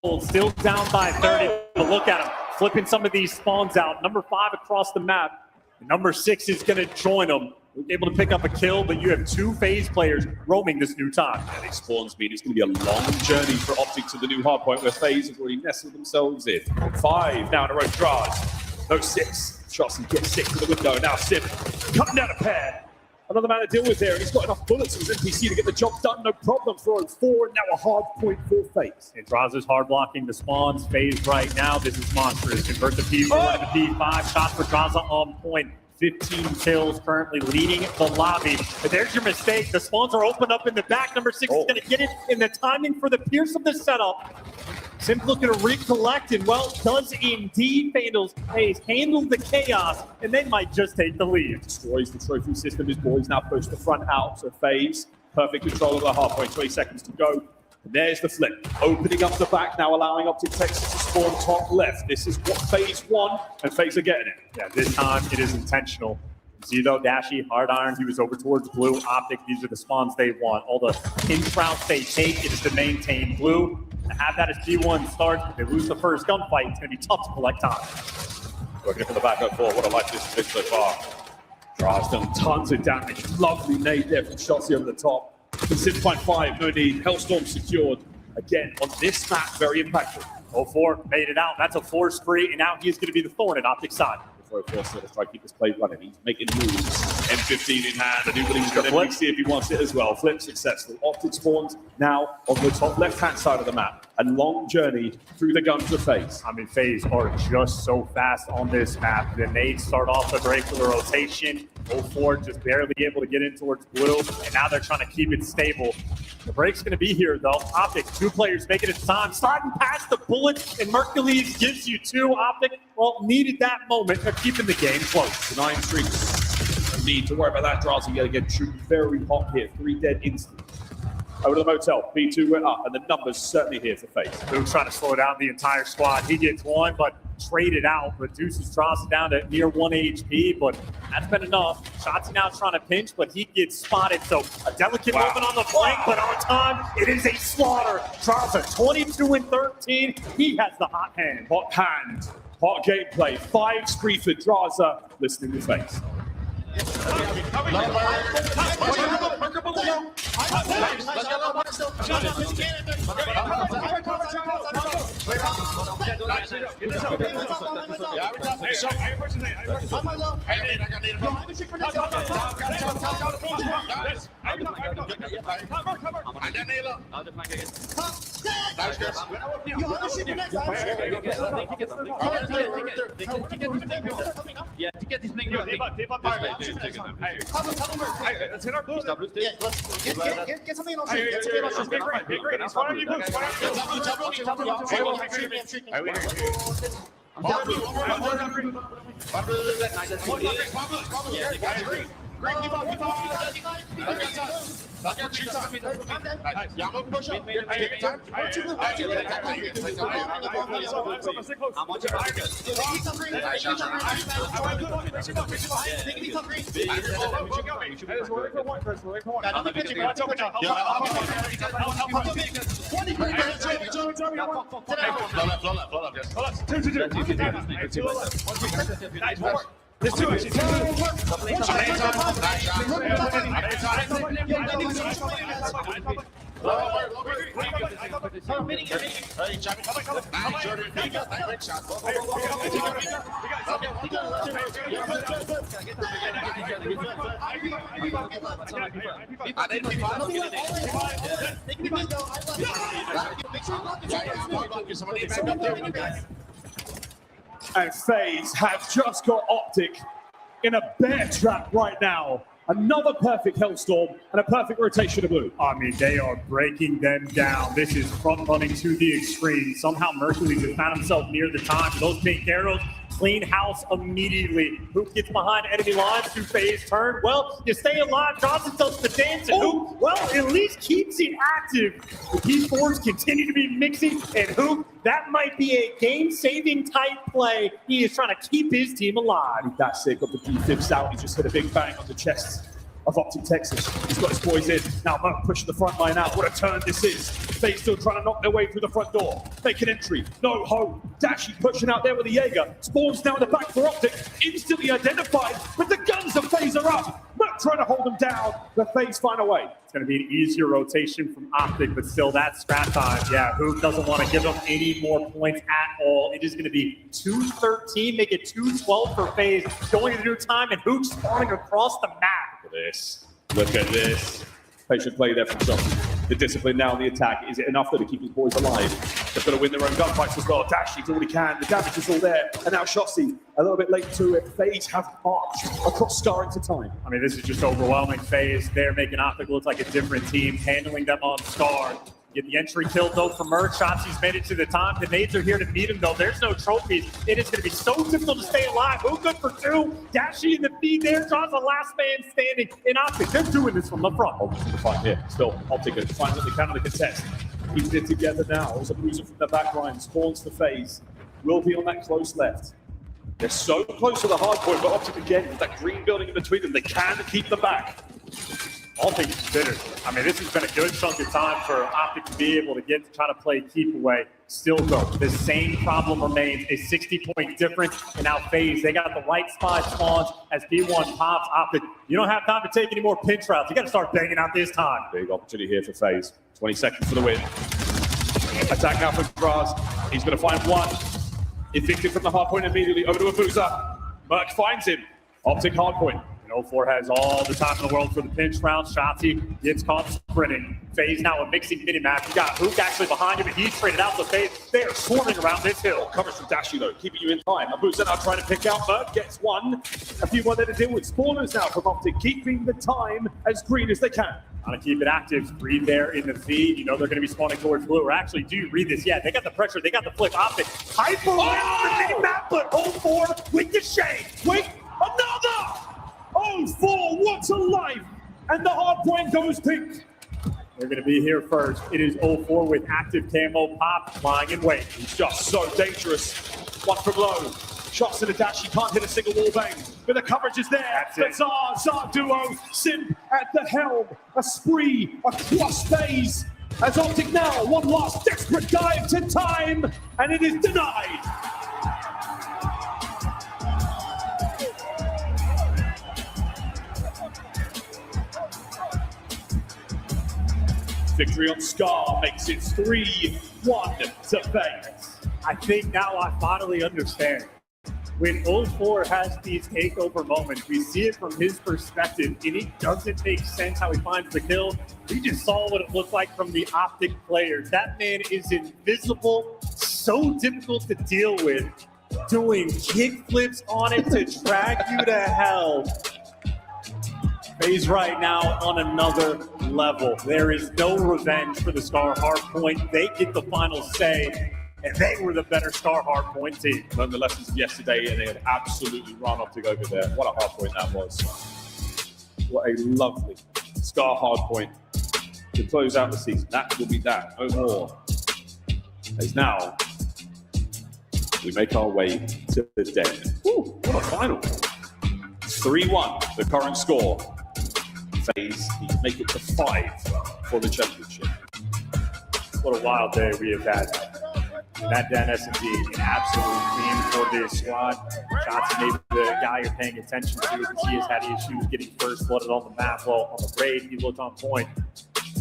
Speaker 2: Still down by 30, but look at him flipping some of these spawns out. Number 5 across the map. Number 6 is going to join them. Able to pick up a kill, but you have 2 phase players roaming this new time.
Speaker 21: And it spawns mean it's going to be a long journey for Optic to the new hardpoint where FaZe have already nestled themselves in. 5 now in a row draws. No 6. Chelsea gets 6 to the window. Now Sim cutting down a pair. Another man to deal with there, and he's got enough bullets for his NPC to get the job done, no problem. Throwing 4, now a hard point for FaZe.
Speaker 2: And Draza's hard blocking the spawns. FaZe right now, this is monstrous. Convert the P4 to the P5. Shots for Draza on point. 15 kills currently leading the lobby. But there's your mistake. The spawns are opened up in the back. Number 6 is going to get it in the timing for the pierce of the setup. Sim looking to recollect, and well, does indeed FaZe handle the chaos, and they might just take the lead.
Speaker 21: Destroys the trophy system. His boys now push the front out. So FaZe, perfect control of the hardpoint. 20 seconds to go. And there's the flip. Opening up the back now, allowing Optic Texas to spawn top left. This is what FaZe won, and FaZe are getting it.
Speaker 2: Yeah, this time it is intentional. See though, Dashy, Hard Iron, he was over towards blue. Optic, these are the spawns they want. All the pinch routes they take, it is to maintain blue. To have that as G1 starts, if they lose the first gunfight, it's going to be tough to collect time.
Speaker 21: Working for the backup 4. What I like this pick so far. Dra's done tons of damage. Lovely nade there from Shotzi over the top. 6.5, no need. Hellstorm secured. Again, on this map, very impactful.
Speaker 2: 0-4 made it out. That's a 4 spree, and now he's going to be the thorn at Optic side.
Speaker 21: Before he forces to try to keep this play running. He's making moves. M15 in hand. I do believe he's got NPC if he wants it as well. Flip successful. Optic spawns now on the top left-hand side of the map. A long journey through the guns of FaZe.
Speaker 2: I mean, FaZe are just so fast on this map. The nades start off the break for the rotation. 0-4 just barely able to get in towards blue, and now they're trying to keep it stable. The break's going to be here, though. Optic, 2 players making it time. Starting past the bullet, and Mercules gives you 2. Optic, well, needed that moment of keeping the game close.
Speaker 21: 9 streaks. No need to worry about that. Draws yet again shooting very hot here. 3 dead instantly. Over to the motel. B2 went up, and the numbers certainly here for FaZe.
Speaker 2: Luke's trying to slow down the entire squad. He gets 1, but traded out. Reduces Draza down to near 1 HP, but that's been enough. Shotzi now trying to pinch, but he gets spotted. So a delicate movement on the flank, but on time, it is a slaughter. Draza 22-13. He has the hot hand.
Speaker 21: Hot hand. Hot gameplay. 5 spree for Draza. Listening to FaZe.
Speaker 18: Yeah, to get this thing.
Speaker 22: Let's hit our blue. Get something on street. It's one of you moves. There's 2 actually.
Speaker 21: And FaZe have just got Optic in a bear trap right now. Another perfect Hellstorm and a perfect rotation of blue.
Speaker 2: I mean, they are breaking them down. This is front running to the extreme. Somehow Mercules has found himself near the time. Those pink arrows clean house immediately. Hoop gets behind enemy lines to FaZe turn. Well, you stay alive, draws himself to dance, and Hoop, well, at least keeps it active. The P4s continue to be mixing, and Hoop, that might be a game-saving type play. He is trying to keep his team alive.
Speaker 21: That's it, got the defibs out. He just hit a big bang on the chest of Optic Texas. He's got his boys in. Now Merc pushing the front line out. What a turn this is. FaZe still trying to knock their way through the front door. Make an entry. No hope. Dashi pushing out there with the Jaeger. Spawns down the back for Optic. Instantly identified, but the guns of FaZe are up. Merc trying to hold them down. The FaZe find a way.
Speaker 2: It's going to be an easier rotation from Optic, but still that scrap time. Yeah, Hoop doesn't want to give them any more points at all. It is going to be 2-13, make it 2-12 for FaZe. Going into new time, and Hoop spawning across the map.
Speaker 21: Look at this. Look at this. Patient play there from Shotzi. The discipline now on the attack. Is it enough though to keep his boys alive? They've got to win their own gunfights as well. Dashi does all he can. The damage is all there. And now Shotzi, a little bit late to it. FaZe have marched across Scar into time.
Speaker 2: I mean, this is just overwhelming. FaZe, they're making Optic look like a different team, handling them on Scar. Get the entry kill though from Merc. Shotzi's made it to the top. The nades are here to meet him though. There's no trophies. It is going to be so difficult to stay alive. Who good for two? Dashi in the feed there. Draws the last man standing in Optic. They're doing this from the front.
Speaker 21: Optic to fight here. Still, Optic finds that they can on the contest. Keeps it together now. There's a bruiser from the back line. Spawns for FaZe. Will be on that close left. They're so close to the hard point, but Optic again, with that green building in between them, they can keep them back.
Speaker 2: All things considered, I mean, this has been a good chunk of time for Optic to be able to try to play keep away. Still though, the same problem remains, a 60-point difference, and now FaZe, they got the right spot spawns as P1 pops. Optic, you don't have time to take any more pinch routes. You got to start banging out this time.
Speaker 21: Big opportunity here for FaZe. 20 seconds for the win. Attack now for Graz. He's going to find one. Evicted from the hard point immediately over to Abuza. Merc finds him. Optic hard point.
Speaker 2: And 04 has all the time in the world for the pinch round. Shotzi gets caught sprinting. FaZe now a mixing mini-map. You got Hook actually behind him, and he's traded out to FaZe. They are swarming around this hill.
Speaker 21: Coverage from Dashi, though, keeping you in time. Abuza now trying to pick out Merc. Gets one. A few more there to deal with. Spawners now from Optic, keeping the time as green as they can.
Speaker 2: Trying to keep it active. Read there in the feed. You know they're going to be spawning towards blue. Or actually, do you read this? Yeah, they got the pressure. They got the flip. Optic. Hyper around the mini-map, but 04 with the shade.
Speaker 21: Wait, another! 04, what a life! And the hard point goes pink.
Speaker 2: They're going to be here first. It is 04 with active camo pop, lying in wait.
Speaker 21: He's just so dangerous. One from low. Shots to the dash. He can't hit a single wall bang. But the coverage is there. The Zar duo. Simp at the helm. A spree across FaZe. As Optic now, one last desperate dive to time. And it is denied. Victory on Scar makes it 3-1 to FaZe.
Speaker 2: I think now I finally understand. When 04 has these takeover moments, we see it from his perspective, and it doesn't make sense how he finds the kill. We just saw what it looked like from the Optic players. That man is invisible, so difficult to deal with, doing kick flips on it to drag you to hell. FaZe right now on another level. There is no revenge for the Scar Hardpoint. They get the final say, and they were the better Scar Hardpoint team.
Speaker 21: Learned the lessons of yesterday, and they had absolutely run Optic over there. What a hardpoint that was. What a lovely Scar Hardpoint to close out the season. That will be that, no more. As now, we make our way to the den. Ooh, what a final. 3-1, the current score. FaZe make it to 5 for the championship.
Speaker 2: What a wild day we have had. That Den S&D, an absolute theme for this squad. Shots maybe the guy you're paying attention to because he has had issues getting first blooded on the map. Well, on the raid, he looked on point.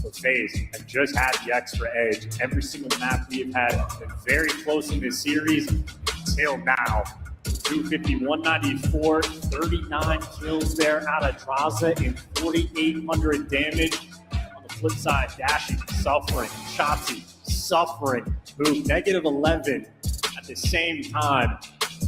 Speaker 2: But FaZe have just had the extra edge. Every single map we have had been very close in this series until now. 250, 194, 39 kills there out of Draza and 4,800 damage. On the flip side, Dashi suffering, Shotzi suffering, Boom, negative 11 at the same time.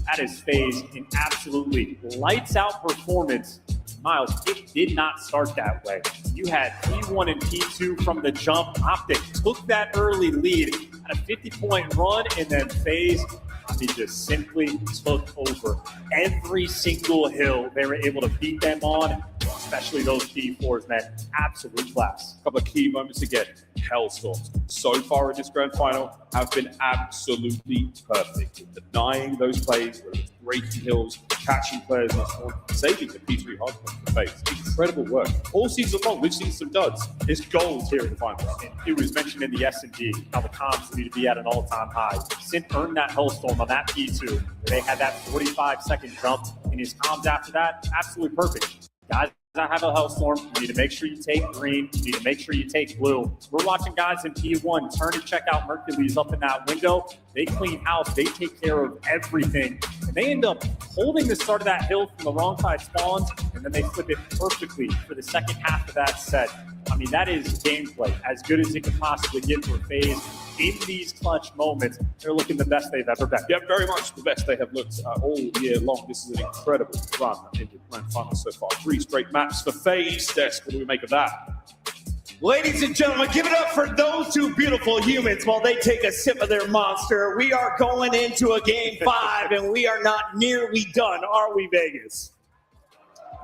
Speaker 2: That is FaZe in absolutely lights out performance. Miles, it did not start that way. You had P1 and P2 from the jump. Optic took that early lead at a 50-point run, and then FaZe just simply took over every single hill they were able to beat them on. especially those P4s, man. Absolute class.
Speaker 21: A couple of key moments again. Hellstorms so far in this grand final have been absolutely perfect. Denying those plays, breaking hills, catching players, and saving the P3 hardcore to face. Incredible work. All season long, we've seen some duds. It's gold here in the finals.
Speaker 2: And it was mentioned in the S&D how the comms need to be at an all-time high. Synth earned that Hellstorm on that P2. Where they had that 45-second jump, and his comms after that, absolutely perfect. Guys, I have a Hellstorm. You need to make sure you take green. You need to make sure you take blue. We're watching guys in P1 turn and check out Mercules up in that window. They clean house. They take care of everything. And they end up holding the start of that hill from the wrong side spawns, and then they flip it perfectly for the second half of that set. I mean, that is gameplay as good as it can possibly get for FaZe. In these clutch moments, they're looking the best they've ever been.
Speaker 21: Yeah, very much the best they have looked all year long. This is an incredible run in the grand final so far. 3 straight maps for FaZe. Desk, what do we make of that?
Speaker 14: Ladies and gentlemen, give it up for those two beautiful humans while they take a sip of their monster. We are going into a game 5, and we are not nearly done, are we, Vegas?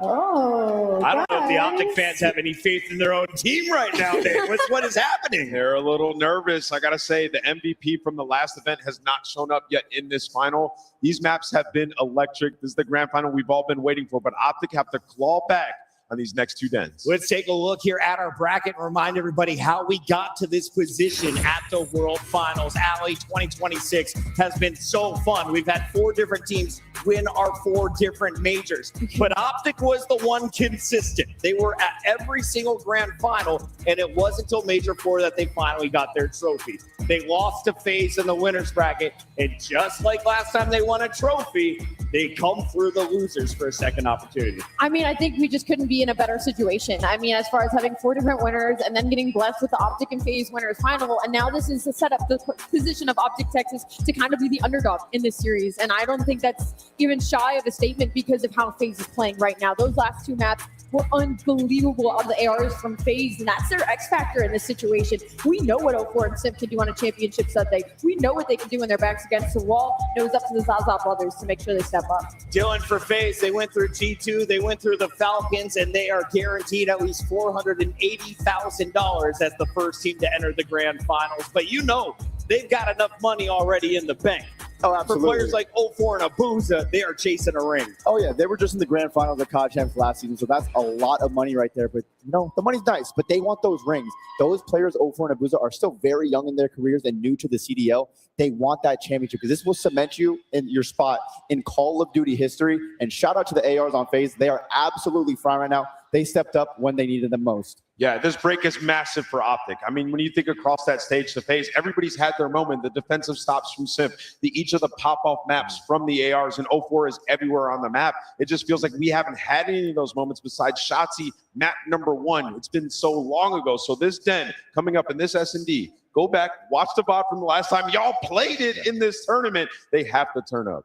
Speaker 9: Oh,
Speaker 14: I don't know if the Optic fans have any faith in their own team right now, Dave. What is happening?
Speaker 15: They're a little nervous. I got to say, the MVP from the last event has not shown up yet in this final. These maps have been electric. This is the grand final we've all been waiting for, but Optic have to claw back on these next 2 dens.
Speaker 14: Let's take a look here at our bracket and remind everybody how we got to this position at the World Finals. Alley 2026 has been so fun. We've had 4 different teams win our 4 different majors, but Optic was the one consistent. They were at every single grand final, and it wasn't until Major 4 that they finally got their trophy. They lost to FaZe in the winners bracket, and just like last time they won a trophy, they come through the losers for a second opportunity.
Speaker 9: I mean, I think we just couldn't be in a better situation. I mean, as far as having 4 different winners and then getting blessed with the Optic and FaZe winners final, and now this is to set up the position of Optic Texas to kind of be the underdog in this series. And I don't think that's even shy of a statement because of how FaZe is playing right now. Those last 2 maps were unbelievable on the ARs from FaZe, and that's their X factor in this situation. We know what 04 and Simp can do on a championship Sunday. We know what they can do when their backs against the wall. It was up to the Zaza brothers to make sure they step up.
Speaker 14: Dylan, for FaZe, they went through T2, they went through the Falcons, and they are guaranteed at least $480,000 as the first team to enter the grand finals. But you know, they've got enough money already in the bank.
Speaker 19: Oh, absolutely.
Speaker 14: For players like 04 and Abuza, they are chasing a ring.
Speaker 19: Oh, yeah. They were just in the grand finals of COD Champs last season, so that's a lot of money right there. But, you know, the money's nice, but they want those rings. Those players, 04 and Abuza, are still very young in their careers and new to the CDL. They want that championship because this will cement you in your spot in Call of Duty history. And shout out to the ARs on FaZe. They are absolutely fine right now. They stepped up when they needed them most.
Speaker 15: Yeah, this break is massive for Optic. I mean, when you think across that stage to FaZe, everybody's had their moment. The defensive stops from Simp, each of the pop-off maps from the ARs, and 04 is everywhere on the map. It just feels like we haven't had any of those moments besides Shotzi, map number 1. It's been so long ago. So this den coming up in this S&D, go back, watch the VOD from the last time y'all played it in this tournament. They have to turn up.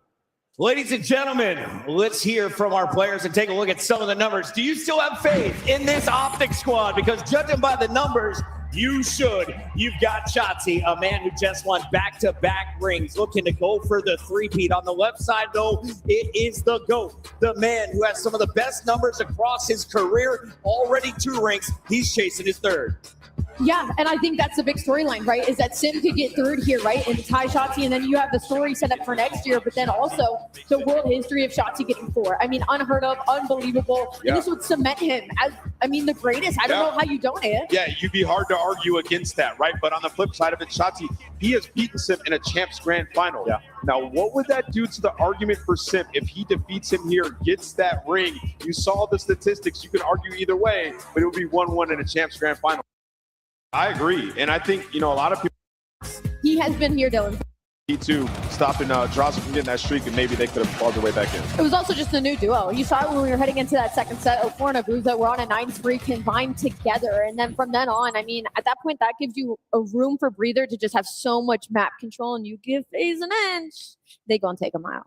Speaker 14: Ladies and gentlemen, let's hear from our players and take a look at some of the numbers. Do you still have faith in this Optic squad? Because judging by the numbers, you should. You've got Shotzi, a man who just won back-to-back rings, looking to go for the three-peat. On the left side, though, it is the GOAT, the man who has some of the best numbers across his career, already 2 rings. He's chasing his 3rd.
Speaker 9: Yeah, and I think that's the big storyline, right? Is that Sim could get 3rd here, right? And tie Shotzi, and then you have the story set up for next year, but then also the world history of Shotzi getting 4. I mean, unheard of, unbelievable.
Speaker 15: Yeah.
Speaker 9: And this would cement him as, I mean, the greatest. I don't know how you don't hit.
Speaker 15: Yeah, you'd be hard to argue against that, right? But on the flip side of it, Shotzi, he has beaten Simp in a Champs Grand Final. Yeah. Now, what would that do to the argument for Simp if he defeats him here, gets that ring? You saw the statistics. You can argue either way, but it would be 1-1 in a Champs Grand Final. I agree. And I think, you know, a lot of people.
Speaker 9: He has been here, Dylan.
Speaker 15: T2 stopping Drossel from getting that streak, and maybe they could have clawed their way back in.
Speaker 9: It was also just a new duo. You saw it when we were heading into that second set. 04 and Abuza were on a 9-3 combined together. And then from then on, I mean, at that point, that gives you a room for breather to just have so much map control. And you give FaZe an inch, they go and take a mile.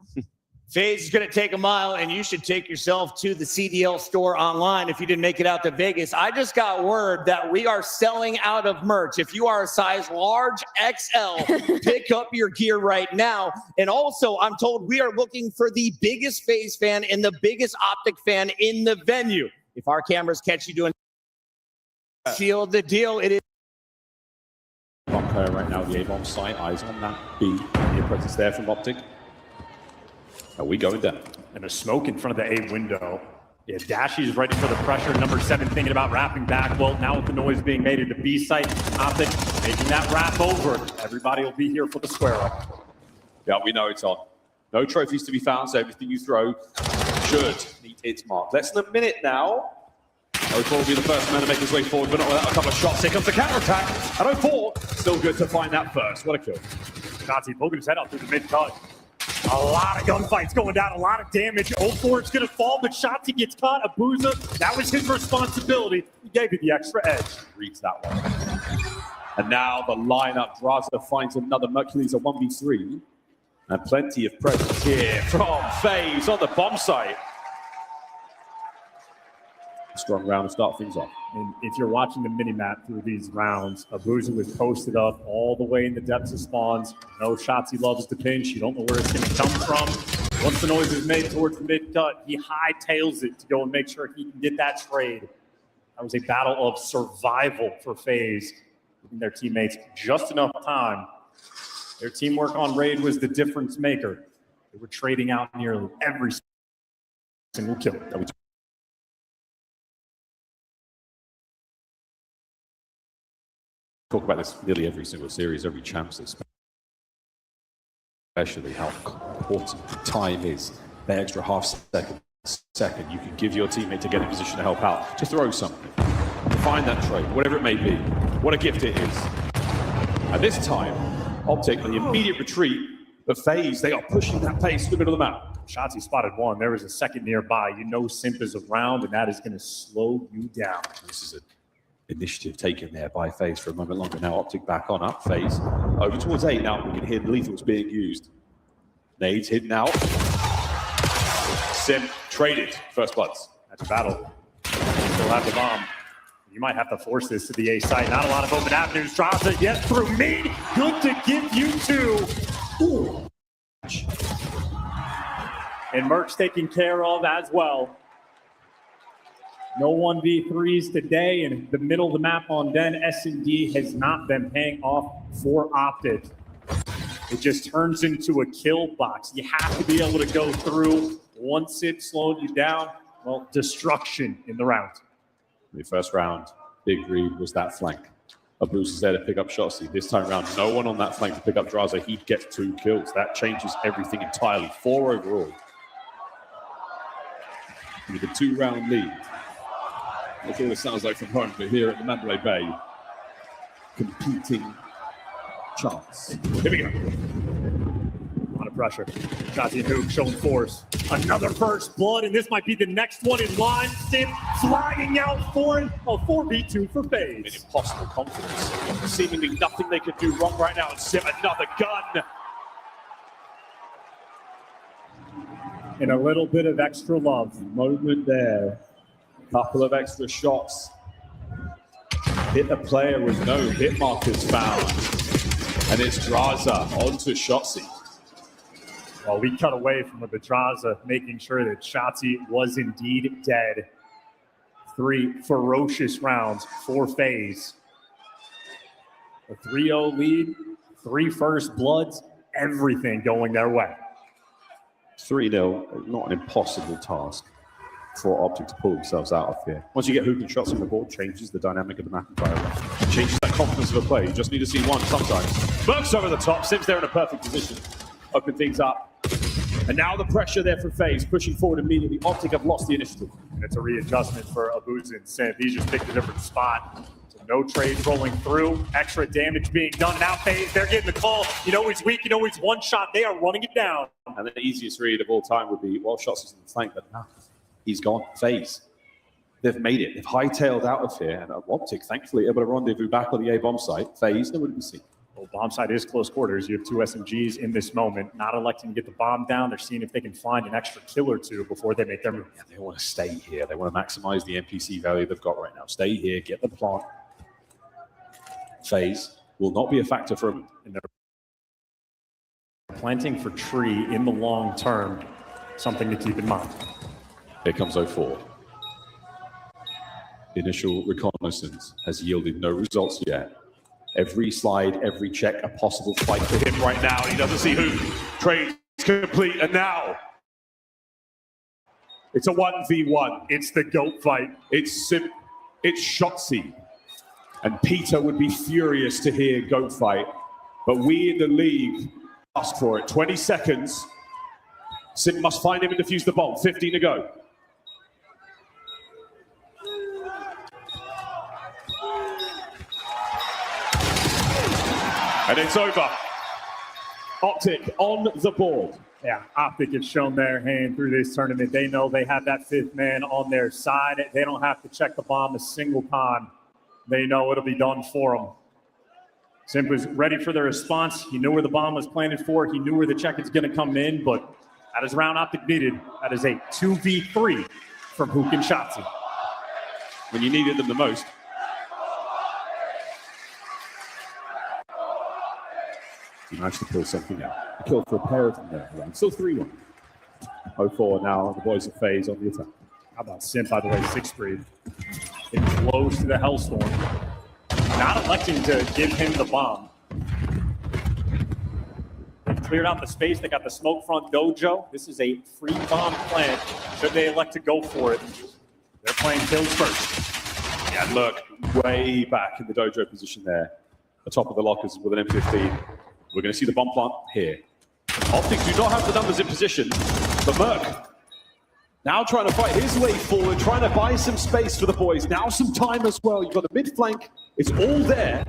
Speaker 14: FaZe is going to take a mile, and you should take yourself to the CDL store online if you didn't make it out to Vegas. I just got word that we are selling out of merch. If you are a size large XL, pick up your gear right now. And also, I'm told we are looking for the biggest FaZe fan and the biggest Optic fan in the venue.
Speaker 11: If our cameras catch you doing, seal the deal. It is.
Speaker 16: Player right now, the A-bomb site, eyes on that B. Your presence there from Optic. Are we going down?
Speaker 2: And a smoke in front of the A window. Yeah, Dashy's ready for the pressure. Number 7 thinking about wrapping back. Well, now with the noise being made at the B site, Optic making that wrap over. Everybody will be here for the square up.
Speaker 16: Yeah, we know it's on. No trophies to be found, so everything you throw should meet its mark. Less than a minute now. 04 will be the first man to make his way forward, but not without a couple of shots. Here comes the counter-attack. And 04, still good to find that first. What a kill.
Speaker 2: Shotzi poking his head out through the mid-cut. A lot of gunfights going down, a lot of damage. 04 is going to fall, but Shotzi gets caught. Abuza, that was his responsibility. He gave it the extra edge.
Speaker 16: Reads that one. And now the lineup. Draza finds another Mercury's a 1v3. And plenty of presence here from FaZe on the bomb site. Strong round to start things off.
Speaker 2: And if you're watching the mini-map through these rounds, Abuza was posted up all the way in the depths of spawns. No Shotzi loves the pinch. You don't know where it's going to come from. Once the noise is made towards the mid-cut, he hightails it to go and make sure he can get that trade. That was a battle of survival for FaZe, giving their teammates just enough time. Their teamwork on raid was the difference maker. They were trading out nearly every single kill.
Speaker 16: Talk about this nearly every single series, every champs, especially how important time is. The extra half second you can give your teammate to get in position to help out. Just throw something, find that trade, whatever it may be. What a gift it is. And this time, Optic on the immediate retreat, but FaZe, they are pushing that pace to the middle of the map.
Speaker 2: Shotzi spotted one. There was a second nearby. You know Simp is around, and that is going to slow you down.
Speaker 16: This is an initiative taken there by FaZe for a moment longer. Now Optic back on up. FaZe over towards A. Now we can hear lethals being used. Nades hidden out. Simp traded. First bloods.
Speaker 2: That's a battle. Still have the bomb. You might have to force this to the A site. Not a lot of open avenues. Drops it yet through mid. Good to give you two. Ooh. And Merck's taken care of as well. No 1v3s today, and the middle of the map on Den, S&D has not been paying off for Optic. It just turns into a kill box. You have to be able to go through. Once it slowed you down, well, destruction in the round.
Speaker 16: The first round, big read was that flank. Abuza is there to pick up Shotzi. This time around, no one on that flank to pick up Draza. He gets 2 kills. That changes everything entirely. 4 overall. With a 2-round lead. That's all it sounds like from home, but here at the Mandalay Bay, competing chance. Here we go.
Speaker 2: A lot of pressure. Shotzi and Hook showing force. Another first blood, and this might be the next one in line. Sim flying out for it. A 4v2 for FaZe.
Speaker 16: An impossible confidence. Seemingly nothing they could do wrong right now. And Sim, another gun.
Speaker 2: And a little bit of extra love.
Speaker 16: Moment there. Couple of extra shots. Hit the player with no hit markers found. And it's Draza onto Shotzi.
Speaker 2: Well, we cut away from the Draza, making sure that Shotzi was indeed dead. 3 ferocious rounds for FaZe. A 3-0 lead, 3 first bloods, everything going their way.
Speaker 16: 3-0, not an impossible task for Optic to pull themselves out of here. Once you get hook and shots on the board, changes the dynamic of the map entirely. Changes that confidence of a play. You just need to see one sometimes. Burks over the top. Sim's there in a perfect position. Open things up. And now the pressure there for FaZe, pushing forward immediately. Optic have lost the initiative.
Speaker 2: And it's a readjustment for Abuza and Sim. He just picked a different spot. So no trades rolling through. Extra damage being done. Now FaZe, they're getting the call. You know he's weak. You know he's one shot. They are running it down.
Speaker 16: And the easiest read of all time would be, well, shots is in the flank, but no. He's gone. FaZe. They've made it. They've hightailed out of here. And Optic, thankfully, able to rendezvous back on the A bomb site. FaZe, nobody to be seen.
Speaker 2: Well, bomb site is close quarters. You have 2 SMGs in this moment, not electing to get the bomb down. They're seeing if they can find an extra kill or 2 before they make their move.
Speaker 16: Yeah, they want to stay here. They want to maximize the NPC value they've got right now. Stay here, get the plant. FaZe will not be a factor for them.
Speaker 2: And they're planting for tree in the long term, something to keep in mind.
Speaker 16: Here comes 04. initial reconnaissance has yielded no results yet. Every slide, every check, a possible fight for him right now. He doesn't see who. Trade complete, and now it's a 1v1. It's the GOAT fight. It's Shotzi. And Peter would be furious to hear GOAT fight. But we in the league ask for it. 20 seconds. Sim must find him and defuse the bomb. 15 to go. And it's over. Optic on the board.
Speaker 2: Yeah, Optic has shown their hand through this tournament. They know they have that fifth man on their side. They don't have to check the bomb a single time. They know it'll be done for them. Simp was ready for the response. He knew where the bomb was planted for. He knew where the check is going to come in, but that is round Optic needed. That is a 2v3 from Hook and Shotzi.
Speaker 16: When you needed them the most. He managed to pull something out. A kill for a pair of them there. Still 3-1. 0-4 now. The boys of FaZe on the attack.
Speaker 2: How about Simp, by the way, 6th grade? It flows to the Hellstorm. Not electing to give him the bomb. They've cleared out the space. They got the smoke front dojo. This is a free bomb plant. Should they elect to go for it, they're playing kills first.
Speaker 16: Yeah, look, way back in the dojo position there. The top of the lockers with an M15. We're going to see the bomb plant here. Optic do not have the numbers in position, but Merc now trying to fight his way forward, trying to buy some space for the boys. Now some time as well. You've got the mid flank. It's all there.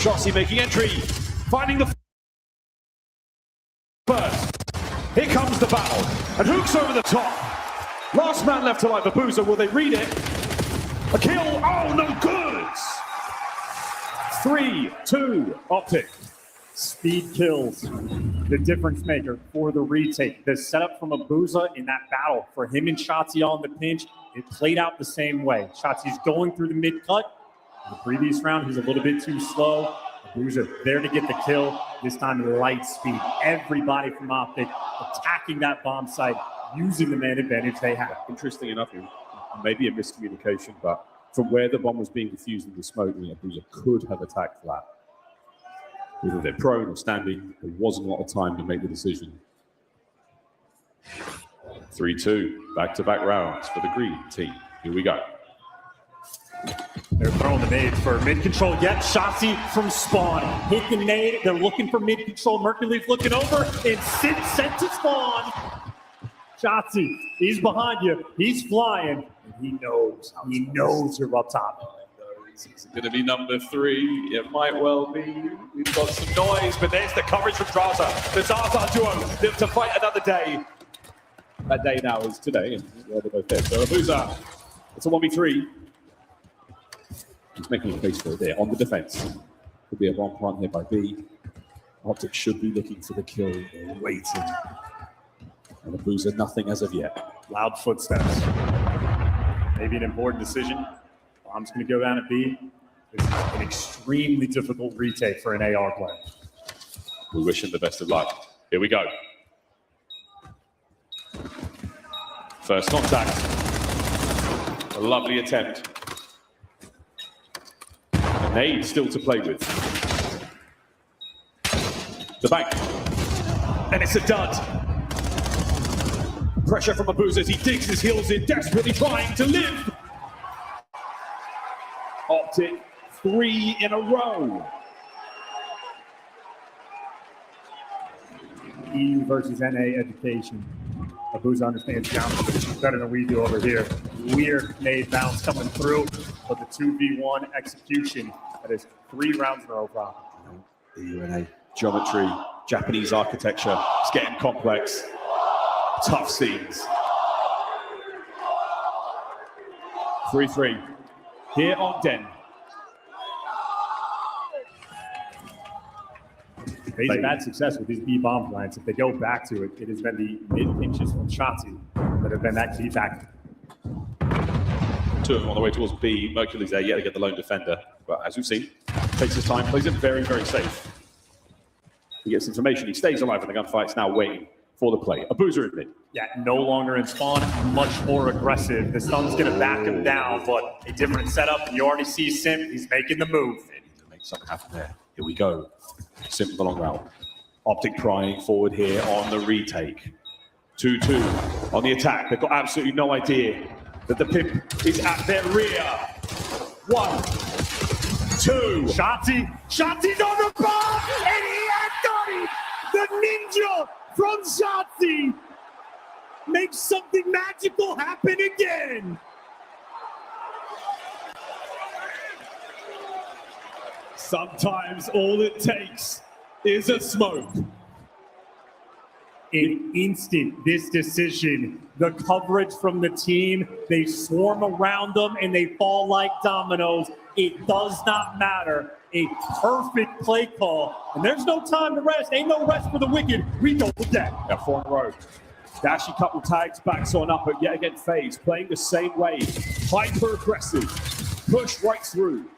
Speaker 16: Shotzi making entry, finding the first. Here comes the battle, and Hook's over the top. Last man left alive for Boozer. Will they read it? A kill. Oh, no goods. 3-2 Optic.
Speaker 2: Speed kills, the difference maker for the retake. The setup from Abuza in that battle for him and Shotzi on the pinch, it played out the same way. Shotzi's going through the mid-cut. The previous round, he's a little bit too slow. Abuza there to get the kill. This time, light speed. Everybody from Optic attacking that bomb site, using the man advantage they have.
Speaker 16: Interesting enough, maybe a miscommunication, but from where the bomb was being diffused in the smoke, Abuza could have attacked that. Whether they're prone or standing, there wasn't a lot of time to make the decision. 3-2, back-to-back rounds for the green team. Here we go.
Speaker 2: They're throwing the nades for mid-control yet. Shotzi from spawn. Hit the nade. They're looking for mid-control. Mercury's looking over, and Sid sent to spawn. Shotzi, he's behind you. He's flying. And he knows you're up top.
Speaker 16: Is it going to be number 3? It might well be. We've got some noise, but there's the coverage from Zaza. The Zaza duo live to fight another day. That day now is today, and they're both there. So Abuza, it's a 1v3. He's making a case for it there on the defense. Could be a bomb plant here by B. Optic should be looking for the kill. They're waiting. And Abuza, nothing as of yet.
Speaker 2: Loud footsteps. Maybe an important decision. Bomb's going to go down at B. It's an extremely difficult retake for an AR player.
Speaker 16: We wish him the best of luck. Here we go. First contact. A lovely attempt. A nade still to play with. The bank. And it's a dud. Pressure from Abuza as he digs his heels in, desperately trying to live. Optic 3 in a row.
Speaker 2: EU versus NA education. Abuza understands down better than we do over here. Weird nade bounce coming through, but the 2v1 execution. That is 3 rounds in a row for
Speaker 16: EU NA geometry, Japanese architecture. It's getting complex. Tough scenes. 3-3. Here on Den.
Speaker 2: They've had success with these B bomb plants. If they go back to it, it has been the mid pinches from Shotzi that have been that key factor.
Speaker 16: 2 of them on the way towards B. Mercury's there yet to get the lone defender. But as we've seen, takes his time, plays it very, very safe. He gets information. He stays alive in the gunfight. It's now waiting
Speaker 21: for the play. Abuser in mid.
Speaker 2: Yeah, no longer in spawn, much more aggressive. The stun's going to back him down, but a different setup. You already see Sim. He's making the move.
Speaker 21: They need to make something happen there. Here we go. Sim the long route. Optic prying forward here on the retake. 2-2 on the attack. They've got absolutely no idea that the pimp is at their rear. 1, 2.
Speaker 1: Shotzi's on the ball, and he had got it. The ninja from Shotzi makes something magical happen again.
Speaker 21: Sometimes all it takes is a smoke.
Speaker 2: An instant, this decision, the coverage from the team, they swarm around them and they fall like dominoes. It does not matter. A perfect play call, and there's no time to rest. Ain't no rest for the wicked. We go with that.
Speaker 21: Now, front row. Dashy couple tags, backs on up, but yet again, FaZe playing the same way. Hyper aggressive. Push right through.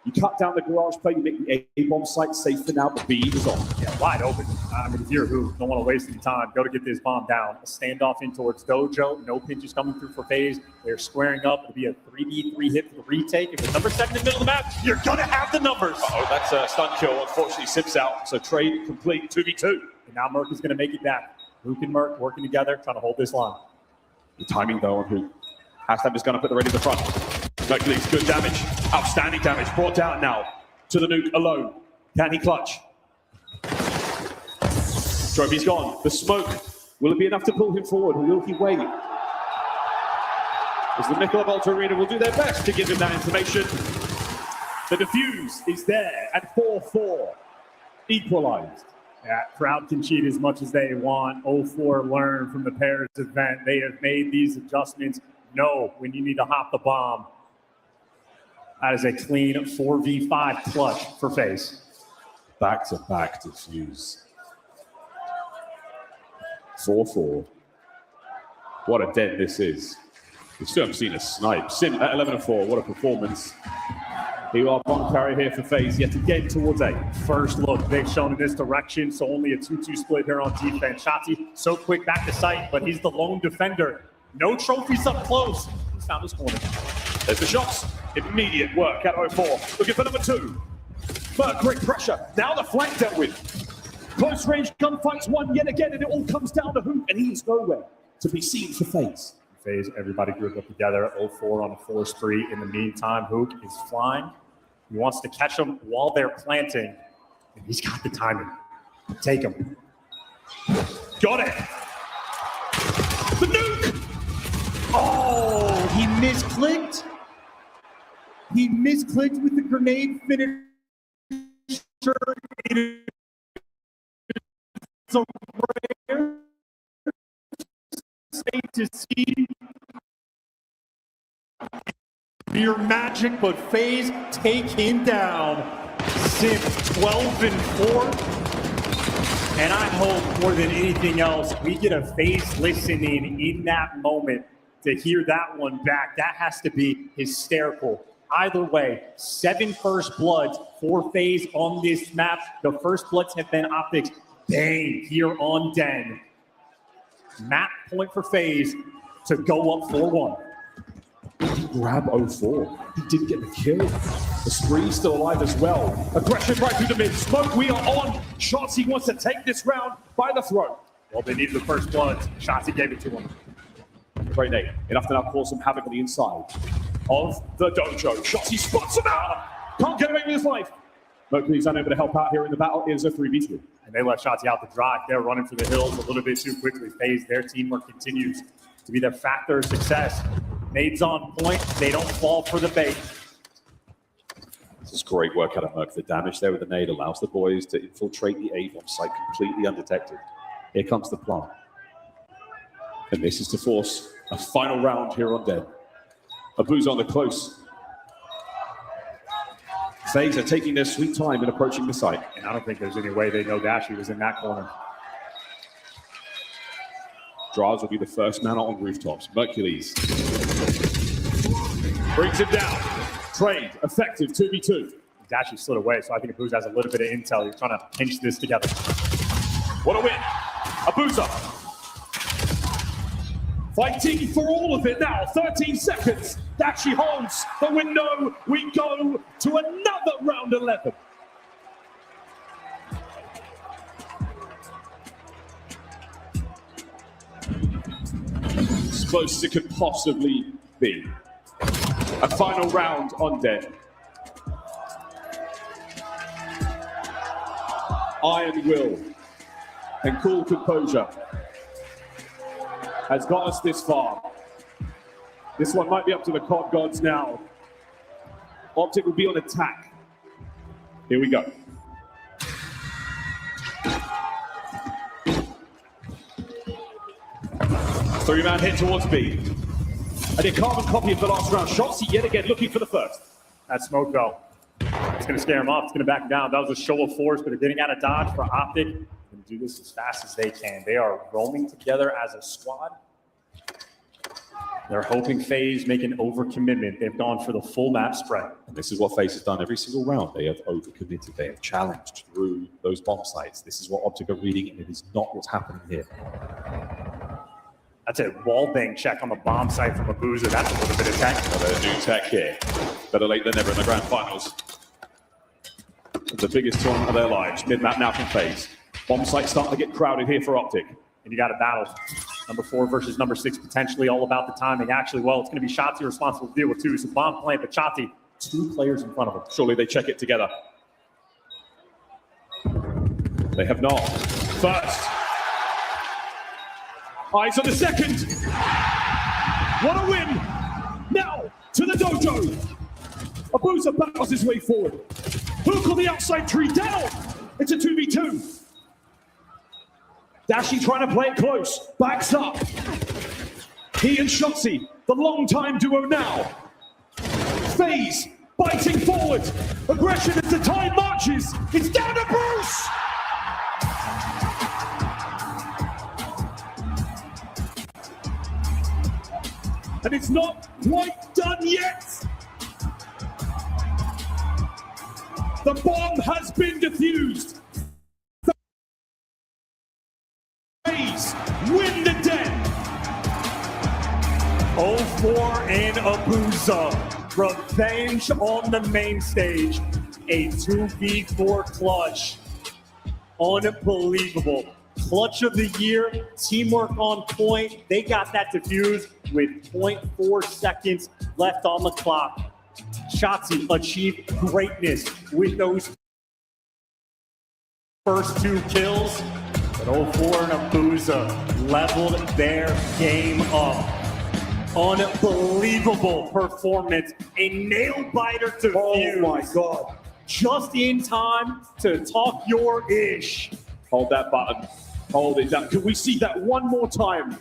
Speaker 21: You cut down the garage play, you make the A-bomb site safe for now, but B is on.
Speaker 2: Yeah, wide open. I mean, if you're who, don't want to waste any time. Go to get this bomb down. A standoff in towards Dojo. No pinches coming through for FaZe. They're squaring up. It'll be a 3v3 hit for the retake. If it's number 7 in the middle of the map, you're going to have the numbers.
Speaker 21: Uh-oh, that's a stun kill. Unfortunately, Sips out. So trade complete, 2v2.
Speaker 2: And now Merc is going to make it back. Luke and Merc working together, trying to hold this line.
Speaker 21: The timing, though, on who. Hashtag is going to put the ready in the front. Mercury's good damage. Outstanding damage. Brought down now to the nuke alone. Can he clutch? Trophy's gone. The smoke. Will it be enough to pull him forward, or will he wait? As the Michelob Ultra Arena will do their best to give him that information. The defuse is there at 4-4. Equalized.
Speaker 2: Yeah, crowd can cheat as much as they want. 0-4 learn from the Paris event. They have made these adjustments. Know when you need to hop the bomb. That is a clean 4v5 clutch for FaZe.
Speaker 21: Back-to-back defuse. 4-4. What a dent this is. We still haven't seen a snipe. Sim at 11-4. What a performance. Here are bomb carry here for FaZe yet again towards A.
Speaker 2: First look, they've shown in this direction, so only a 2-2 split here on defense. Shotzi so quick back to sight, but he's the lone defender. No trophies up close. He's found his corner.
Speaker 21: There's the shots. Immediate work at 0-4. Looking for number 2. But great pressure. Now the flank dealt with. Close range gunfights won yet again, and it all comes down to Hook, and he's nowhere to be seen for FaZe.
Speaker 2: FaZe, everybody grouped up together. 0-4 on a 4 spree. In the meantime, Hook is flying. He wants to catch them while they're planting, and he's got the timing. Take him.
Speaker 21: Got it. The nuke.
Speaker 2: Oh, he misclicked. He misclicked with the grenade finisher. It's a rare state to see. Your magic, but FaZe take him down. Sim 12-4. And I hope more than anything else, we get a FaZe listening in that moment to hear that one back. That has to be hysterical. Either way, 7 first bloods for FaZe on this map. The first bloods have been Optics. Bang, here on Den. Map point for FaZe to go up 4-1.
Speaker 21: Grab 0-4. He didn't get the kill. The spree's still alive as well. Aggression right through the mid. Smoke, we are on. Shotzi wants to take this round by the throat.
Speaker 2: Well, they needed the first blood. Shotzi gave it to him.
Speaker 21: Great nade. Enough to now cause some havoc on the inside of the dojo. Shotzi spots him out. Can't get away with his life. Mercury's unable to help out here in the battle. It is a 3v2.
Speaker 2: And they let Shotzi out the drive. They're running for the hills a little bit too quickly. FaZe, their teamwork continues to be their factor of success. Nades on point. They don't fall for the bait.
Speaker 21: This is great work out of Merc. The damage there with the nade allows the boys to infiltrate the A-bomb site completely undetected. Here comes the plant. And this is to force a final round here on Dead. Abu's on the close. FaZe are taking their sweet time in approaching the site.
Speaker 2: And I don't think there's any way they know Dashy was in that corner.
Speaker 21: Draws will be the first man out on rooftops. Mercules brings him down. Trade, effective 2v2.
Speaker 2: Dashy slid away, so I think Abuz has a little bit of intel. He's trying to pinch this together.
Speaker 21: What a win. Abuza. Fighting for all of it now. 13 seconds. Dashi holds the window. We go to another round 11. As close as it could possibly be. A final round on deck. Iron will and cool composure has got us this far. This one might be up to the COD gods now. Optic will be on attack. Here we go. Three-man hit towards B. And a carbon copy of the last round. Shotzi yet again looking for the first.
Speaker 2: That smoke bell. It's going to scare him off. It's going to back him down. That was a show of force, but they're getting out of dodge for Optic. Going to do this as fast as they can. They are roaming together as a squad. They're hoping FaZe make an overcommitment. They've gone for the full map spread.
Speaker 16: And this is what FaZe has done every single round. They have overcommitted. They have challenged through those bomb sites. This is what Optic are reading, and it is not what's happening here.
Speaker 2: That's a wallbang check on the bomb site from Abuza. That's a little bit of tech.
Speaker 16: Another new tech here. Better late than never in the grand finals. The biggest tournament of their lives. Mid-map now from FaZe. Bomb site starting to get crowded here for Optic.
Speaker 2: And you got a battle. Number 4 versus number 6, potentially all about the timing. Actually, well, it's going to be Shotzi responsible to deal with 2. So bomb plant, but Shotzi, 2 players in front of him.
Speaker 16: Surely they check it together. They have not.
Speaker 21: First. Eyes on the second. What a win. Now to the dojo. Abuza battles his way forward. Hook on the outside tree down. It's a 2v2. Dashi trying to play it close. Backs up. He and Shotzi, the long-time duo now. FaZe biting forward. Aggression as the time marches. It's down to Bruce. And it's not quite done yet. The bomb has been defused. FaZe win the den.
Speaker 2: 0-4 in Abuza. Revenge on the main stage. A 2v4 clutch. Unbelievable. Clutch of the year, teamwork on point. They got that defused with 0.4 seconds left on the clock. Shotzi achieved greatness with those first 2 kills. But 0-4 and Abuza leveled their game up. Unbelievable performance. A nail-biter to
Speaker 21: Oh my God.
Speaker 2: Just in time to talk your ish.
Speaker 21: Hold that button. Hold it down. Can we see that one more time?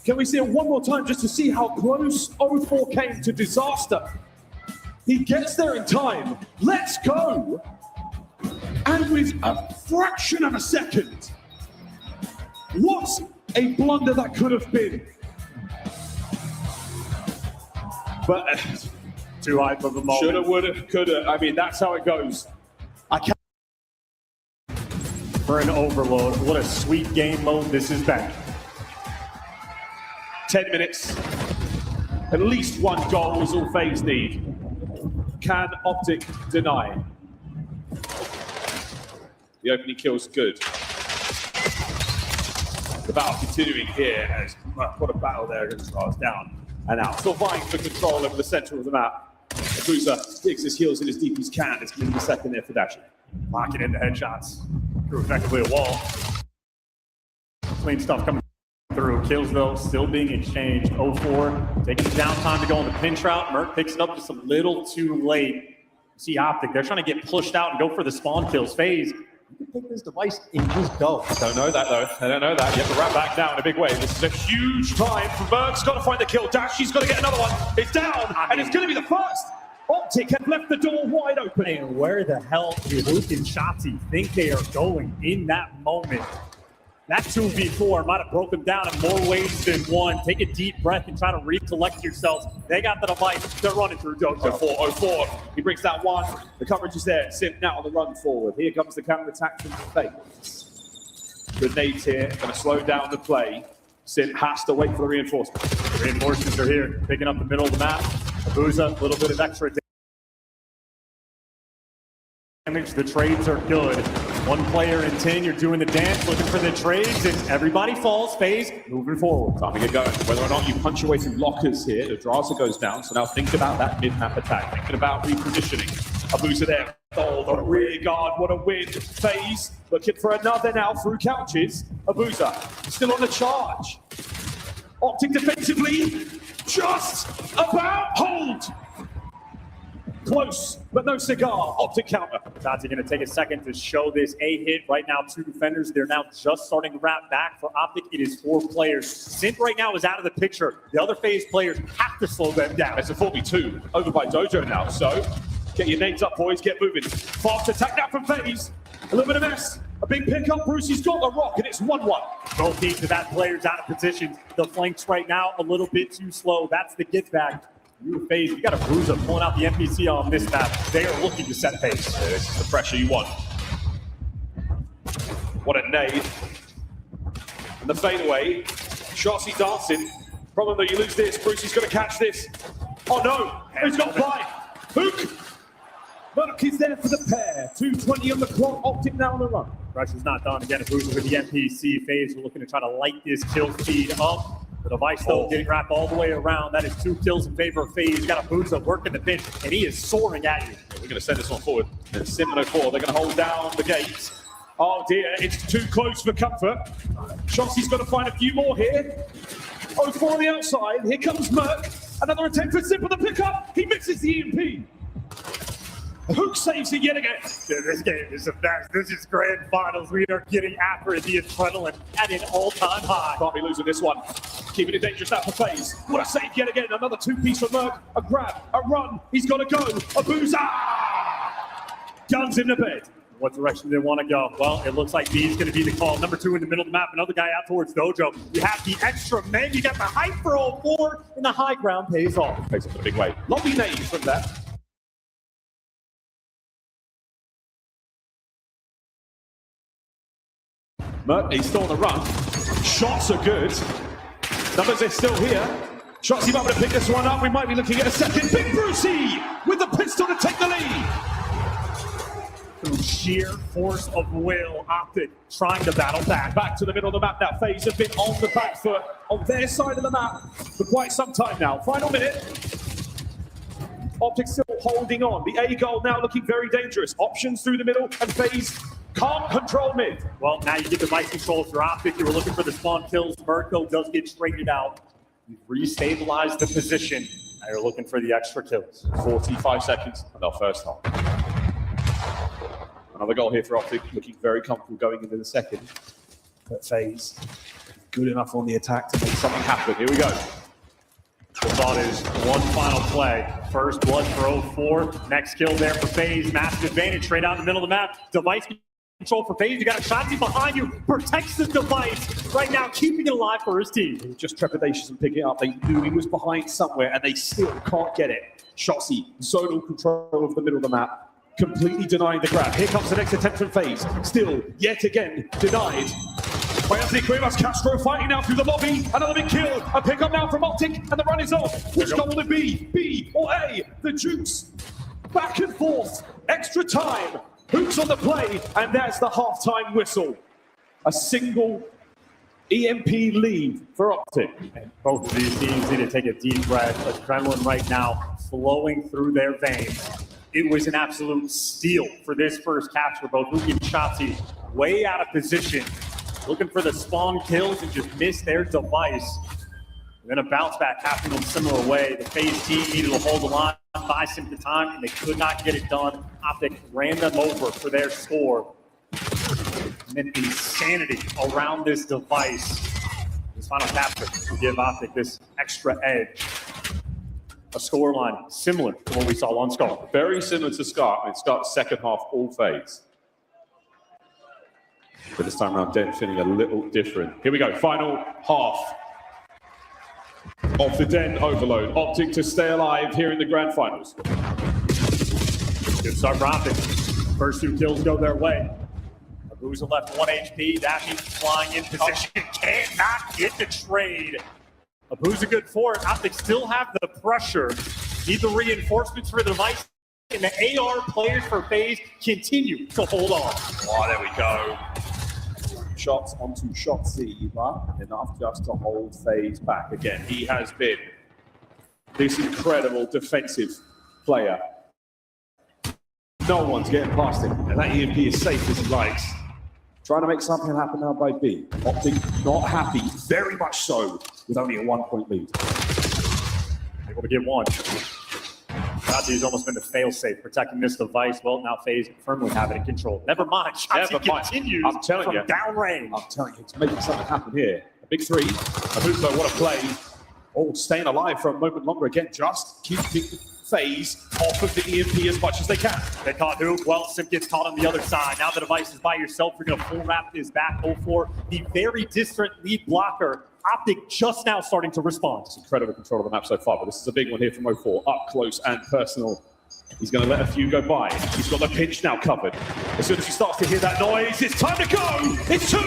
Speaker 21: Can we see it one more time just to see how close 0-4 came to disaster? He gets there in time. Let's go. And with a fraction of a second. What a blunder that could have been. But
Speaker 2: too hype of a moment.
Speaker 21: Shoulda, woulda, coulda. I mean, that's how it goes.
Speaker 2: I can't. For an overload. What a sweet game mode this has been.
Speaker 21: 10 minutes. At least 1 goal is all FaZe need. Can Optic deny? The opening kill's good. The battle continuing here as what a battle there against Stars down and out. Still vying for control over the center of the map. Abuza digs his heels in as deep as he can. It's going to be the second there for Dashi.
Speaker 2: Locking into headshots. Through effectively a wall. Clean stuff coming through. Kills though still being exchanged. 0-4 taking the downtime to go on the pinch route. Merc picks it up just a little too late. See Optic, they're trying to get pushed out and go for the spawn kills. FaZe, you can take this device and just go.
Speaker 21: Don't know that though. I don't know that. You have to wrap back down in a big way. This is a huge time for Berg's got to find the kill. Dashi's got to get another one. It's down, and it's going to be the first. Optic have left the door wide open.
Speaker 2: And where the hell do Luke and Shotzi think they are going in that moment? That 2v4 might have broken down in more ways than one. Take a deep breath and try to recollect yourselves. They got the device. They're running through Dojo.
Speaker 21: 0-4. He brings that one. The coverage is there. Sim now on the run forward. Here comes the counter attack from FaZe. Grenades here, going to slow down the play. Sim has to wait for the reinforcements.
Speaker 2: The reinforcements are here, picking up the middle of the map. Abuza, a little bit of extra damage. The trades are good. One player in 10, you're doing the dance, looking for the trades, and everybody falls. FaZe moving forward.
Speaker 21: Time to get going. Whether or not you punch away through lockers here, the Draza goes down. So now think about that mid-map attack. Thinking about repositioning. Abuza there. Oh, the rear guard. What a win. FaZe looking for another now through couches. Abuza still on the charge. Optic defensively. Just about hold. Close, but no cigar. Optic counter.
Speaker 2: Tati going to take a second to show this A hit. Right now, 2 defenders. They're now just starting to wrap back. For Optic, it is 4 players. Simp right now is out of the picture. The other FaZe players have to slow them down.
Speaker 21: It's a 4v2 over by Dojo now. So get your nades up, boys. Get moving. Fast attack now from FaZe. A little bit of mess. A big pickup. Brucey's got the rock, and it's 1-1.
Speaker 2: Both teams of that player's out of position. The flanks right now a little bit too slow. That's the get back. You FaZe, you got a Bruiser pulling out the NPC on this map. They are looking to set pace.
Speaker 21: Yeah, this is the pressure you want. What a nade. And the fadeaway. Shotzi dancing. Problem that you lose this. Brucey's going to catch this. Oh no, he's got by. Hook. Merc is there for the pair. 2:20 on the clock. Optic now on the run.
Speaker 2: Pressure's not done. Again, Bruiser with the NPC. FaZe are looking to try to light this kill feed up. The device though getting wrapped all the way around. That is 2 kills in favor of FaZe. Got a Abuza working the pinch, and he is soaring at you.
Speaker 21: We're going to send this one forward. And Sim and 04, they're going to hold down the gates. Oh dear, it's too close for comfort. Shotzi's got to find a few more here. 04 on the outside. Here comes Merc. Another attempt for Sim for the pickup. He misses the EMP. Hook saves it yet again.
Speaker 2: Dude, this game is a mess. This is grand finals. We are getting after it. The adrenaline at an all-time high.
Speaker 21: Can't be losing this one. Keeping it dangerous now for FaZe. What a save yet again. Another 2-piece for Merc. A grab, a run. He's got to go. Abuza! Guns in the bed.
Speaker 2: What direction do they want to go? Well, it looks like B is going to be the call. Number 2 in the middle of the map. Another guy out towards Dojo. You have the extra men. You got the hype for 04, and the high ground pays off.
Speaker 21: Pays off in a big way. Lovely nades from that. Merc, he's still on the run. Shots are good. Numbers are still here. Shotzi might be able to pick this one up. We might be looking at a second. Big Brucey with the pistol to take the lead.
Speaker 2: Through sheer force of will, Optic trying to battle back.
Speaker 21: Back to the middle of the map now. FaZe have been on the back foot on their side of the map for quite some time now. Final minute. Optic still holding on. The A goal now looking very dangerous. Options through the middle, and FaZe can't control mid.
Speaker 2: Well, now you get device control for Optic. You were looking for the spawn kills. Merco does get traded out. You've restabilized the position. Now you're looking for the extra kills.
Speaker 21: 45 seconds and our first half. Another goal here for Optic, looking very comfortable going into the second. But FaZe, good enough on the attack to make something happen. Here we go.
Speaker 2: The thought is one final play. First blood for 04. Next kill there for FaZe. Massive advantage straight out in the middle of the map. Device control for FaZe. You got a Shotzi behind you. Protects the device. Right now, keeping it alive for his team.
Speaker 21: Just trepidations and picking it up. They knew he was behind somewhere, and they still can't get it. Shotzi, zonal control of the middle of the map. Completely denying the grab. Here comes the next attempt from FaZe. Still, yet again, denied. By Anthony Cuevas. Castro fighting now through the lobby. Another big kill. A pickup now from Optic, and the run is off. Which goal will it be? B or A? The Jukes. Back and forth. Extra time. Hooks on the play, and there's the halftime whistle. A single EMP lead for Optic.
Speaker 2: And both of these teams need to take a deep breath. Adrenaline right now flowing through their veins. It was an absolute steal for this first capture. Both Luki and Shotzi way out of position, looking for the spawn kills and just missed their device. And then a bounce back happened in a similar way. The FaZe team needed to hold the line, buy some time, and they could not get it done. Optic ran them over for their score. And then insanity around this device. This final capture will give Optic this extra edge. A scoreline similar to what we saw on Scar.
Speaker 21: Very similar to Scar. I mean, Scar's second half all FaZe. But this time around, Den feeling a little different. Here we go, final half of the Den overload. Optic to stay alive here in the grand finals.
Speaker 2: Good start for Optic. First 2 kills go their way. Abuza left 1 HP. Dashing, flying in position. Cannot get the trade. Abuza good for it. Optic still have the pressure. Need the reinforcements for the device. And the AR players for FaZe continue to hold on.
Speaker 21: Oh, there we go. Shots onto shot C, but enough just to hold FaZe back. Again, he has been this incredible defensive player. No one's getting past him, and that EMP is safe as he likes. Trying to make something happen now by B. Optic not happy, very much so, with only a 1-point lead.
Speaker 2: Able to get one. Shotzi's almost been the fail-safe, protecting this device. Well, now FaZe firmly have it in control. Never mind, Shotzi continues
Speaker 21: I'm telling
Speaker 2: from
Speaker 21: you.
Speaker 2: downrange.
Speaker 21: I'm telling you, it's making something happen here. A big three. Abuza, what a play. Oh, staying alive for a moment longer again. Just keeping FaZe off of the EMP as much as they can.
Speaker 2: They caught Hoop. Well, Simp gets caught on the other side. Now the device is by yourself. You're going to full wrap this back 0-4. The very distant lead blocker. Optic just now starting to respond.
Speaker 21: It's incredible control of the map so far, but this is a big one here from 0-4. Up close and personal. He's going to let a few go by. He's got the pinch now covered. As soon as he starts to hear that noise, it's time to go. It's 2.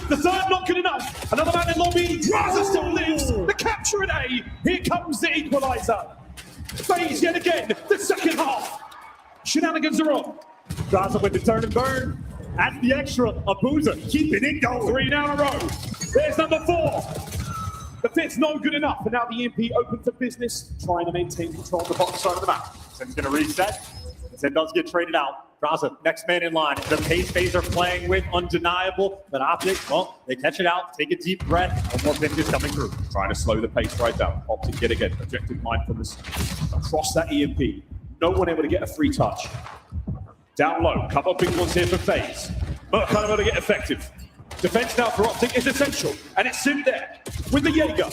Speaker 21: The third not good enough. Another man in lobby. Raza still lives. The capture at A. Here comes the equalizer. FaZe yet again. The second half. Shenanigans are on.
Speaker 2: Raza with the turn and burn. That's the extra. Abuza keeping it going.
Speaker 21: 3 now in a row. There's number 4. The 5th's no good enough, and now the EMP open for business, trying to maintain control of the bottom side of the map.
Speaker 2: Sim's going to reset. Sim does get traded out. Raza, next man in line. The pace FaZe are playing with, undeniable. But Optic, well, they catch it out, take a deep breath. One more pinch is coming through.
Speaker 21: Trying to slow the pace right down. Optic yet again, objective mindfulness across that EMP. No one able to get a free touch. Down low, couple of big ones here for FaZe. But kind of able to get effective. Defense now for Optic is essential, and it's Sim there with the Jaeger.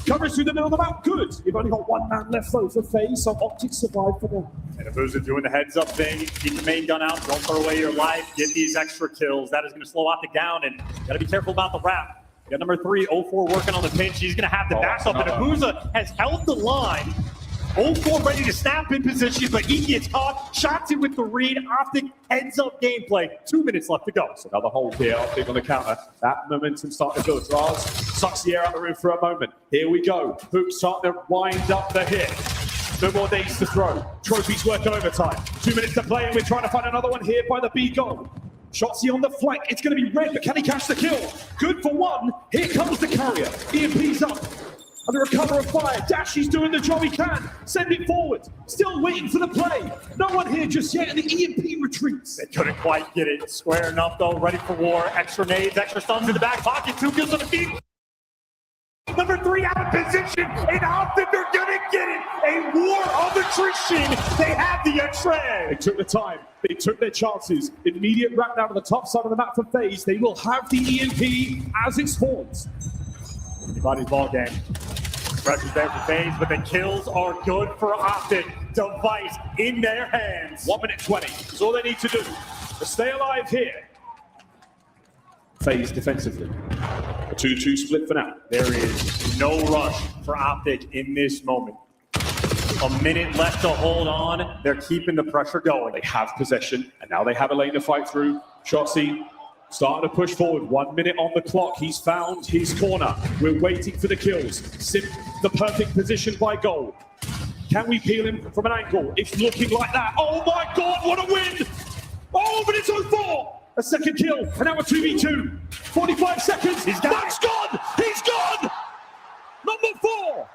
Speaker 21: Coverage through the middle of the map, good. You've only got 1 man left though for FaZe, so Optic survived for them.
Speaker 2: And Abuza doing the heads up thing. Keep the main gun out, don't throw away your life, get these extra kills. That is going to slow Optic down, and got to be careful about the wrap. You got number 3, 0-4 working on the pinch. He's going to have the back up, and Abuza has held the line. 0-4 ready to snap in position, but he gets caught. Shots it with the read. Optic heads up gameplay. 2 minutes left to go.
Speaker 21: So another hold here. Optic on the counter. That momentum starting to build. Draz sucks the air out of the room for a moment. Here we go. Hoop starting to wind up the hit. No more days to throw. Trophies work overtime. 2 minutes to play, and we're trying to find another one here by the B goal. Shotzzy on the flank. It's going to be red, but can he catch the kill? Good for 1. Here comes the carrier. EMP's up. And the recover of fire. Dashy's doing the job he can. Send it forward. Still waiting for the play. No one here just yet, and the EMP retreats.
Speaker 2: They couldn't quite get it. Square enough, though. Ready for war. Extra nades, extra stuns in the back pocket. 2 kills on the feet. Number 3 out of position. And Optic are going to get it. A war of attrition. They have the extra edge.
Speaker 21: They took the time. They took their chances. Immediate wrap down to the top side of the map for FaZe. They will have the EMP as it spawns.
Speaker 2: Anybody's ball game. Pressure's there for FaZe, but the kills are good for Optic. Device in their hands.
Speaker 21: 1 minute 20 is all they need to do to stay alive here. FaZe defensively. A 2-2 split for now.
Speaker 2: There is no rush for Optic in this moment. A minute left to hold on. They're keeping the pressure going.
Speaker 21: They have possession, and now they have a lane to fight through. Shotzzy starting to push forward. 1 minute on the clock. He's found his corner. We're waiting for the kills. Sim, the perfect position by goal. Can we peel him from an angle? It's looking like that. Oh my God, what a win! Oh, but it's 0-4. A second kill, and now a 2v2. 45 seconds. He's gone. He's gone. Number 4.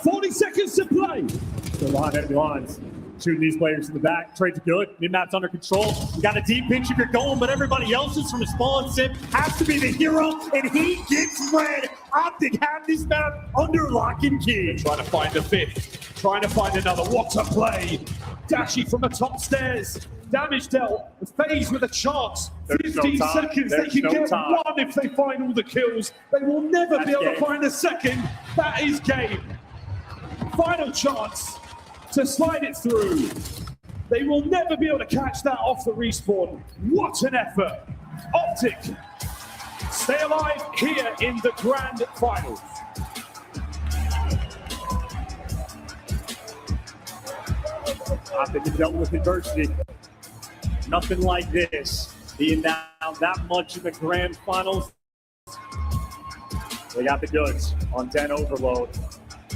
Speaker 21: 40 seconds to play.
Speaker 2: The line at the lines. Shooting these players in the back. Trade's good. Mid-map's under control. You got a deep pinch if you're going, but everybody else is from a spawn. Sim has to be the hero, and he gets red. Optic have this map under lock and key.
Speaker 21: They're trying to find a 5th. Trying to find another. What a play. Dashy from the top stairs. Damage dealt. FaZe with a chance. 15 seconds. They can get 1 if they find all the kills. They will never be able to find a second. That is game. Final chance to slide it through. They will never be able to catch that off the respawn. What an effort. Optic stay alive here in the grand finals.
Speaker 2: Optic has dealt with adversity. Nothing like this being down that much in the grand finals. They got the goods on 10 overload.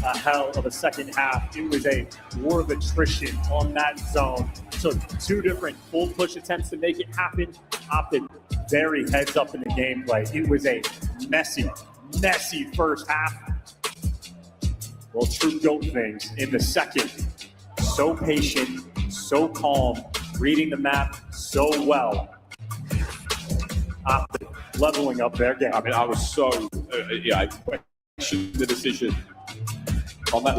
Speaker 2: A hell of a second half. It was a war of attrition on that zone. Took 2 different full push attempts to make it happen. Opted very heads up in the gameplay. It was a messy first half. Well, true GOAT things in the second. So patient, so calm, reading the map so well. Opted leveling up their game.
Speaker 16: I mean, I was so, I questioned the decision on that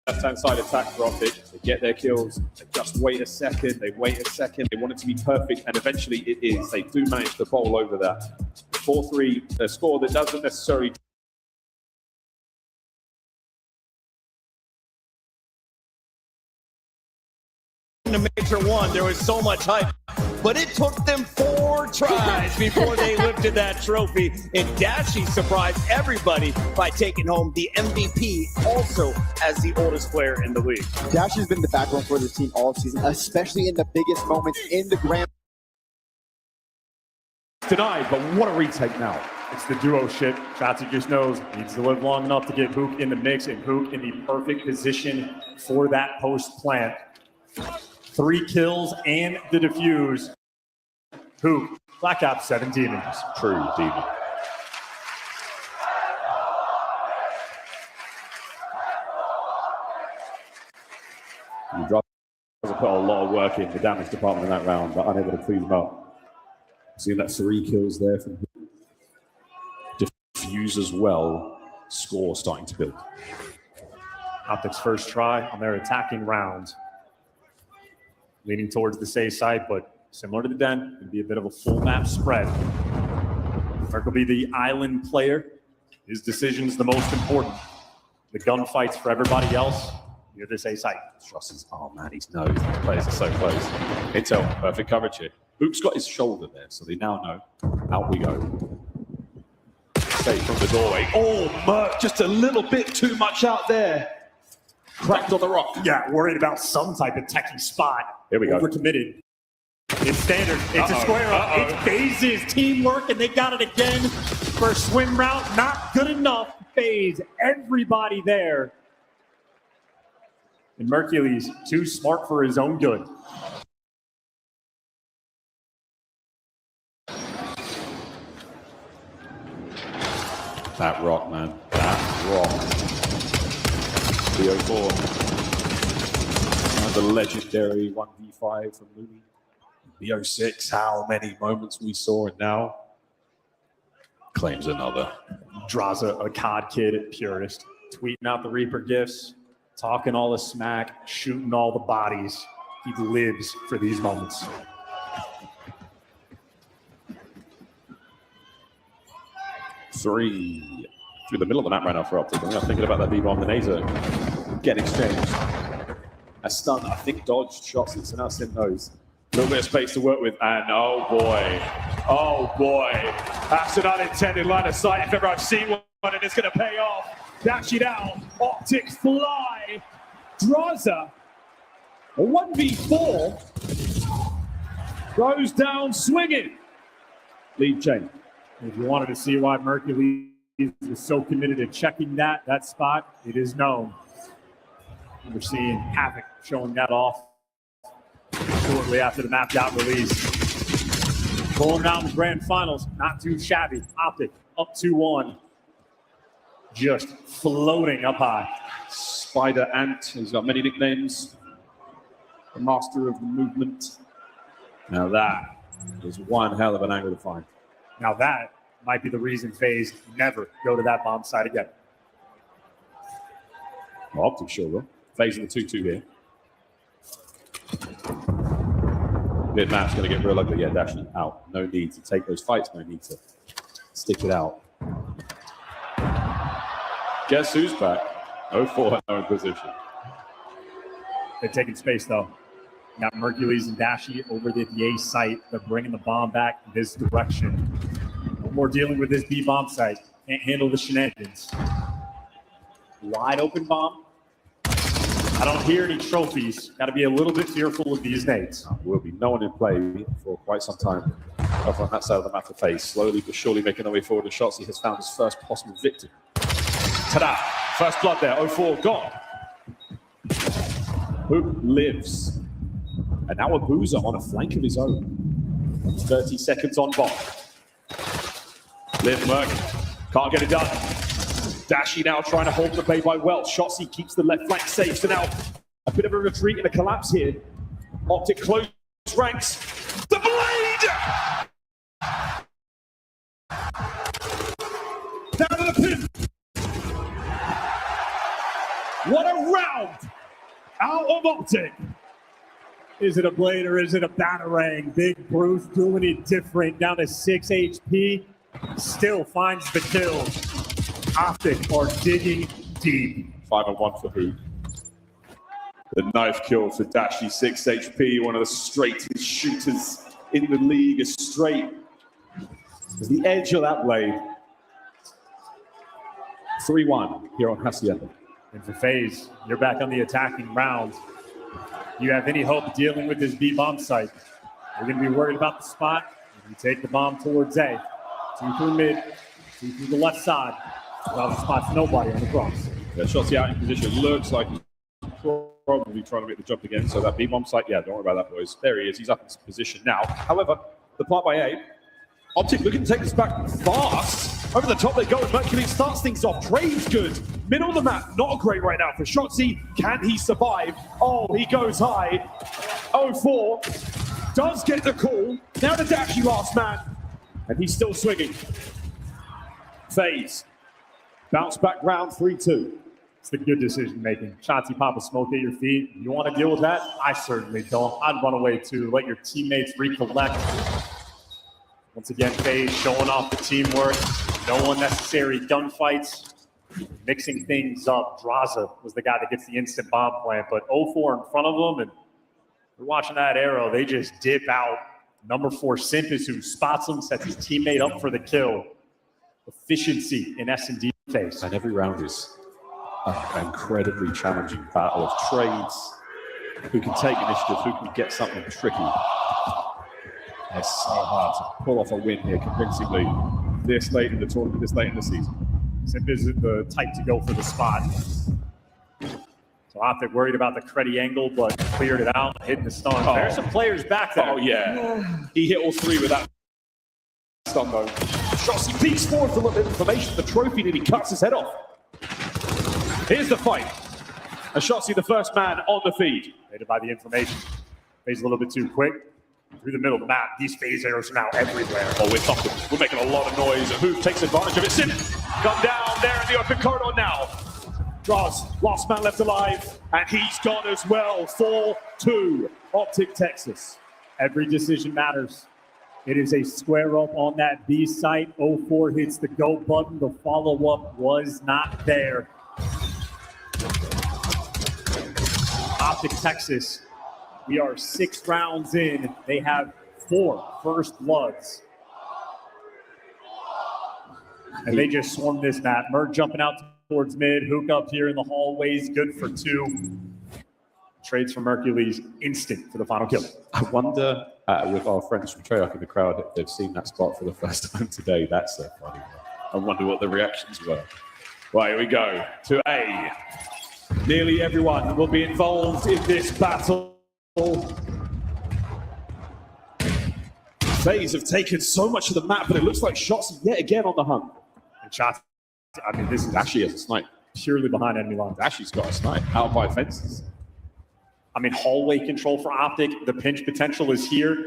Speaker 16: left-hand side attack for Optic. They get their kills, they just wait a second, they want it to be perfect, and eventually it is. They do manage to bowl over that. 4-3, a score that doesn't necessarily
Speaker 14: the Major 1, there was so much hype, but it took them 4 tries before they lifted that trophy. And Dashi surprised everybody by taking home the MVP, also as the oldest player in the league.
Speaker 19: Dash has been the backbone for this team all season, especially in the biggest moments in the grand.
Speaker 2: Denied, but what a retake now. It's the duo shit. Shotzi just knows needs to live long enough to get Hook in the mix, and Hook in the perfect position for that post plant. 3 kills and the defuse. Hook, Black Ops 7 demons.
Speaker 16: True demon. You drive put a lot of work in the damage department in that round, but unable to clean them up. Seeing that 3 kills there from him. Diffuse as well. Score starting to build.
Speaker 2: Optic's first try on their attacking round. Leaning towards the safe side, but similar to the Den, it'd be a bit of a full map spread. Merc will be the island player. His decision's the most important. The gunfights for everybody else. Near this A site.
Speaker 16: Trusses, oh man, he's knows. The players are so close. Intel, perfect coverage here. Hook's got his shoulder there, so they now know. Out we go. Straight from the doorway. Oh, Merc, just a little bit too much out there. Cracked on the rock.
Speaker 2: Yeah, worried about some type of techie spot.
Speaker 16: Here we go.
Speaker 2: Overcommitted. It's standard. It's a square up. It's FaZe's teamwork, and they got it again for a swim route. Not good enough. FaZe, everybody there. And Mercules, too smart for his own good.
Speaker 16: That rock, man. That rock. The 04. And the legendary 1v5 from Louis. The 06, how many moments we saw, and now claims another.
Speaker 2: Draws a COD kid, purist. Tweeting out the Reaper gifts, talking all the smack, shooting all the bodies. He lives for these moments.
Speaker 16: Three through the middle of the map right now for Optic. I'm thinking about that B-bomb, the Naser get exchanged. A stun, I think dodged shots, and so now Sim knows. A little bit of space to work with, and oh boy, that's an unintended line of sight if ever I've seen one, and it's going to pay off. Dash it out, Optic fly, Draza, a 1v4, goes down swinging. Lead chain.
Speaker 2: If you wanted to see why Mercules is so committed to checking that spot, it is known. We're seeing Havoc showing that off shortly after the map got released. Going around the grand finals, not too shabby. Optic up 2-1. Just floating up high.
Speaker 16: Spider Ant, he's got many nicknames. The master of the movement. Now that is one hell of an angle to find.
Speaker 2: Now that might be the reason FaZe never go to that bomb site again.
Speaker 16: Well, Optic sure will. FaZe in the 2-2 here. Mid-map's going to get real ugly. Yeah, Dashi out. No need to take those fights. No need to stick it out. Guess who's back? 04 in position.
Speaker 2: They're taking space, though. Got Mercules and Dashi over at the A site. They're bringing the bomb back this direction. No more dealing with this B bomb site. Can't handle the shenanigans. Wide open bomb. I don't hear any trophies. Got to be a little bit fearful of these nades.
Speaker 16: Will be no one in play for quite some time. Over on that side of the map to face, slowly but surely making their way forward. And Shotzi has found his first possible victim.
Speaker 21: Ta-da! First blood there. 04 gone. Hoop lives. And now Abuza on a flank of his own. 30 seconds on bomb. Liv Merc can't get it done. Dashi now trying to hold the bay by well. Shotzi keeps the left flank safe. So now a bit of a retreat and a collapse here. Optic close ranks. The blade! Down to the pin. What a round out of Optic.
Speaker 2: Is it a blade or is it a batarang? Big Bruce doing it different. Down to 6 HP. Still finds the kill. Optic are digging deep.
Speaker 21: 5-1 for Hoop. The knife kill for Dashi, 6 HP, one of the straightest shooters in the league, as straight as the edge of that blade. 3-1 here on Hacienda.
Speaker 2: And for FaZe, you're back on the attacking round. Do you have any hope of dealing with this B bomb site? You're going to be worried about the spot. You take the bomb towards A. 2 through mid, 2 through the left side. Well, the spot's nobody on the cross.
Speaker 16: Yeah, Shotzi out in position. Looks like he's probably trying to make the jump again. So that B-bomb site, yeah, don't worry about that, boys. There he is. He's up in his position now. However, the plant by A. Optic looking to take this back fast. Over the top they go, and Mercury starts things off. Trade's good. Middle of the map, not great right now for Shotzi. Can he survive? Oh, he goes high. 04 does get the call. Now the Dashi last man. And he's still swinging. FaZe. Bounce back round 3-2.
Speaker 2: It's the good decision making. Shotzi pop a smoke at your feet. You want to deal with that? I certainly don't. I'd run away too. Let your teammates recollect. Once again, FaZe showing off the teamwork. No unnecessary gunfights. Mixing things up. Draza was the guy that gets the instant bomb plant, but 04 in front of them, and we're watching that arrow. They just dip out. Number 4, Simpus, who spots him, sets his teammate up for the kill. Efficiency in S&D phase.
Speaker 16: And every round is an incredibly challenging battle of trades. Who can take initiative, who can get something tricky. It's so hard to pull off a win here convincingly this late in the tournament, this late in the season.
Speaker 2: Simpus is the type to go for the spot. So Optic worried about the Creddy angle, but cleared it out, hitting the stun.
Speaker 16: Oh.
Speaker 2: There's some players back there.
Speaker 16: Oh, yeah. He hit all 3 with that stun, though. Shotzi peeks forward for a little bit of information. The trophy nearly cuts his head off. Here's the fight. And Shotzi, the first man on the feed.
Speaker 2: Made it by the information. FaZe a little bit too quick. Through the middle of the map, these FaZe arrows are now everywhere.
Speaker 16: Oh, we're talking. We're making a lot of noise. Who takes advantage of it? Sim, come down there in the open corridor now. Draws, last man left alive, and he's gone as well. 4-2, Optic Texas.
Speaker 2: Every decision matters. It is a square up on that B site. 04 hits the go button. The follow-up was not there. Optic Texas. We are 6 rounds in. They have 4 first bloods. And they just swarmed this map. Merc jumping out towards mid. Hook up here in the hallways. Good for 2. Trades from Hercules. Instant for the final kill.
Speaker 16: I wonder, with our friends from Treyarch in the crowd, if they've seen that spot for the first time today. That's so funny. I wonder what the reactions were. Right, here we go to A. Nearly everyone will be involved in this battle. FaZe have taken so much of the map, but it looks like Shots yet again on the hunt.
Speaker 2: And Shots, I mean, this is
Speaker 16: Dashi has a snipe.
Speaker 2: Purely behind enemy lines.
Speaker 16: Dashi's got a snipe out by fences.
Speaker 2: I mean, hallway control for Optic. The pinch potential is here.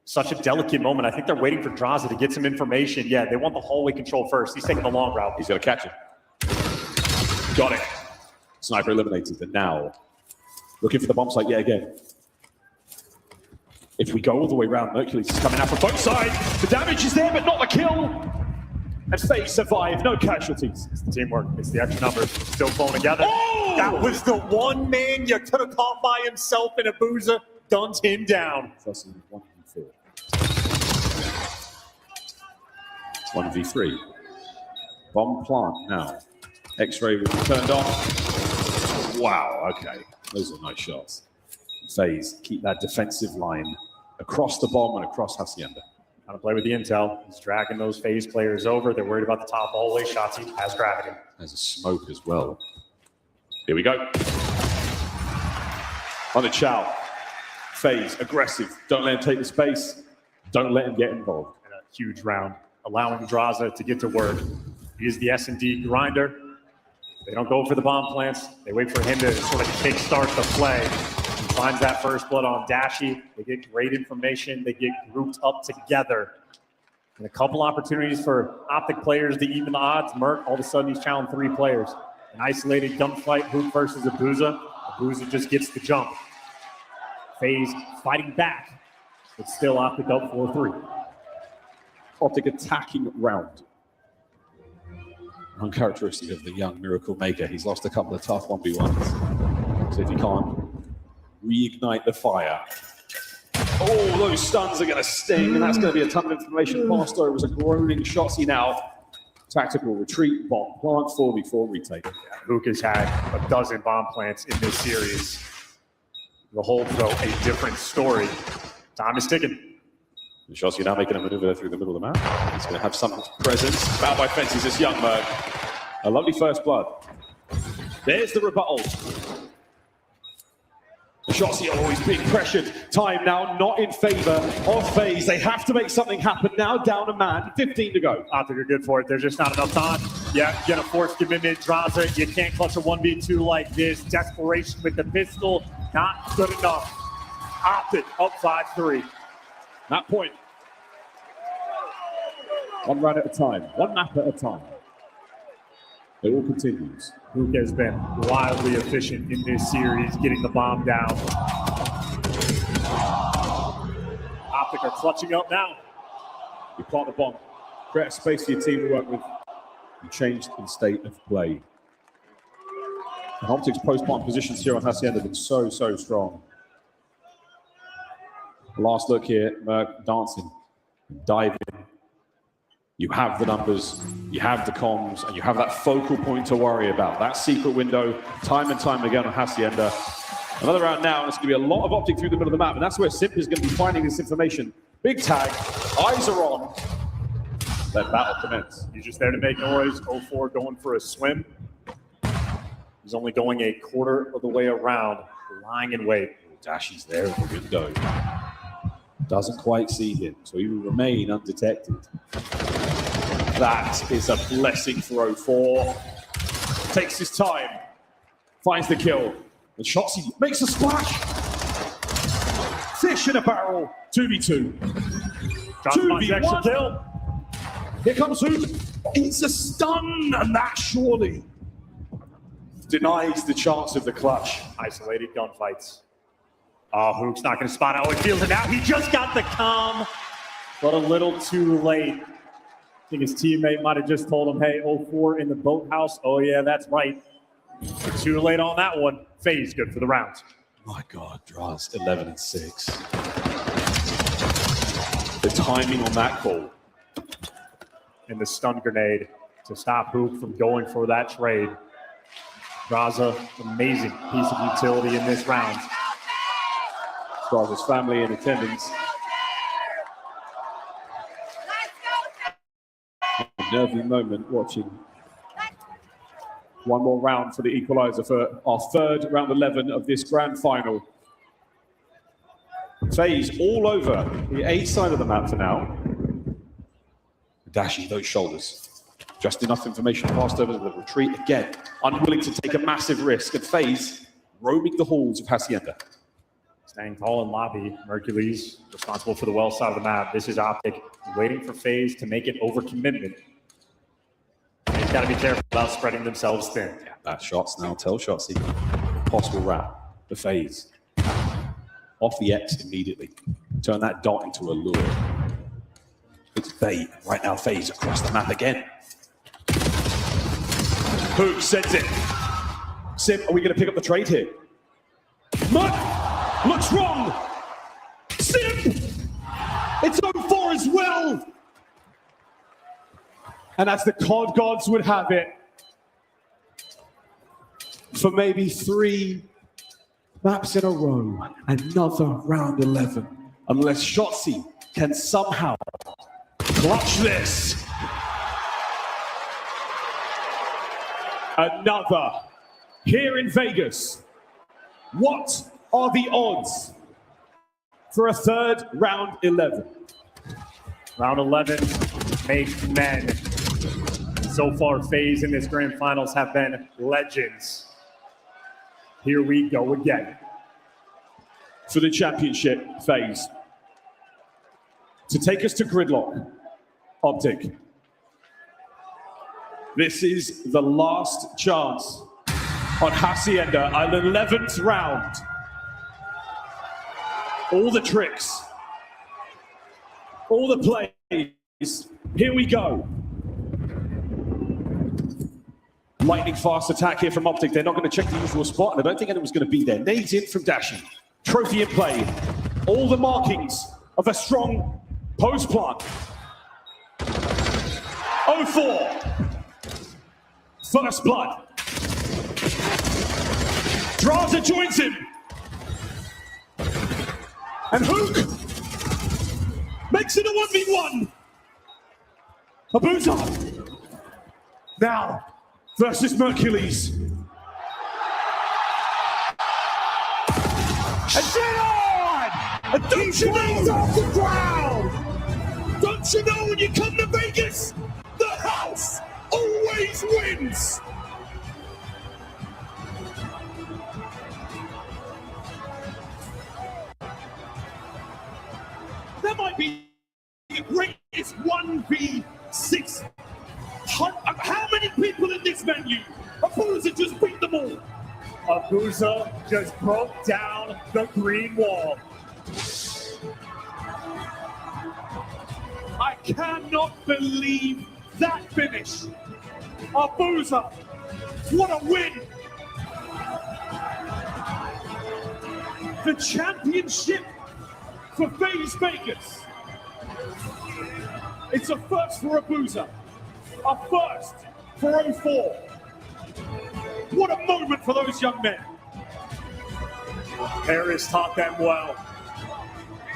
Speaker 2: Such a delicate moment. I think they're waiting for Draza to get some information. Yeah, they want the hallway control first. He's taking the long route.
Speaker 16: He's going to catch it. Got it. Sniper eliminated. And now, looking for the bomb site yet again. If we go all the way around, Hercules is coming out from both sides. The damage is there, but not the kill. And FaZe survive. No casualties.
Speaker 2: It's the teamwork. It's the extra numbers. Still pulling together. Oh! That was the one man you could have caught by himself, and Abuza guns him down.
Speaker 16: 1v4. 1v3. Bomb plant now. X-ray will be turned off. Wow, okay. Those are nice shots. FaZe keep that defensive line across the bomb and across Hacienda.
Speaker 2: Trying to play with the intel. He's dragging those FaZe players over. They're worried about the top hallway shots. He has gravity.
Speaker 16: There's a smoke as well. Here we go. On the Chow. FaZe, aggressive. Don't let him take the space. Don't let him get involved.
Speaker 2: And a huge round, allowing Draza to get to work. He is the S&D grinder. They don't go for the bomb plants. They wait for him to sort of kickstart the play. He finds that first blood on Dashy. They get great information. They get grouped up together. And a couple opportunities for Optic players to even the odds. Merc, all of a sudden, he's challenged 3 players. An isolated gunfight, Hoop versus Abuza. Abuza just gets the jump. FaZe fighting back, but still Optic up 4-3.
Speaker 16: Optic attacking round. Uncharacteristic of the young Miracle Maker. He's lost a couple of tough 1v1s. So if he can't reignite the fire. Oh, those stuns are going to sting, and that's going to be a ton of information passed over as a groaning Shotzzy now. Tactical retreat, bomb plant, 4v4 retake.
Speaker 2: Yeah, Hook has had a dozen bomb plants in this series. The hold, though, a different story. Time is ticking.
Speaker 16: Shotzzy now making a maneuver through the middle of the map. He's going to have some presence. Fouled by fences, this young Merc. A lovely first blood. There's the rebuttal. Shotzzy always being pressured. Time now not in favor of FaZe. They have to make something happen now. Down a man. 15 to go.
Speaker 2: Optic are good for it. There's just not enough time. Yeah, get a forced commitment. Draza, you can't clutch a 1v2 like this. Desperation with the pistol. Not good enough. Optic up 5-3.
Speaker 16: That point. One round at a time. One map at a time. It all continues.
Speaker 2: Hook has been wildly efficient in this series, getting the bomb down. Optic are clutching up now.
Speaker 16: You plant the bomb. Create a space for your team to work with. You change the state of play. And Optic's post-bomb positions here on Hacienda have been so strong. Last look here, Merc dancing, diving. You have the numbers, you have the comms, and you have that focal point to worry about. That secret window, time and time again on Hacienda. Another round now, and it's going to be a lot of Optic through the middle of the map, and that's where Simp is going to be finding this information. Big tag, eyes are on. Let battle commence.
Speaker 2: He's just there to make noise. 0-4 going for a swim. He's only going a quarter of the way around, lying in wait.
Speaker 16: Dashy's there at the window. Doesn't quite see him, so he will remain undetected. That is a blessing for 0-4. Takes his time, finds the kill. And Shotzzy makes a splash. Fish in a barrel, 2v2. 2v1.
Speaker 2: Kill.
Speaker 16: Here comes Hoop. It's a stun, and that surely denies the chance of the clutch.
Speaker 2: Isolated gunfights. Oh, Hook's not going to spot how he feels it now. He just got the comm, but a little too late. I think his teammate might have just told him, hey, 0-4 in the boathouse. Oh, yeah, that's right. But too late on that one. FaZe good for the round.
Speaker 16: My God, draws 11-6. The timing on that call.
Speaker 2: And the stun grenade to stop Hook from going for that trade. Draza, amazing piece of utility in this round.
Speaker 16: Draza's family in attendance. A nervy moment watching one more round for the equalizer for our third round 11 of this grand final. FaZe all over the A side of the map for now. Dashy, those shoulders. Just enough information passed over to the retreat again. Unwilling to take a massive risk. And FaZe roaming the halls of Hacienda.
Speaker 2: Staying tall in lobby. Mercules responsible for the well side of the map. This is Optic waiting for FaZe to make an overcommitment. They've got to be careful about spreading themselves thin.
Speaker 16: Yeah, that shots now tell Shotzzy. Possible wrap for FaZe. Off the X immediately. Turn that dot into a lure. It's bait. Right now, FaZe across the map again. Hook sends it. Sim, are we going to pick up the trade here? Mutt looks wrong. Sim! It's 0-4 as well. And as the COD gods would have it, for maybe 3
Speaker 1: maps in a row, another round 11. Unless Shotzi can somehow clutch this. Another here in Vegas. What are the odds for a third round 11?
Speaker 2: Round 11 makes men. So far, FaZe in this grand finals have been legends. Here we go again.
Speaker 1: For the championship phase. To take us to gridlock, Optic. This is the last chance on Hacienda, an 11th round. All the tricks, all the plays. Here we go. Lightning fast attack here from Optic. They're not going to check the usual spot, and I don't think anyone's going to be there. Nades in from Dashing. Trophy in play. All the markings of a strong post plant. 0-4. First blood. Draza joins him. And Hook makes it a 1v1. Abuza. Now versus Mercules. And get on! And don't you know off the ground? Don't you know when you come to Vegas, the house always wins? That might be the greatest 1v6. How many people in this venue? Abuza just beat them all.
Speaker 2: Abuza just broke down the green wall.
Speaker 1: I cannot believe that finish. Abuza, what a win. The championship for FaZe Vegas. It's a first for Abuza, a first for 0-4. What a moment for those young men.
Speaker 2: Paris taught them well.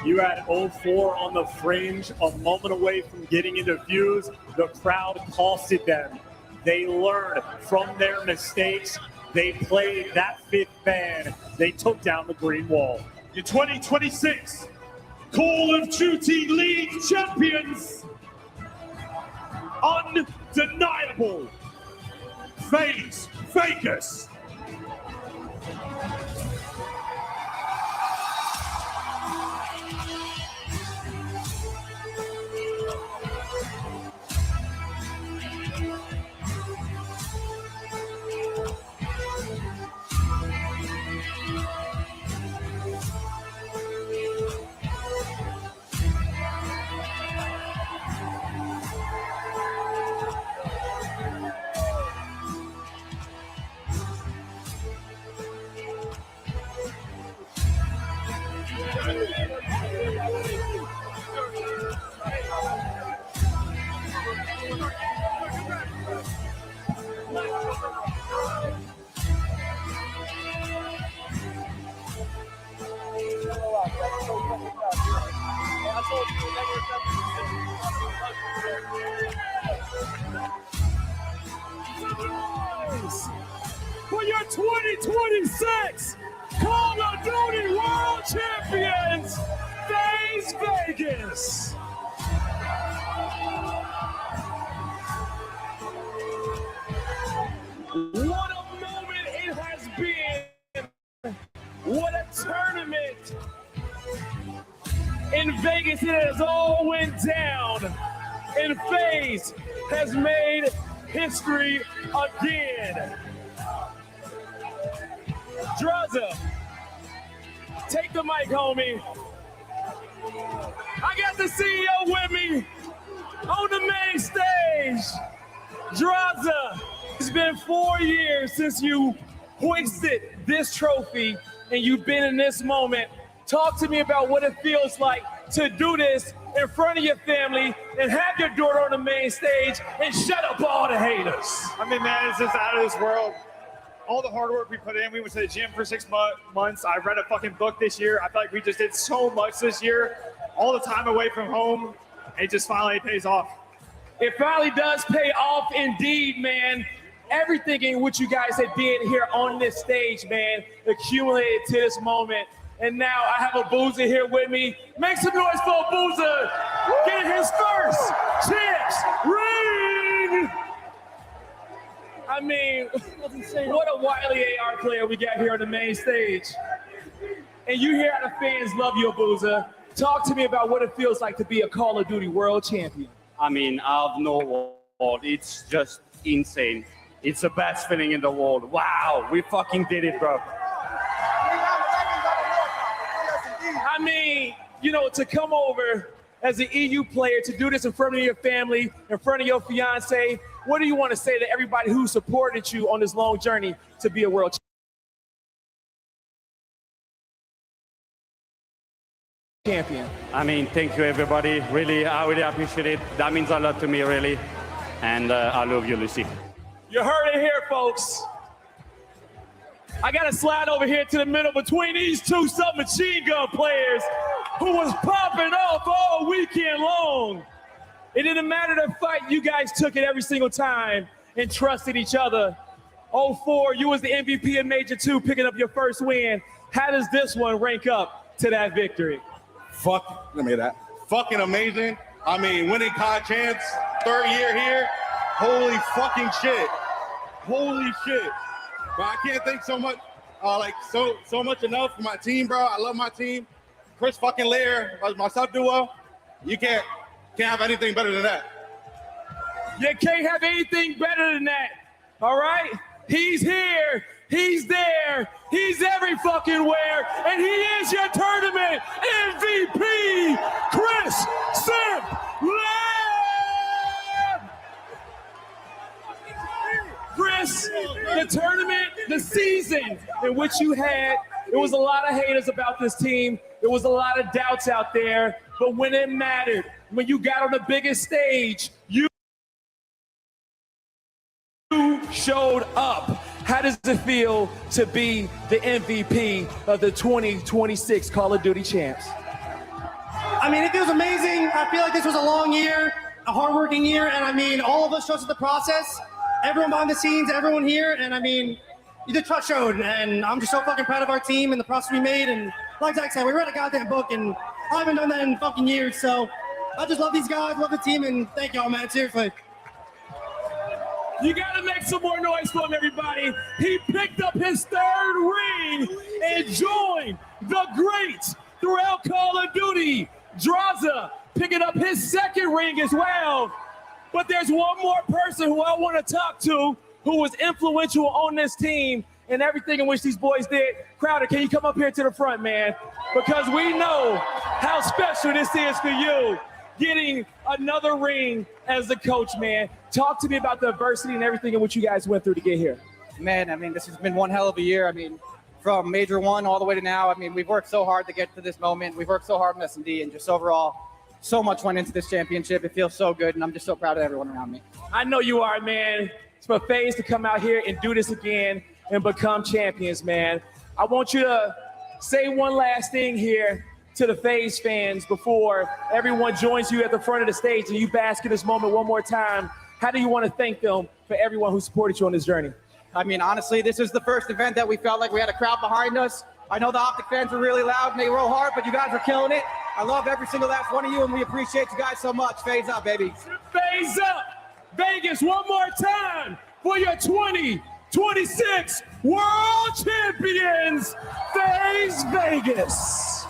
Speaker 2: You had 0-4 on the fringe, a moment away from getting into views. The crowd costed them. They learned from their mistakes. They played that fifth man. They took down the green wall.
Speaker 1: Your 2026 Call of Duty League champions. Undeniable. FaZe Vegas. For your 2026 Call of Duty World Champions, FaZe Vegas. What a moment it has been. What a tournament. In Vegas, it has all went down. And FaZe has made history again. Draza, take the mic, homie. I got the CEO with me on the main stage. Draza, it's been 4 years since you hoisted this trophy and you've been in this moment. Talk to me about what it feels like to do this in front of your family and have your daughter on the main stage and shut up all the haters.
Speaker 22: I mean, man, it's just out of this world. all the hard work we put in. We went to the gym for 6 months. I read a fucking book this year. I feel like we just did so much this year. All the time away from home, it just finally pays off.
Speaker 5: It finally does pay off indeed, man. Everything in which you guys have did here on this stage, man, accumulated to this moment. And now I have a Boozer here with me. Make some noise for Boozer. Get his first champs ring. I mean, what a wily AR player we got here on the main stage. And you hear how the fans love you, Boozer. Talk to me about what it feels like to be a Call of Duty world champion.
Speaker 8: I mean, I have no word. It's just insane. It's the best feeling in the world. Wow, we fucking did it, bro.
Speaker 5: I mean, you know, to come over as an EU player, to do this in front of your family, in front of your fiance, what do you want to say to everybody who supported you on this long journey to be a world champion?
Speaker 8: I mean, thank you, everybody. Really, I really appreciate it. That means a lot to me, really. And I love you, Lucy.
Speaker 5: You heard it here, folks. I got to slide over here to the middle between these two submachine gun players who was popping off all weekend long. It didn't matter the fight. You guys took it every single time and trusted each other. 04, you was the MVP in Major 2, picking up your first win. How does this one rank up to that victory?
Speaker 20: Let me hear that. Fucking amazing. I mean, winning COD champs, 3rd year here. Holy fucking shit. Holy shit. But I can't thank so much, so much enough for my team, bro. I love my team. Chris fucking Lair, my sub duo. You can't have anything better than that.
Speaker 5: You can't have anything better than that. All right? He's here. He's there. He's every fucking where. And he is your tournament MVP, Chris Simp Lair. Chris, the tournament, the season in which you had, there was a lot of haters about this team. There was a lot of doubts out there. But when it mattered, when you got on the biggest stage, you showed up. How does it feel to be the MVP of the 2026 Call of Duty champs?
Speaker 23: I mean, it feels amazing. I feel like this was a long year, a hardworking year, and I mean, all of us trusted the process. Everyone behind the scenes, everyone here, and I mean, the trust showed, and I'm just so fucking proud of our team and the process we made. And like Zach said, we read a goddamn book, and I haven't done that in fucking years. So I just love these guys, love the team, and thank y'all, man. Seriously.
Speaker 5: You gotta make some more noise for him, everybody. He picked up his 3rd ring and joined the greats throughout Call of Duty. Draza picking up his 2nd ring as well. But there's one more person who I want to talk to who was influential on this team and everything in which these boys did. Crowder, can you come up here to the front, man? Because we know how special this is for you, getting another ring as a coach, man. Talk to me about the adversity and everything in which you guys went through to get here.
Speaker 24: Man, I mean, this has been one hell of a year. I mean, from Major 1 all the way to now, I mean, we've worked so hard to get to this moment. We've worked so hard in S&D, and just overall, so much went into this championship. It feels so good, and I'm just so proud of everyone around me.
Speaker 5: I know you are, man. It's for FaZe to come out here and do this again and become champions, man. I want you to say one last thing here to the FaZe fans before everyone joins you at the front of the stage and you bask in this moment one more time. How do you want to thank them for everyone who supported you on this journey?
Speaker 24: I mean, honestly, this is the first event that we felt like we had a crowd behind us. I know the Optic fans were really loud and they roll hard, but you guys are killing it. I love every single last one of you, and we appreciate you guys so much. FaZe up, baby.
Speaker 5: FaZe up! Vegas, one more time for your 2026 World Champions, FaZe Vegas.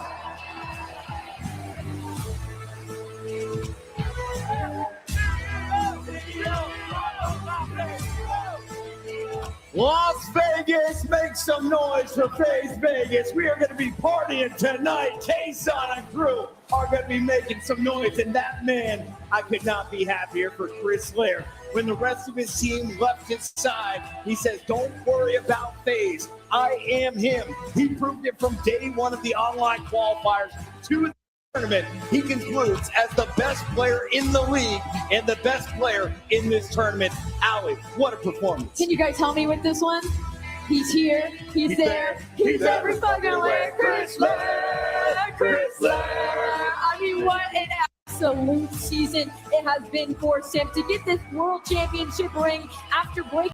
Speaker 14: Las Vegas, make some noise for FaZe Vegas. We are going to be partying tonight. K-Son and crew are going to be making some noise. And that man, I could not be happier for Chris Lair. When the rest of his team left his side, he says, don't worry about FaZe. I am him. He proved it from day one of the online qualifiers to the tournament. He concludes as the best player in the league and the best player in this tournament. Allie, what a performance.
Speaker 9: Can you guys help me with this one? He's here, he's there, he's every fucking way. Chris Lair, Chris Lair. I mean, what an absolute season it has been for Sim to get this world championship ring after breaking